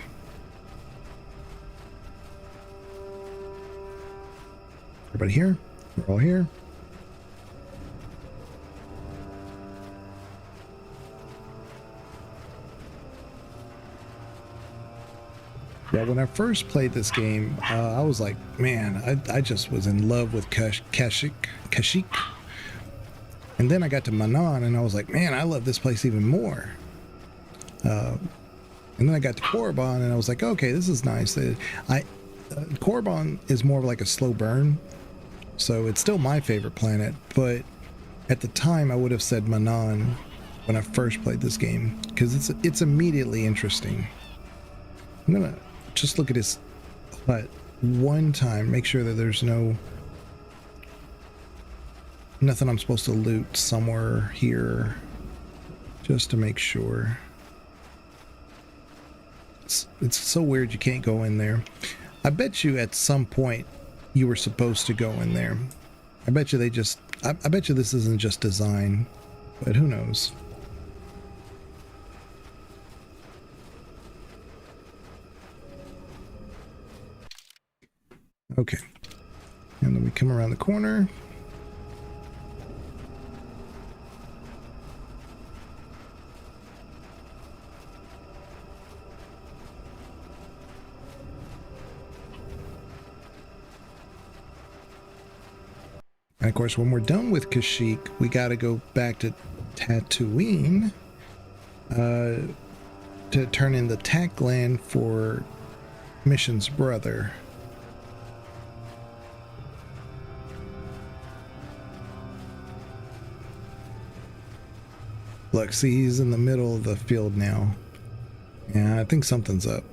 Everybody here? We're all here. Yeah, when I first played this game, I was like, man, I just was in love with Kashyyyk. And then I got to Manon, and I was like, man, I love this place even more. And then I got to Korriban, and I was like, okay, this is nice. Korriban is more of like a slow burn, so it's still my favorite planet, but at the time I would have said Manon when I first played this game, because it's immediately interesting. I'm gonna just look at his hut one time, make sure that there's nothing I'm supposed to loot somewhere here, just to make sure. It's so weird you can't go in there. I bet you at some point you were supposed to go in there. I bet you they just, I bet you this isn't just design, but who knows? Okay. And then we come around the corner. And of course, when we're done with Kashyyyk, we got to go back to Tatooine to turn in the tack land for Mission's brother. Look, see, he's in the middle of the field now. Yeah, I think something's up.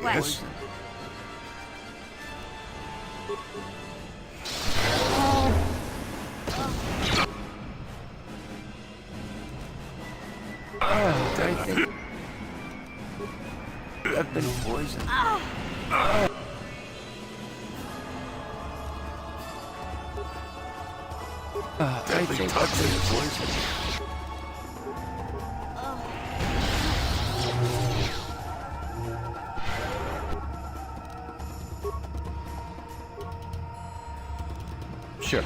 Yes. I think I've been poisoned. I think I've been poisoned. Sure.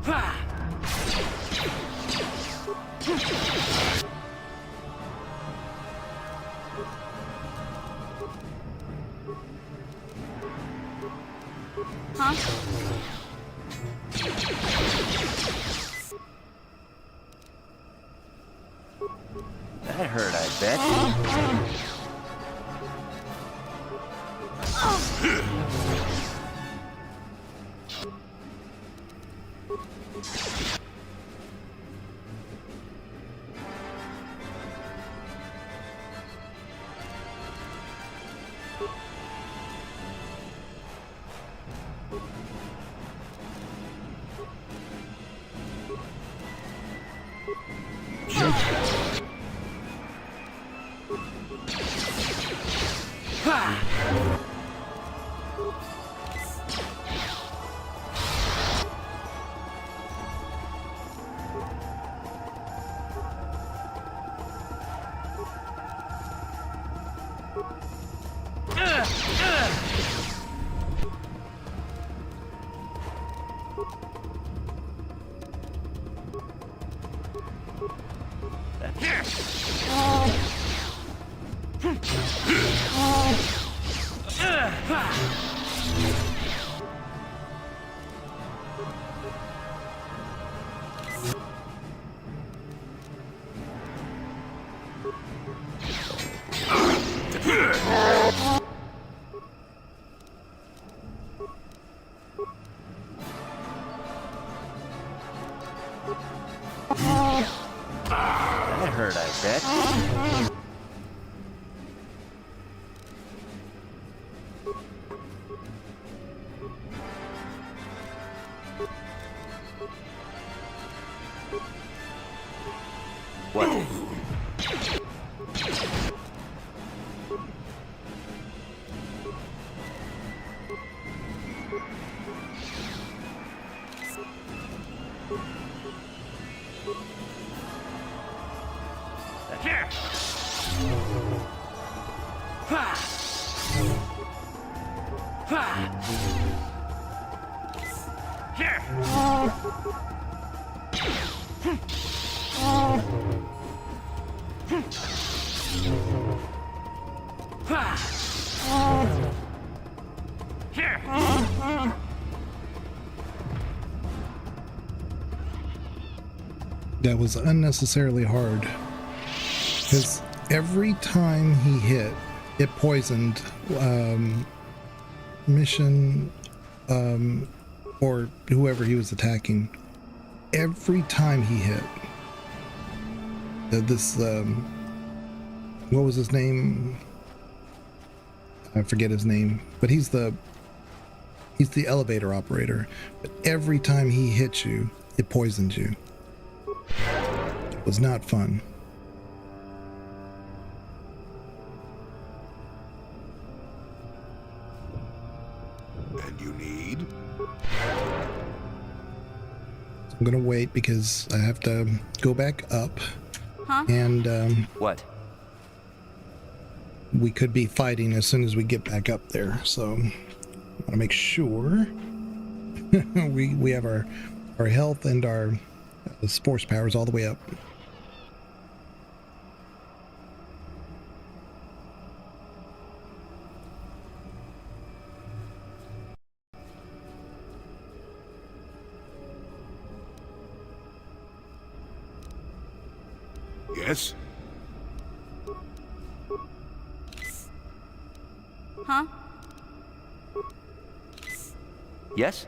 Huh? That hurt, I bet. That hurt, I bet. What? That was unnecessarily hard, because every time he hit, it poisoned Mission or whoever he was attacking. Every time he hit, this what was his name? I forget his name, but he's the elevator operator. But every time he hits you, it poisons you. It was not fun. And you need? I'm gonna wait because I have to go back up. Huh? And what? We could be fighting as soon as we get back up there, so I want to make sure we have our health and our force powers all the way up. Yes? Huh? Yes?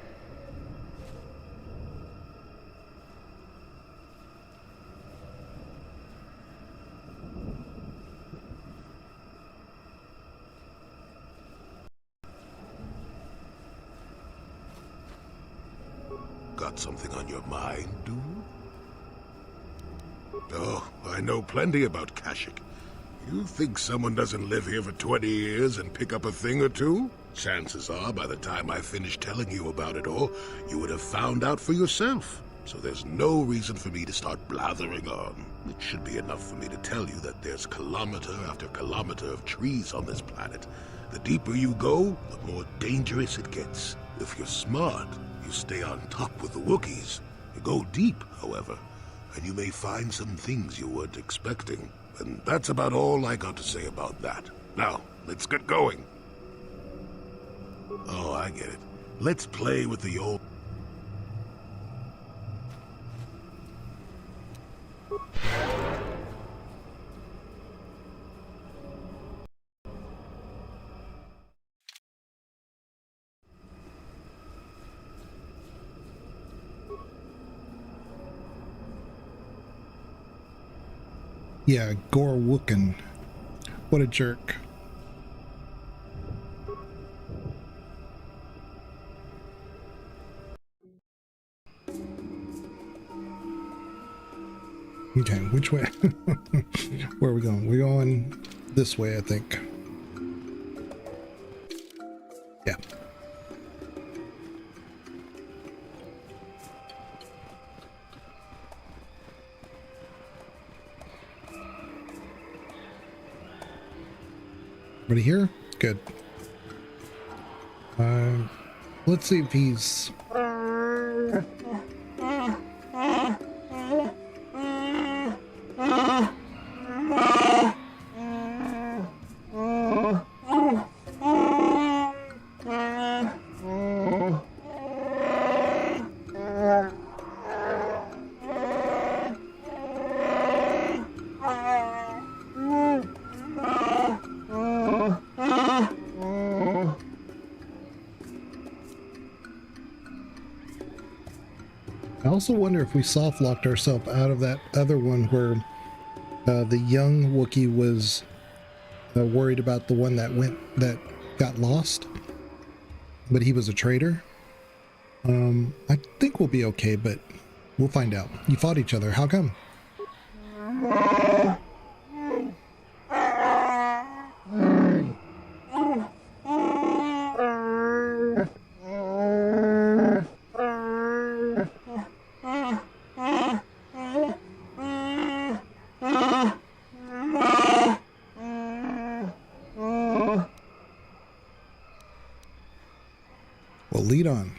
Got something on your mind, dude? Oh, I know plenty about Kashyyyk. You think someone doesn't live here for 20 years and pick up a thing or two? Chances are, by the time I finish telling you about it all, you would have found out for yourself. So there's no reason for me to start blathering on. It should be enough for me to tell you that there's kilometer after kilometer of trees on this planet. The deeper you go, the more dangerous it gets. If you're smart, you stay on top with the Wookiees. You go deep, however, and you may find some things you weren't expecting. And that's about all I got to say about that. Now, let's get going. Oh, I get it. Let's play with the old... Yeah, Gore Wookin. What a jerk. Okay, which way? Where are we going? We're going this way, I think. Yeah. Everybody here? Good. Let's see if he's... I also wonder if we soft locked ourselves out of that other one where the young Wookiee was worried about the one that got lost, but he was a traitor. I think we'll be okay, but we'll find out. You fought each other. How come? Well, lead on.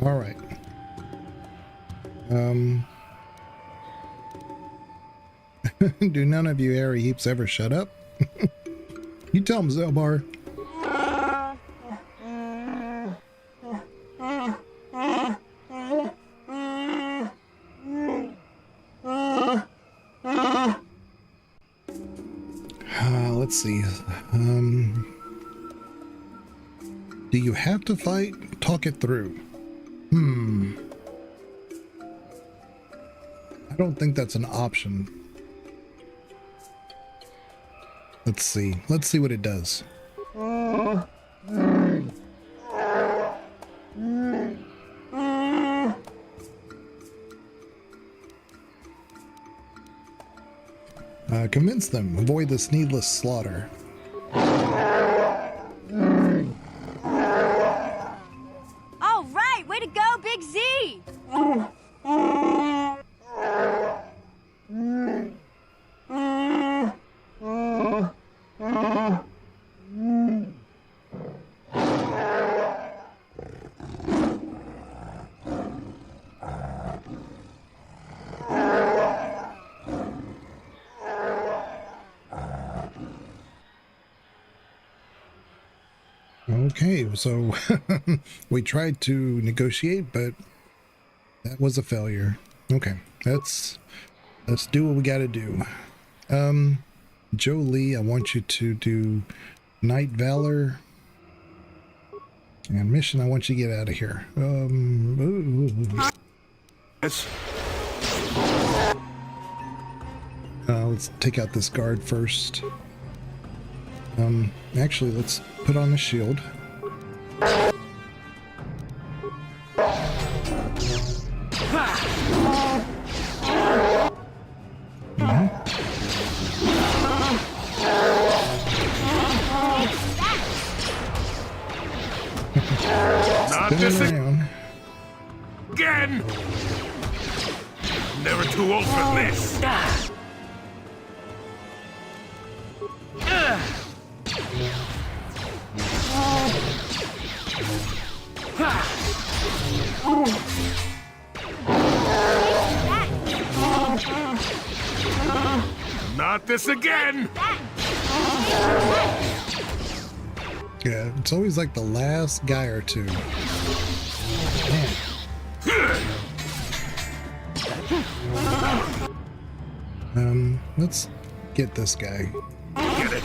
All right. Do none of you airy heaps ever shut up? You tell him, Zelbar. Let's see. Do you have to fight? Talk it through. I don't think that's an option. Let's see. Let's see what it does. Convince them. Avoid this needless slaughter. All right, way to go, Big Z! Okay, so we tried to negotiate, but that was a failure. Okay, let's do what we gotta do. Joe Lee, I want you to do Night Valor. And mission, I want you to get out of here. Yes. Let's take out this guard first. Actually, let's put on the shield. Not this again. Never too old for this. Not this again! Yeah, it's always like the last guy or two. Man. Let's get this guy. Get it!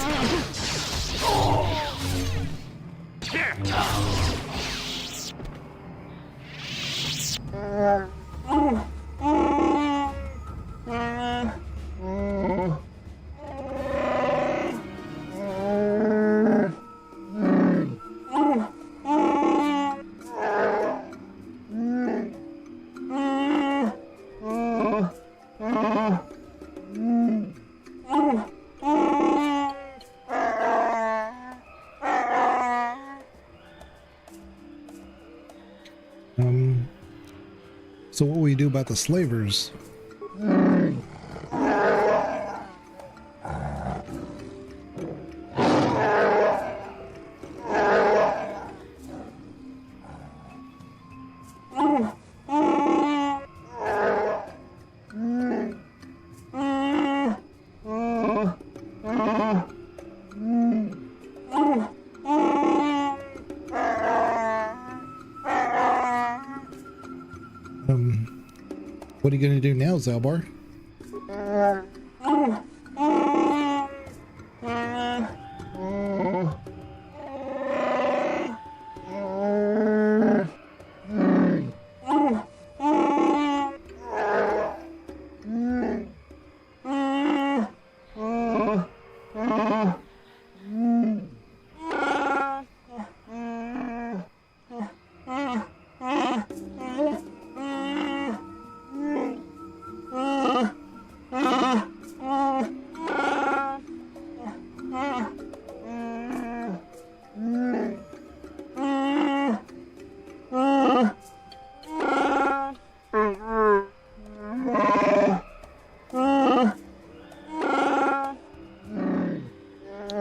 So what will we do about the slavers? What are you going to do now, Zalbar?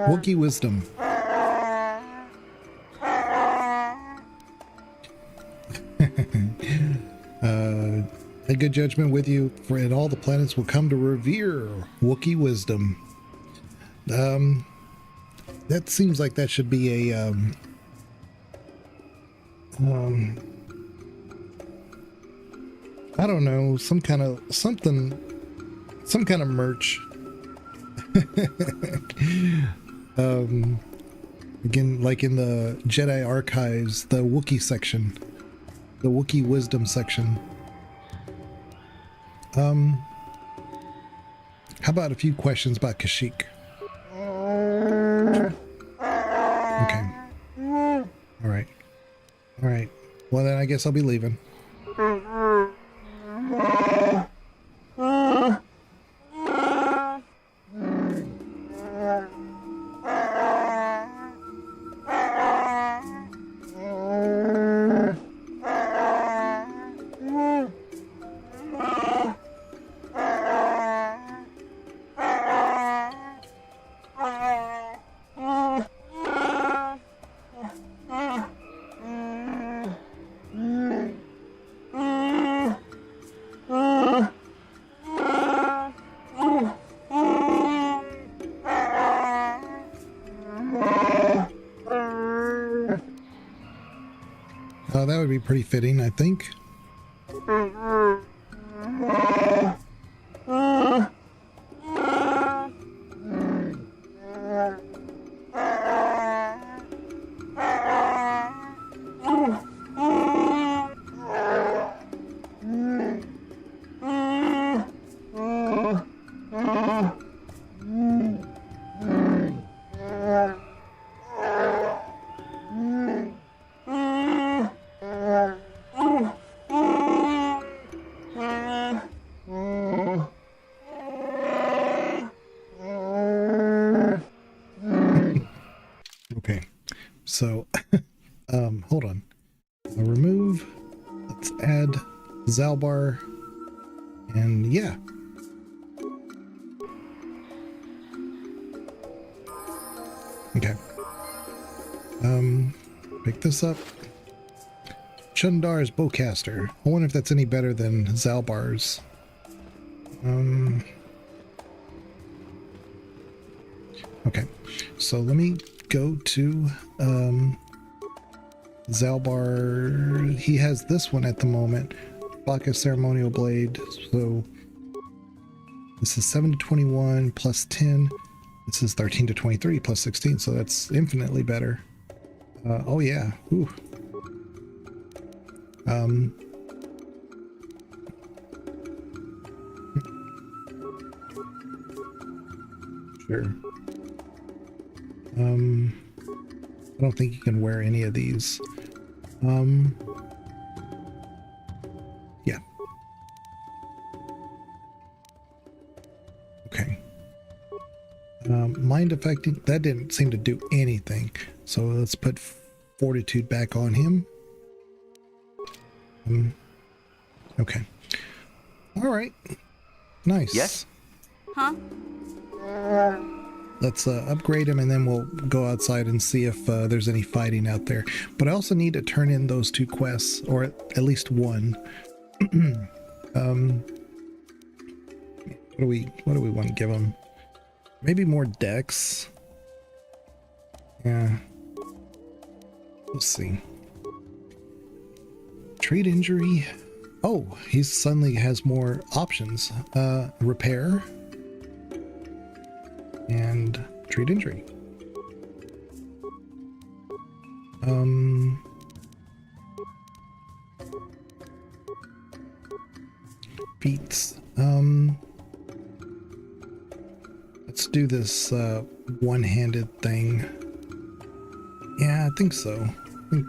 Wookiee wisdom. A good judgment with you, for and all the planets will come to revere Wookiee wisdom. That seems like that should be a I don't know, some kind of merch. Again, like in the Jedi archives, the Wookiee section, the Wookiee wisdom section. How about a few questions about Kashyyyk? Okay. All right. Well, then I guess I'll be leaving. That would be pretty fitting, I think. Okay, so hold on. I'll remove. Let's add Zalbar, and yeah. Okay. Pick this up. Chundar's bowcaster. I wonder if that's any better than Zalbar's. Okay, so let me go to Zalbar. He has this one at the moment, Bacchus Ceremonial Blade. So this is 7 to 21 plus 10. This is 13 to 23 plus 16, so that's infinitely better. Oh yeah. Ooh. Sure. I don't think you can wear any of these. Yeah. Okay. Mind affecting, that didn't seem to do anything. So let's put fortitude back on him. Okay. All right. Nice. Yes? Huh? Let's upgrade him, and then we'll go outside and see if there's any fighting out there. But I also need to turn in those 2 quests, or at least one. What do we want to give him? Maybe more dex. Yeah. We'll see. Treat injury. Oh, he suddenly has more options. Repair. And treat injury. Feats. Let's do this one-handed thing. Yeah, I think so. I think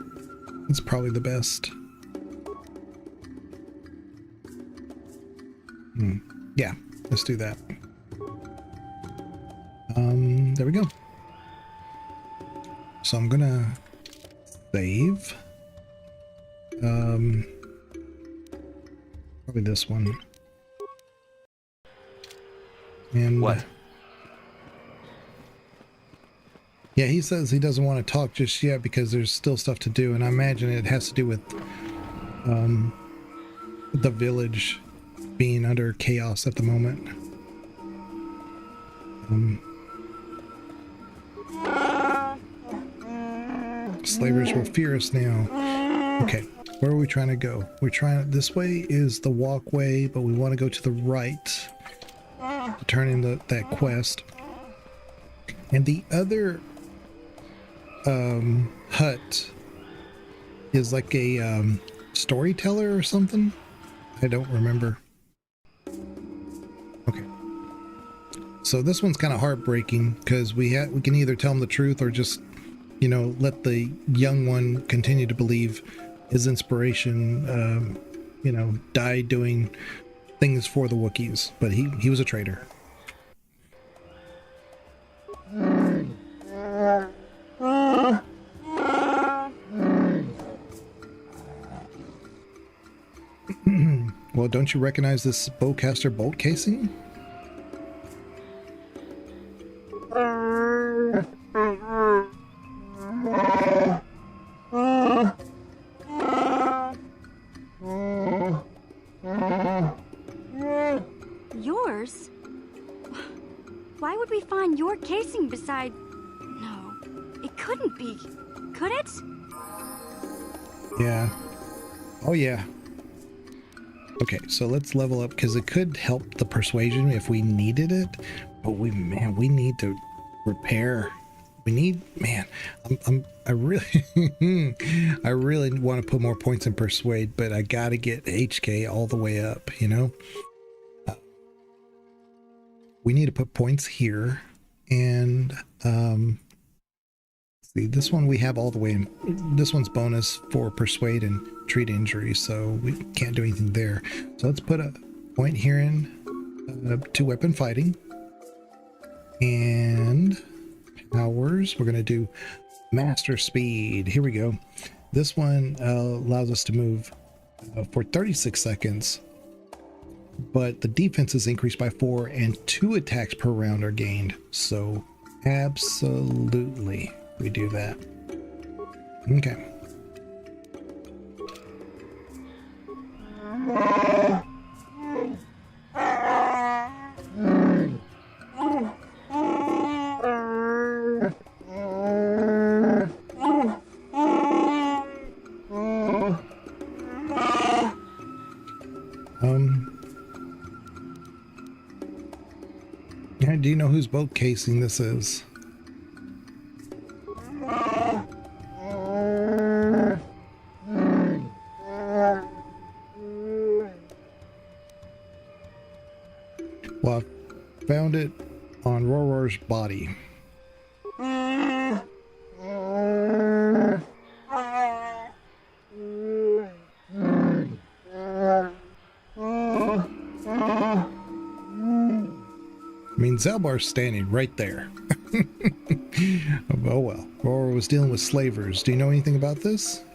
it's probably the best. Yeah, let's do that. There we go. So I'm gonna save. Probably this one. And what? Yeah, he says he doesn't want to talk just yet because there's still stuff to do, and I imagine it has to do with the village being under chaos at the moment. Slavers will fear us now. Okay, where are we trying to go? We're trying, this way is the walkway, but we want to go to the right to turn in that quest. And the other hut is like a storyteller or something. I don't remember. Okay. So this one's kind of heartbreaking because we can either tell him the truth or just, you know, let the young one continue to believe his inspiration, you know, died doing things for the Wookiees, but he was a traitor. Well, don't you recognize this bowcaster bolt casing? Yours? Why would we find your casing beside... No, it couldn't be. Could it? Yeah. Oh, yeah. Okay, so let's level up because it could help the persuasion if we needed it. But we need to repair. We need, I really, I really want to put more points in persuade, but I got to get HK all the way up, you know? We need to put points here, and see, this one we have all the way in. This one's bonus for persuade and treat injury, so we can't do anything there. So let's put a point here in two weapon fighting, and powers. We're gonna do master speed. Here we go. This one allows us to move for 36 seconds. But the defense is increased by 4 and 2 attacks per round are gained. So absolutely we do that. Okay. Do you know whose boat casing this is? Well, I found it on Roror's body. I mean, Zalbar's standing right there. Oh well. Roror was dealing with slavers. Do you know anything about this?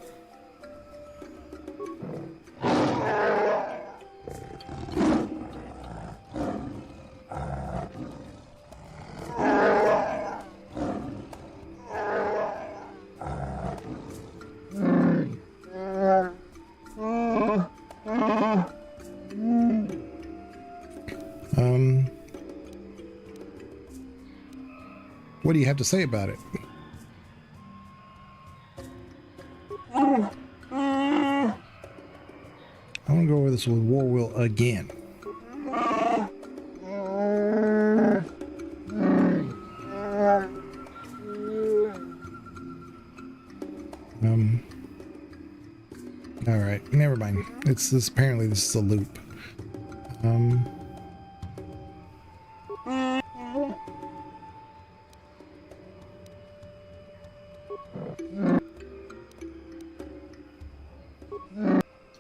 What do you have to say about it? I want to go over this with Warwill again. All right, never mind. It's this. Apparently, this is a loop.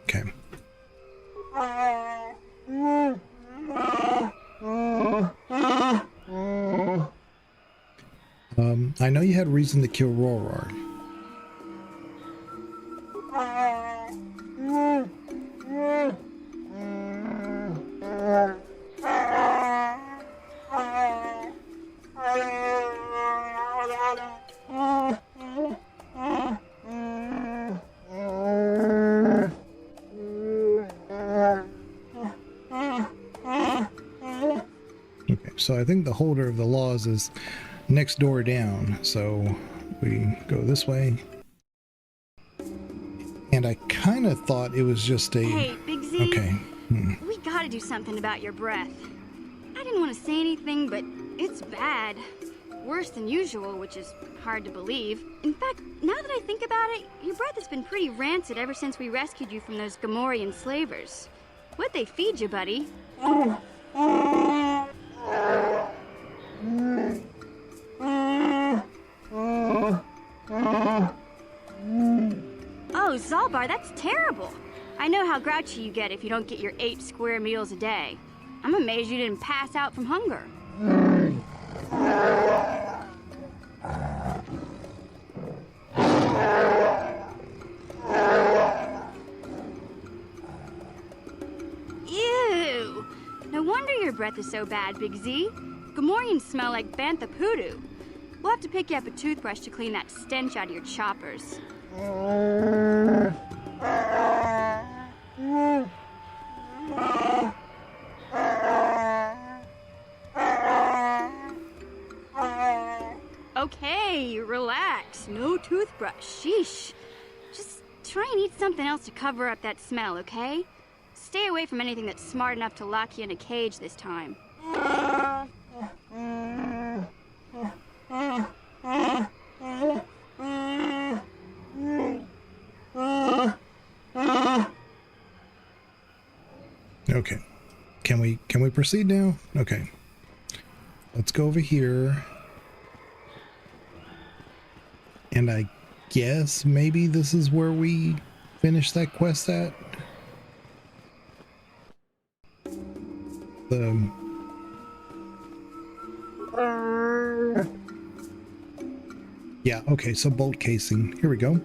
Okay. I know you had reason to kill Roror. so I think the holder of the laws is next door down. So we go this way. And I kind of thought it was just a... Hey, Big Z. Okay. We gotta do something about your breath. I didn't want to say anything, but it's bad. Worse than usual, which is hard to believe. In fact, now that I think about it, your breath has been pretty rancid ever since we rescued you from those Gamorrean slavers. What'd they feed you, buddy? Oh, Zalbar, that's terrible. I know how grouchy you get if you don't get your 8 square meals a day. I'm amazed you didn't pass out from hunger. Ew! No wonder your breath is so bad, Big Z. Gamorreans smell like bantha poodoo. We'll have to pick you up a toothbrush to clean that stench out of your choppers. Okay, relax. No toothbrush. Sheesh. Just try and eat something else to cover up that smell, okay? Stay away from anything that's smart enough to lock you in a cage this time. Okay. Can we proceed now? Okay. Let's go over here. And I guess maybe this is where we finish that quest at. Yeah, okay, so bolt casing. Here we go.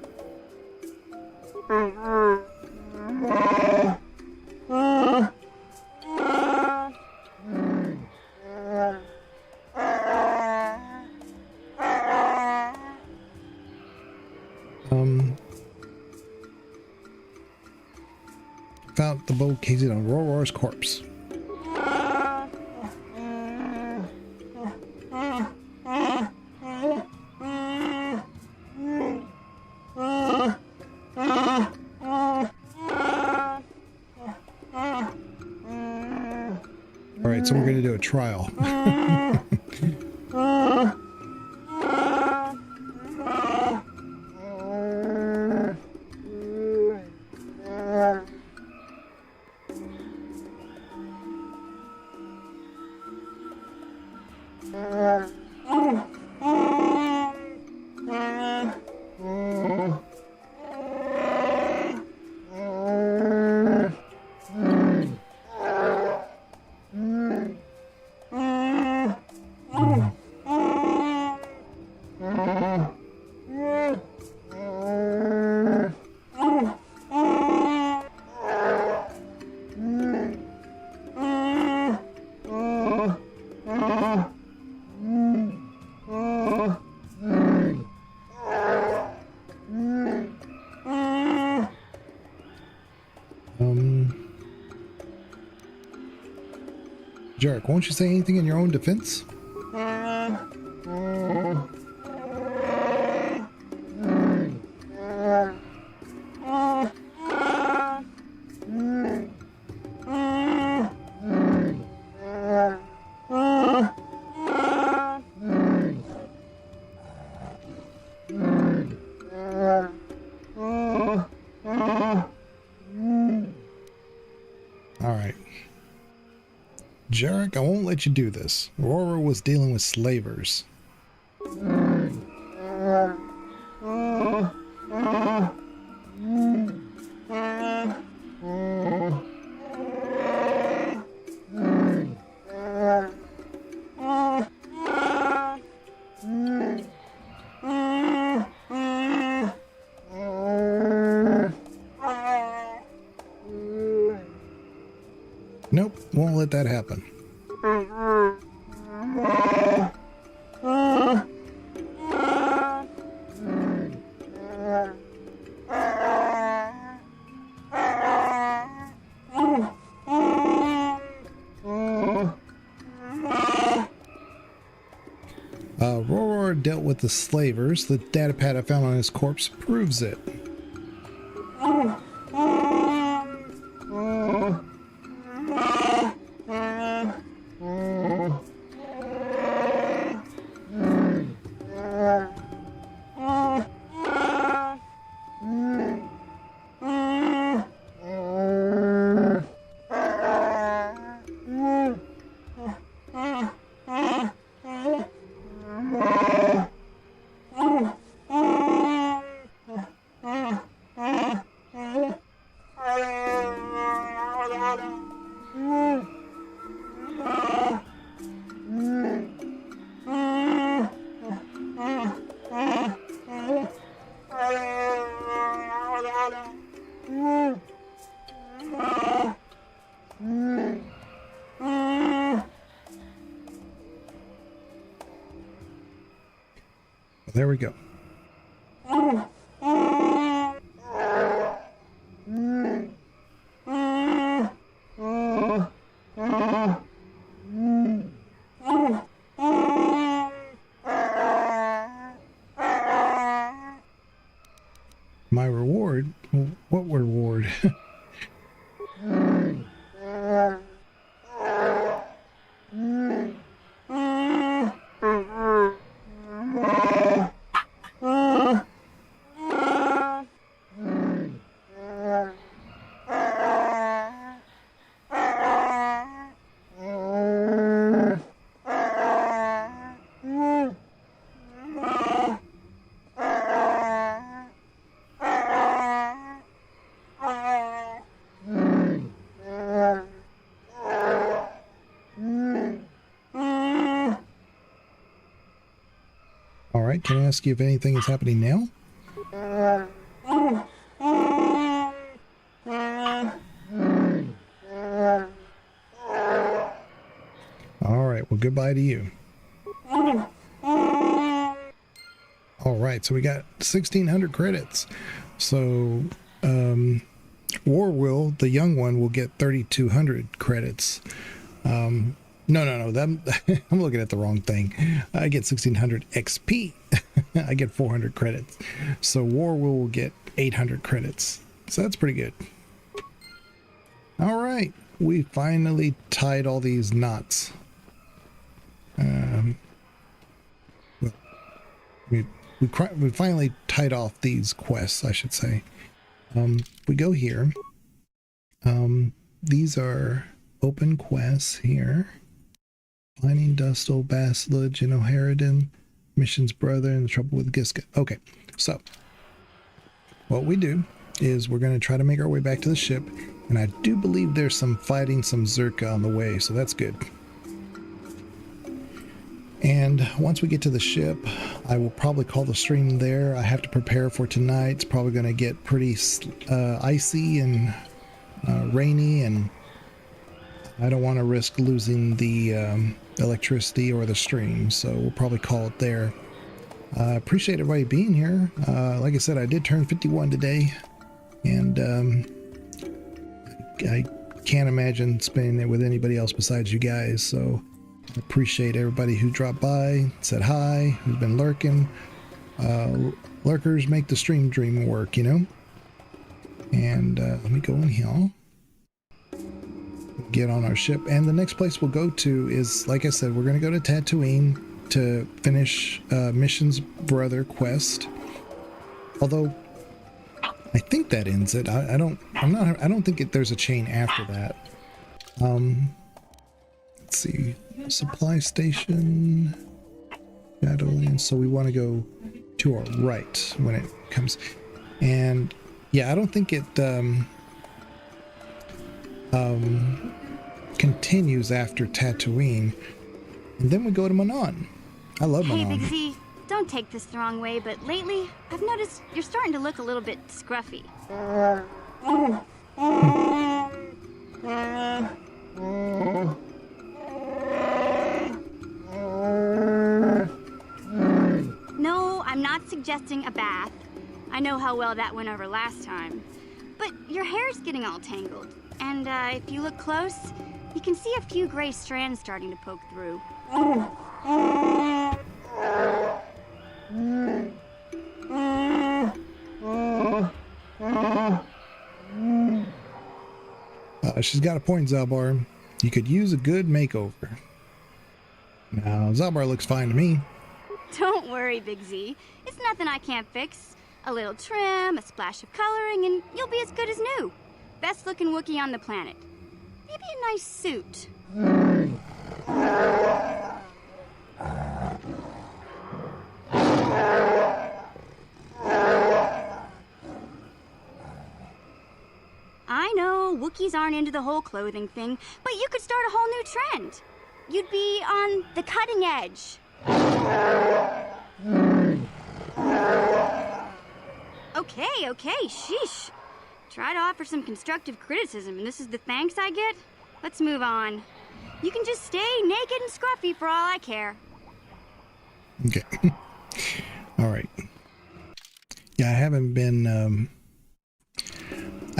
Found the bolt casing on Roror's corpse. Alright, so we're going to do a trial. Jarek, won't you say anything in your own defense? Alright. Jarek, I won't let you do this. Aurora was dealing with slavers. Nope, won't let that happen. Roror dealt with the slavers. The datapad I found on his corpse proves it. There we go. My reward? What reward? All right, can I ask you if anything is happening now? All right, well, goodbye to you. All right, so we got 1,600 credits. So, Warwill, the young one, will get 3,200 credits. No, I'm looking at the wrong thing. I get 1,600 XP. I get 400 credits. So Warwill will get 800 credits. So that's pretty good. All right, we finally tied all these knots. We finally tied off these quests, I should say. We go here. These are open quests here. Finding Dustle, Basilage, and O'Harridan, Mission's brother, and the trouble with Giska. Okay, so what we do is we're going to try to make our way back to the ship, and I do believe there's some fighting some Zerka on the way, so that's good. And once we get to the ship, I will probably call the stream there. I have to prepare for tonight. It's probably going to get pretty icy and rainy, and I don't want to risk losing the electricity or the stream, so we'll probably call it there. I appreciate everybody being here. Like I said, I did turn 51 today, and I can't imagine spending it with anybody else besides you guys, so I appreciate everybody who dropped by, said hi, who's been lurking. Lurkers make the stream dream work, you know? And let me go in here. Get on our ship, and the next place we'll go to is, like I said, we're going to go to Tatooine to finish Mission's brother quest. Although I think that ends it. I don't think there's a chain after that. Let's see, supply station, Shadowlands. So we want to go to our right when it comes, and yeah, I don't think it continues after Tatooine, and then we go to Manon. I love Manon. Hey, Big Z, don't take this the wrong way, but lately I've noticed you're starting to look a little bit scruffy. No, I'm not suggesting a bath. I know how well that went over last time. But your hair's getting all tangled, and if you look close, you can see a few gray strands starting to poke through. She's got a point, Zalbar. You could use a good makeover. Now, Zalbar looks fine to me. Don't worry, Big Z. It's nothing I can't fix. A little trim, a splash of coloring, and you'll be as good as new. Best looking Wookiee on the planet. Maybe a nice suit. I know, Wookiees aren't into the whole clothing thing, but you could start a whole new trend. You'd be on the cutting edge. Okay, sheesh. Try to offer some constructive criticism, and this is the thanks I get? Let's move on. You can just stay naked and scruffy for all I care. Okay. All right. Yeah, I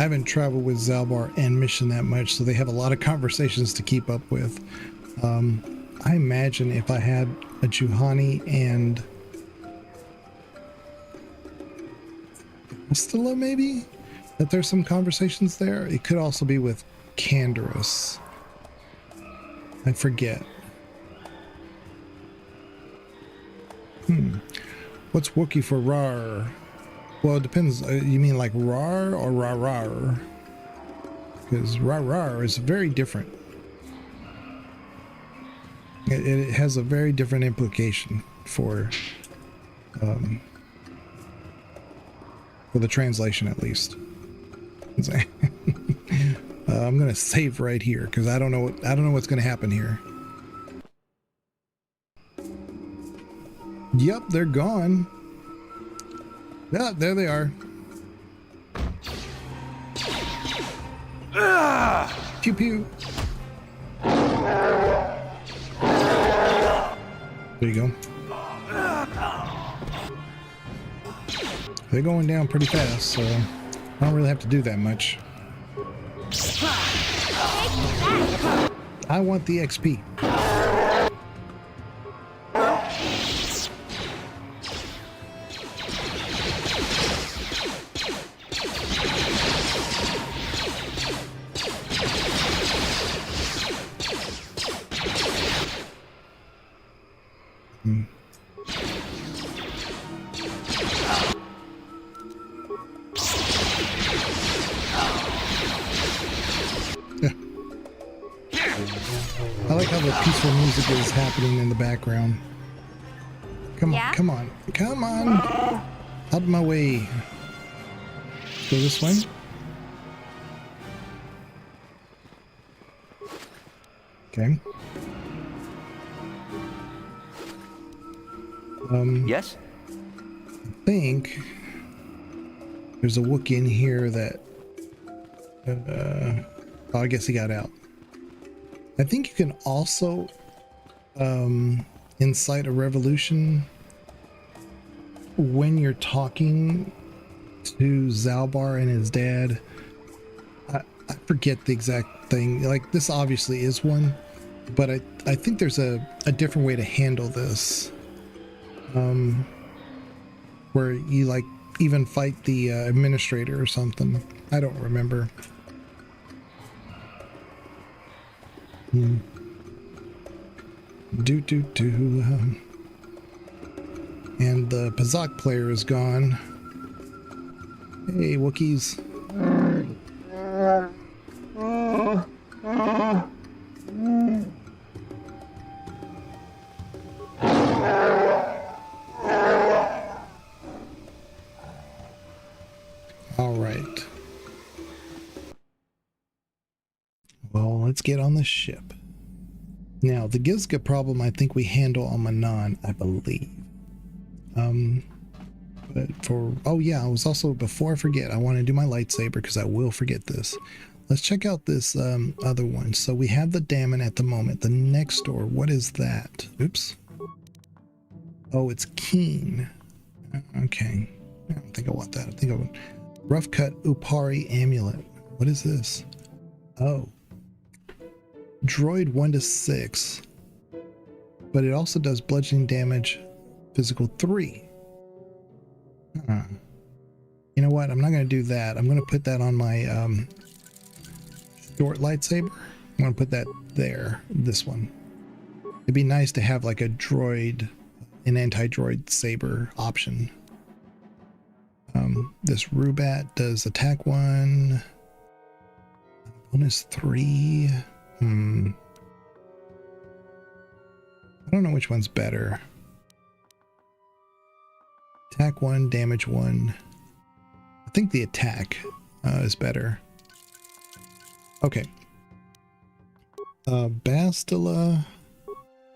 haven't traveled with Zalbar and Mission that much, so they have a lot of conversations to keep up with. I imagine if I had a Juhani and Stella, maybe, that there's some conversations there. It could also be with Canderous. I forget. What's Wookiee for rar? Well, it depends. You mean like rar or rar? Because rar is very different. It has a very different implication for the translation, at least. I'm gonna save right here because I don't know what's gonna happen here. Yep, they're gone. Yeah, there they are. Pew pew. There you go. They're going down pretty fast, so I don't really have to do that much. I want the XP. I like how the peaceful music is happening in the background. Come on, come on, come on! Out of my way. Go this way. Okay. Yes? I think there's a Wookiee in here that oh, I guess he got out. I think you can also incite a revolution when you're talking to Zalbar and his dad. I forget the exact thing. Like, this obviously is one, but I think there's a different way to handle this. Where you like even fight the administrator or something. I don't remember. And the Pazak player is gone. Hey, Wookiees. All right. Well, let's get on the ship. Now, the Gizka problem I think we handle on Manon, I believe. But for, oh yeah, I was also, before I forget, I want to do my lightsaber because I will forget this. Let's check out this other one. So we have the Dammon at the moment. The next door, what is that? Oops. Oh, it's Keen. Okay. I don't think I want that. I think I would. Rough cut Upari amulet. What is this? Oh. Droid 1 to 6. But it also does bludgeoning damage, physical 3. You know what? I'm not going to do that. I'm going to put that on my short lightsaber. I'm going to put that there. This one. It'd be nice to have like a droid, an anti-droid saber option. This Rubat does attack 1. Bonus 3. I don't know which one's better. Attack 1, damage 1. I think the attack is better. Okay. Bastila.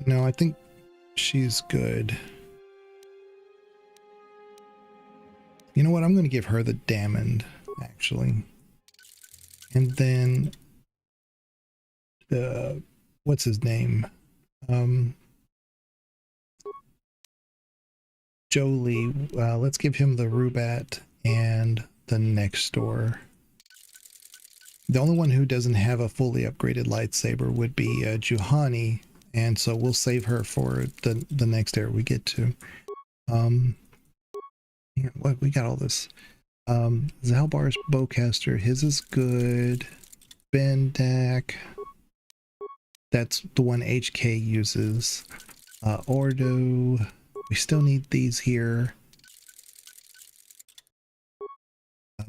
No, I think she's good. You know what? I'm going to give her the Damned, actually. And then, what's his name? Jolie. Let's give him the Rubat and the next door. The only one who doesn't have a fully upgraded lightsaber would be Juhani, and so we'll save her for the next era we get to. What we got all this. Zalbar's bowcaster, his is good. Bendak, that's the one HK uses. Ordo, we still need these here.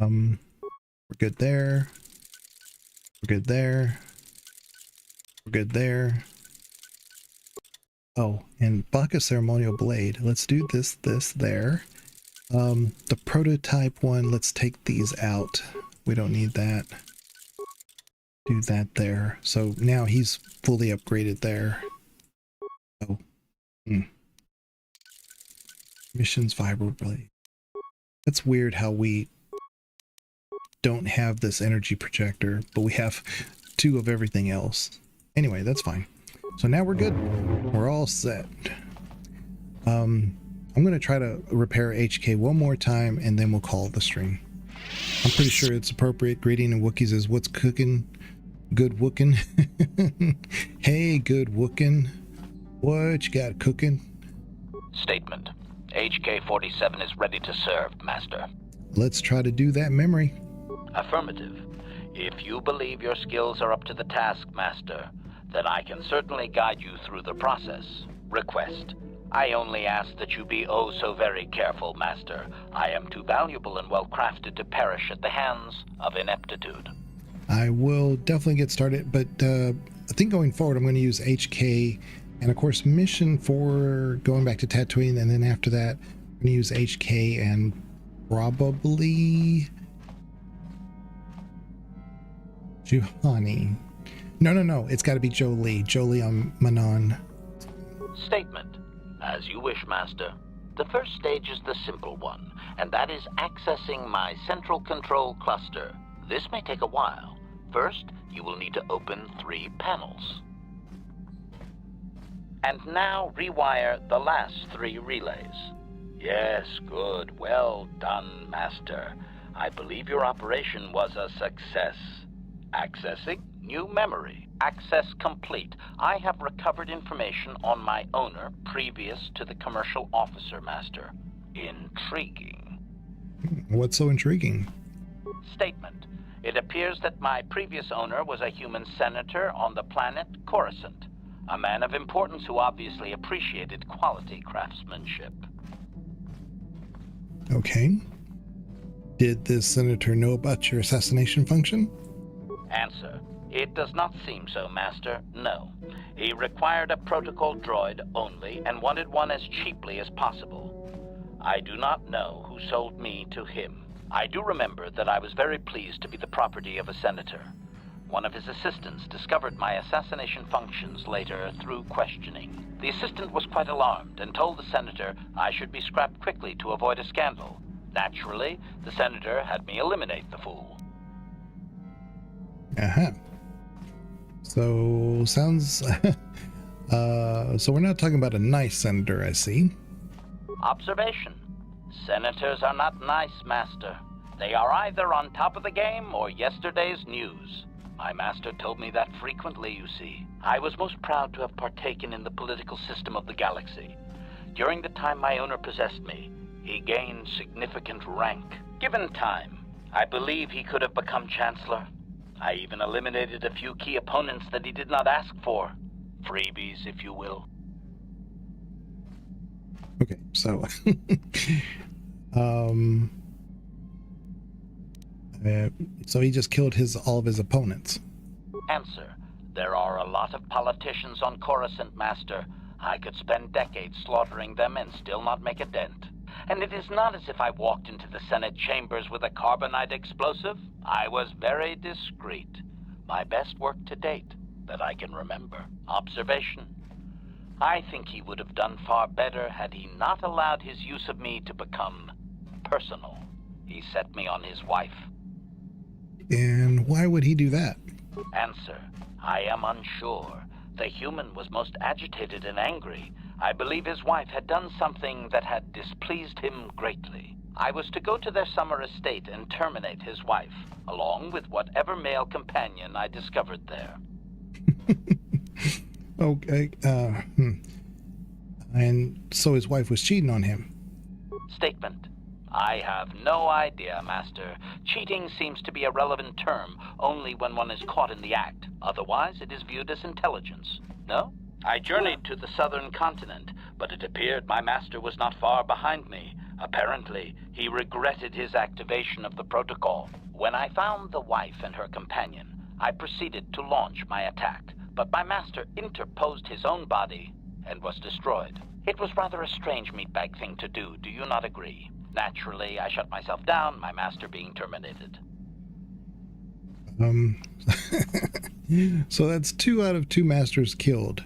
We're good there. We're good there. We're good there. Oh, and Baka Ceremonial Blade. Let's do this, there. The prototype one, let's take these out. We don't need that. Do that there. So now he's fully upgraded there. Oh. Missions Vibroblade. That's weird how we don't have this energy projector, but we have 2 of everything else. Anyway, that's fine. So now we're good. We're all set. I'm going to try to repair HK one more time, and then we'll call the stream. I'm pretty sure it's appropriate. Greeting in Wookiees is what's cooking. Good Wookin'. Hey, good Wookin'. What you got cooking? Statement. HK-47 is ready to serve, Master. Let's try to do that memory. Affirmative. If you believe your skills are up to the task, Master, then I can certainly guide you through the process. Request. I only ask that you be oh so very careful, Master. I am too valuable and well-crafted to perish at the hands of ineptitude. I will definitely get started, but I think going forward I'm going to use HK and of course mission for going back to Tatooine, and then after that I'm going to use HK and probably Juhani. No, it's got to be Jolie. Jolie on Manon. Statement. As you wish, Master. The first stage is the simple one, and that is accessing my central control cluster. This may take a while. First, you will need to open 3 panels. And now rewire the last 3 relays. Yes, good. Well done, Master. I believe your operation was a success. Accessing new memory. Access complete. I have recovered information on my owner previous to the commercial officer, Master. Intriguing. What's so intriguing? Statement. It appears that my previous owner was a human senator on the planet Coruscant. A man of importance who obviously appreciated quality craftsmanship. Okay. Did this senator know about your assassination function? Answer. It does not seem so, Master. No. He required a protocol droid only and wanted one as cheaply as possible. I do not know who sold me to him. I do remember that I was very pleased to be the property of a senator. One of his assistants discovered my assassination functions later through questioning. The assistant was quite alarmed and told the senator I should be scrapped quickly to avoid a scandal. Naturally, the senator had me eliminate the fool. Uh-huh. So, sounds... so we're not talking about a nice senator, I see. Observation. Senators are not nice, Master. They are either on top of the game or yesterday's news. My master told me that frequently, you see. I was most proud to have partaken in the political system of the galaxy. During the time my owner possessed me, He gained significant rank. Given time, I believe he could have become Chancellor. I even eliminated a few key opponents that he did not ask for. Freebies, if you will. Okay, so so he just killed all of his opponents. Answer. There are a lot of politicians on Coruscant, Master. I could spend decades slaughtering them and still not make a dent. And it is not as if I walked into the Senate chambers with a carbonite explosive. I was very discreet. My best work to date, that I can remember. Observation. I think he would have done far better had he not allowed his use of me to become personal. He set me on his wife. And why would he do that? Answer. I am unsure. The human was most agitated and angry. I believe his wife had done something that had displeased him greatly. I was to go to their summer estate and terminate his wife, along with whatever male companion I discovered there. Okay, and so his wife was cheating on him. Statement. I have no idea, Master. Cheating seems to be a relevant term only when one is caught in the act. Otherwise, it is viewed as intelligence. No? I journeyed to the southern continent, but it appeared my master was not far behind me. Apparently, he regretted his activation of the protocol. When I found the wife and her companion, I proceeded to launch my attack, but my master interposed his own body and was destroyed. It was rather a strange meatbag thing to do, do you not agree? Naturally, I shut myself down, my master being terminated. So that's 2 out of 2 masters killed.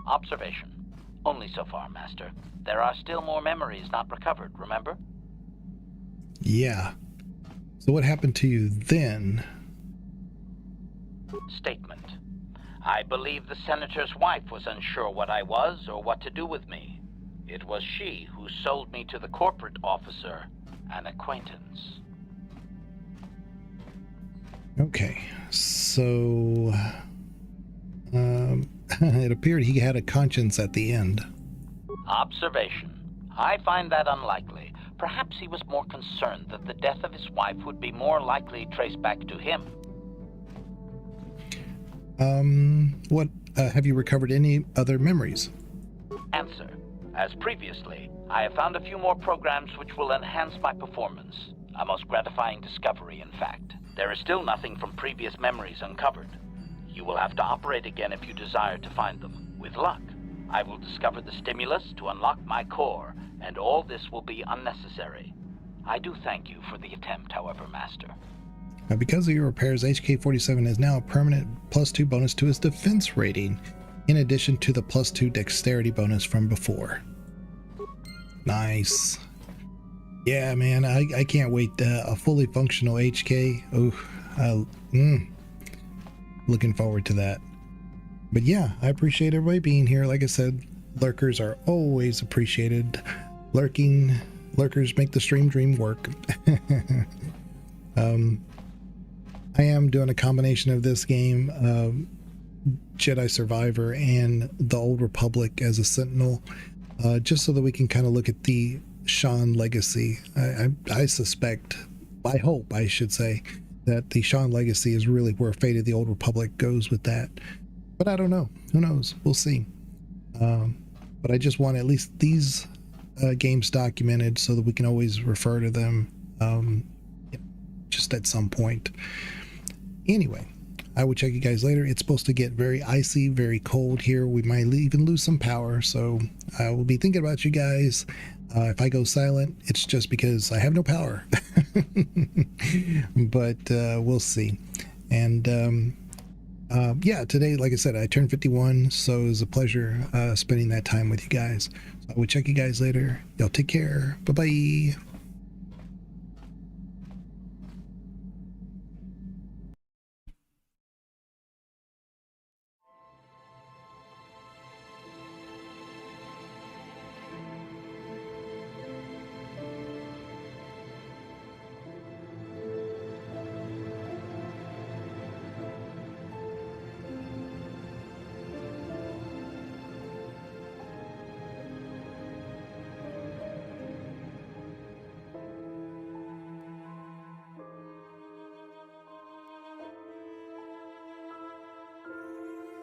Observation. Only so far, Master. There are still more memories not recovered, remember? Yeah. So what happened to you then? Statement. I believe the senator's wife was unsure what I was or what to do with me. It was she who sold me to the corporate officer, an acquaintance. Okay, so it appeared he had a conscience at the end. Observation. I find that unlikely. Perhaps he was more concerned that the death of his wife would be more likely traced back to him. What, have you recovered any other memories? Answer. As previously, I have found a few more programs which will enhance my performance. A most gratifying discovery, in fact. There is still nothing from previous memories uncovered. You will have to operate again if you desire to find them. With luck, I will discover the stimulus to unlock my core, and all this will be unnecessary. I do thank you for the attempt, however, Master. Now, because of your repairs, HK-47 is now a permanent +2 bonus to his defense rating, in addition to the +2 dexterity bonus from before. Nice. Yeah, man, I can't wait. A fully functional HK. Looking forward to that. But yeah, I appreciate everybody being here. Like I said, lurkers are always appreciated. Lurkers make the stream dream work. I am doing a combination of this game, Jedi Survivor and the Old Republic as a Sentinel, just so that we can kind of look at the Sean legacy. I suspect, I hope I should say, that the Sean legacy is really where Fate of the Old Republic goes with that. But I don't know. Who knows? We'll see. But I just want at least these games documented so that we can always refer to them just at some point. Anyway, I will check you guys later. It's supposed to get very icy, very cold here. We might even lose some power, so I will be thinking about you guys. If I go silent, it's just because I have no power. But we'll see. And yeah, today, like I said, I turned 51, so it was a pleasure spending that time with you guys. So I will check you guys later. Y'all take care. Bye-bye.